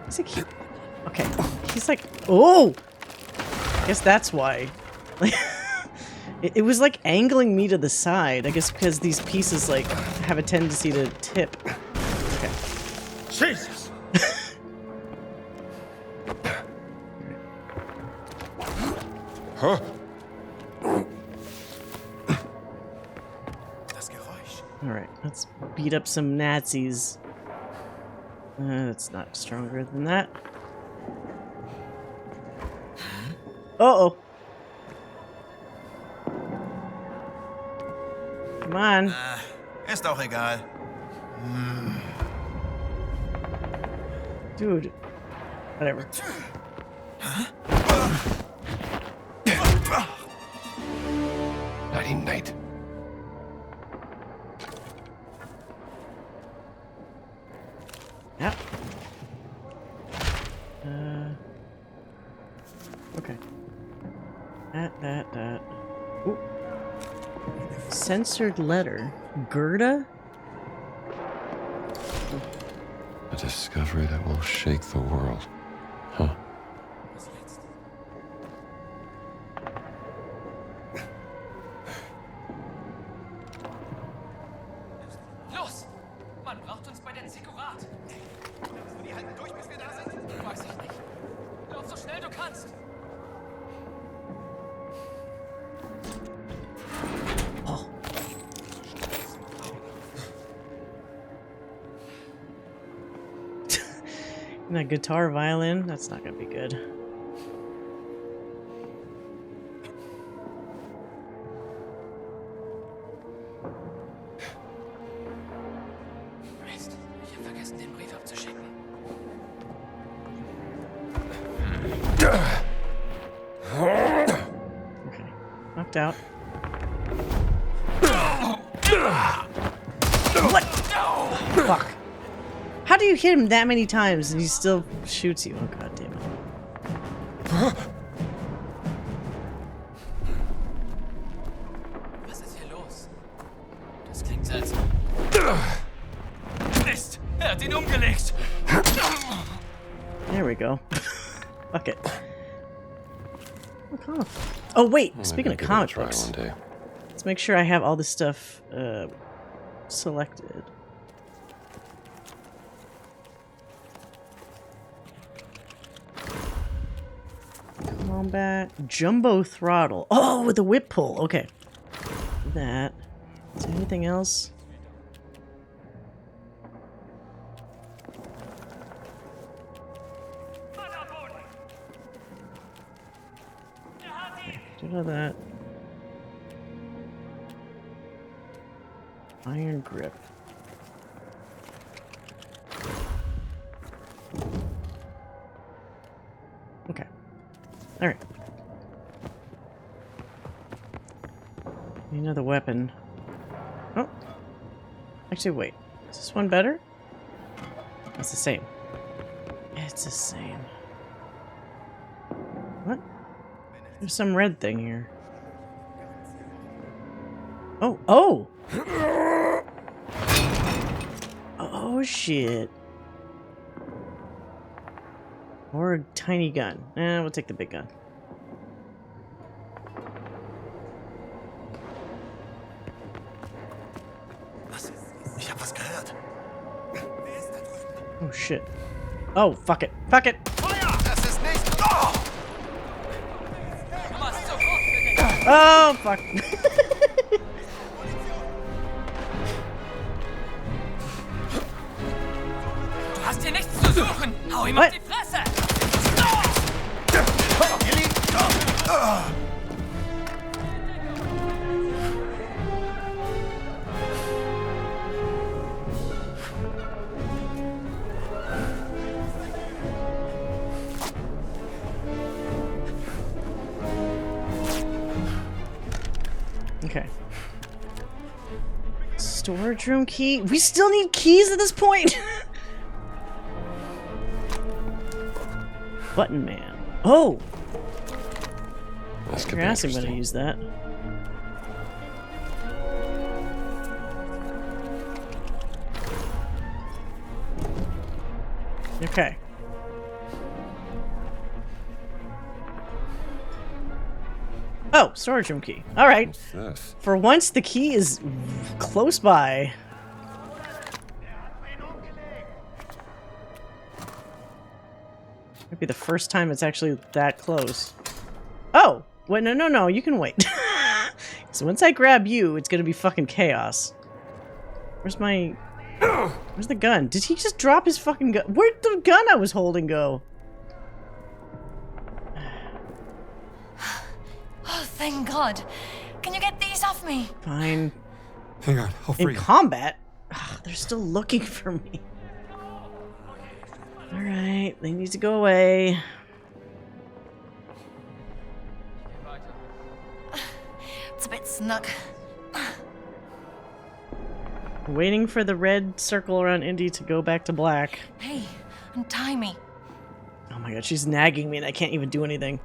Speaker 1: Is he cute? Okay. He's like, oh! I guess that's why. It was like angling me to the side. I guess because these pieces like have a tendency to tip. Okay.
Speaker 5: Jesus! Huh?
Speaker 1: Alright, let's beat up some Nazis. That's not stronger than that. Uh-oh. Come on.
Speaker 15: Ist auch egal.
Speaker 1: Dude. Whatever.
Speaker 3: Nighty night.
Speaker 1: Yep. Okay. That. Ooh. Censored letter. Gerda?
Speaker 3: A discovery that will shake the world. Huh.
Speaker 8: Los! Man braucht uns bei der Zikurat.
Speaker 15: Die halten durch, bis wir da sind?
Speaker 8: Weiß ich nicht. Lauf so schnell du kannst.
Speaker 1: Oh. That guitar violin, that's not gonna be good.
Speaker 8: Mist, ich hab vergessen, den Brief abzuschicken.
Speaker 1: Okay. Knocked out. What? Fuck. How do you hit him that many times and he still shoots you? Oh god damn it.
Speaker 8: Was ist hier los? Das klingt seltsam. Mist, hat ihn umgelegt.
Speaker 1: There we go. Fuck it. Oh wait, speaking of comic books, let's make sure I have all this stuff selected. Combat jumbo throttle. Oh, with the whip pull. Okay, that. Is there anything else? Do you know that? Iron grip. Okay. Alright. Another weapon. Oh. Actually, wait. Is this one better? It's the same. It's the same. What? There's some red thing here. Oh, oh! Oh, shit. Or a tiny gun. We'll take the big gun.
Speaker 15: Ich hab was gehört.
Speaker 1: Oh, shit. Oh, fuck it. Fuck it!
Speaker 15: Das ist nicht... Oh!
Speaker 1: Oh, fuck.
Speaker 8: Du hast hier nichts zu suchen. Hau ihm auf die Fresse.
Speaker 1: Okay. Storage room key? We still need keys at this point? Button man. Oh!
Speaker 3: This could
Speaker 1: You're
Speaker 3: be
Speaker 1: asking when to
Speaker 3: interesting.
Speaker 1: use that. Okay. Oh, storage room key. All right.
Speaker 3: What's this?
Speaker 1: For once, the key is close by. Might be the first time it's actually that close. Oh! Wait, no, you can wait. So once I grab you, it's gonna be fucking chaos. Where's my... Where's the gun? Did he just drop his fucking gun? Where'd the gun I was holding go?
Speaker 2: Oh, thank God. Can you get these off me?
Speaker 1: Fine.
Speaker 3: Hang on, I'll free
Speaker 1: In combat? Ugh, they're still looking for me. Alright, they need to go away.
Speaker 2: It's a bit snug.
Speaker 1: Waiting for the red circle around Indy to go back to black.
Speaker 2: Hey, untie me.
Speaker 1: Oh my god, she's nagging me and I can't even do anything.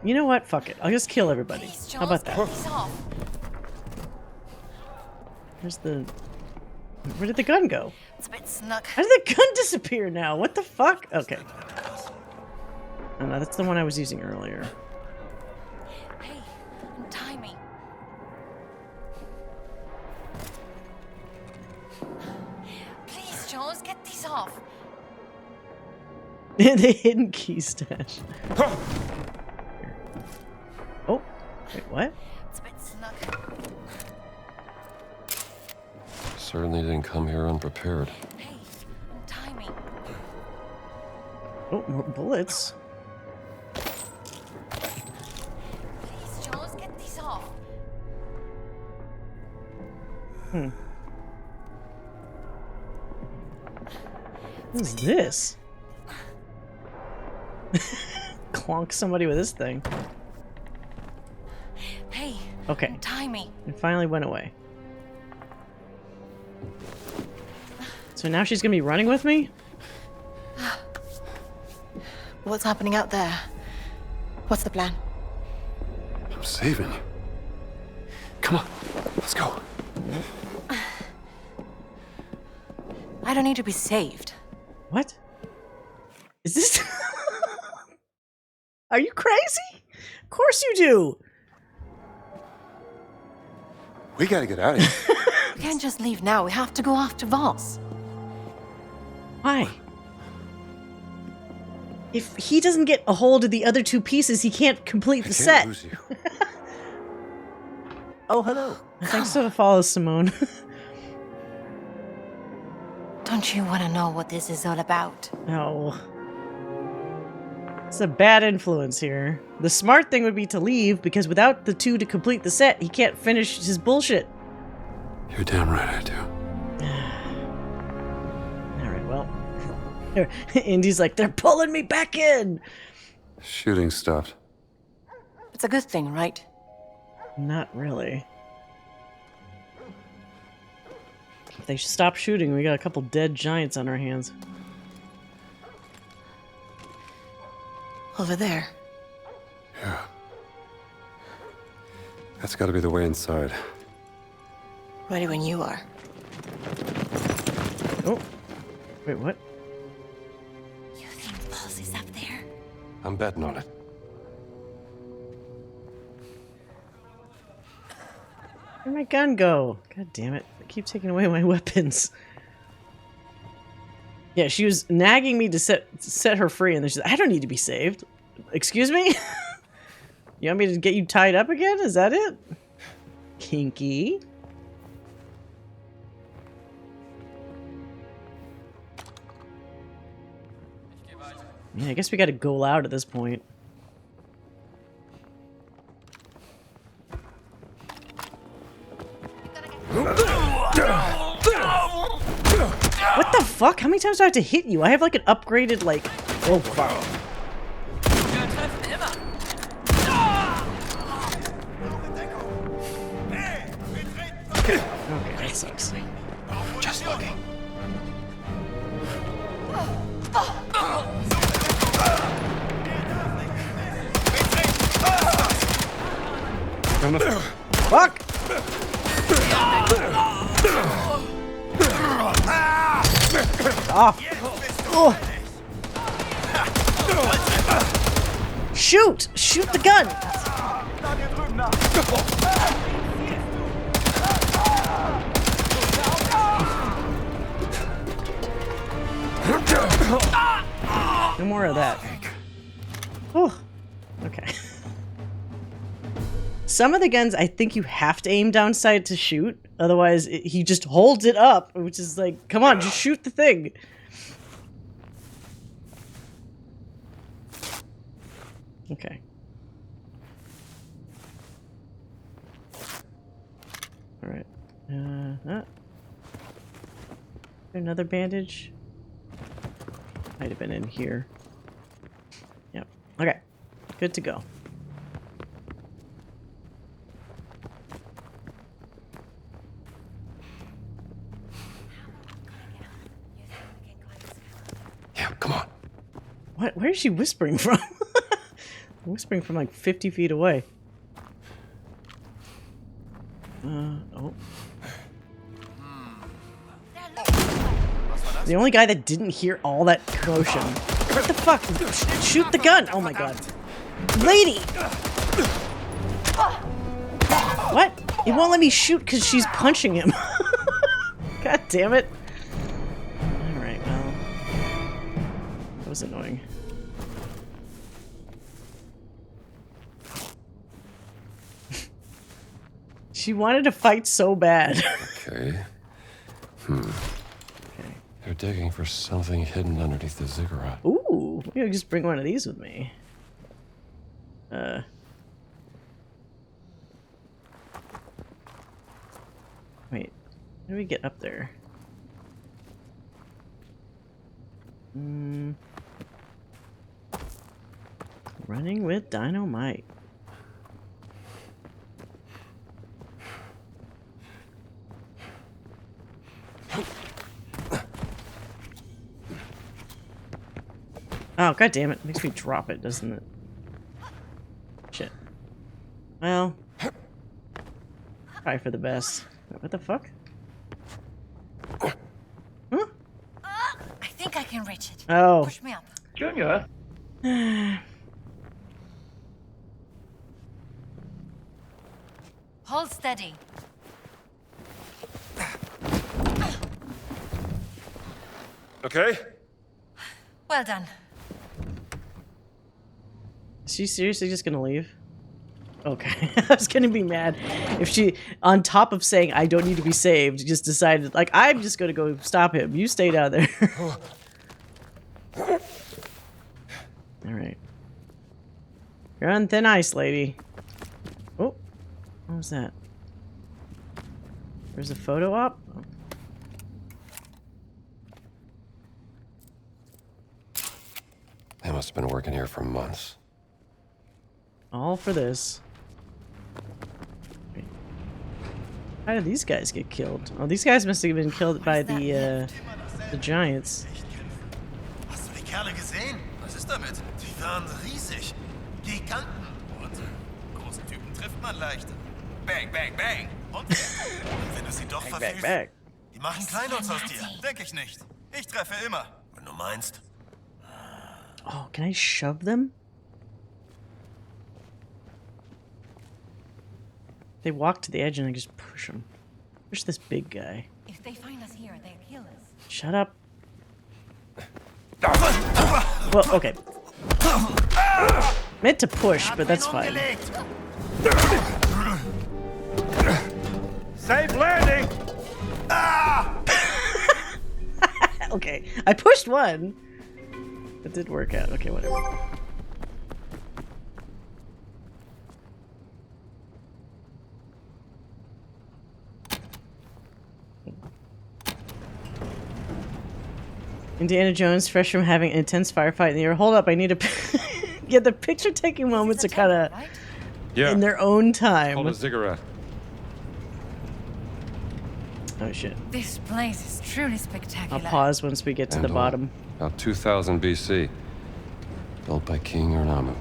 Speaker 1: You know what? Fuck it. I'll just kill everybody.
Speaker 2: Please,
Speaker 1: How about
Speaker 2: Jules,
Speaker 1: that?
Speaker 2: get these off.
Speaker 1: Where's the... Where did the gun go?
Speaker 2: It's a bit snug.
Speaker 1: How did the gun disappear now? What the fuck? Okay. Oh no, that's the one I was using earlier.
Speaker 2: Hey, untie me. Please, Jules, get these off.
Speaker 1: The hidden key stash. Oh, wait, what?
Speaker 2: It's a bit snug.
Speaker 3: Certainly didn't come here unprepared.
Speaker 2: Hey, untie me.
Speaker 1: Oh, more bullets.
Speaker 2: Please, Jules, get these off.
Speaker 1: What is this? Clonk somebody with this thing.
Speaker 2: Hey,
Speaker 1: Okay.
Speaker 2: untie me.
Speaker 1: It finally went away. So now she's gonna be running with me?
Speaker 14: What's happening out there? What's the plan?
Speaker 3: I'm saving you. Come on, let's go.
Speaker 14: I don't need to be saved.
Speaker 1: What? Is this... Are you crazy? Of course you do!
Speaker 3: We gotta get out of here.
Speaker 14: We can't just leave now. We have to go after Voss.
Speaker 1: Why? If he doesn't get a hold of the other two pieces, he can't complete the set.
Speaker 3: Lose you.
Speaker 1: Oh, hello. Thanks for the follow, Simone.
Speaker 14: Don't you want to know what this is all about?
Speaker 1: No. It's a bad influence here. The smart thing would be to leave, because without the two to complete the set, he can't finish his bullshit.
Speaker 3: You're damn right I do.
Speaker 1: Alright, well. Indy's like, they're pulling me back in!
Speaker 3: Shooting stopped.
Speaker 14: It's a good thing, right?
Speaker 1: Not really. If they stop shooting, we got a couple dead giants on our hands.
Speaker 14: Over there.
Speaker 3: Yeah. That's gotta be the way inside.
Speaker 14: Ready when you are.
Speaker 1: Oh. Wait, what?
Speaker 2: You think Voss is up there?
Speaker 3: I'm betting on it.
Speaker 1: Where'd my gun go? God damn it. They keep taking away my weapons. Yeah, she was nagging me to set her free, and then she's like, I don't need to be saved. Excuse me? You want me to get you tied up again? Is that it? Kinky. Yeah, I guess we gotta go out at this point. What the fuck? How many times do I have to hit you? I have like an upgraded, like... Oh, fuck. Okay, that sucks.
Speaker 3: Just looking.
Speaker 1: Fuck! Off! Oh. Shoot! Shoot the gun! No more of that. Whew. Okay. Some of the guns, I think you have to aim down sight to shoot. Otherwise, he just holds it up, which is like, come on, just shoot the thing. Okay. All right. Another bandage. Might have been in here. Yep. Okay. Good to go.
Speaker 3: Yeah, come on.
Speaker 1: What? Where is she whispering from? Whispering from like 50 feet away. Oh. The only guy that didn't hear all that commotion. What the fuck? Shoot the gun! Oh my god. Lady! What? It won't let me shoot because she's punching him. God damn it. Alright, well. That was annoying. She wanted to fight so bad.
Speaker 3: Okay. They're digging for something hidden underneath the ziggurat.
Speaker 1: Ooh, maybe I'll just bring one of these with me. Wait, how do we get up there? Running with dynamite. Oh, god damn it. Makes me drop it, doesn't it? Shit. Well. Try for the best. What the fuck? Huh?
Speaker 11: I think I can reach it.
Speaker 1: Oh.
Speaker 11: Push me up.
Speaker 9: Junior?
Speaker 11: Hold steady.
Speaker 3: Okay.
Speaker 11: Well done.
Speaker 1: Is she seriously just gonna leave? Okay. I was gonna be mad if she, on top of saying I don't need to be saved, just decided, like, I'm just gonna go stop him. You stay down there. Alright. You're on thin ice, lady. Oh. What was that? There's a photo op? Oh.
Speaker 3: They must have been working here for months.
Speaker 1: All for this. Wait. How did these guys get killed? Oh, these guys must have been killed by the giants.
Speaker 15: Hast du die Kerle gesehen? Was ist damit? Die waren riesig. Giganten. Und große Typen trifft man leichter. Bang, bang, bang. Und wenn du sie doch verfehlst, die machen Kleinholz aus dir. Denke ich nicht. Ich treffe immer. Wenn du meinst.
Speaker 1: Oh, can I shove them? They walk to the edge and I just push them. Push this big guy.
Speaker 11: If they find us here, they'll kill us.
Speaker 1: Shut up. Well, okay. Meant to push, but that's fine.
Speaker 5: Safe landing!
Speaker 1: Okay, I pushed one. It did work out. Okay, whatever. Indiana Jones, fresh from having an intense firefight in the air. Hold up, I need a... Yeah, the picture-taking moments are kind of in their own time.
Speaker 3: Hold a ziggurat.
Speaker 1: Oh, shit.
Speaker 11: This place is truly spectacular.
Speaker 1: I'll pause once we get to the bottom.
Speaker 3: About 2000 BC. Built by King Urnamu.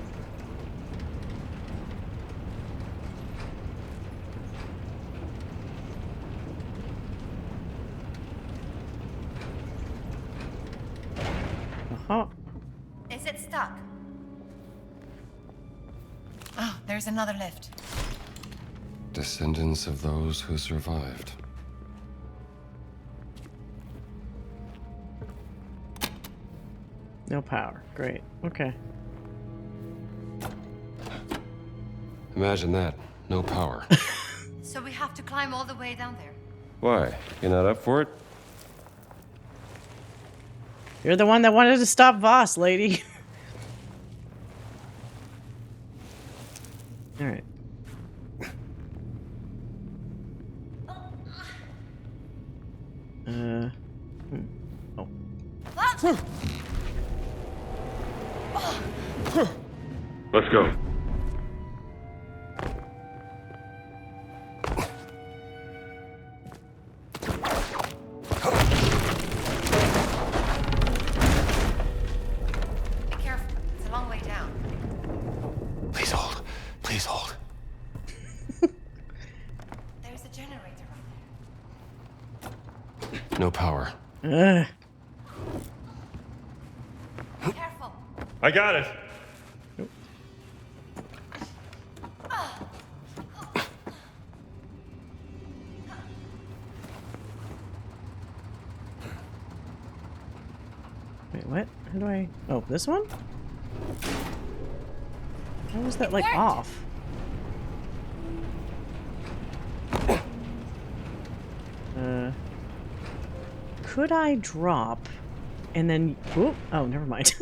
Speaker 11: it stuck? Oh, there's another lift.
Speaker 3: Descendants of those who survived.
Speaker 1: No power. Great. Okay.
Speaker 3: Imagine that. No power.
Speaker 11: So we have to climb all the way down there.
Speaker 3: Why? You're not up for it?
Speaker 1: You're the one that wanted to stop Voss, lady. All right. Oh.
Speaker 3: Let's go.
Speaker 11: Be careful. It's a long way down.
Speaker 3: Please hold. Please hold.
Speaker 11: There's a generator up
Speaker 3: No power.
Speaker 1: Ugh.
Speaker 11: there. Careful.
Speaker 5: I got it.
Speaker 1: Wait, what? How do I... Oh, this one? How was that, like, off? Could I drop and then... Oh, never mind.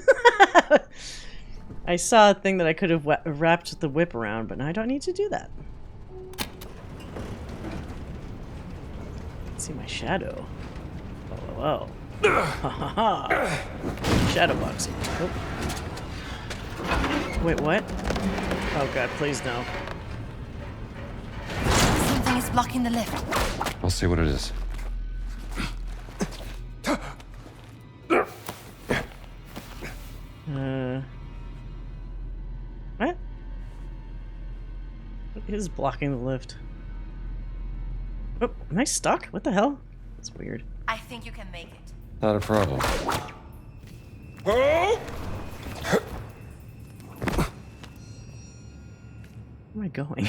Speaker 1: I saw a thing that I could have wrapped the whip around, but now I don't need to do that. Let's see my shadow. Oh. Ha ha ha. Shadow boxing. Oh. Wait, what? Oh god, please no.
Speaker 11: Something is blocking the lift.
Speaker 3: I'll see what it is.
Speaker 1: What? What is blocking the lift? Oh, am I stuck? What the hell? That's weird.
Speaker 11: I think you can make it.
Speaker 3: Not a problem.
Speaker 1: Where am I going?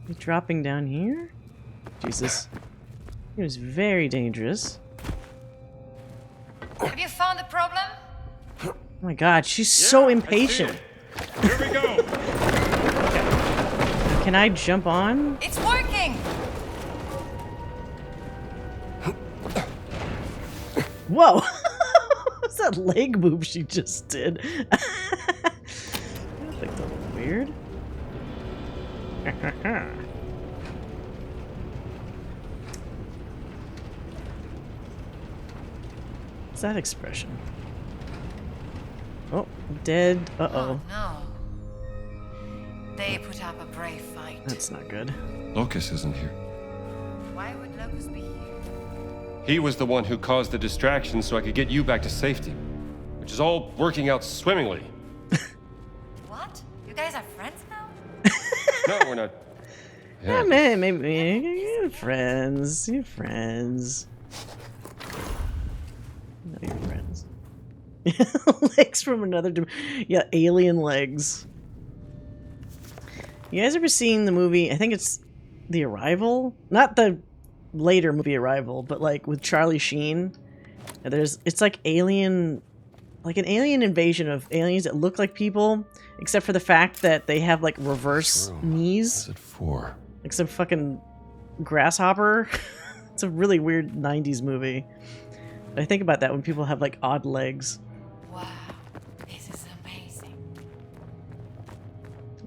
Speaker 1: You dropping down here? Jesus. It was very dangerous.
Speaker 11: Have you found the problem?
Speaker 1: Oh my god, she's so impatient.
Speaker 5: Here we go.
Speaker 1: Can I jump on?
Speaker 11: It's working!
Speaker 1: Whoa! What's that leg move she just did? That looked a little weird. What's that expression? Oh, dead. Uh-oh.
Speaker 11: No. They put up a brave fight.
Speaker 1: That's not good.
Speaker 3: Locus isn't here.
Speaker 11: Why would Locus be here?
Speaker 3: He was the one who caused the distraction so I could get you back to safety. Which is all working out swimmingly.
Speaker 11: What? You guys are friends now?
Speaker 3: No, we're not.
Speaker 1: Yeah, maybe you're friends. You're friends. No, you're friends. Legs from another yeah, alien legs. You guys ever seen the movie? I think it's The Arrival, not the later movie Arrival, but like with Charlie Sheen. It's like an alien invasion of aliens that look like people, except for the fact that they have like reverse knees.
Speaker 3: What's it for?
Speaker 1: Like some fucking grasshopper. It's a really weird 90s movie. I think about that when people have like odd legs.
Speaker 11: Wow, this is amazing.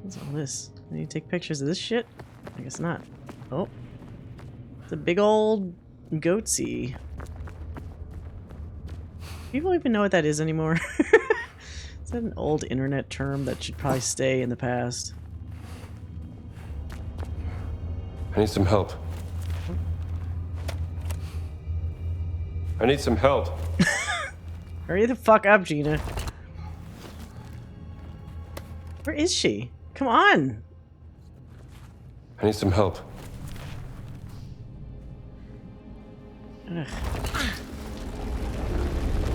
Speaker 1: What's all this? I need to take pictures of this shit? I guess not. Oh. It's a big old goatsy. People even know what that is anymore? Is that an old internet term that should probably stay in the past?
Speaker 3: I need some help. I need some help.
Speaker 1: Hurry the fuck up, Gina. Where is she? Come on.
Speaker 3: I need some help.
Speaker 1: Ugh.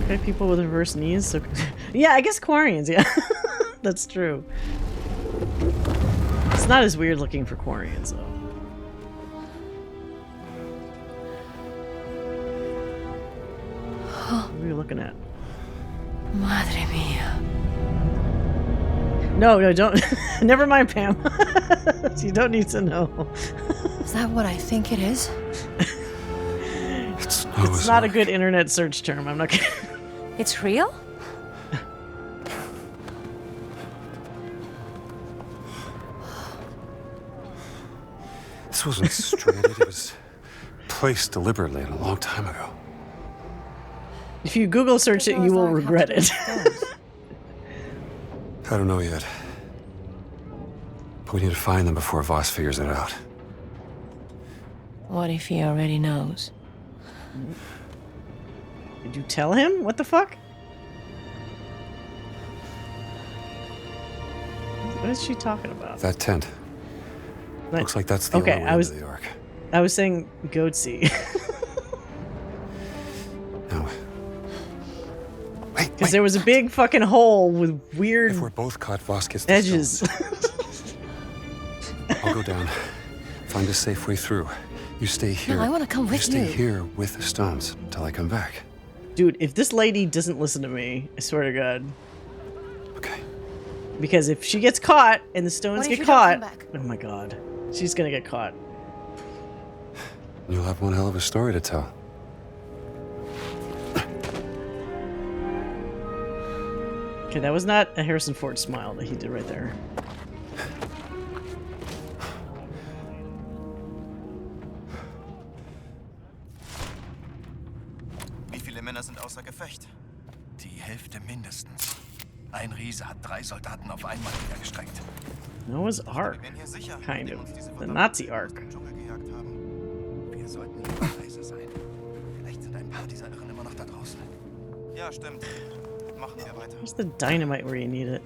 Speaker 1: Okay, people with reverse knees. So Yeah, I guess Quarians, yeah. That's true. It's not as weird looking for Quarians, though. What are you looking at?
Speaker 14: Madre mia.
Speaker 1: No, don't. Never mind, Pam. You don't need to know.
Speaker 14: Is that what I think it is?
Speaker 1: It's not a good internet search term. I'm not kidding.
Speaker 14: It's real?
Speaker 16: This wasn't stranded. It was placed deliberately and a long time ago.
Speaker 1: If you Google search it, you will regret it.
Speaker 16: I don't know yet. But we need to find them before Voss figures it out.
Speaker 14: What if he already knows?
Speaker 1: Did you tell him? What the fuck? What is she talking about?
Speaker 16: That tent.
Speaker 1: Like,
Speaker 16: looks like that's the
Speaker 1: okay,
Speaker 16: only way into the Ark.
Speaker 1: I was saying goatsy.
Speaker 16: No.
Speaker 1: Because there was a big fucking hole with weird
Speaker 16: if we're both caught, Voss gets the
Speaker 1: edges.
Speaker 16: I'll go down. Find a safe way through. You stay here.
Speaker 14: No, I want to come with you.
Speaker 16: You stay here with the stones until I come back.
Speaker 1: Dude, if this lady doesn't listen to me, I swear to God.
Speaker 16: Okay.
Speaker 1: Because if she gets caught and the stones
Speaker 14: What if
Speaker 1: get
Speaker 14: you don't
Speaker 1: caught,
Speaker 14: come back?
Speaker 1: oh my God, she's gonna get caught.
Speaker 16: You'll have one hell of a story to tell.
Speaker 1: Okay, that was not a Harrison Ford smile that he did right there.
Speaker 15: Wie viele Männer sind außer Gefecht?
Speaker 17: Die Hälfte mindestens. Ein Riese hat 3 Soldaten auf einmal niedergestreckt.
Speaker 1: Noah's Ark. Kind of. The Nazi Ark.
Speaker 17: Wir sollten hier leise sein. Vielleicht sind ein paar dieser Irren immer noch da draußen.
Speaker 15: Ja, stimmt. Machen wir weiter.
Speaker 1: Where's the dynamite where you need it?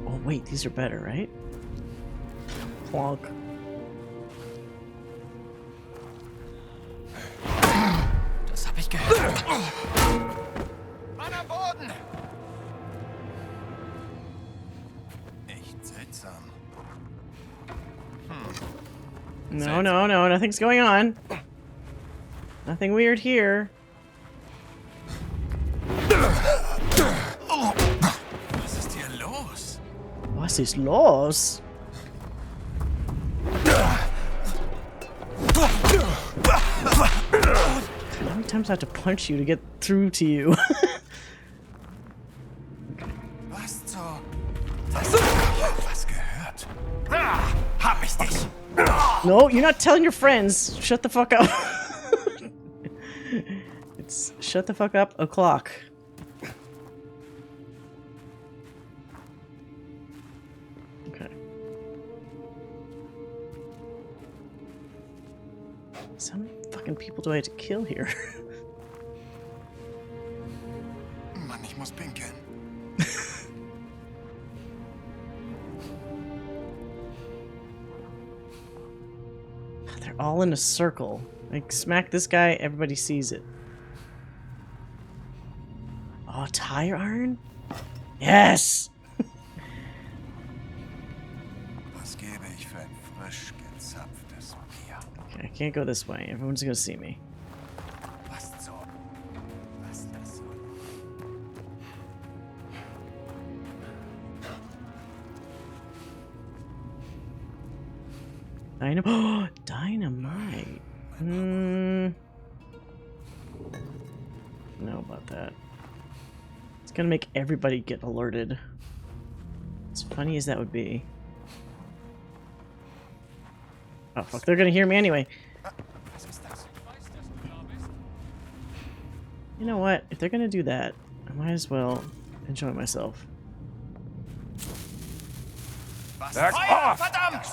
Speaker 1: Oh wait, these are better, right? Plonk.
Speaker 17: Das hab ich gehört.
Speaker 15: Mann am Boden! Echt seltsam.
Speaker 1: No, no, no, nothing's going on. Nothing weird here.
Speaker 15: Was ist hier los?
Speaker 1: Was ist los? How many times I have to punch you to get through to you?
Speaker 15: Was zur... Was gehört? Hab ich dich!
Speaker 1: No, you're not telling your friends. Shut the fuck up. It's shut the fuck up o'clock. Okay. So many fucking people do I have to kill here?
Speaker 15: Mann, ich muss pinkeln.
Speaker 1: They're all in a circle. Like, smack this guy, everybody sees it. Oh, tire iron? Yes!
Speaker 15: Was gebe ich für ein frisch gezapftes Bier?
Speaker 1: Okay, I can't go this way. Everyone's gonna see me.
Speaker 15: Was zur... Was das soll?
Speaker 1: Oh, dynamite. Know about that. It's gonna make everybody get alerted. As funny as that would be. Oh fuck, they're gonna hear me anyway. You know what? If they're gonna do that, I might as well enjoy myself.
Speaker 15: Back off! Verdammt!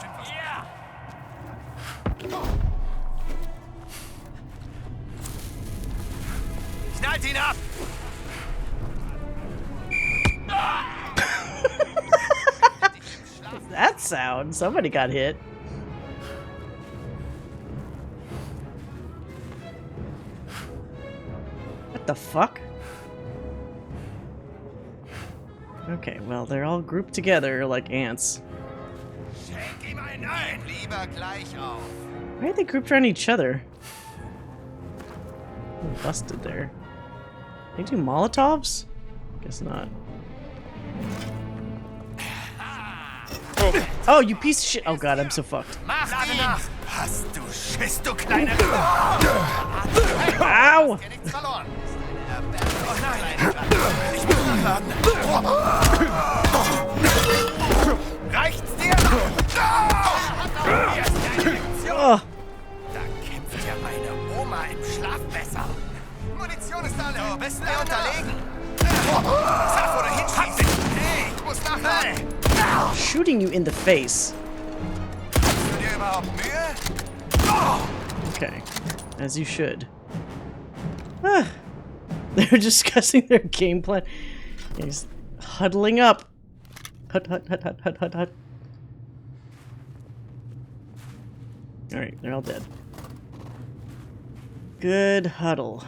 Speaker 15: Knallt ihn ab!
Speaker 1: What's that sound? Somebody got hit. What the fuck? Okay, well, they're all grouped together like ants. Why are they grouped around each other? Oh, busted there. They do Molotovs? Guess not. Oh, you piece of shit! Oh god, I'm so fucked.
Speaker 15: Hast du Schiss, du kleine...
Speaker 1: Ow!
Speaker 15: Oh nein! Ich muss nachladen! Reicht's dir?
Speaker 1: Oh.
Speaker 15: Da kämpft ja meine Oma im Schlafmesser. Munition ist alle. Du bist mir unterlegen. Sag, wo du hinschießt. Hey, ich muss nachladen.
Speaker 1: Shooting you in the face.
Speaker 15: Hast du dir überhaupt Mühe?
Speaker 1: Okay, as you should. Ah. They're discussing their game plan. He's huddling up. Hut, hut, hut, hut, hut, hut, hut. Alright, they're all dead. Good huddle.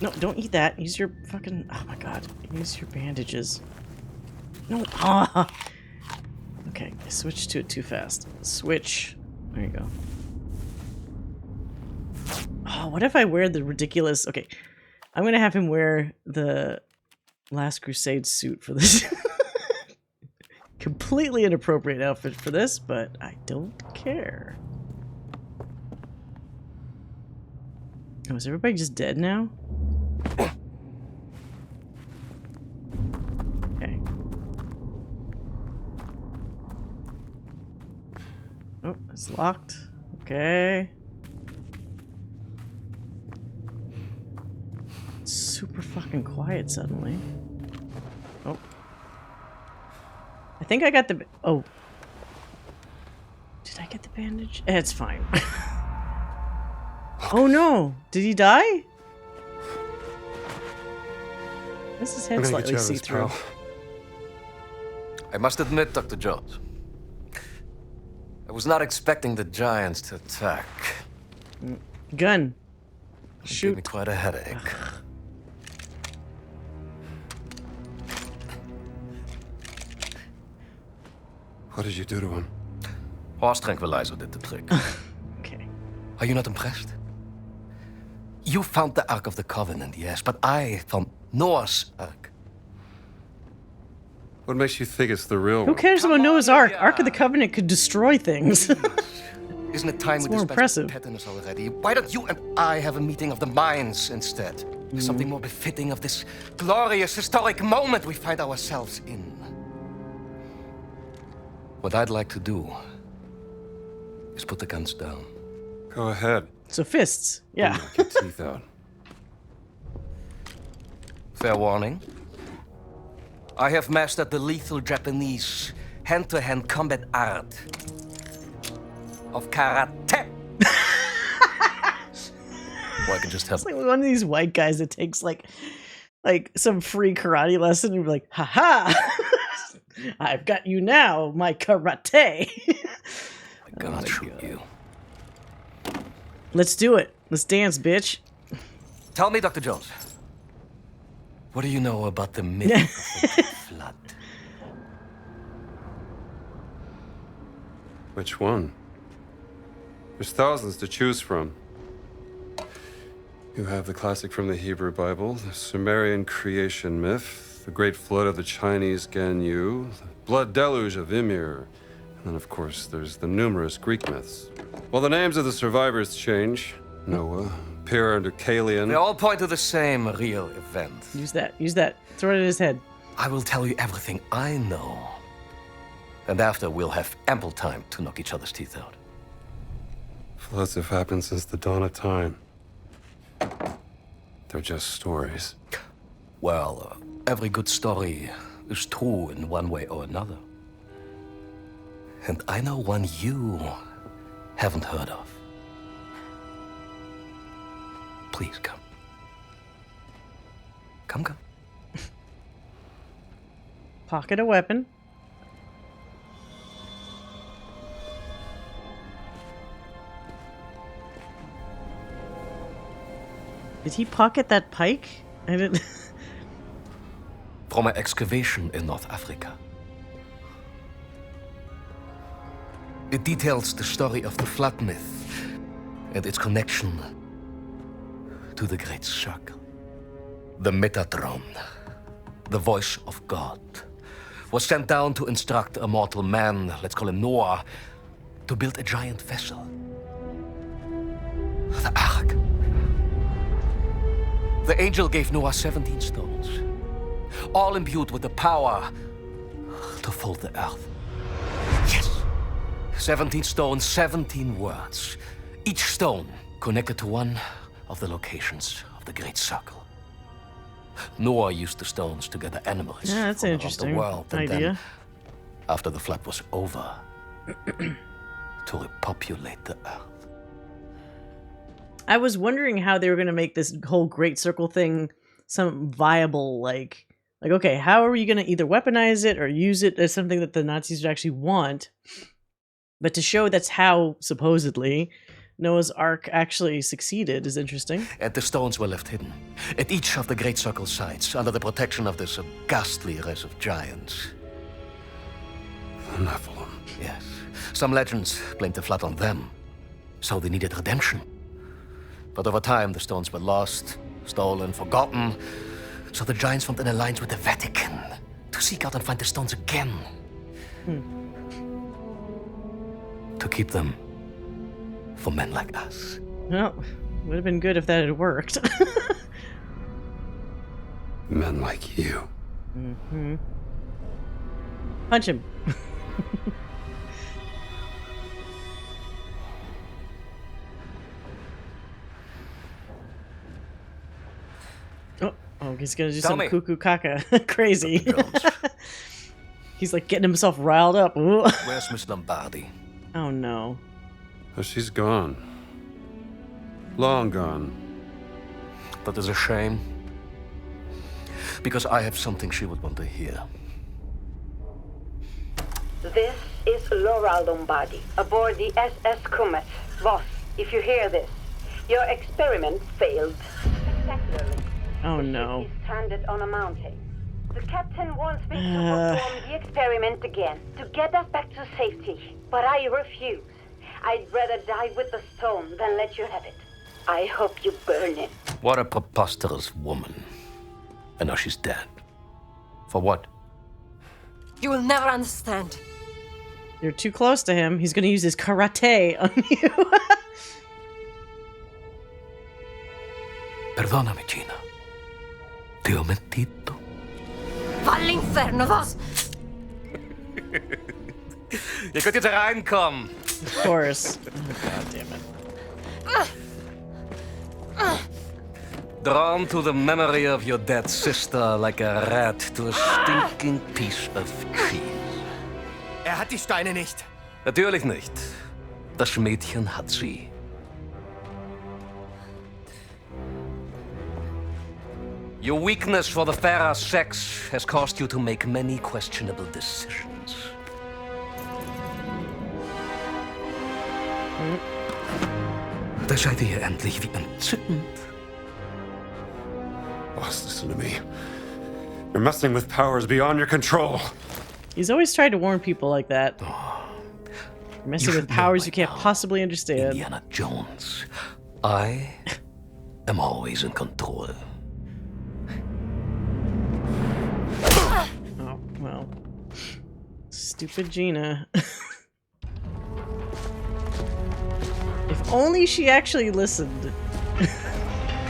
Speaker 1: No, don't eat that. Use your fucking... Oh my god. Use your bandages. No. Ah. Okay, I switched to it too fast. Switch. There you go. Oh, what if I wear the ridiculous... Okay, I'm gonna have him wear the Last Crusade suit for this. Completely inappropriate outfit for this, but I don't care. Oh, is everybody just dead now? Okay. Oh, it's locked. Okay. It's super fucking quiet suddenly. Oh. I think I got the... Oh. Did I get the bandage? It's fine. Oh no! Did he die? This is head slightly see-through.
Speaker 12: I must admit, Dr. Jones, I was not expecting the giants to attack.
Speaker 1: Gun.
Speaker 12: It
Speaker 1: Shoot.
Speaker 12: gave me quite a headache.
Speaker 16: What did you do to him?
Speaker 12: Horse tranquilizer did the trick.
Speaker 1: Okay.
Speaker 12: Are you not impressed? You found the Ark of the Covenant, yes, but I found Noah's Ark.
Speaker 16: What makes you think it's the real
Speaker 1: Who
Speaker 16: one?
Speaker 1: cares about Noah's Ark? Ark of the Covenant could destroy things.
Speaker 12: Isn't it time
Speaker 1: It's
Speaker 12: we
Speaker 1: more
Speaker 12: dispensed
Speaker 1: impressive.
Speaker 12: with pettiness already? Why don't you and I have a meeting of the minds instead? Something more befitting of this glorious historic moment we find ourselves in. What I'd like to do is put the guns down.
Speaker 16: Go ahead.
Speaker 1: So fists. Yeah.
Speaker 16: Knock your teeth out.
Speaker 12: Fair warning. I have mastered the lethal Japanese hand-to-hand combat art of karate. Or I can just have...
Speaker 1: It's like one of these white guys that takes like some free karate lesson and be like, haha, I've got you now, my karate.
Speaker 12: I'm gonna shoot you.
Speaker 1: Let's do it. Let's dance, bitch.
Speaker 12: Tell me, Dr. Jones, what do you know about the myth of the flood?
Speaker 16: Which one? There's thousands to choose from. You have the classic from the Hebrew Bible, the Sumerian creation myth, the great flood of the Chinese Ganyu, the blood deluge of Ymir, and then of course there's the numerous Greek myths. Well, the names of the survivors change. Noah, periodically.
Speaker 12: They all point to the same real event.
Speaker 1: Use that. Use that. Throw it at his head.
Speaker 12: I will tell you everything I know. And after, we'll have ample time to knock each other's teeth out.
Speaker 16: Floods have happened since the dawn of time. They're just stories.
Speaker 12: Well, every good story is true in one way or another. And I know one you haven't heard of. Please come. Come.
Speaker 1: Pocket a weapon. Did he pocket that pike? I didn't.
Speaker 12: From an excavation in North Africa. It details the story of the flood myth and its connection to the Great Circle. The Metatron, the voice of God, was sent down to instruct a mortal man, let's call him Noah, to build a giant vessel. The Ark. The angel gave Noah 17 stones, all imbued with the power to fold the earth. Yes! 17 stones, 17 words. Each stone connected to one of the locations of the Great Circle. Noah used the stones to gather animals
Speaker 1: that's
Speaker 12: from
Speaker 1: an
Speaker 12: around
Speaker 1: interesting
Speaker 12: the world, and
Speaker 1: idea.
Speaker 12: then, after the flood was over, to repopulate the earth.
Speaker 1: I was wondering how they were going to make this whole Great Circle thing some viable, like, okay, how are you going to either weaponize it or use it as something that the Nazis would actually want? But to show that's how, supposedly, Noah's Ark actually succeeded is interesting.
Speaker 12: And the stones were left hidden at each of the Great Circle sites under the protection of this ghastly race of giants.
Speaker 16: The Nephilim.
Speaker 12: Yes. Some legends blamed the flood on them, so they needed redemption. But over time, the stones were lost, stolen, forgotten. So the giants formed an alliance with the Vatican to seek out and find the stones again. To keep them for men like us.
Speaker 1: Well, would have been good if that had worked.
Speaker 16: Men like you.
Speaker 1: Mm-hmm. Punch him. Oh, he's gonna do some cuckoo caca. Crazy. He's like getting himself riled up. Ooh.
Speaker 12: Where's Miss Lombardi?
Speaker 1: Oh no.
Speaker 16: Oh, she's gone. Long gone.
Speaker 12: That is a shame. Because I have something she would want to hear.
Speaker 18: This is Laura Lombardi, aboard the SS Comet. Boss, if you hear this, your experiment failed spectacularly.
Speaker 1: Oh no.
Speaker 18: Is stranded on a mountain. The captain wants me to perform the experiment again, to get us back to safety. But I refuse. I'd rather die with the stone than let you have it. I hope you burn it.
Speaker 12: What a preposterous woman. And now she's dead. For what?
Speaker 2: You will never understand.
Speaker 1: You're too close to him. He's gonna use his karate on you.
Speaker 12: Perdóname, Gina. Te ho mentito.
Speaker 2: Va all'inferno, vas!
Speaker 12: Ihr könnt jetzt reinkommen.
Speaker 1: Of course. Oh, God damn it.
Speaker 12: Drawn to the memory of your dead sister like a rat to a stinking piece of cheese.
Speaker 17: Hat die Steine nicht.
Speaker 12: Natürlich nicht. Das Mädchen hat sie. Your weakness for the fairer sex has caused you to make many questionable decisions. Da seid ihr endlich wie entzückend.
Speaker 16: Boss, listen to me. You're messing with powers beyond your control.
Speaker 1: He's always tried to warn people like that. You're messing with powers you can't possibly understand.
Speaker 12: Indiana Jones. I am always in control.
Speaker 1: Oh, well. Stupid Gina. If only she actually listened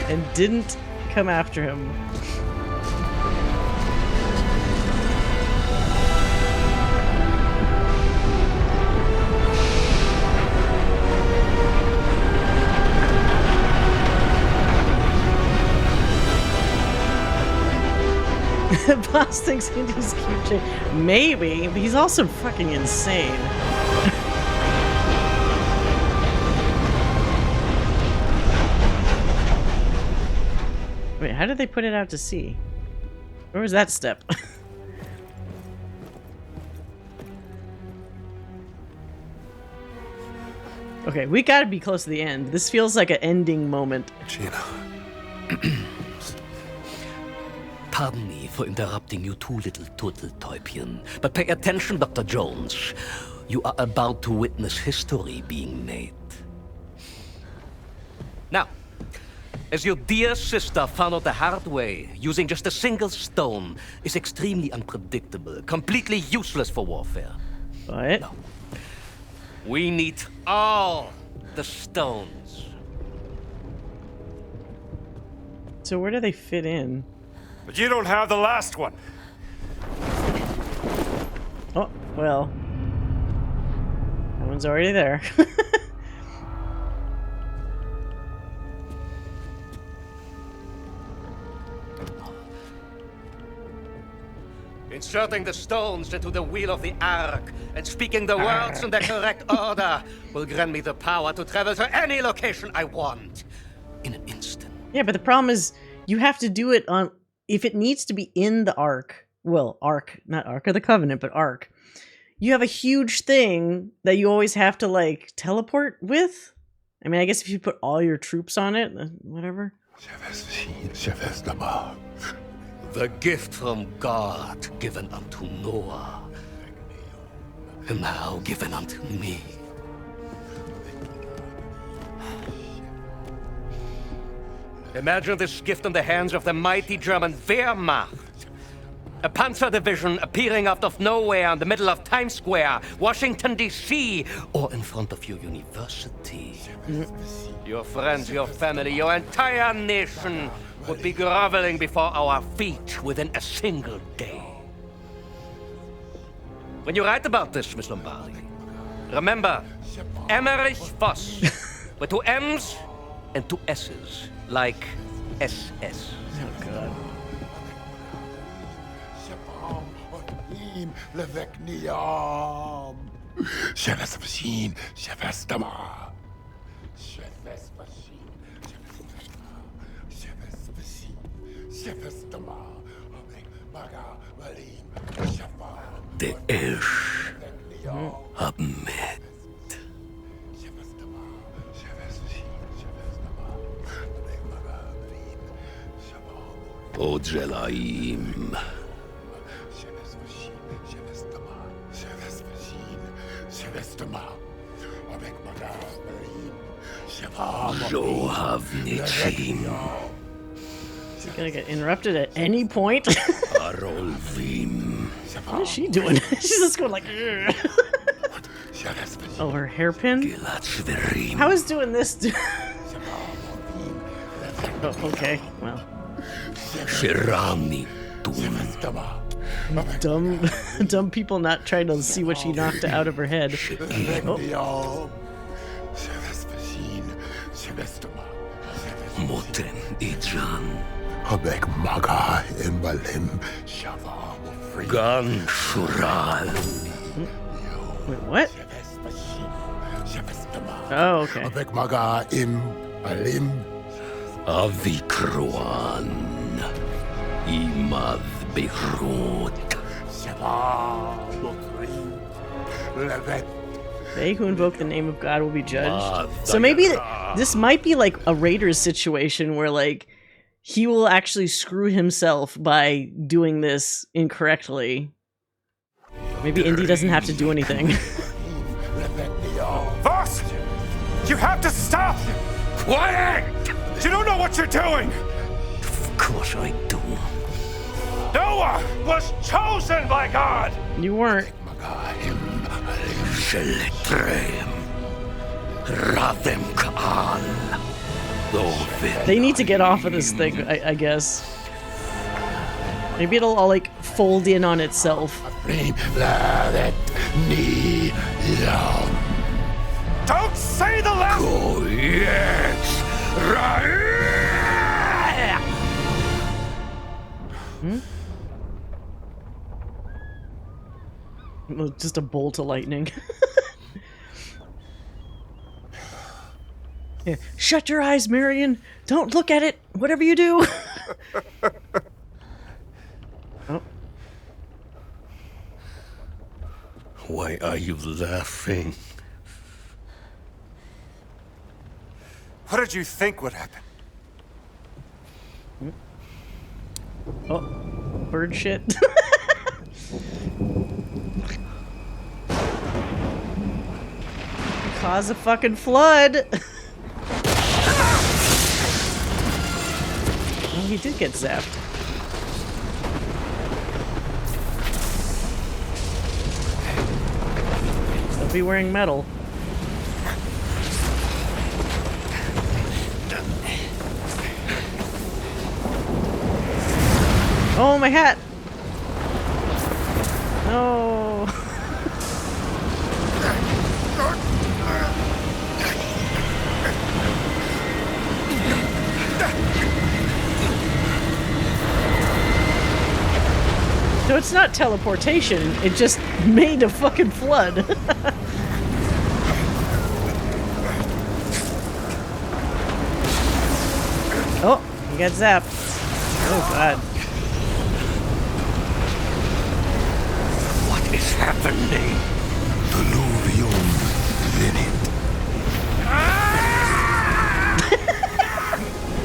Speaker 1: and didn't come after him. Boss thinks Indy's keep changing. Maybe, but he's also fucking insane. Wait, how did they put it out to sea? Where was that step? Okay, we gotta be close to the end. This feels like an ending moment.
Speaker 16: Gina,
Speaker 12: Pardon me for interrupting you two little turtle-täubchen, but pay attention, Dr. Jones. You are about to witness history being made. Now, as your dear sister found out the hard way, using just a single stone is extremely unpredictable, completely useless for warfare.
Speaker 1: What?
Speaker 12: No. We need all the stones.
Speaker 1: So where do they fit in?
Speaker 5: But you don't have the last one.
Speaker 1: Oh, well. That one's already there.
Speaker 12: Inserting the stones into the wheel of the Ark and speaking the words in the correct order will grant me the power to travel to any location I want in an instant.
Speaker 1: Yeah, but the problem is you have to do it on... If it needs to be in the Ark, well, Ark, not Ark of the Covenant, but Ark, you have a huge thing that you always have to, like, teleport with? I mean, I guess if you put all your troops on it, whatever.
Speaker 12: The gift from God given unto Noah, and now given unto me. Imagine this gift in the hands of the mighty German Wehrmacht. A panzer division appearing out of nowhere in the middle of Times Square, Washington, D.C., or in front of your university. Your friends, your family, your entire nation would be groveling before our feet within a single day. When you write about this, Miss Lombardi, remember Emmerich Voss with 2 M's and 2 S's, like SS.
Speaker 1: Oh, God.
Speaker 12: De Esch hab mit. O Jelaim. Zohavnichim.
Speaker 1: Is he gonna get interrupted at any point?
Speaker 12: Arolvim.
Speaker 1: What is she doing? She's just going like... Oh, her hairpin? How is doing this? Oh, okay, well. Dumb people not trying to see what she knocked out of her head. Oh.
Speaker 12: Moten Ijan.
Speaker 13: Habek Maga Imbalim Shava
Speaker 12: Gan Shural.
Speaker 1: Wait, what? Oh, okay.
Speaker 13: Habek Maga Imbalim
Speaker 12: Avikruan. Imad Beirut.
Speaker 1: They who invoke the name of God will be judged. So maybe this might be like a Raiders situation where, like, he will actually screw himself by doing this incorrectly. Maybe Indy doesn't have to do anything.
Speaker 5: Voss! You have to stop!
Speaker 12: Quiet!
Speaker 5: You don't know what you're doing!
Speaker 12: Of course I do.
Speaker 5: Noah was chosen by God!
Speaker 1: You weren't. They need to get off of this thing, I guess. Maybe it'll all, like, fold in on itself.
Speaker 5: Don't say the last...
Speaker 1: Well, just a bolt of lightning. Yeah. Shut your eyes, Marion. Don't look at it. Whatever you do. Oh.
Speaker 12: Why are you laughing?
Speaker 5: What did you think would happen?
Speaker 1: Oh, bird shit. Cause a fucking flood. Oh, he did get zapped. Don't be wearing metal. Oh, my hat! No! No, it's not teleportation. It just made a fucking flood. Oh, he got zapped. Oh, God.
Speaker 13: What is happening? Deluvium Linit.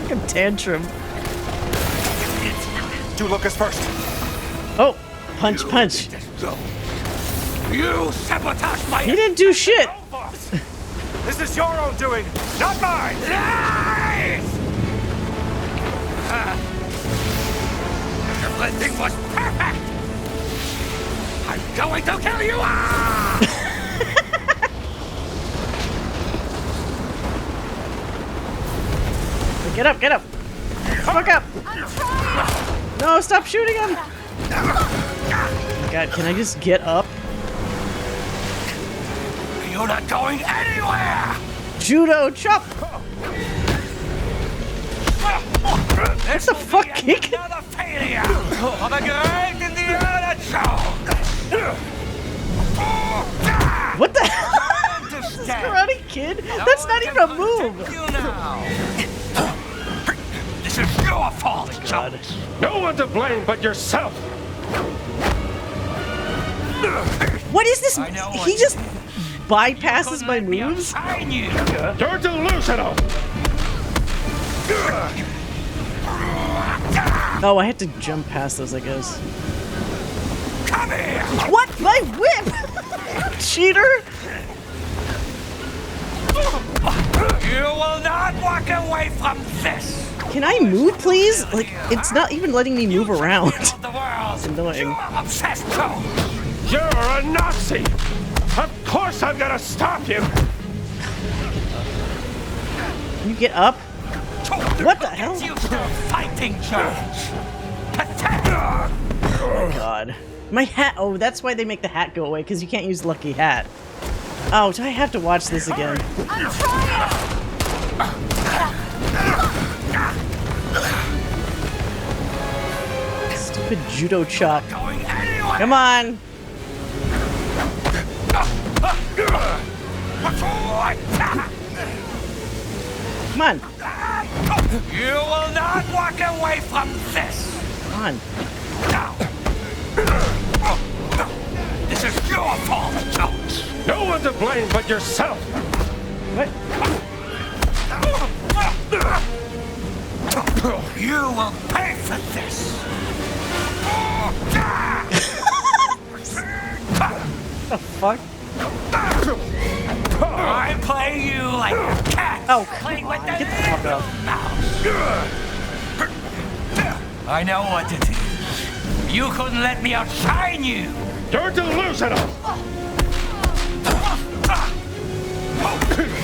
Speaker 1: Fucking tantrum.
Speaker 15: Do Lucas first.
Speaker 1: Oh, punch, punch.
Speaker 15: You sabotaged my...
Speaker 1: He didn't do shit.
Speaker 15: This is your own doing, not mine.
Speaker 12: Everything was perfect! I'm going to kill you!
Speaker 1: Get up, get up. Fuck up. No, stop shooting him. God, can I just get up?
Speaker 12: You're not going anywhere!
Speaker 1: Judo chop! What the fuck, kick?
Speaker 12: Another failure of a great Indiana Jones!
Speaker 1: What the hell? Karate Kid? That's not even a move!
Speaker 12: This is your fault, Jones!
Speaker 5: No one to blame but yourself!
Speaker 1: What is this? He just bypasses my moves?
Speaker 5: You're delusional!
Speaker 1: Oh, I had to jump past those, I guess.
Speaker 12: Come here!
Speaker 1: What? My whip! Cheater!
Speaker 12: You will not walk away from this!
Speaker 1: Can I move, please? Like, it's not even letting me move around. It's annoying.
Speaker 12: Obsessed, Jones!
Speaker 5: You're a Nazi! Of course I'm gonna stop you!
Speaker 1: You get up? What the hell?
Speaker 12: You still fighting, Jones!
Speaker 1: Oh my god. My hat! Oh, that's why they make the hat go away, because you can't use Lucky Hat. Oh, do I have to watch this again?
Speaker 2: I'm trying!
Speaker 1: Stupid judo chop. Come on! Come on!
Speaker 12: You will not walk away from this!
Speaker 1: Come on.
Speaker 12: Now! This is your fault, Jones!
Speaker 5: No one to blame but yourself!
Speaker 1: What?
Speaker 12: You will pay for this!
Speaker 1: The fuck?
Speaker 12: I play you like a cat!
Speaker 1: Oh,
Speaker 12: playing with
Speaker 1: get the fuck up.
Speaker 12: I know what it is. You couldn't let me outshine you!
Speaker 5: You're delusional!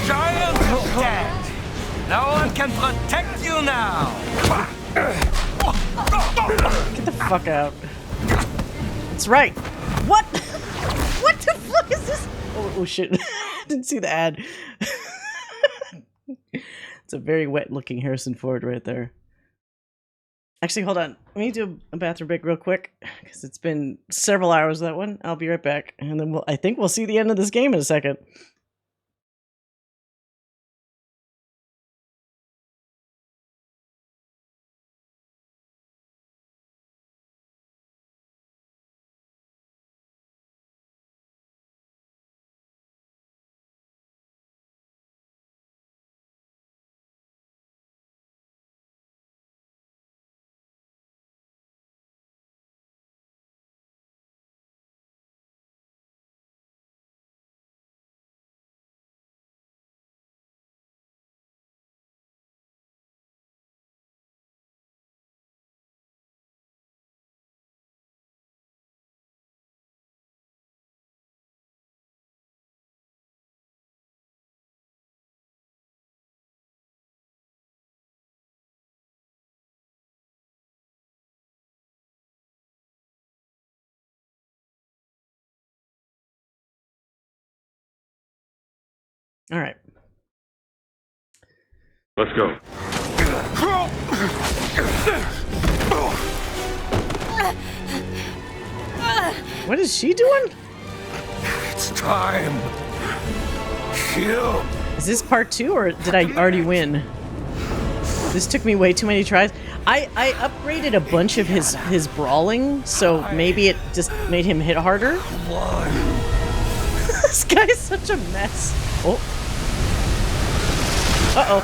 Speaker 12: Giant is dead! No one can protect you now!
Speaker 1: Get the fuck out. That's right. What? What the fuck is this? Oh shit. Didn't see the ad. It's a very wet looking Harrison Ford right there. Actually, hold on. Let me do a bathroom break real quick, because it's been several hours, that one. I'll be right back. And then I think we'll see the end of this game in a second. All right.
Speaker 16: Let's go.
Speaker 1: What is she doing?
Speaker 12: It's time. Kill.
Speaker 1: Is this part 2 or did I already win? This took me way too many tries. I upgraded a bunch of his brawling, so maybe it just made him hit harder. This guy is such a mess. Oh. Uh-oh.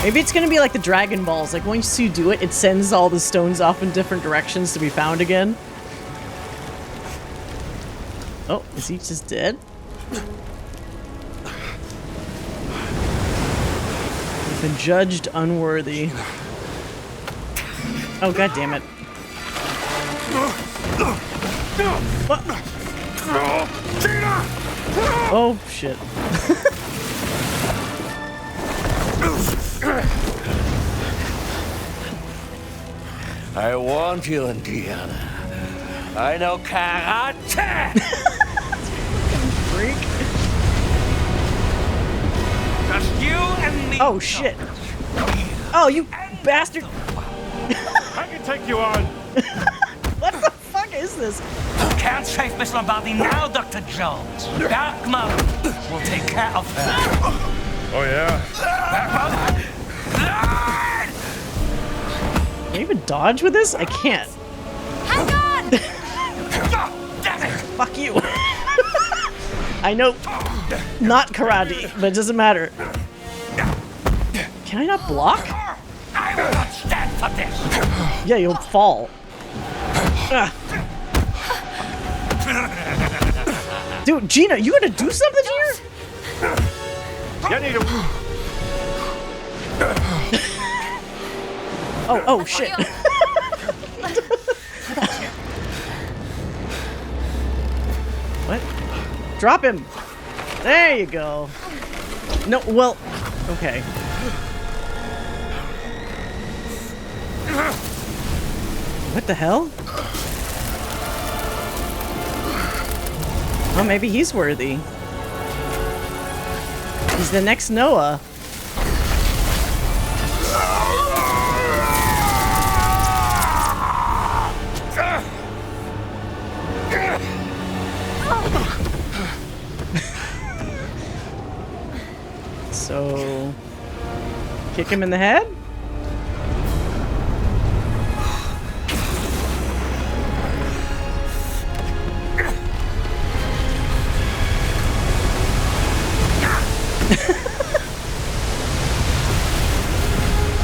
Speaker 1: Maybe it's gonna be like the Dragon Balls. Like once you do it, it sends all the stones off in different directions to be found again. Oh, is he just dead? He's been judged unworthy. Oh, god damn it. Oh, shit.
Speaker 12: I warned you, Indiana. I know karate!
Speaker 1: Freak.
Speaker 12: Just you and me.
Speaker 1: Oh, shit. Oh, you bastard.
Speaker 5: I can take you on.
Speaker 1: What the fuck is this?
Speaker 10: You can't save Miss Lombardi now, Dr. Jones. Darkman will take care of her.
Speaker 5: Oh, yeah?
Speaker 10: Darkman!
Speaker 1: Can I even dodge with this? I can't.
Speaker 2: Hang on!
Speaker 10: Damn it!
Speaker 1: Fuck you. I know. Not karate, but it doesn't matter. Can I not block?
Speaker 10: I will not stand for this!
Speaker 1: Yeah, you'll fall. Ugh. Dude, Gina, you gonna do something here?
Speaker 5: You need to...
Speaker 1: Oh, shit. What? Drop him. There you go. No, well, okay. What the hell? Well, maybe he's worthy. He's the next Noah. So, kick him in the head?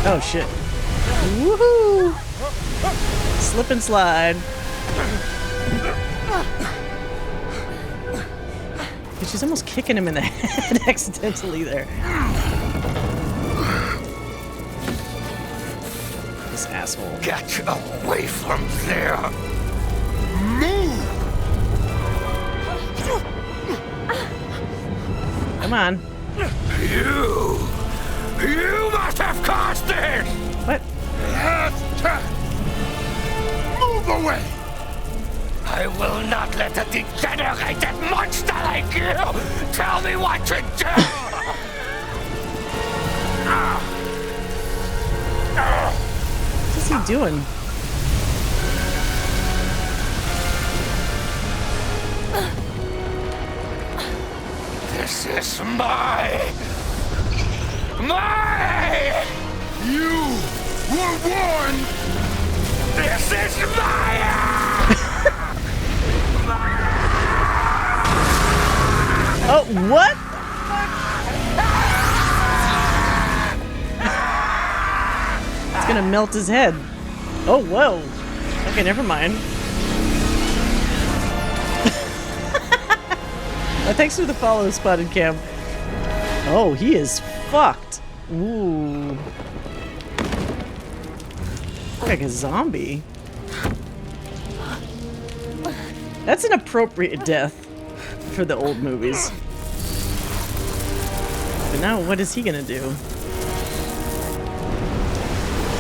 Speaker 1: Oh shit. Woohoo! Slip and slide. She's almost kicking him in the head accidentally there. This asshole.
Speaker 12: Get away from there! Move!
Speaker 1: Come on.
Speaker 12: You must have caused this!
Speaker 1: What?
Speaker 12: Move away! I will not let a degenerated monster like you tell me what to do!
Speaker 1: What's he doing?
Speaker 12: This is my... You were warned! This is
Speaker 1: Oh, what? It's gonna melt his head. Oh, whoa. Okay, never mind. Thanks for the follow, Spotted Cam. Oh, he is fucked. Ooh. Like a zombie. That's an appropriate death for the old movies. But now, what is he gonna do?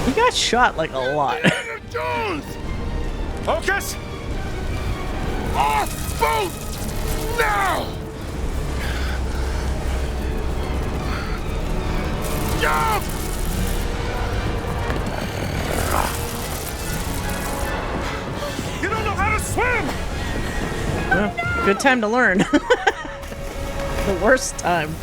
Speaker 1: He got shot like a lot.
Speaker 5: Jones! Focus!
Speaker 4: Off boat! Now! Jump!
Speaker 5: You don't know how to swim!
Speaker 1: Well, good time to learn. The worst time.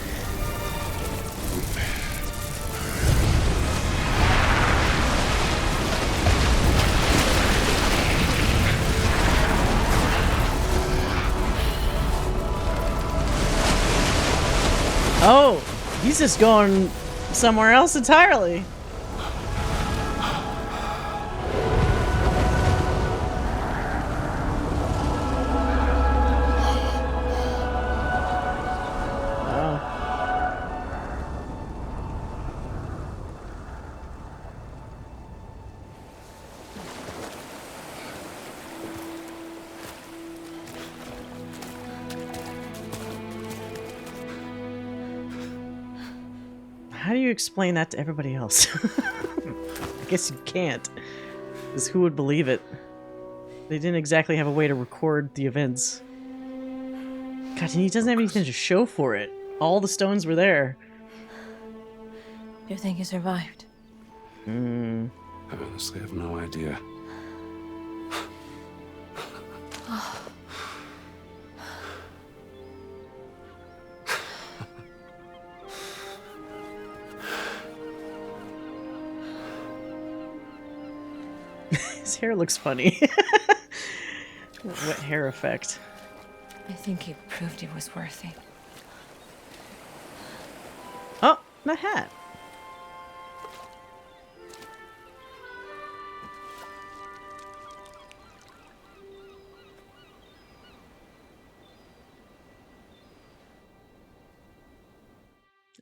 Speaker 1: Oh, he's just going somewhere else entirely. How do you explain that to everybody else? I guess you can't. Because who would believe it? They didn't exactly have a way to record the events. God, and he doesn't have anything to show for it. All the stones were there.
Speaker 14: Do you think he survived?
Speaker 16: I honestly have no idea.
Speaker 1: His hair looks funny. Wet hair effect.
Speaker 14: I think he proved he was worthy.
Speaker 1: Oh, my hat.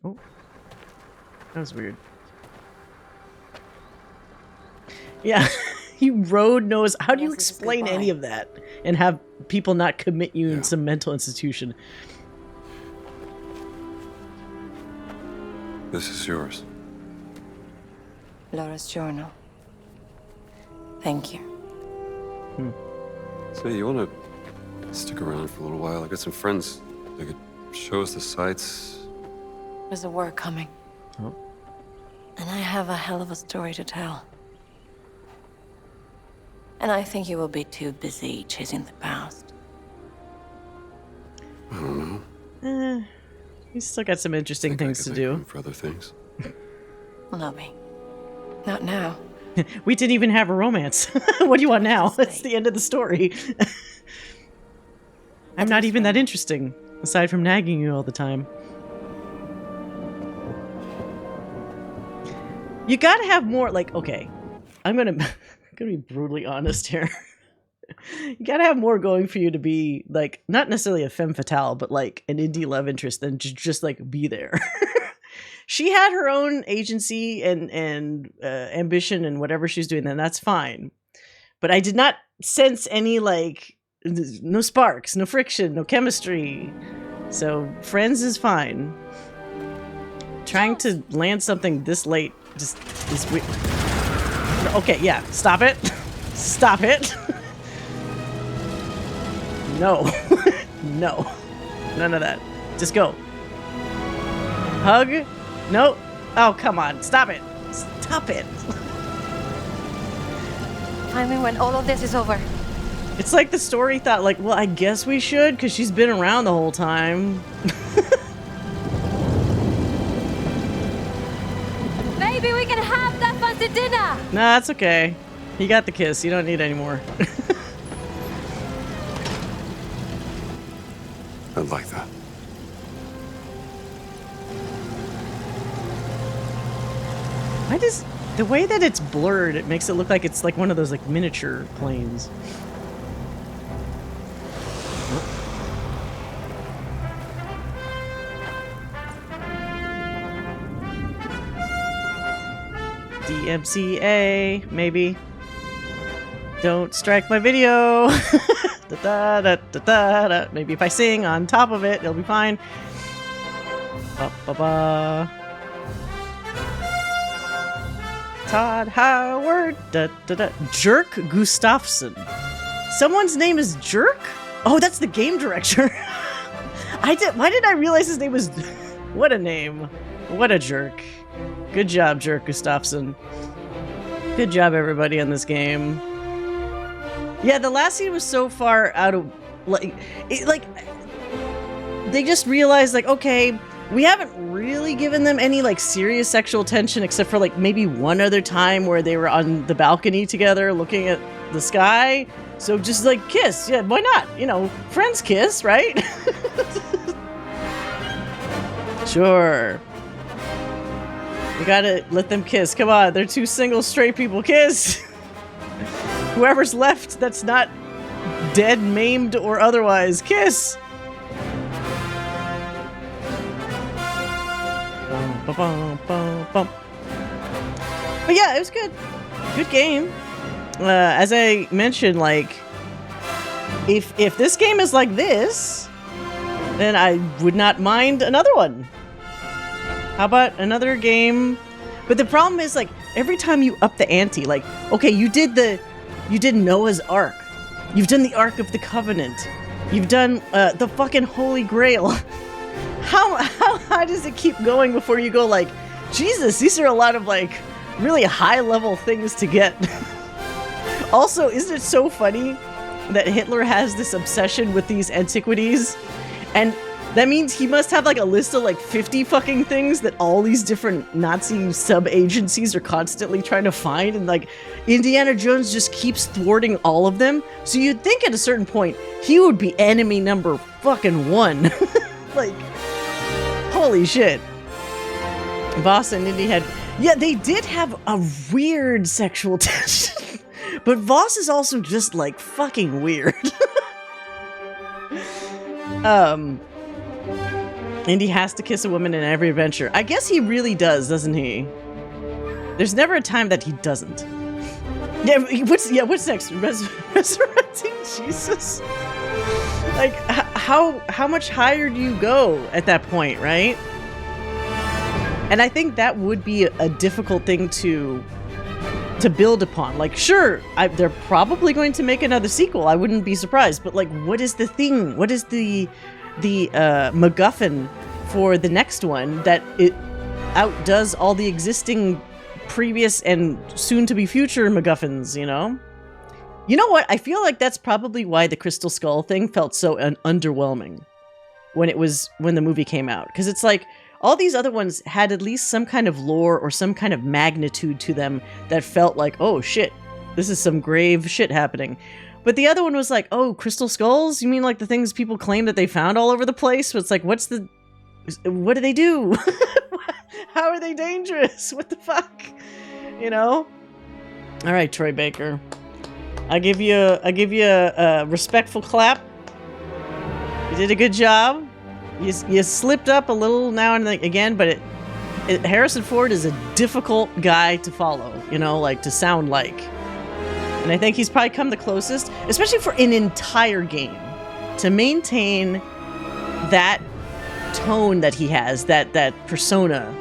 Speaker 1: Oh, that was weird. Yeah, you road knows. How do you explain any of that and have people not commit you in some mental institution?
Speaker 16: This is yours.
Speaker 14: Laura's journal. Thank you.
Speaker 16: Say, you want to stick around for a little while? I got some friends. They could show us the sights.
Speaker 14: There's a war coming.
Speaker 1: Oh.
Speaker 14: And I have a hell of a story to tell. And I think you will be too busy chasing the past.
Speaker 16: I don't know.
Speaker 1: He's still got some interesting things to do.
Speaker 16: For other things.
Speaker 14: Love me. Not now.
Speaker 1: We didn't even have a romance. What do you want now? That's the end of the story. I'm not even that interesting, aside from nagging you all the time. You gotta have more, like, okay, I'm gonna be brutally honest here. You gotta have more going for you to be, like, not necessarily a femme fatale, but like an indie love interest than just like be there. She had her own agency and ambition and whatever she's doing, then that's fine. But I did not sense any, like, no sparks, no friction, no chemistry. So friends is fine. Trying to land something this late just is weird. Okay, yeah, stop it. Stop it. No. No. None of that. Just go. Hug? No. Oh, come on. Stop it. Stop it.
Speaker 2: Finally, when all of this is over.
Speaker 1: It's like the story thought, like, well, I guess we should, because she's been around the whole time.
Speaker 2: Maybe we can have that fancy dinner.
Speaker 1: Nah, that's okay. You got the kiss. You don't need any more.
Speaker 16: I'd like that.
Speaker 1: Why does the way that it's blurred, it makes it look like it's like one of those like miniature planes. DMCA, maybe. Don't strike my video. Da, da, da, da, da, da. Maybe if I sing on top of it, it'll be fine. Ba, ba, ba. Todd Howard. Da, da, da. Jerk Gustafson. Someone's name is Jerk? Oh, that's the game director. Why didn't I realize his name was... What a name. What a jerk. Good job, Jerk Gustafsson. Good job, everybody, on this game. Yeah, the last scene was so far out of... They just realized, like, okay, we haven't really given them any, like, serious sexual tension except for, like, maybe one other time where they were on the balcony together looking at the sky. So just, like, kiss. Yeah, why not? You know, friends kiss, right? Sure. You gotta let them kiss. Come on, they're two single straight people. Kiss! Whoever's left that's not dead, maimed, or otherwise, kiss! But yeah, it was good. Good game. As I mentioned, like, if this game is like this, then I would not mind another one. How about another game? But the problem is, like, every time you up the ante, like, okay, you did Noah's Ark. You've done the Ark of the Covenant. You've done the fucking Holy Grail. How high does it keep going before you go, like, Jesus, these are a lot of, like, really high-level things to get. Also, isn't it so funny that Hitler has this obsession with these antiquities? And that means he must have, like, a list of, like, 50 fucking things that all these different Nazi sub-agencies are constantly trying to find, and, like, Indiana Jones just keeps thwarting all of them. So you'd think at a certain point, he would be enemy number fucking 1. Like, holy shit. Voss and Indy had... Yeah, they did have a weird sexual tension. But Voss is also just, like, fucking weird. Indy has to kiss a woman in every adventure. I guess he really does, doesn't he? There's never a time that he doesn't. Yeah, what's next? Resurrecting Jesus? Like, how much higher do you go at that point, right? And I think that would be a difficult thing to build upon. Like, sure, they're probably going to make another sequel. I wouldn't be surprised. But, like, what is the thing? What is the MacGuffin for the next one that it outdoes all the existing previous and soon-to-be future MacGuffins, you know? You know what? I feel like that's probably why the Crystal Skull thing felt so underwhelming when the movie came out. Because it's like, all these other ones had at least some kind of lore or some kind of magnitude to them that felt like, oh shit, this is some grave shit happening. But the other one was like, oh, crystal skulls? You mean like the things people claim that they found all over the place? So it's like, what do they do? How are they dangerous? What the fuck? You know? All right, Troy Baker. I give you a respectful clap. You did a good job. You slipped up a little now and again, but Harrison Ford is a difficult guy to follow, you know, like to sound like. And I think he's probably come the closest, especially for an entire game, to maintain that tone that he has, that persona.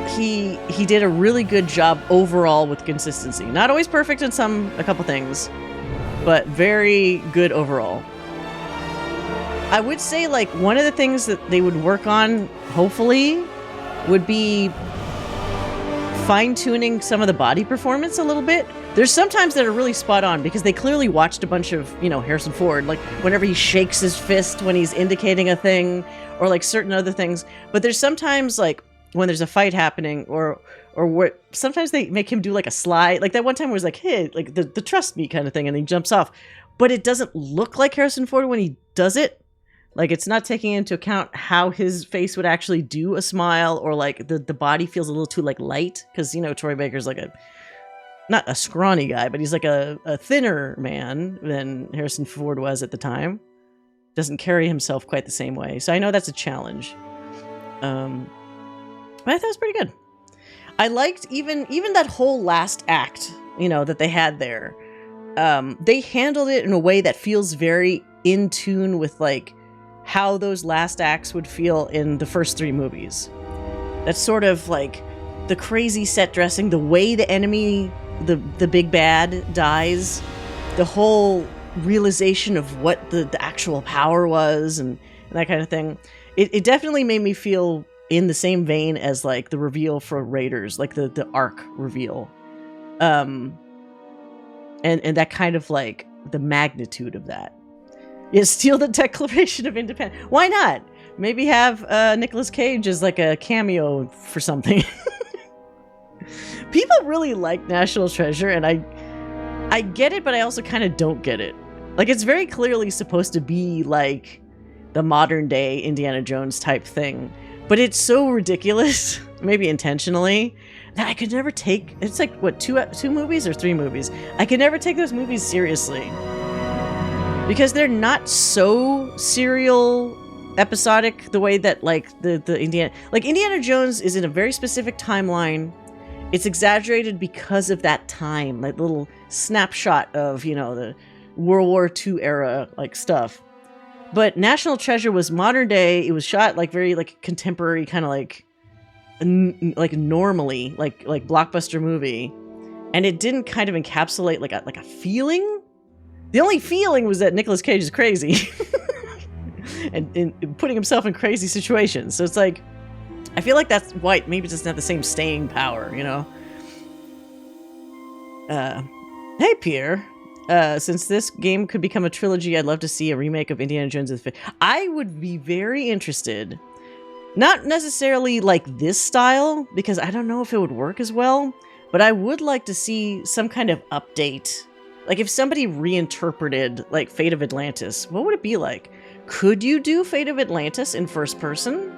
Speaker 1: He did a really good job overall with consistency. Not always perfect in a couple things, but very good overall. I would say, like, one of the things that they would work on, hopefully, would be fine-tuning some of the body performance a little bit. There's sometimes that are really spot on because they clearly watched a bunch of, you know, Harrison Ford, like whenever he shakes his fist when he's indicating a thing, or like certain other things. But there's sometimes, like, when there's a fight happening, or where sometimes they make him do like a slide, like that one time where it was like, hey, like the trust me kind of thing, and he jumps off. But it doesn't look like Harrison Ford when he does it. Like, it's not taking into account how his face would actually do a smile, or like the body feels a little too like light, because, you know, Troy Baker's like not a scrawny guy, but he's like a thinner man than Harrison Ford was at the time. Doesn't carry himself quite the same way. So I know that's a challenge. But I thought it was pretty good. I liked even that whole last act, you know, that they had there. They handled it in a way that feels very in tune with like how those last acts would feel in the first 3 movies. That's sort of like the crazy set dressing, the way the enemy, the big bad dies, the whole realization of what the actual power was and that kind of thing. It definitely made me feel in the same vein as like the reveal for Raiders, like the arc reveal. And that kind of like the magnitude of that. Yeah, steal the Declaration of Independence. Why not? Maybe have Nicolas Cage as like a cameo for something. People really like National Treasure, and I get it, but I also kind of don't get it. Like, it's very clearly supposed to be like the modern day Indiana Jones type thing, but it's so ridiculous, maybe intentionally, that I could never take. It's like what, two movies or 3 movies? I could never take those movies seriously because they're not so serial episodic the way that like the Indiana Jones is in a very specific timeline. It's exaggerated because of that time, like little snapshot of, you know, the World War II era like stuff. But National Treasure was modern day. It was shot like very like contemporary, kind of like normally like blockbuster movie, and it didn't kind of encapsulate like a feeling. The only feeling was that Nicolas Cage is crazy and putting himself in crazy situations. So it's like, I feel like that's why maybe it doesn't have the same staying power, you know? Hey, Pierre. Since this game could become a trilogy, I'd love to see a remake of Indiana Jones and the Fifth. I would be very interested. Not necessarily like this style, because I don't know if it would work as well, but I would like to see some kind of update. Like if somebody reinterpreted like Fate of Atlantis, what would it be like? Could you do Fate of Atlantis in first person?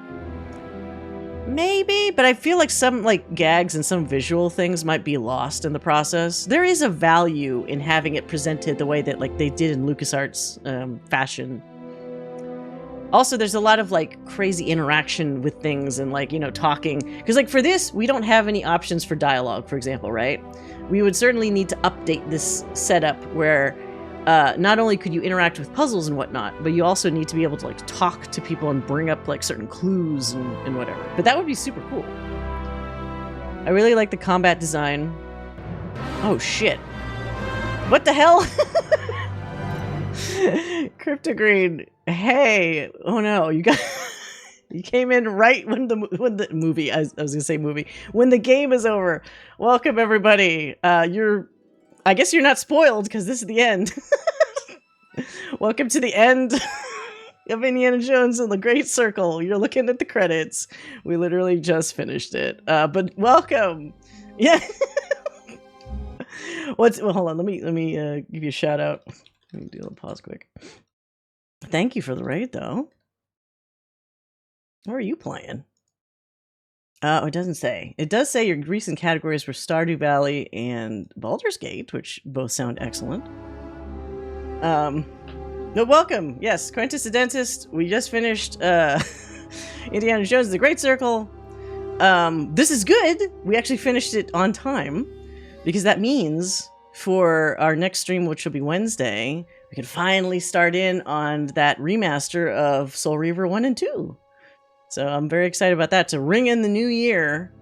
Speaker 1: Maybe, but I feel like some like gags and some visual things might be lost in the process. There is a value in having it presented the way that like they did in LucasArts fashion. Also, there's a lot of like crazy interaction with things and like, you know, talking. Because like for this, we don't have any options for dialogue, for example, right? We would certainly need to update this setup where not only could you interact with puzzles and whatnot, but you also need to be able to like talk to people and bring up like certain clues and whatever. But that would be super cool. I really like the combat design. Oh shit. What the hell? Cryptogreen. Hey. Oh no, you got you came in right when the movie, I was gonna say movie, when the game is over. Welcome everybody. I guess you're not spoiled because this is the end. Welcome to the end of Indiana Jones and the Great Circle. You're looking at the credits. We literally just finished it. But welcome. Yeah. Well, hold on. Let me give you a shout out. Let me do a pause quick. Thank you for the raid though. What are you playing? It doesn't say. It does say your recent categories were Stardew Valley and Baldur's Gate, which both sound excellent. No, welcome. Yes, Quentus the Dentist. We just finished Indiana Jones: The Great Circle. This is good. We actually finished it on time because that means for our next stream, which will be Wednesday, we can finally start in on that remaster of Soul Reaver 1 and 2. So I'm very excited about that, to ring in the new year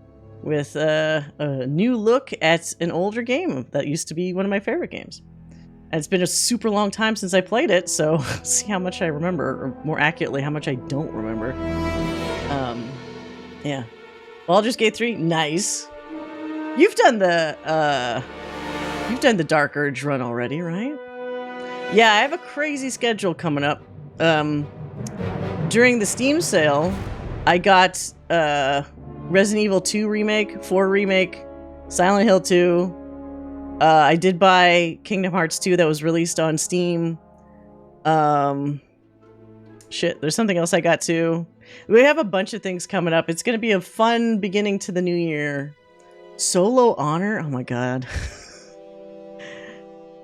Speaker 1: with a new look at an older game that used to be one of my favorite games. And it's been a super long time since I played it, so see how much I remember, or more accurately, how much I don't remember. Yeah. Baldur's Gate 3, nice. You've done the Dark Urge run already, right? Yeah, I have a crazy schedule coming up. During the Steam sale, I got Resident Evil 2 Remake, 4 Remake, Silent Hill 2. I did buy Kingdom Hearts 2 that was released on Steam. Shit, there's something else I got too. We have a bunch of things coming up. It's going to be a fun beginning to the new year. Solo Honor? Oh my god.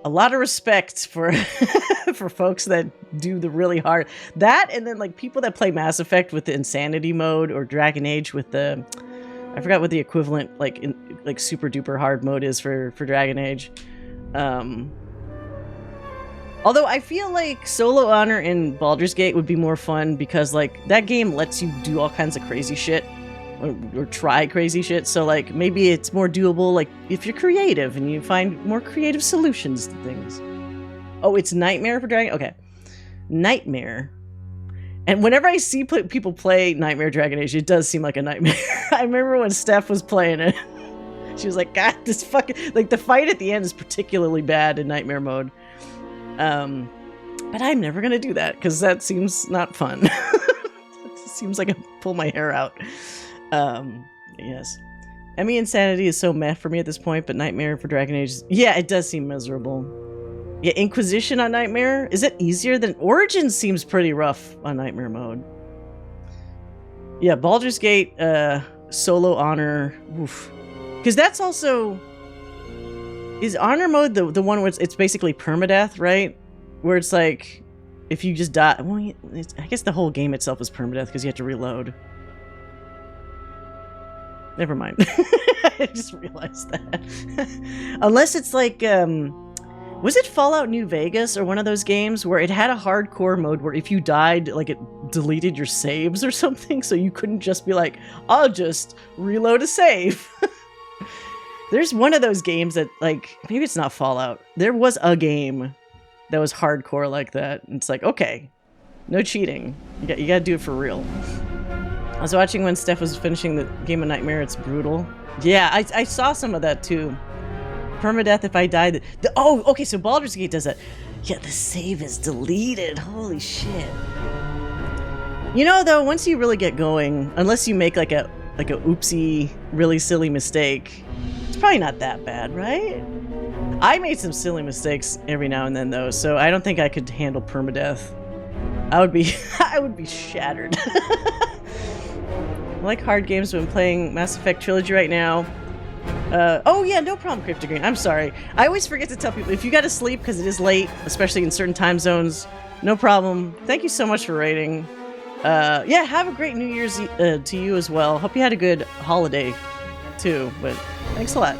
Speaker 1: A lot of respect for for folks that do the really hard that, and then like people that play Mass Effect with the Insanity mode, or Dragon Age with the, I forgot what the equivalent like super duper hard mode is for Dragon Age. Although I feel like Solo Honor in Baldur's Gate would be more fun because like that game lets you do all kinds of crazy shit. Or try crazy shit, so like maybe it's more doable like if you're creative and you find more creative solutions to things. Oh, it's Nightmare for Dragon. Okay, Nightmare. And whenever I see people play Nightmare Dragon Age, it does seem like a nightmare. I remember when Steph was playing it. She was like, God, this fucking... Like, the fight at the end is particularly bad in Nightmare mode. But I'm never going to do that, because that seems not fun. It seems like I pull my hair out. Yes. Emmy Insanity is so meh for me at this point, but Nightmare for Dragon Age... Yeah, it does seem miserable. Yeah, Inquisition on Nightmare? Is it easier than... Origins seems pretty rough on Nightmare mode. Yeah, Baldur's Gate, Solo Honor... Oof. Because that's also... Is Honor mode the one where it's basically permadeath, right? Where it's like, if you just die... Well, I guess the whole game itself is permadeath because you have to reload. Never mind. I just realized that. Unless it's like... was it Fallout New Vegas or one of those games where it had a hardcore mode where if you died, like it deleted your saves or something, so you couldn't just be like, I'll just reload a save. There's one of those games that, like, maybe it's not Fallout. There was a game that was hardcore like that. And it's like, okay, no cheating. You gotta do it for real. I was watching when Steph was finishing the game of Nightmare. It's brutal. Yeah, I saw some of that too. Permadeath if I died. Oh, okay, so Baldur's Gate does that. Yeah, the save is deleted. Holy shit. You know, though, once you really get going, unless you make like a oopsie, really silly mistake, it's probably not that bad, right? I made some silly mistakes every now and then, though, so I don't think I could handle permadeath. I would be shattered. I like hard games, but I'm playing Mass Effect Trilogy right now. Oh yeah, no problem, Crypto Green. I'm sorry. I always forget to tell people, if you gotta sleep because it is late, especially in certain time zones, no problem. Thank you so much for rating. Yeah, have a great New Year's to you as well. Hope you had a good holiday, too, but thanks a lot.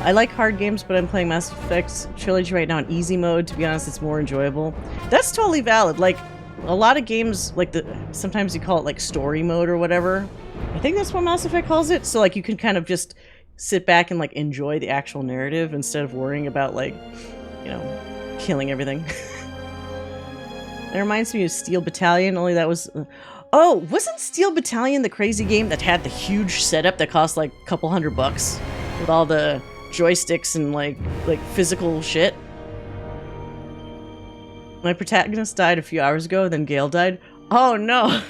Speaker 1: I like hard games, but I'm playing Mass Effect Trilogy right now in easy mode. To be honest, it's more enjoyable. That's totally valid. Like, a lot of games, like sometimes you call it like story mode or whatever. I think that's what Mass Effect calls it. So like you can kind of just sit back and like enjoy the actual narrative instead of worrying about like, you know, killing everything. It reminds me of Steel Battalion, only that was... oh, wasn't Steel Battalion the crazy game that had the huge setup that cost like a couple $100 with all the joysticks and like physical shit? My protagonist died a few hours ago, then Gale died. Oh no.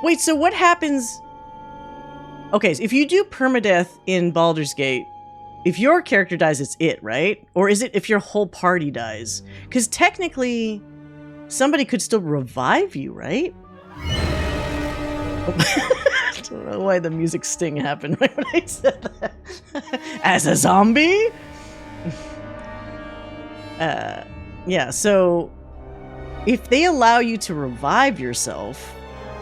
Speaker 1: Wait, so what happens... Okay, so if you do permadeath in Baldur's Gate, if your character dies, it's it, right? Or is it if your whole party dies? Because technically, somebody could still revive you, right? I don't know why the music sting happened right when I said that. As a zombie? Yeah, so if they allow you to revive yourself,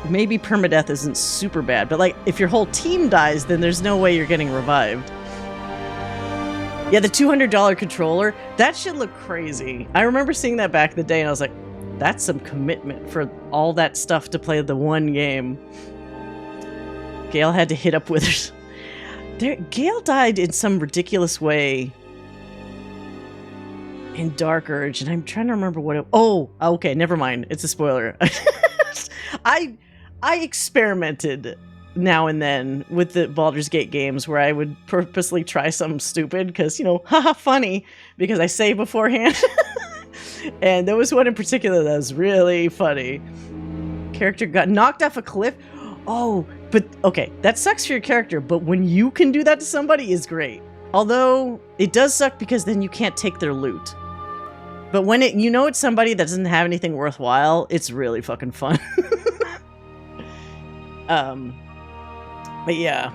Speaker 1: maybe permadeath isn't super bad. But like, if your whole team dies, then there's no way you're getting revived. Yeah, the $200 controller, that should look crazy. I remember seeing that back in the day and I was like, that's some commitment for all that stuff to play the one game. Gale had to hit up Withers. Gale died in some ridiculous way in Dark Urge, and I'm trying to remember what it... Oh, okay, never mind. It's a spoiler. I experimented now and then with the Baldur's Gate games where I would purposely try something stupid because, you know, haha, funny, because I say beforehand. And there was one in particular that was really funny. Character got knocked off a cliff. Oh, but okay, that sucks for your character, but when you can do that to somebody is great. Although it does suck because then you can't take their loot. But when you know it's somebody that doesn't have anything worthwhile, it's really fucking fun. But yeah.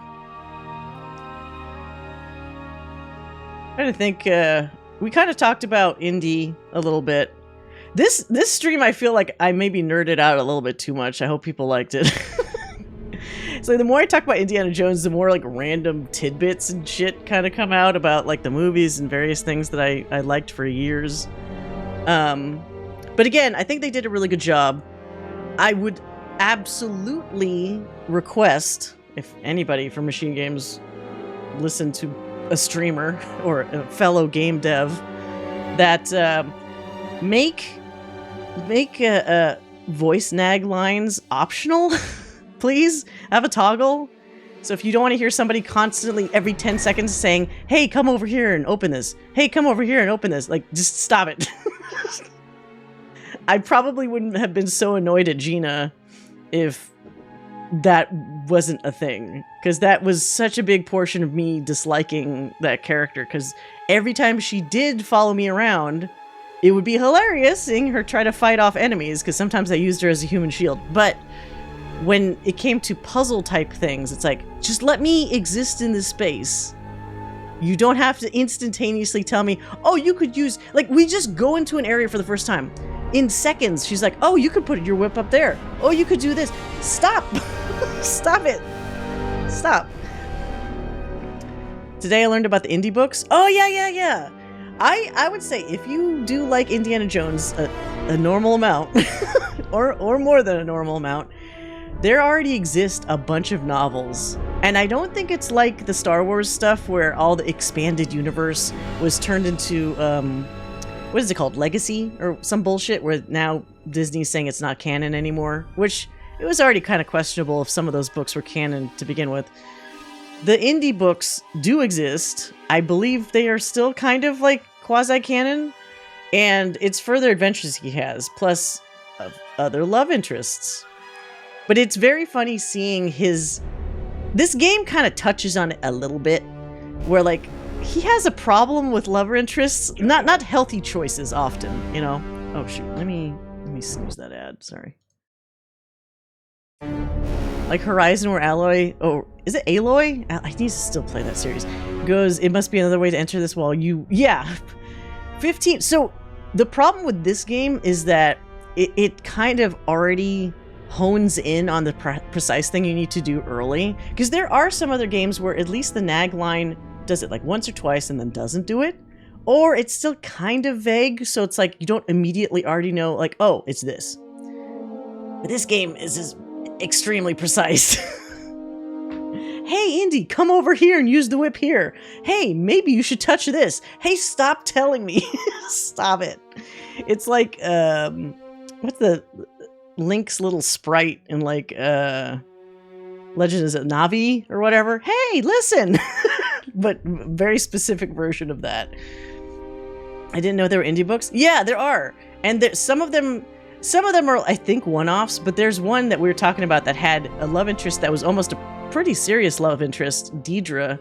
Speaker 1: I'm trying to think, we kind of talked about Indy a little bit. This stream, I feel like I maybe nerded out a little bit too much. I hope people liked it. So the more I talk about Indiana Jones, the more like random tidbits and shit kind of come out about like the movies and various things that I liked for years. But again, I think they did a really good job. I would absolutely request, if anybody from MachineGames listened to a streamer or a fellow game dev that make voice nag lines optional. Please have a toggle. So if you don't want to hear somebody constantly every 10 seconds saying, hey, come over here and open this. Hey, come over here and open this. Like, just stop it. I probably wouldn't have been so annoyed at Gina if that wasn't a thing. Because that was such a big portion of me disliking that character. Because every time she did follow me around, it would be hilarious seeing her try to fight off enemies. Because sometimes I used her as a human shield. But when it came to puzzle type things, it's like, just let me exist in this space. You don't have to instantaneously tell me, oh, you could use, like, we just go into an area for the first time. In seconds, she's like, oh, you could put your whip up there. Oh, you could do this. Stop. Stop it. Stop. Today I learned about the Indy books. Oh, yeah. I would say if you do like Indiana Jones a normal amount, or more than a normal amount, there already exist a bunch of novels. And I don't think it's like the Star Wars stuff where all the expanded universe was turned into, what is it called? Legacy? Or some bullshit where now Disney's saying it's not canon anymore. Which, it was already kind of questionable if some of those books were canon to begin with. The Indy books do exist. I believe they are still kind of like quasi-canon. And it's further adventures he has, plus other love interests. But it's very funny seeing his... This game kind of touches on it a little bit, where, like, he has a problem with lover interests. Not healthy choices often, you know? Oh, shoot. Let me snooze that ad. Sorry. Like Horizon where Aloy... Oh, is it Aloy? I need to still play that series. Goes, it must be another way to enter this wall. Yeah. 15... So, the problem with this game is that it kind of already hones in on the precise thing you need to do early. Because there are some other games where at least the nag line does it like once or twice and then doesn't do it. Or it's still kind of vague, so it's like you don't immediately already know, like, oh, it's this. But this game is extremely precise. Hey, Indy, come over here and use the whip here. Hey, maybe you should touch this. Hey, stop telling me. Stop it. It's like, what's the... Link's little sprite in like Legend is it Navi or whatever. Hey, listen. But very specific version of that. I didn't know there were indie books. Yeah, there are. And there, some of them are, I think, one-offs, but there's one that we were talking about that had a love interest that was almost a pretty serious love interest, Deidre,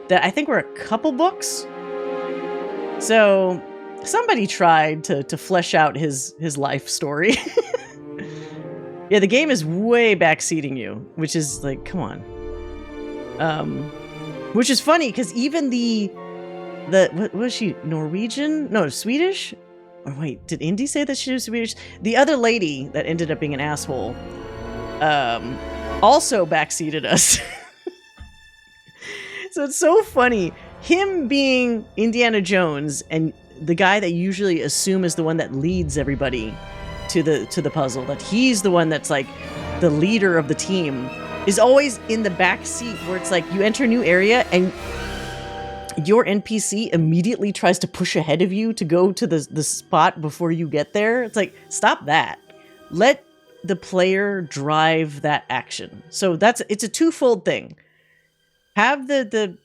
Speaker 1: that I think were a couple books. So somebody tried to flesh out his life story. Yeah, the game is way backseating you, which is like, come on. Which is funny because even what was she, Norwegian? No, Swedish? Or wait, did Indy say that she was Swedish? The other lady that ended up being an asshole, also backseated us. So it's so funny. Him being Indiana Jones and the guy that you usually assume is the one that leads everybody to the puzzle, that he's the one that's like the leader of the team, is always in the back seat where it's like you enter a new area and your NPC immediately tries to push ahead of you to go to the spot before you get there. It's like, stop that. Let the player drive that action. So it's a twofold thing. Have the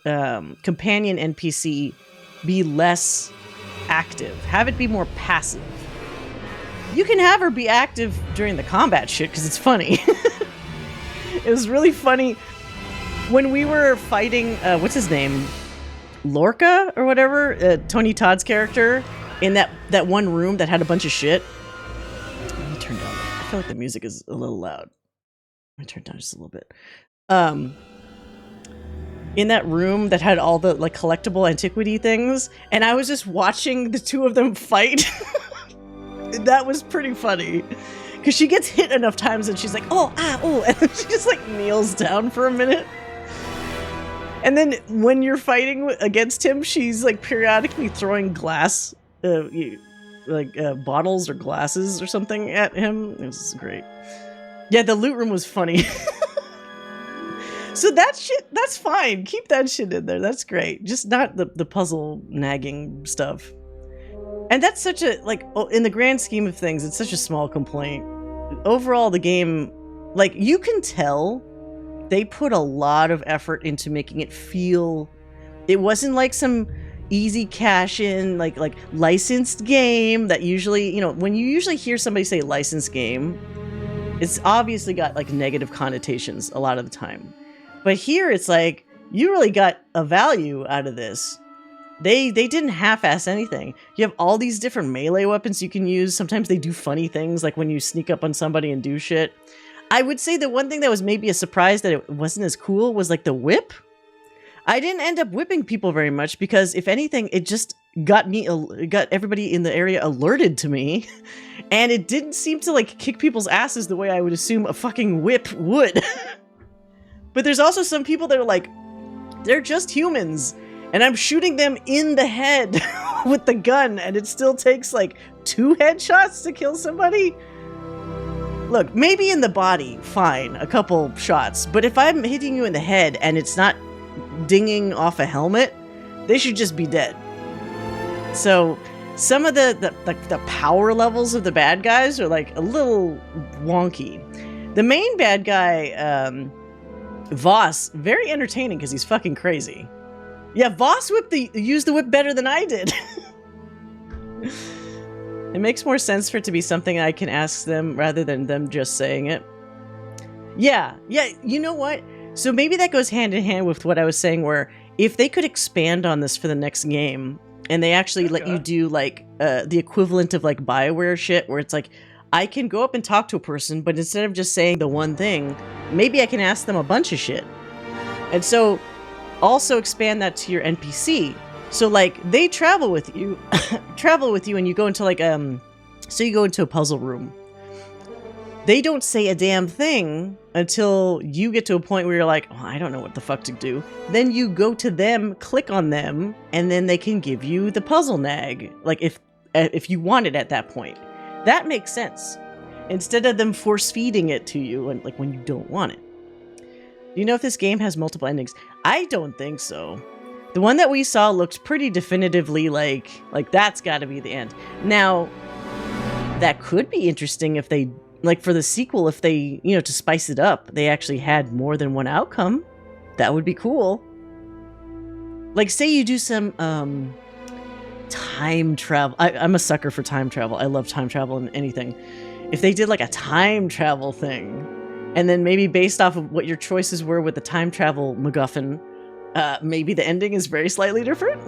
Speaker 1: companion NPC be less active. Have it be more passive. You can have her be active during the combat shit because it's funny. It was really funny when we were fighting, what's his name? Lorca or whatever? Tony Todd's character in that one room that had a bunch of shit. Let me turn down. I feel like the music is a little loud. Let me turn down just a little bit. In that room that had all the like collectible antiquity things, and I was just watching the two of them fight. That was pretty funny because she gets hit enough times and she's like, oh, and then she just like kneels down for a minute. And then when you're fighting against him, she's like periodically throwing glass, bottles or glasses or something at him. It was great. Yeah, the loot room was funny. So that shit, that's fine. Keep that shit in there. That's great. Just not the puzzle nagging stuff. And that's such a, like, in the grand scheme of things, it's such a small complaint. Overall, the game, like, you can tell they put a lot of effort into making it feel, it wasn't like some easy cash in, like licensed game that usually, you know, when you usually hear somebody say licensed game, it's obviously got like negative connotations a lot of the time. But here it's like, you really got a value out of this. They didn't half-ass anything. You have all these different melee weapons you can use. Sometimes they do funny things, like when you sneak up on somebody and do shit. I would say the one thing that was maybe a surprise that it wasn't as cool was like the whip. I didn't end up whipping people very much because, if anything, it just got everybody in the area alerted to me. And it didn't seem to like kick people's asses the way I would assume a fucking whip would. But there's also some people that are like, they're just humans. And I'm shooting them in the head with the gun, and it still takes like 2 headshots to kill somebody. Look, maybe in the body, fine, a couple shots. But if I'm hitting you in the head and it's not dinging off a helmet, they should just be dead. So some of the power levels of the bad guys are like a little wonky. The main bad guy, Voss, very entertaining because he's fucking crazy. Yeah, Voss used the whip better than I did. It makes more sense for it to be something I can ask them rather than them just saying it. Yeah, you know what? So maybe that goes hand in hand with what I was saying, where if they could expand on this for the next game, and they actually let you do like the equivalent of like BioWare shit, where it's like, I can go up and talk to a person, but instead of just saying the one thing, maybe I can ask them a bunch of shit. And so also expand that to your NPC. So like they travel with you, and you go into like so you go into a puzzle room. They don't say a damn thing until you get to a point where you're like, oh, I don't know what the fuck to do. Then you go to them, click on them, and then they can give you the puzzle nag. Like if you want it at that point. That makes sense. Instead of them force feeding it to you and like when you don't want it. Do you know if this game has multiple endings? I don't think so. The one that we saw looked pretty definitively like that's got to be the end. Now, that could be interesting if they, like for the sequel, if they, you know, to spice it up, they actually had more than one outcome. That would be cool. Like say you do some time travel. I'm a sucker for time travel. I love time travel in anything. If they did like a time travel thing, and then maybe based off of what your choices were with the time travel MacGuffin, maybe the ending is very slightly different.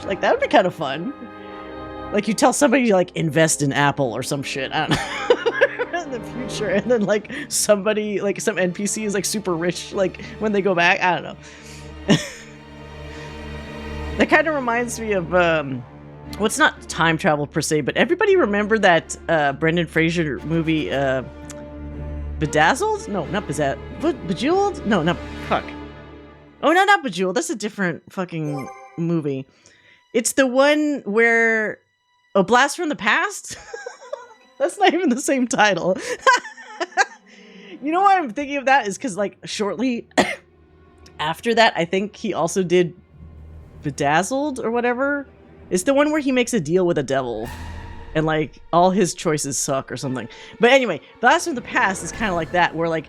Speaker 1: Like that would be kind of fun. Like you tell somebody to like invest in Apple or some shit, I don't know, in the future, and then like somebody, like some NPC is like super rich, like when they go back, I don't know. That kind of reminds me of, well, it's not time travel per se, but everybody remember that Brendan Fraser movie, Bedazzled? No, not Bejeweled? No, not, fuck. Oh, no, not Bejeweled. That's a different fucking movie. It's the one where, A Blast from the Past? That's not even the same title. You know why I'm thinking of that is because, like, shortly after that, I think he also did Bedazzled or whatever. It's the one where he makes a deal with a devil. And, like, all his choices suck or something. But anyway, Blast from the Past is kind of like that, where, like,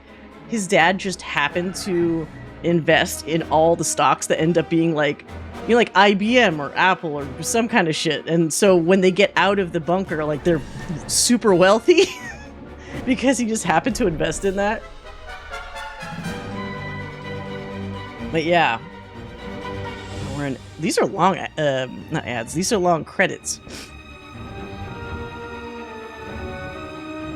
Speaker 1: his dad just happened to invest in all the stocks that end up being, like, you know, like IBM or Apple or some kind of shit. And so when they get out of the bunker, like, they're super wealthy because he just happened to invest in that. But yeah. These are long, not ads, these are long credits.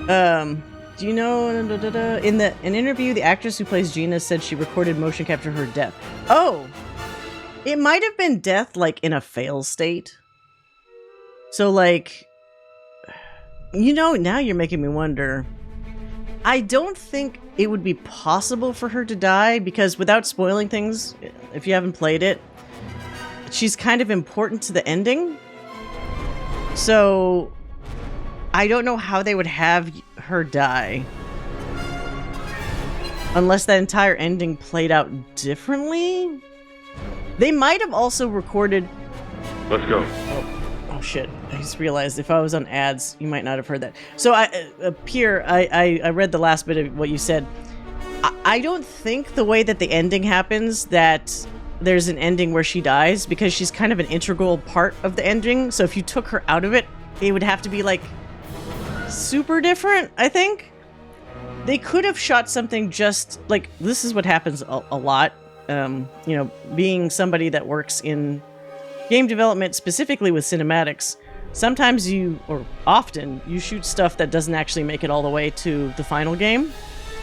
Speaker 1: Do you know, in an interview, the actress who plays Gina said she recorded motion capture her death. Oh, it might have been death, like, in a fail state. So, like, you know, now you're making me wonder. I don't think it would be possible for her to die, because without spoiling things, if you haven't played it, she's kind of important to the ending. So I don't know how they would have her die. Unless that entire ending played out differently? They might have also recorded...
Speaker 5: Let's go.
Speaker 1: Oh shit, I just realized if I was on ads, you might not have heard that. So I read the last bit of what you said. I don't think the way that the ending happens that there's an ending where she dies, because she's kind of an integral part of the ending. So if you took her out of it, it would have to be like super different, I think. They could have shot something just like, this is what happens a lot. You know, being somebody that works in game development, specifically with cinematics, sometimes or often, you shoot stuff that doesn't actually make it all the way to the final game.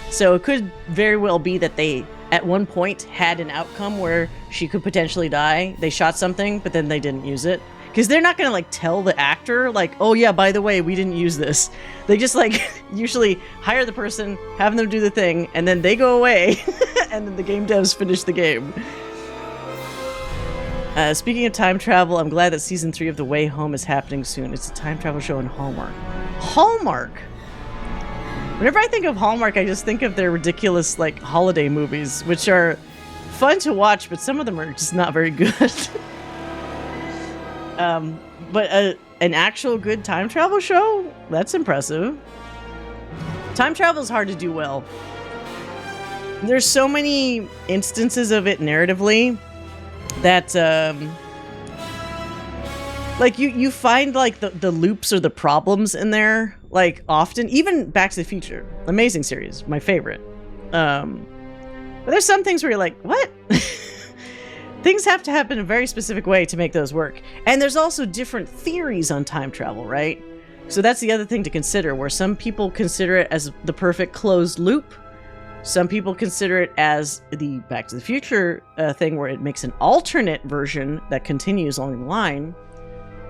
Speaker 1: So it could very well be that they, at one point, had an outcome where she could potentially die. They shot something, but then they didn't use it. Because they're not going to, like, tell the actor, like, oh yeah, by the way, we didn't use this. They just, like, usually hire the person, have them do the thing, and then they go away, and then the game devs finish the game. Speaking of time travel, I'm glad that Season 3 of The Way Home is happening soon. It's a time travel show on Hallmark. Hallmark! Whenever I think of Hallmark, I just think of their ridiculous, like, holiday movies, which are fun to watch, but some of them are just not very good. But an actual good time travel show? That's impressive. Time travel is hard to do well. There's so many instances of it narratively that, like, you find, like, the loops or the problems in there, like, often. Even Back to the Future. Amazing series. My favorite. But there's some things where you're like, what? Things have to happen in a very specific way to make those work. And there's also different theories on time travel, right? So that's the other thing to consider, where some people consider it as the perfect closed loop. Some people consider it as the Back to the Future thing, where it makes an alternate version that continues along the line.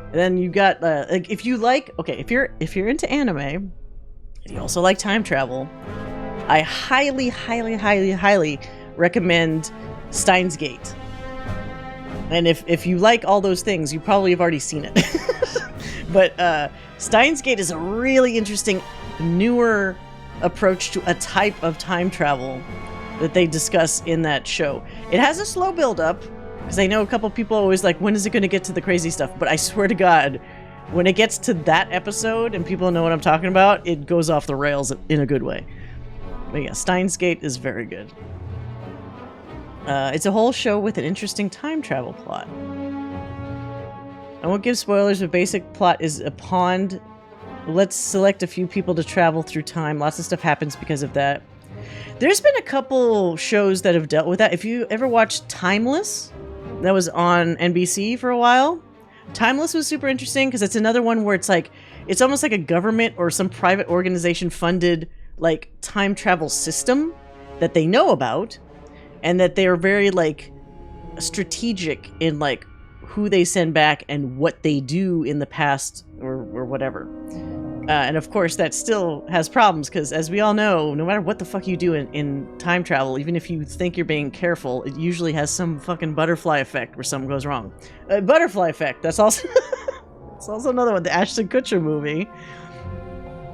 Speaker 1: And then you got, like, if you like, okay, if you're into anime, and you also like time travel, I highly, highly, highly, highly recommend Steins Gate. And if you like all those things, you probably have already seen it. But Steins Gate is a really interesting, newer approach to a type of time travel that they discuss in that show. It has a slow build-up, because I know a couple people always like, when is it going to get to the crazy stuff? But I swear to God, when it gets to that episode and people know what I'm talking about, it goes off the rails in a good way. But yeah, Steins Gate is very good. It's a whole show with an interesting time travel plot. I won't give spoilers, but basic plot is a pond. Let's select a few people to travel through time. Lots of stuff happens because of that. There's been a couple shows that have dealt with that. If you ever watched Timeless, that was on NBC for a while. Timeless was super interesting because it's another one where it's like, it's almost like a government or some private organization funded, like, time travel system that they know about, and that they are very, like, strategic in, like, who they send back and what they do in the past or whatever. And of course, that still has problems because, as we all know, no matter what the fuck you do in time travel, even if you think you're being careful, it usually has some fucking butterfly effect where something goes wrong. Butterfly effect, that's also... it's also another one, the Ashton Kutcher movie.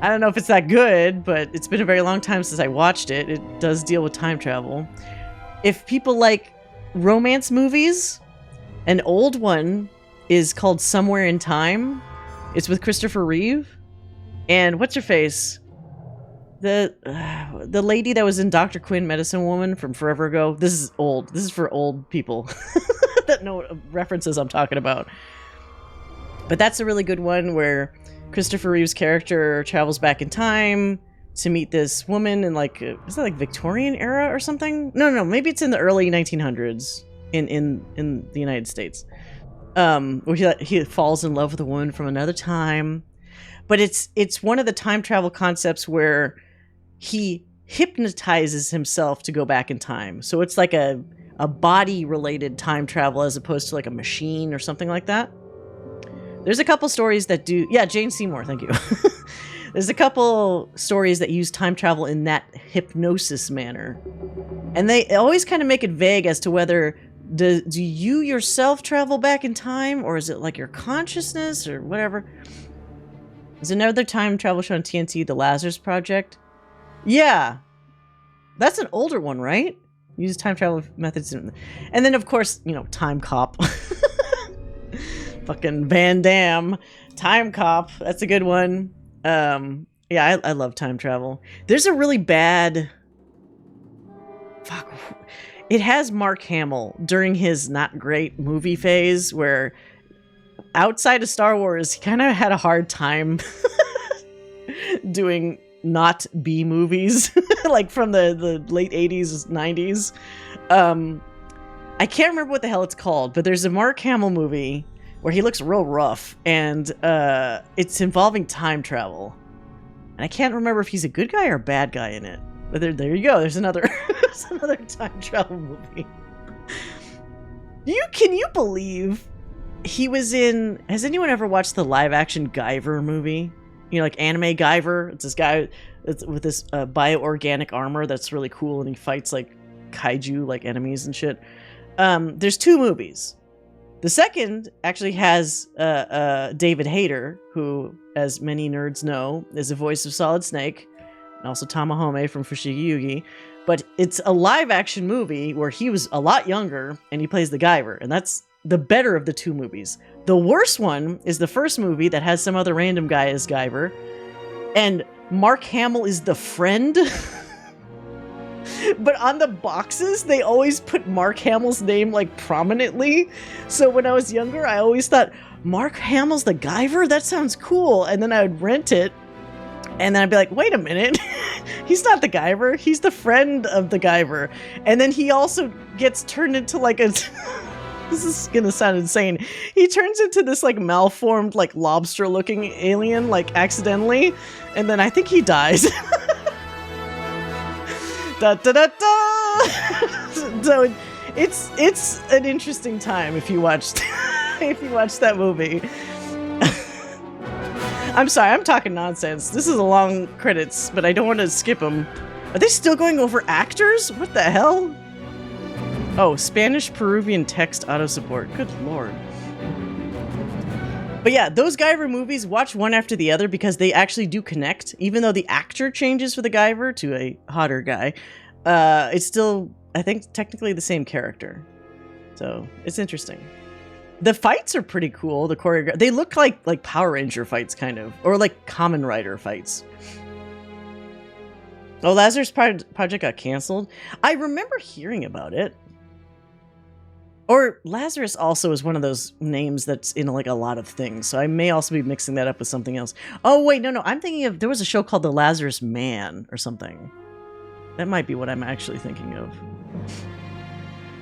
Speaker 1: I don't know if it's that good, but it's been a very long time since I watched it. It does deal with time travel. If people like romance movies, an old one is called Somewhere in Time. It's with Christopher Reeve. And what's her face? The lady that was in Dr. Quinn, Medicine Woman from forever ago. This is old. This is for old people that know what references I'm talking about. But that's a really good one where Christopher Reeve's character travels back in time to meet this woman in, like, is that like Victorian era or something? No, maybe it's in the early 1900s in the United States. Where he falls in love with a woman from another time. But it's one of the time travel concepts where he hypnotizes himself to go back in time. So it's like a body-related time travel as opposed to like a machine or something like that. There's a couple stories that do... Yeah, Jane Seymour, thank you. There's a couple stories that use time travel in that hypnosis manner. And they always kind of make it vague as to whether... Do you yourself travel back in time? Or is it like your consciousness or whatever? There's another time travel show on TNT, The Lazarus Project. Yeah. That's an older one, right? Use time travel methods. And then, of course, you know, Time Cop. Fucking Van Damme. Time Cop. That's a good one. Yeah, I love time travel. There's a really bad... Fuck. It has Mark Hamill during his not great movie phase where outside of Star Wars, he kind of had a hard time doing not B movies, like from the late 80s, 90s. I can't remember what the hell it's called, but there's a Mark Hamill movie where he looks real rough, and it's involving time travel. And I can't remember if he's a good guy or a bad guy in it. But there you go. There's another there's another time travel movie. Can you believe he was in... Has anyone ever watched the live-action Guyver movie? You know, like anime Guyver. It's this guy with this bioorganic armor that's really cool, and he fights like kaiju, like enemies and shit. There's 2 movies. The second actually has David Hayter, who, as many nerds know, is the voice of Solid Snake, and also Tamahome from Fushigi Yugi. But it's a live-action movie where he was a lot younger, and he plays the Guyver, and that's the better of the 2 movies. The worst one is the first movie that has some other random guy as Guyver, and Mark Hamill is the friend. But on the boxes, they always put Mark Hamill's name, like, prominently. So when I was younger, I always thought, Mark Hamill's the Guyver? That sounds cool. And then I would rent it, and then I'd be like, wait a minute. He's not the Guyver. He's the friend of the Guyver. And then he also gets turned into, like, a... This is gonna sound insane. He turns into this, like, malformed, like, lobster-looking alien, like, accidentally. And then I think he dies. Da, da, da, da. So it's an interesting time if you watched that movie. I'm sorry, I'm talking nonsense. This is a long credits, but I don't want to skip them. Are they still going over actors? What the hell? Oh, Spanish Peruvian text auto support. Good lord. But yeah, those Guyver movies, watch one after the other because they actually do connect. Even though the actor changes for the Guyver to a hotter guy, it's still, I think, technically the same character. So it's interesting. The fights are pretty cool. The choreography, they look like Power Ranger fights, kind of, or like Kamen Rider fights. Oh, Lazarus Project got canceled. I remember hearing about it. Or Lazarus also is one of those names that's in like a lot of things, so I may also be mixing that up with something else. Oh wait, no, I'm thinking of, there was a show called The Lazarus Man or something. That might be what I'm actually thinking of.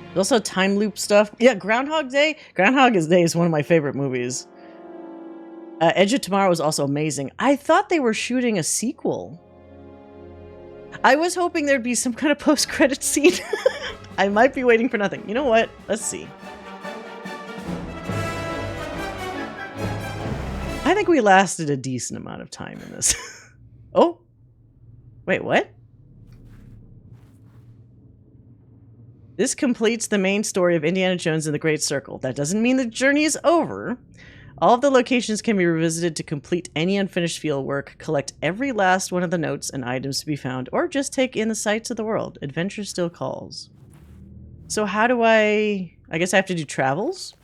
Speaker 1: There's also time loop stuff. Yeah, Groundhog Day. Groundhog Day is one of my favorite movies. Edge of Tomorrow was also amazing. I thought they were shooting a sequel. I was hoping there'd be some kind of post-credit scene. I might be waiting for nothing. You know what? Let's see. I think we lasted a decent amount of time in this. Oh. Wait, what? This completes the main story of Indiana Jones and the Great Circle. That doesn't mean the journey is over. All of the locations can be revisited to complete any unfinished field work, collect every last one of the notes and items to be found, or just take in the sights of the world. Adventure still calls. So how do I guess I have to do travels?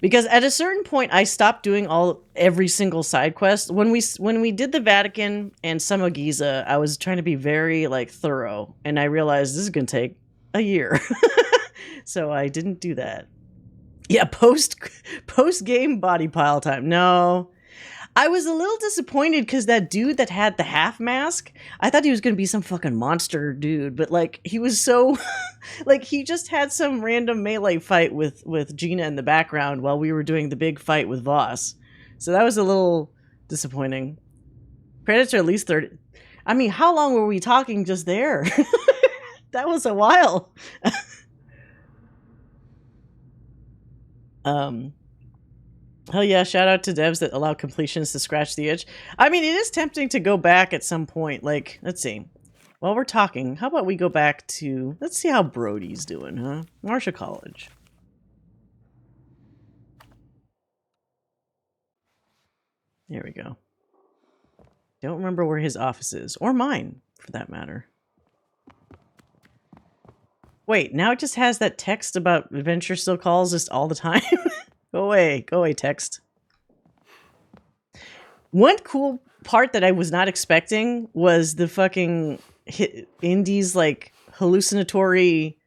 Speaker 1: Because at a certain point, I stopped doing every single side quest. When we did the Vatican and some of Giza, I was trying to be very like thorough, and I realized this is gonna take a year, so I didn't do that. Yeah, post game body pile time. No. I was a little disappointed because that dude that had the half mask, I thought he was going to be some fucking monster dude, but like he was so like he just had some random melee fight with Gina in the background while we were doing the big fight with Voss. So that was a little disappointing. Credits are at least 30. I mean, how long were we talking just there? That was a while. Hell yeah, shout out to devs that allow completions to scratch the itch. I mean, it is tempting to go back at some point. Like, let's see. While we're talking, how about we go back to... Let's see how Brody's doing, huh? Marshall College. There we go. Don't remember where his office is. Or mine, for that matter. Wait, now it just has that text about adventure still calls just all the time. Go away, text. One cool part that I was not expecting was the fucking Indy's like hallucinatory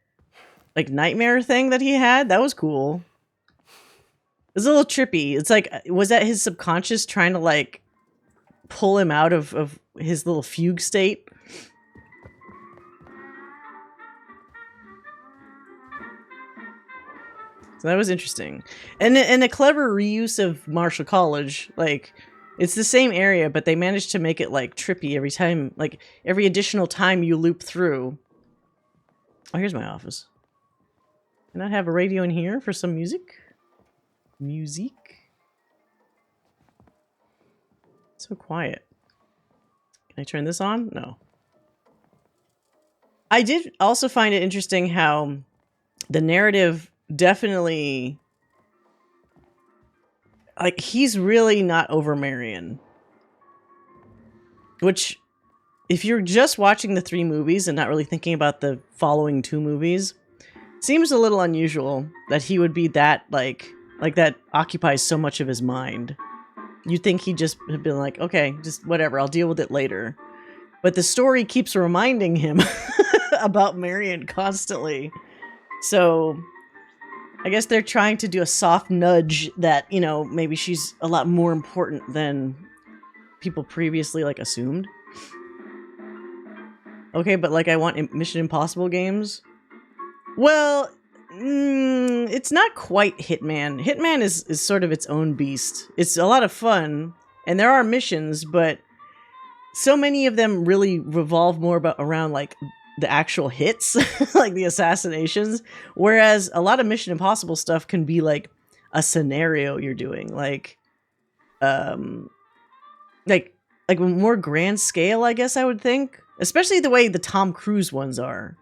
Speaker 1: like nightmare thing that he had. That was cool. It was a little trippy. It's like, was that his subconscious trying to like pull him out of his little fugue state? So that was interesting. And a clever reuse of Marshall College. Like, it's the same area, but they managed to make it, like, trippy every time. Like, every additional time you loop through. Oh, here's my office. Can I have a radio in here for some music? Music? So quiet. Can I turn this on? No. I did also find it interesting how the narrative definitely, like, he's really not over Marion. Which, if you're just watching the 3 movies and not really thinking about the following 2 movies, seems a little unusual that he would be that, like that occupies so much of his mind. You'd think he'd just have been like, okay, just whatever, I'll deal with it later. But the story keeps reminding him about Marion constantly. So I guess they're trying to do a soft nudge that, you know, maybe she's a lot more important than people previously, like, assumed. Okay, but, like, I want Mission Impossible games. Well, it's not quite Hitman. Hitman is sort of its own beast. It's a lot of fun, and there are missions, but so many of them really revolve more around, like, the actual hits, like the assassinations, whereas a lot of Mission Impossible stuff can be, like, a scenario you're doing, like more grand scale, I guess I would think. Especially the way the Tom Cruise ones are.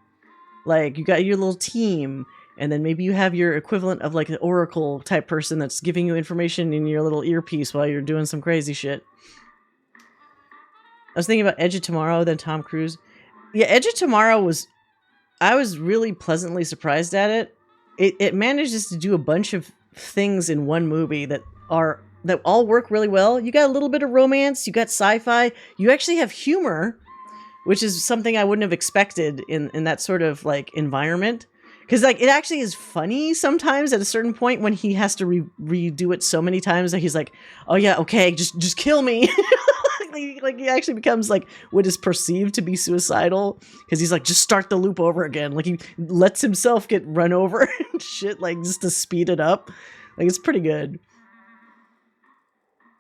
Speaker 1: Like, you got your little team, and then maybe you have your equivalent of, like, an Oracle type person that's giving you information in your little earpiece while you're doing some crazy shit. I was thinking about Edge of Tomorrow, then Tom Cruise. Yeah, Edge of Tomorrow I was really pleasantly surprised at it. It manages to do a bunch of things in one movie that all work really well. You got a little bit of romance, you got sci-fi, you actually have humor, which is something I wouldn't have expected in that sort of, like, environment. Because, like, it actually is funny sometimes at a certain point when he has to redo it so many times that he's like, oh yeah, okay, just kill me. Like, he actually becomes, like, what is perceived to be suicidal. Because he's like, just start the loop over again. Like, he lets himself get run over and shit, like, just to speed it up. Like, it's pretty good.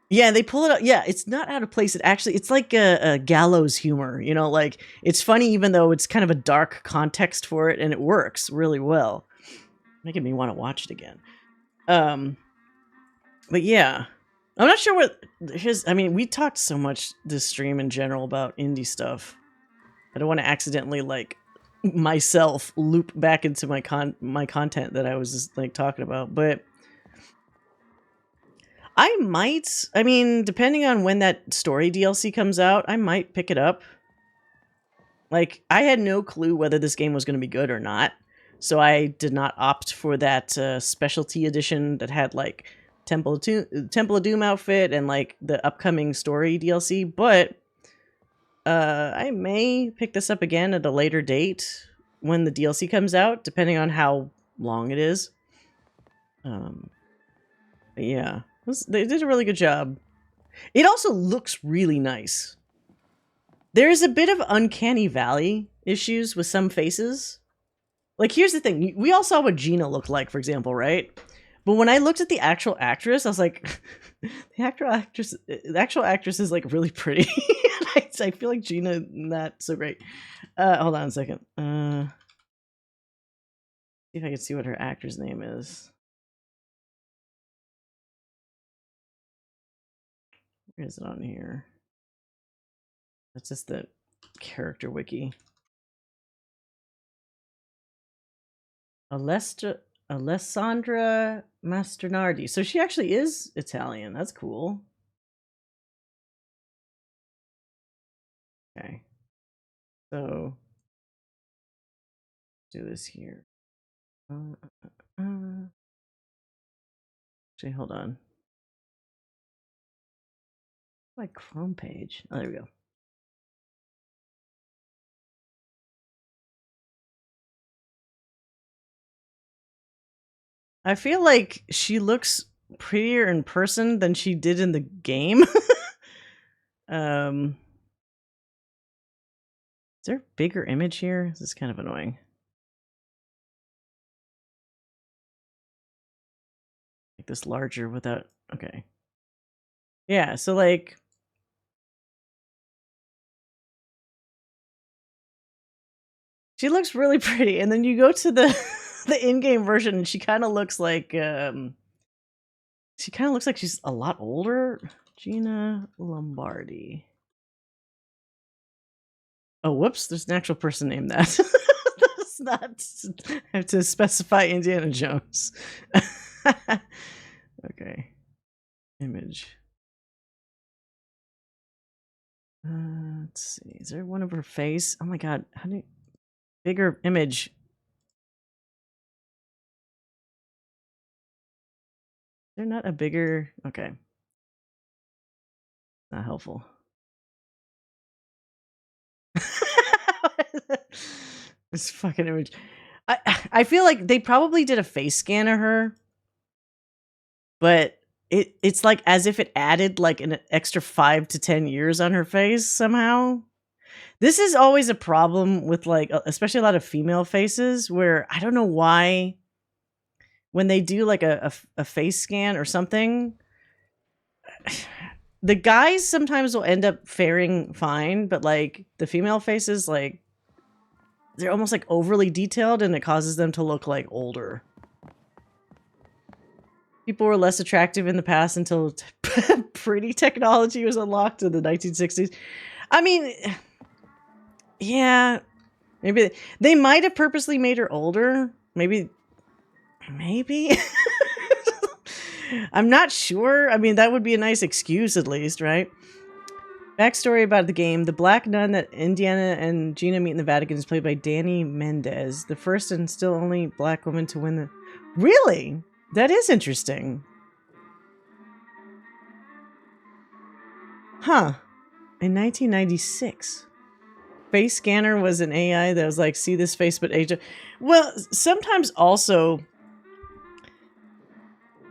Speaker 1: Yeah, they pull it up. Yeah, it's not out of place. It's like a gallows humor, you know, like, it's funny even though it's kind of a dark context for it, and it works really well. Making me want to watch it again. But yeah, I'm not sure what we talked so much this stream in general about indie stuff. I don't want to accidentally, like, myself loop back into my content that I was just, like, talking about, but I might, depending on when that story DLC comes out, I might pick it up. Like, I had no clue whether this game was going to be good or not, so I did not opt for that specialty edition that had, like, Temple of Doom outfit and, like, the upcoming story DLC, but I may pick this up again at a later date when the DLC comes out, depending on how long it is. But yeah. They did a really good job. It also looks really nice. There's a bit of uncanny valley issues with some faces. Like, here's the thing. We all saw what Gina looked like, for example, right? But when I looked at the actual actress, I was like, the actual actress is, like, really pretty. I feel like Gina, not so great. Hold on a second. See if I can see what her actor's name is. Where is it on here? That's just the character wiki. Alessandra Mastronardi. So she actually is Italian. That's cool. Okay. So do this here. Actually, hold on. My Chrome page. Oh, there we go. I feel like she looks prettier in person than she did in the game. Is there a bigger image here? This is kind of annoying. Like this larger without... Okay. Yeah, so like... She looks really pretty, and then you go to the the in-game version, and she kind of looks like she's a lot older. Gina Lombardi. Oh, whoops! There's an actual person named that. That's not. I have to specify Indiana Jones. Okay. Image. Let's see. Is there one of her face? Oh my god! How do you... Bigger image? Is there not a bigger? Okay. Not helpful. This fucking image. I feel like they probably did a face scan of her, but it's like as if it added like an extra 5 to 10 years on her face somehow. This is always a problem with like especially a lot of female faces where I don't know why when they do like a face scan or something, the guys sometimes will end up faring fine, but like the female faces, like they're almost like overly detailed and it causes them to look like older. People were less attractive in the past until pretty technology was unlocked in the 1960s. I mean, yeah, maybe they might have purposely made her older. Maybe. I'm not sure. I mean, that would be a nice excuse at least, right? Backstory about the game. The black nun that Indiana and Gina meet in the Vatican is played by Dani Mendez, the first and still only black woman to win the... Really? That is interesting. Huh. In 1996. Face scanner was an AI that was like, see this face but age... Well, sometimes also...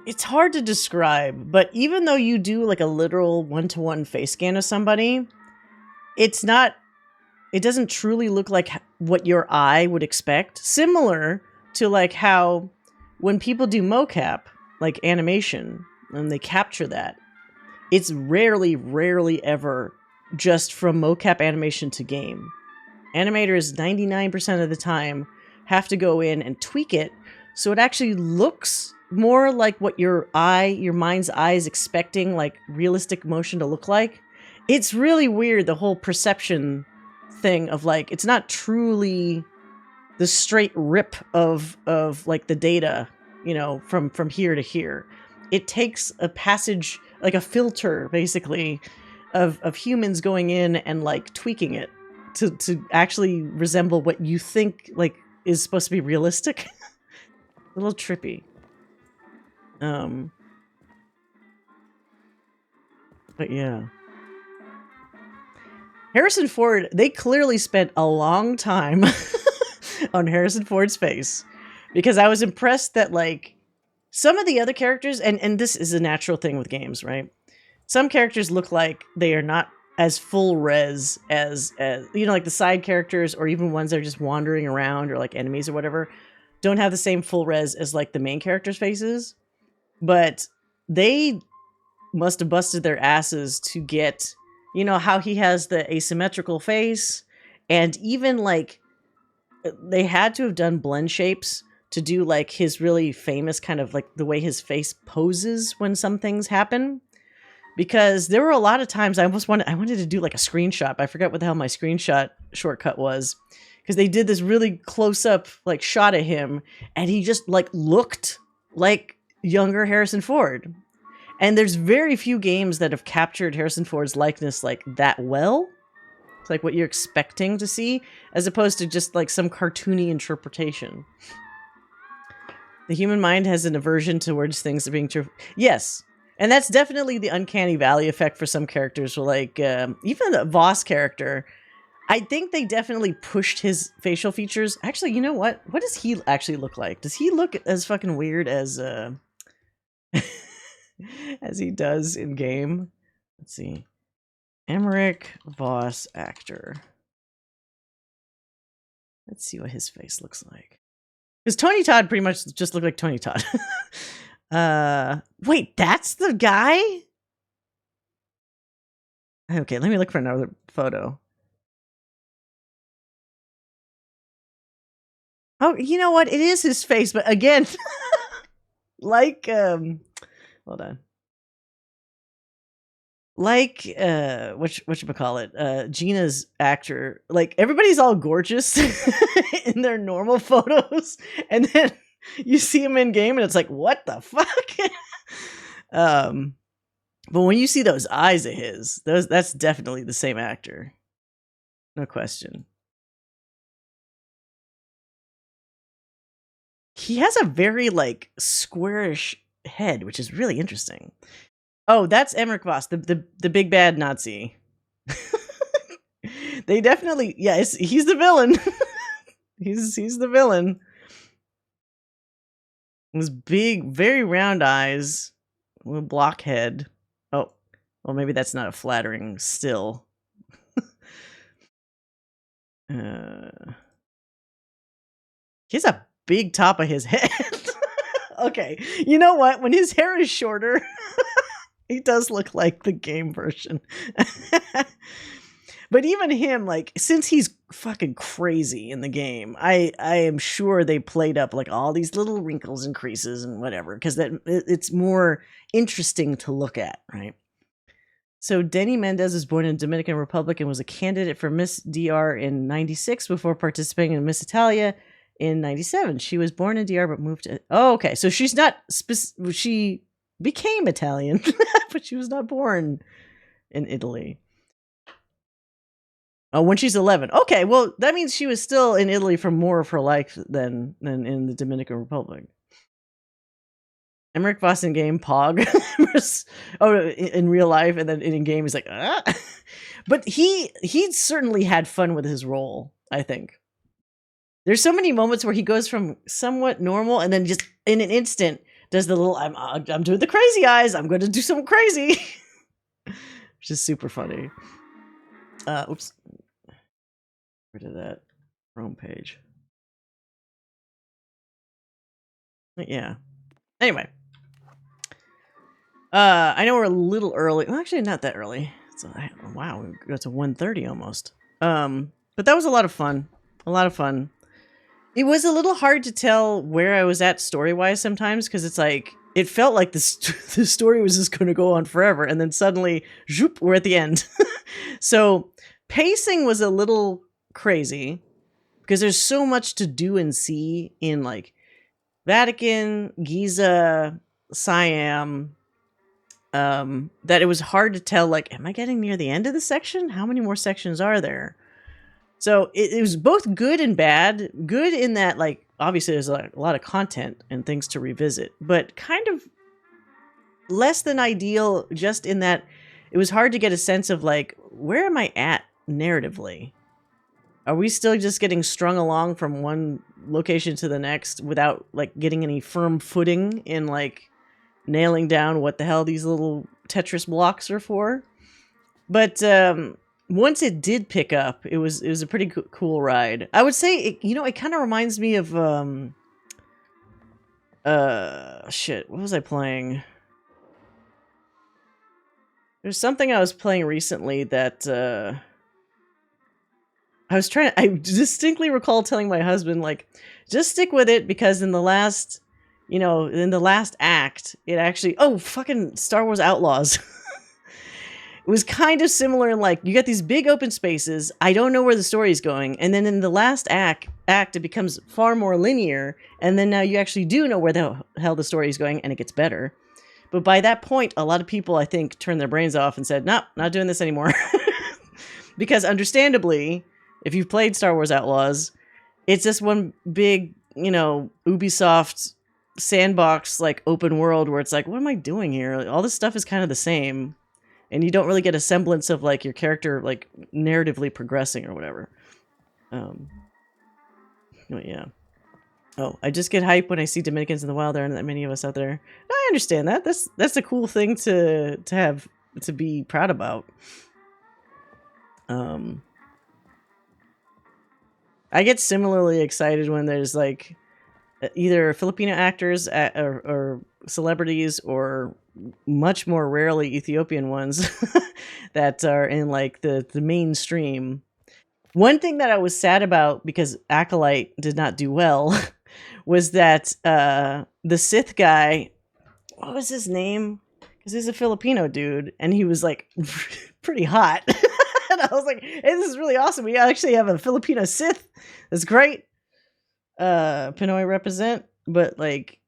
Speaker 1: It's hard to describe, but even though you do like a literal one-to-one face scan of somebody, it doesn't truly look like what your eye would expect. Similar to like how when people do mocap, like animation, and they capture that, it's rarely ever just from mocap animation to game. Animators 99% of the time have to go in and tweak it so it actually looks more like what your mind's eye is expecting like realistic motion to look like. It's really weird, the whole perception thing of like, it's not truly the straight rip of like the data, you know, from here to here. It takes a passage, like a filter basically of humans going in and like tweaking it to actually resemble what you think like is supposed to be realistic. A little trippy. But yeah. Harrison Ford, they clearly spent a long time on Harrison Ford's face. Because I was impressed that like some of the other characters, and this is a natural thing with games, right? Some characters look like they are not as full res as you know, like the side characters or even ones that are just wandering around or like enemies or whatever don't have the same full res as like the main characters' faces. But they must have busted their asses to get, you know, how he has the asymmetrical face, and even like they had to have done blend shapes to do like his really famous kind of like the way his face poses when some things happen. Because there were a lot of times I wanted to do like a screenshot, but I forgot what the hell my screenshot shortcut was. Because they did this really close up like shot of him, and he just like looked like younger Harrison Ford. And there's very few games that have captured Harrison Ford's likeness like that well. It's like what you're expecting to see, as opposed to just like some cartoony interpretation. The human mind has an aversion towards things that are being true. Yes. And that's definitely the uncanny valley effect for some characters. Like, even the Voss character, I think they definitely pushed his facial features. Actually, you know what? What does he actually look like? Does he look as fucking weird as as he does in game? Let's see. Emmerich Voss actor. Let's see what his face looks like. Because Tony Todd pretty much just looked like Tony Todd. Wait, that's the guy? Okay, let me look for another photo. Oh, you know what? It is his face, but again, like, hold on. Like, whatchamacallit, Gina's actor, like, everybody's all gorgeous in their normal photos, and then you see him in game, and it's like, what the fuck? But when you see those eyes of his, that's definitely the same actor. No question. He has a very, like, squarish head, which is really interesting. Oh, that's Emmerich Voss, the big bad Nazi. They definitely, yeah, he's the villain. he's the villain. With big, very round eyes, with a block head. Oh, well, maybe that's not a flattering still. He has a big top of his head. Okay, you know what? When his hair is shorter, he does look like the game version. But even him, like, since he's fucking crazy in the game, I am sure they played up like all these little wrinkles and creases and whatever, because it's more interesting to look at, right? So Denny Mendez was born in Dominican Republic and was a candidate for Miss DR in 96 before participating in Miss Italia in 97. She was born in DR but moved to... Oh, okay. So she's not... She became Italian, but she was not born in Italy. Oh, when she's 11. Okay, well, that means she was still in Italy for more of her life than in the Dominican Republic. Emmerich Voss in game, Pog. In real life, and then in game, he's like, ah. But he certainly had fun with his role, I think. There's so many moments where he goes from somewhat normal and then just in an instant does the little, I'm doing the crazy eyes, I'm going to do something crazy. Which is super funny. Oops. Rid of that Chrome page. But yeah. Anyway. I know we're a little early. Well, actually, not that early. Wow, we got to 1:30 almost. But that was a lot of fun. A lot of fun. It was a little hard to tell where I was at story-wise sometimes, because it's like, it felt like the story was just going to go on forever, and then suddenly, zoop, we're at the end. So, pacing was a little crazy, because there's so much to do and see in, like, Vatican, Giza, Siam, that it was hard to tell, like, am I getting near the end of the section? How many more sections are there? So it was both good and bad. Good in that, like, obviously there's a lot of content and things to revisit, but kind of less than ideal just in that it was hard to get a sense of, like, where am I at narratively? Are we still just getting strung along from one location to the next without, like, getting any firm footing in, like, nailing down what the hell these little Tetris blocks are for? But once it did pick up, it was a pretty cool ride. I would say, it kind of reminds me of, shit, what was I playing? There's something I was playing recently that, I distinctly recall telling my husband, like, just stick with it, because in the last act, it actually, fucking Star Wars Outlaws. It was kind of similar in, like, you got these big open spaces, I don't know where the story is going, and then in the last act, it becomes far more linear, and then now you actually do know where the hell the story is going, and it gets better. But by that point, a lot of people, I think, turned their brains off and said, nope, not doing this anymore. Because understandably, if you've played Star Wars Outlaws, it's just one big, Ubisoft sandbox, like open world where it's like, what am I doing here? Like, all this stuff is kind of the same. And you don't really get a semblance of like your character like narratively progressing or whatever. Yeah. Oh, I just get hype when I see Dominicans in the wild. There aren't that many of us out there. I understand that. That's a cool thing to have to be proud about. I get similarly excited when there's like either Filipino actors or celebrities, or much more rarely Ethiopian ones that are in like the mainstream. One thing that I was sad about because Acolyte did not do well was that the Sith guy, what was his name? Because he's a Filipino dude, and he was like pretty hot. And I was like, hey, this is really awesome. We actually have a Filipino Sith. That's great. Pinoy represent. But like,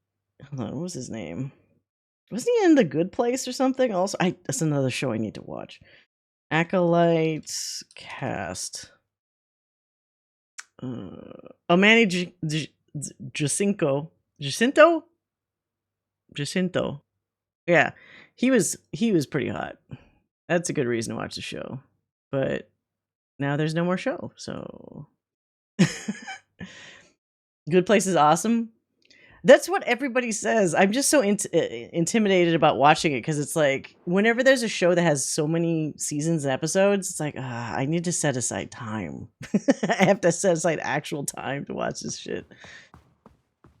Speaker 1: hold on, what was his name? Wasn't he in The Good Place or something? Also, that's another show I need to watch. Acolyte cast. Manny Jacinto. Yeah, he was pretty hot. That's a good reason to watch the show. But now there's no more show, so Good Place is awesome. That's what everybody says. I'm just so intimidated about watching it because it's like whenever there's a show that has so many seasons and episodes, it's like I need to set aside time. I have to set aside actual time to watch this shit.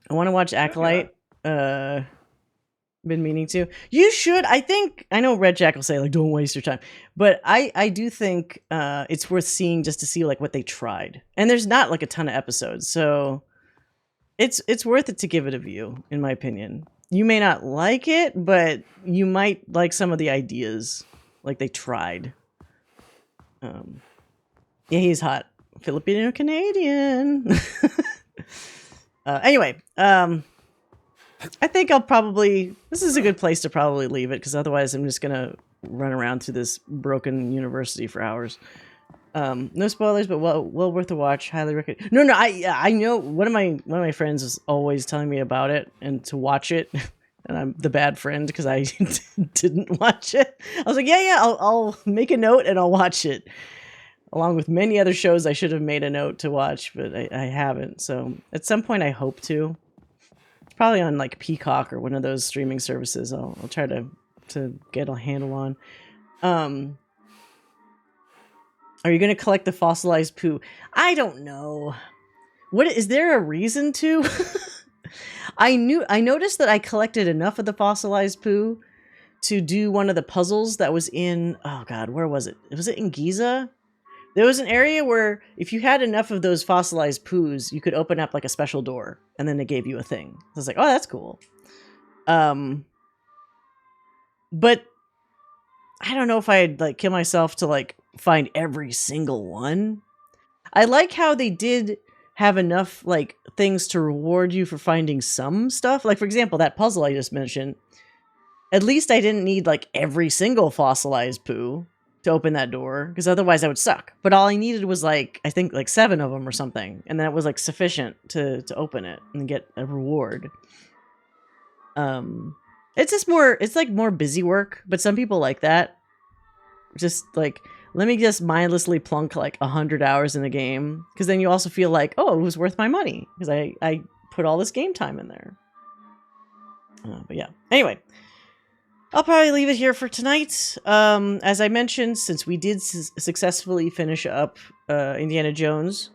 Speaker 1: I want to watch Acolyte. Been meaning to. You should. I know Red Jack will say like don't waste your time, but I do think it's worth seeing just to see like what they tried. And there's not like a ton of episodes, so it's worth it to give it a view, in my opinion. You may not like it, but you might like some of the ideas like they tried. Yeah, he's hot. Filipino Canadian. Anyway, I think this is a good place to probably leave it, because otherwise I'm just gonna run around through this broken university for hours. No spoilers, but well worth a watch. Highly recommend. No, I know one of my friends is always telling me about it and to watch it, and I'm the bad friend because I didn't watch it. I was like, yeah, I'll make a note and I'll watch it, along with many other shows I should have made a note to watch, but I haven't. So at some point I hope to. It's probably on like Peacock or one of those streaming services. I'll try to get a handle on. Are you going to collect the fossilized poo? I don't know. What is there a reason to? I noticed that I collected enough of the fossilized poo to do one of the puzzles that was in, oh god, where was it? Was it in Giza? There was an area where if you had enough of those fossilized poos, you could open up like a special door, and then it gave you a thing. So I was like, oh, that's cool. But I don't know if I'd like kill myself to like find every single one. I like how they did have enough like things to reward you for finding some stuff. Like for example, that puzzle I just mentioned. At least I didn't need like every single fossilized poo to open that door, because otherwise I would suck. But all I needed was like, I think like 7 of them or something, and that was like sufficient to open it and get a reward. It's just it's like more busy work, but some people like that. Just like, let me just mindlessly plunk like 100 hours in a game, because then you also feel like, oh, it was worth my money because I put all this game time in there. But yeah, anyway, I'll probably leave it here for tonight. As I mentioned, since we did successfully finish up Indiana Jones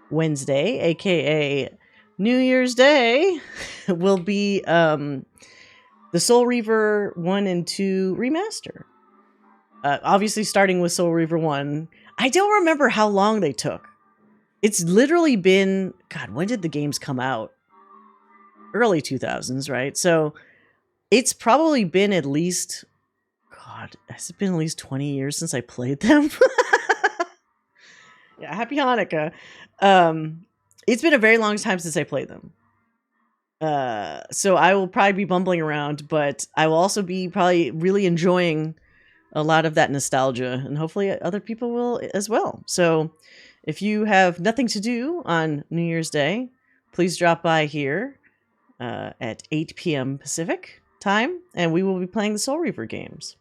Speaker 1: Wednesday, aka New Year's Day, will be the Soul Reaver 1 and 2 remaster. Obviously starting with Soul Reaver 1. I don't remember how long they took. It's literally been, God, when did the games come out? Early 2000s, right? So it's probably been at least, God, has it been at least 20 years since I played them? Yeah, happy Hanukkah. It's been a very long time since I played them. So I will probably be bumbling around, but I will also be probably really enjoying a lot of that nostalgia, and hopefully other people will as well. So if you have nothing to do on New Year's Day, please drop by here at 8 p.m. Pacific time, and we will be playing the Soul Reaver games.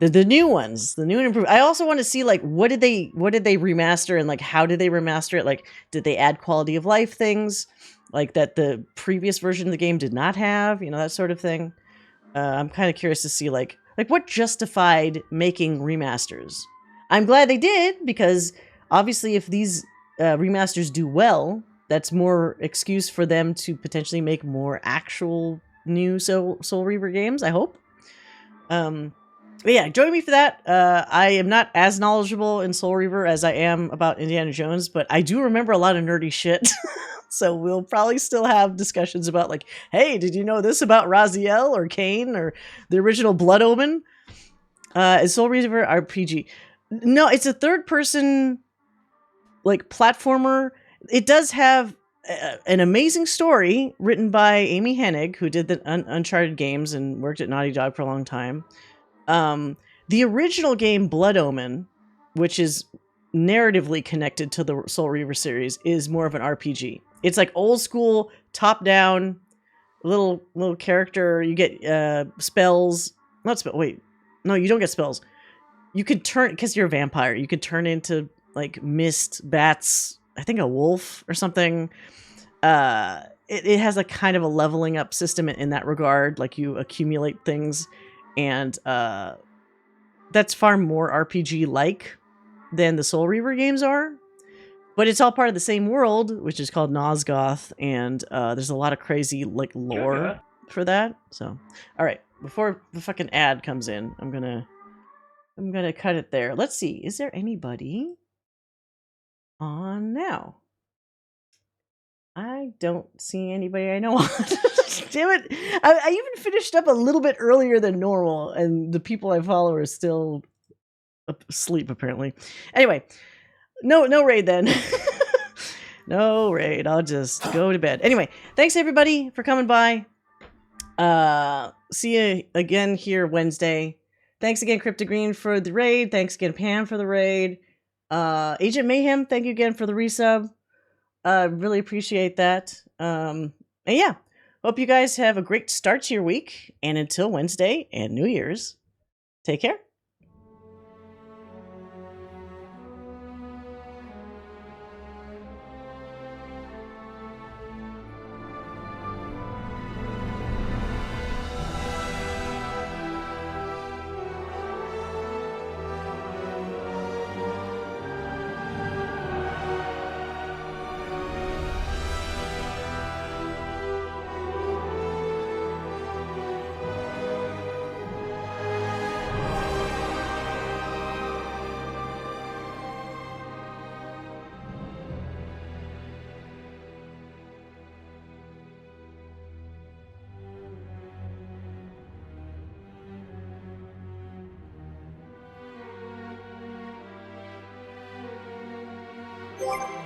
Speaker 1: The new ones, the new and improved. I also want to see like what did they remaster, and like how did they remaster it? Like, did they add quality of life things like that the previous version of the game did not have? You know, that sort of thing. I'm kind of curious to see like what justified making remasters. I'm glad they did, because obviously if these remasters do well, that's more excuse for them to potentially make more actual new Soul Reaver games, I hope. But yeah, join me for that. I am not as knowledgeable in Soul Reaver as I am about Indiana Jones, but I do remember a lot of nerdy shit. So we'll probably still have discussions about like, hey, did you know this about Raziel or Kane or the original Blood Omen? Is Soul Reaver RPG? No, it's a third-person like platformer. It does have an amazing story written by Amy Hennig, who did the Uncharted games and worked at Naughty Dog for a long time. The original game Blood Omen, which is narratively connected to the Soul Reaver series, is more of an RPG. It's like old school, top down, little character. You get spells. Not spell. Wait, no, you don't get spells. You could turn, because you're a vampire. You could turn into like mist, bats. I think a wolf or something. It has a kind of a leveling up system in that regard. Like you accumulate things. And that's far more RPG-like than the Soul Reaver games are. But it's all part of the same world, which is called Nosgoth, and there's a lot of crazy like lore for that. So, all right, before the fucking ad comes in, I'm gonna cut it there. Let's see, is there anybody on now? I don't see anybody I know on. Damn it. I even finished up a little bit earlier than normal, and the people I follow are still asleep, apparently. Anyway, no raid then. No raid. I'll just go to bed. Anyway, thanks everybody for coming by. See you again here Wednesday. Thanks again, Cryptogreen, for the raid. Thanks again, Pam, for the raid. Agent Mayhem, thank you again for the resub. Really appreciate that. And yeah, hope you guys have a great start to your week. And until Wednesday and New Year's, take care.
Speaker 19: What?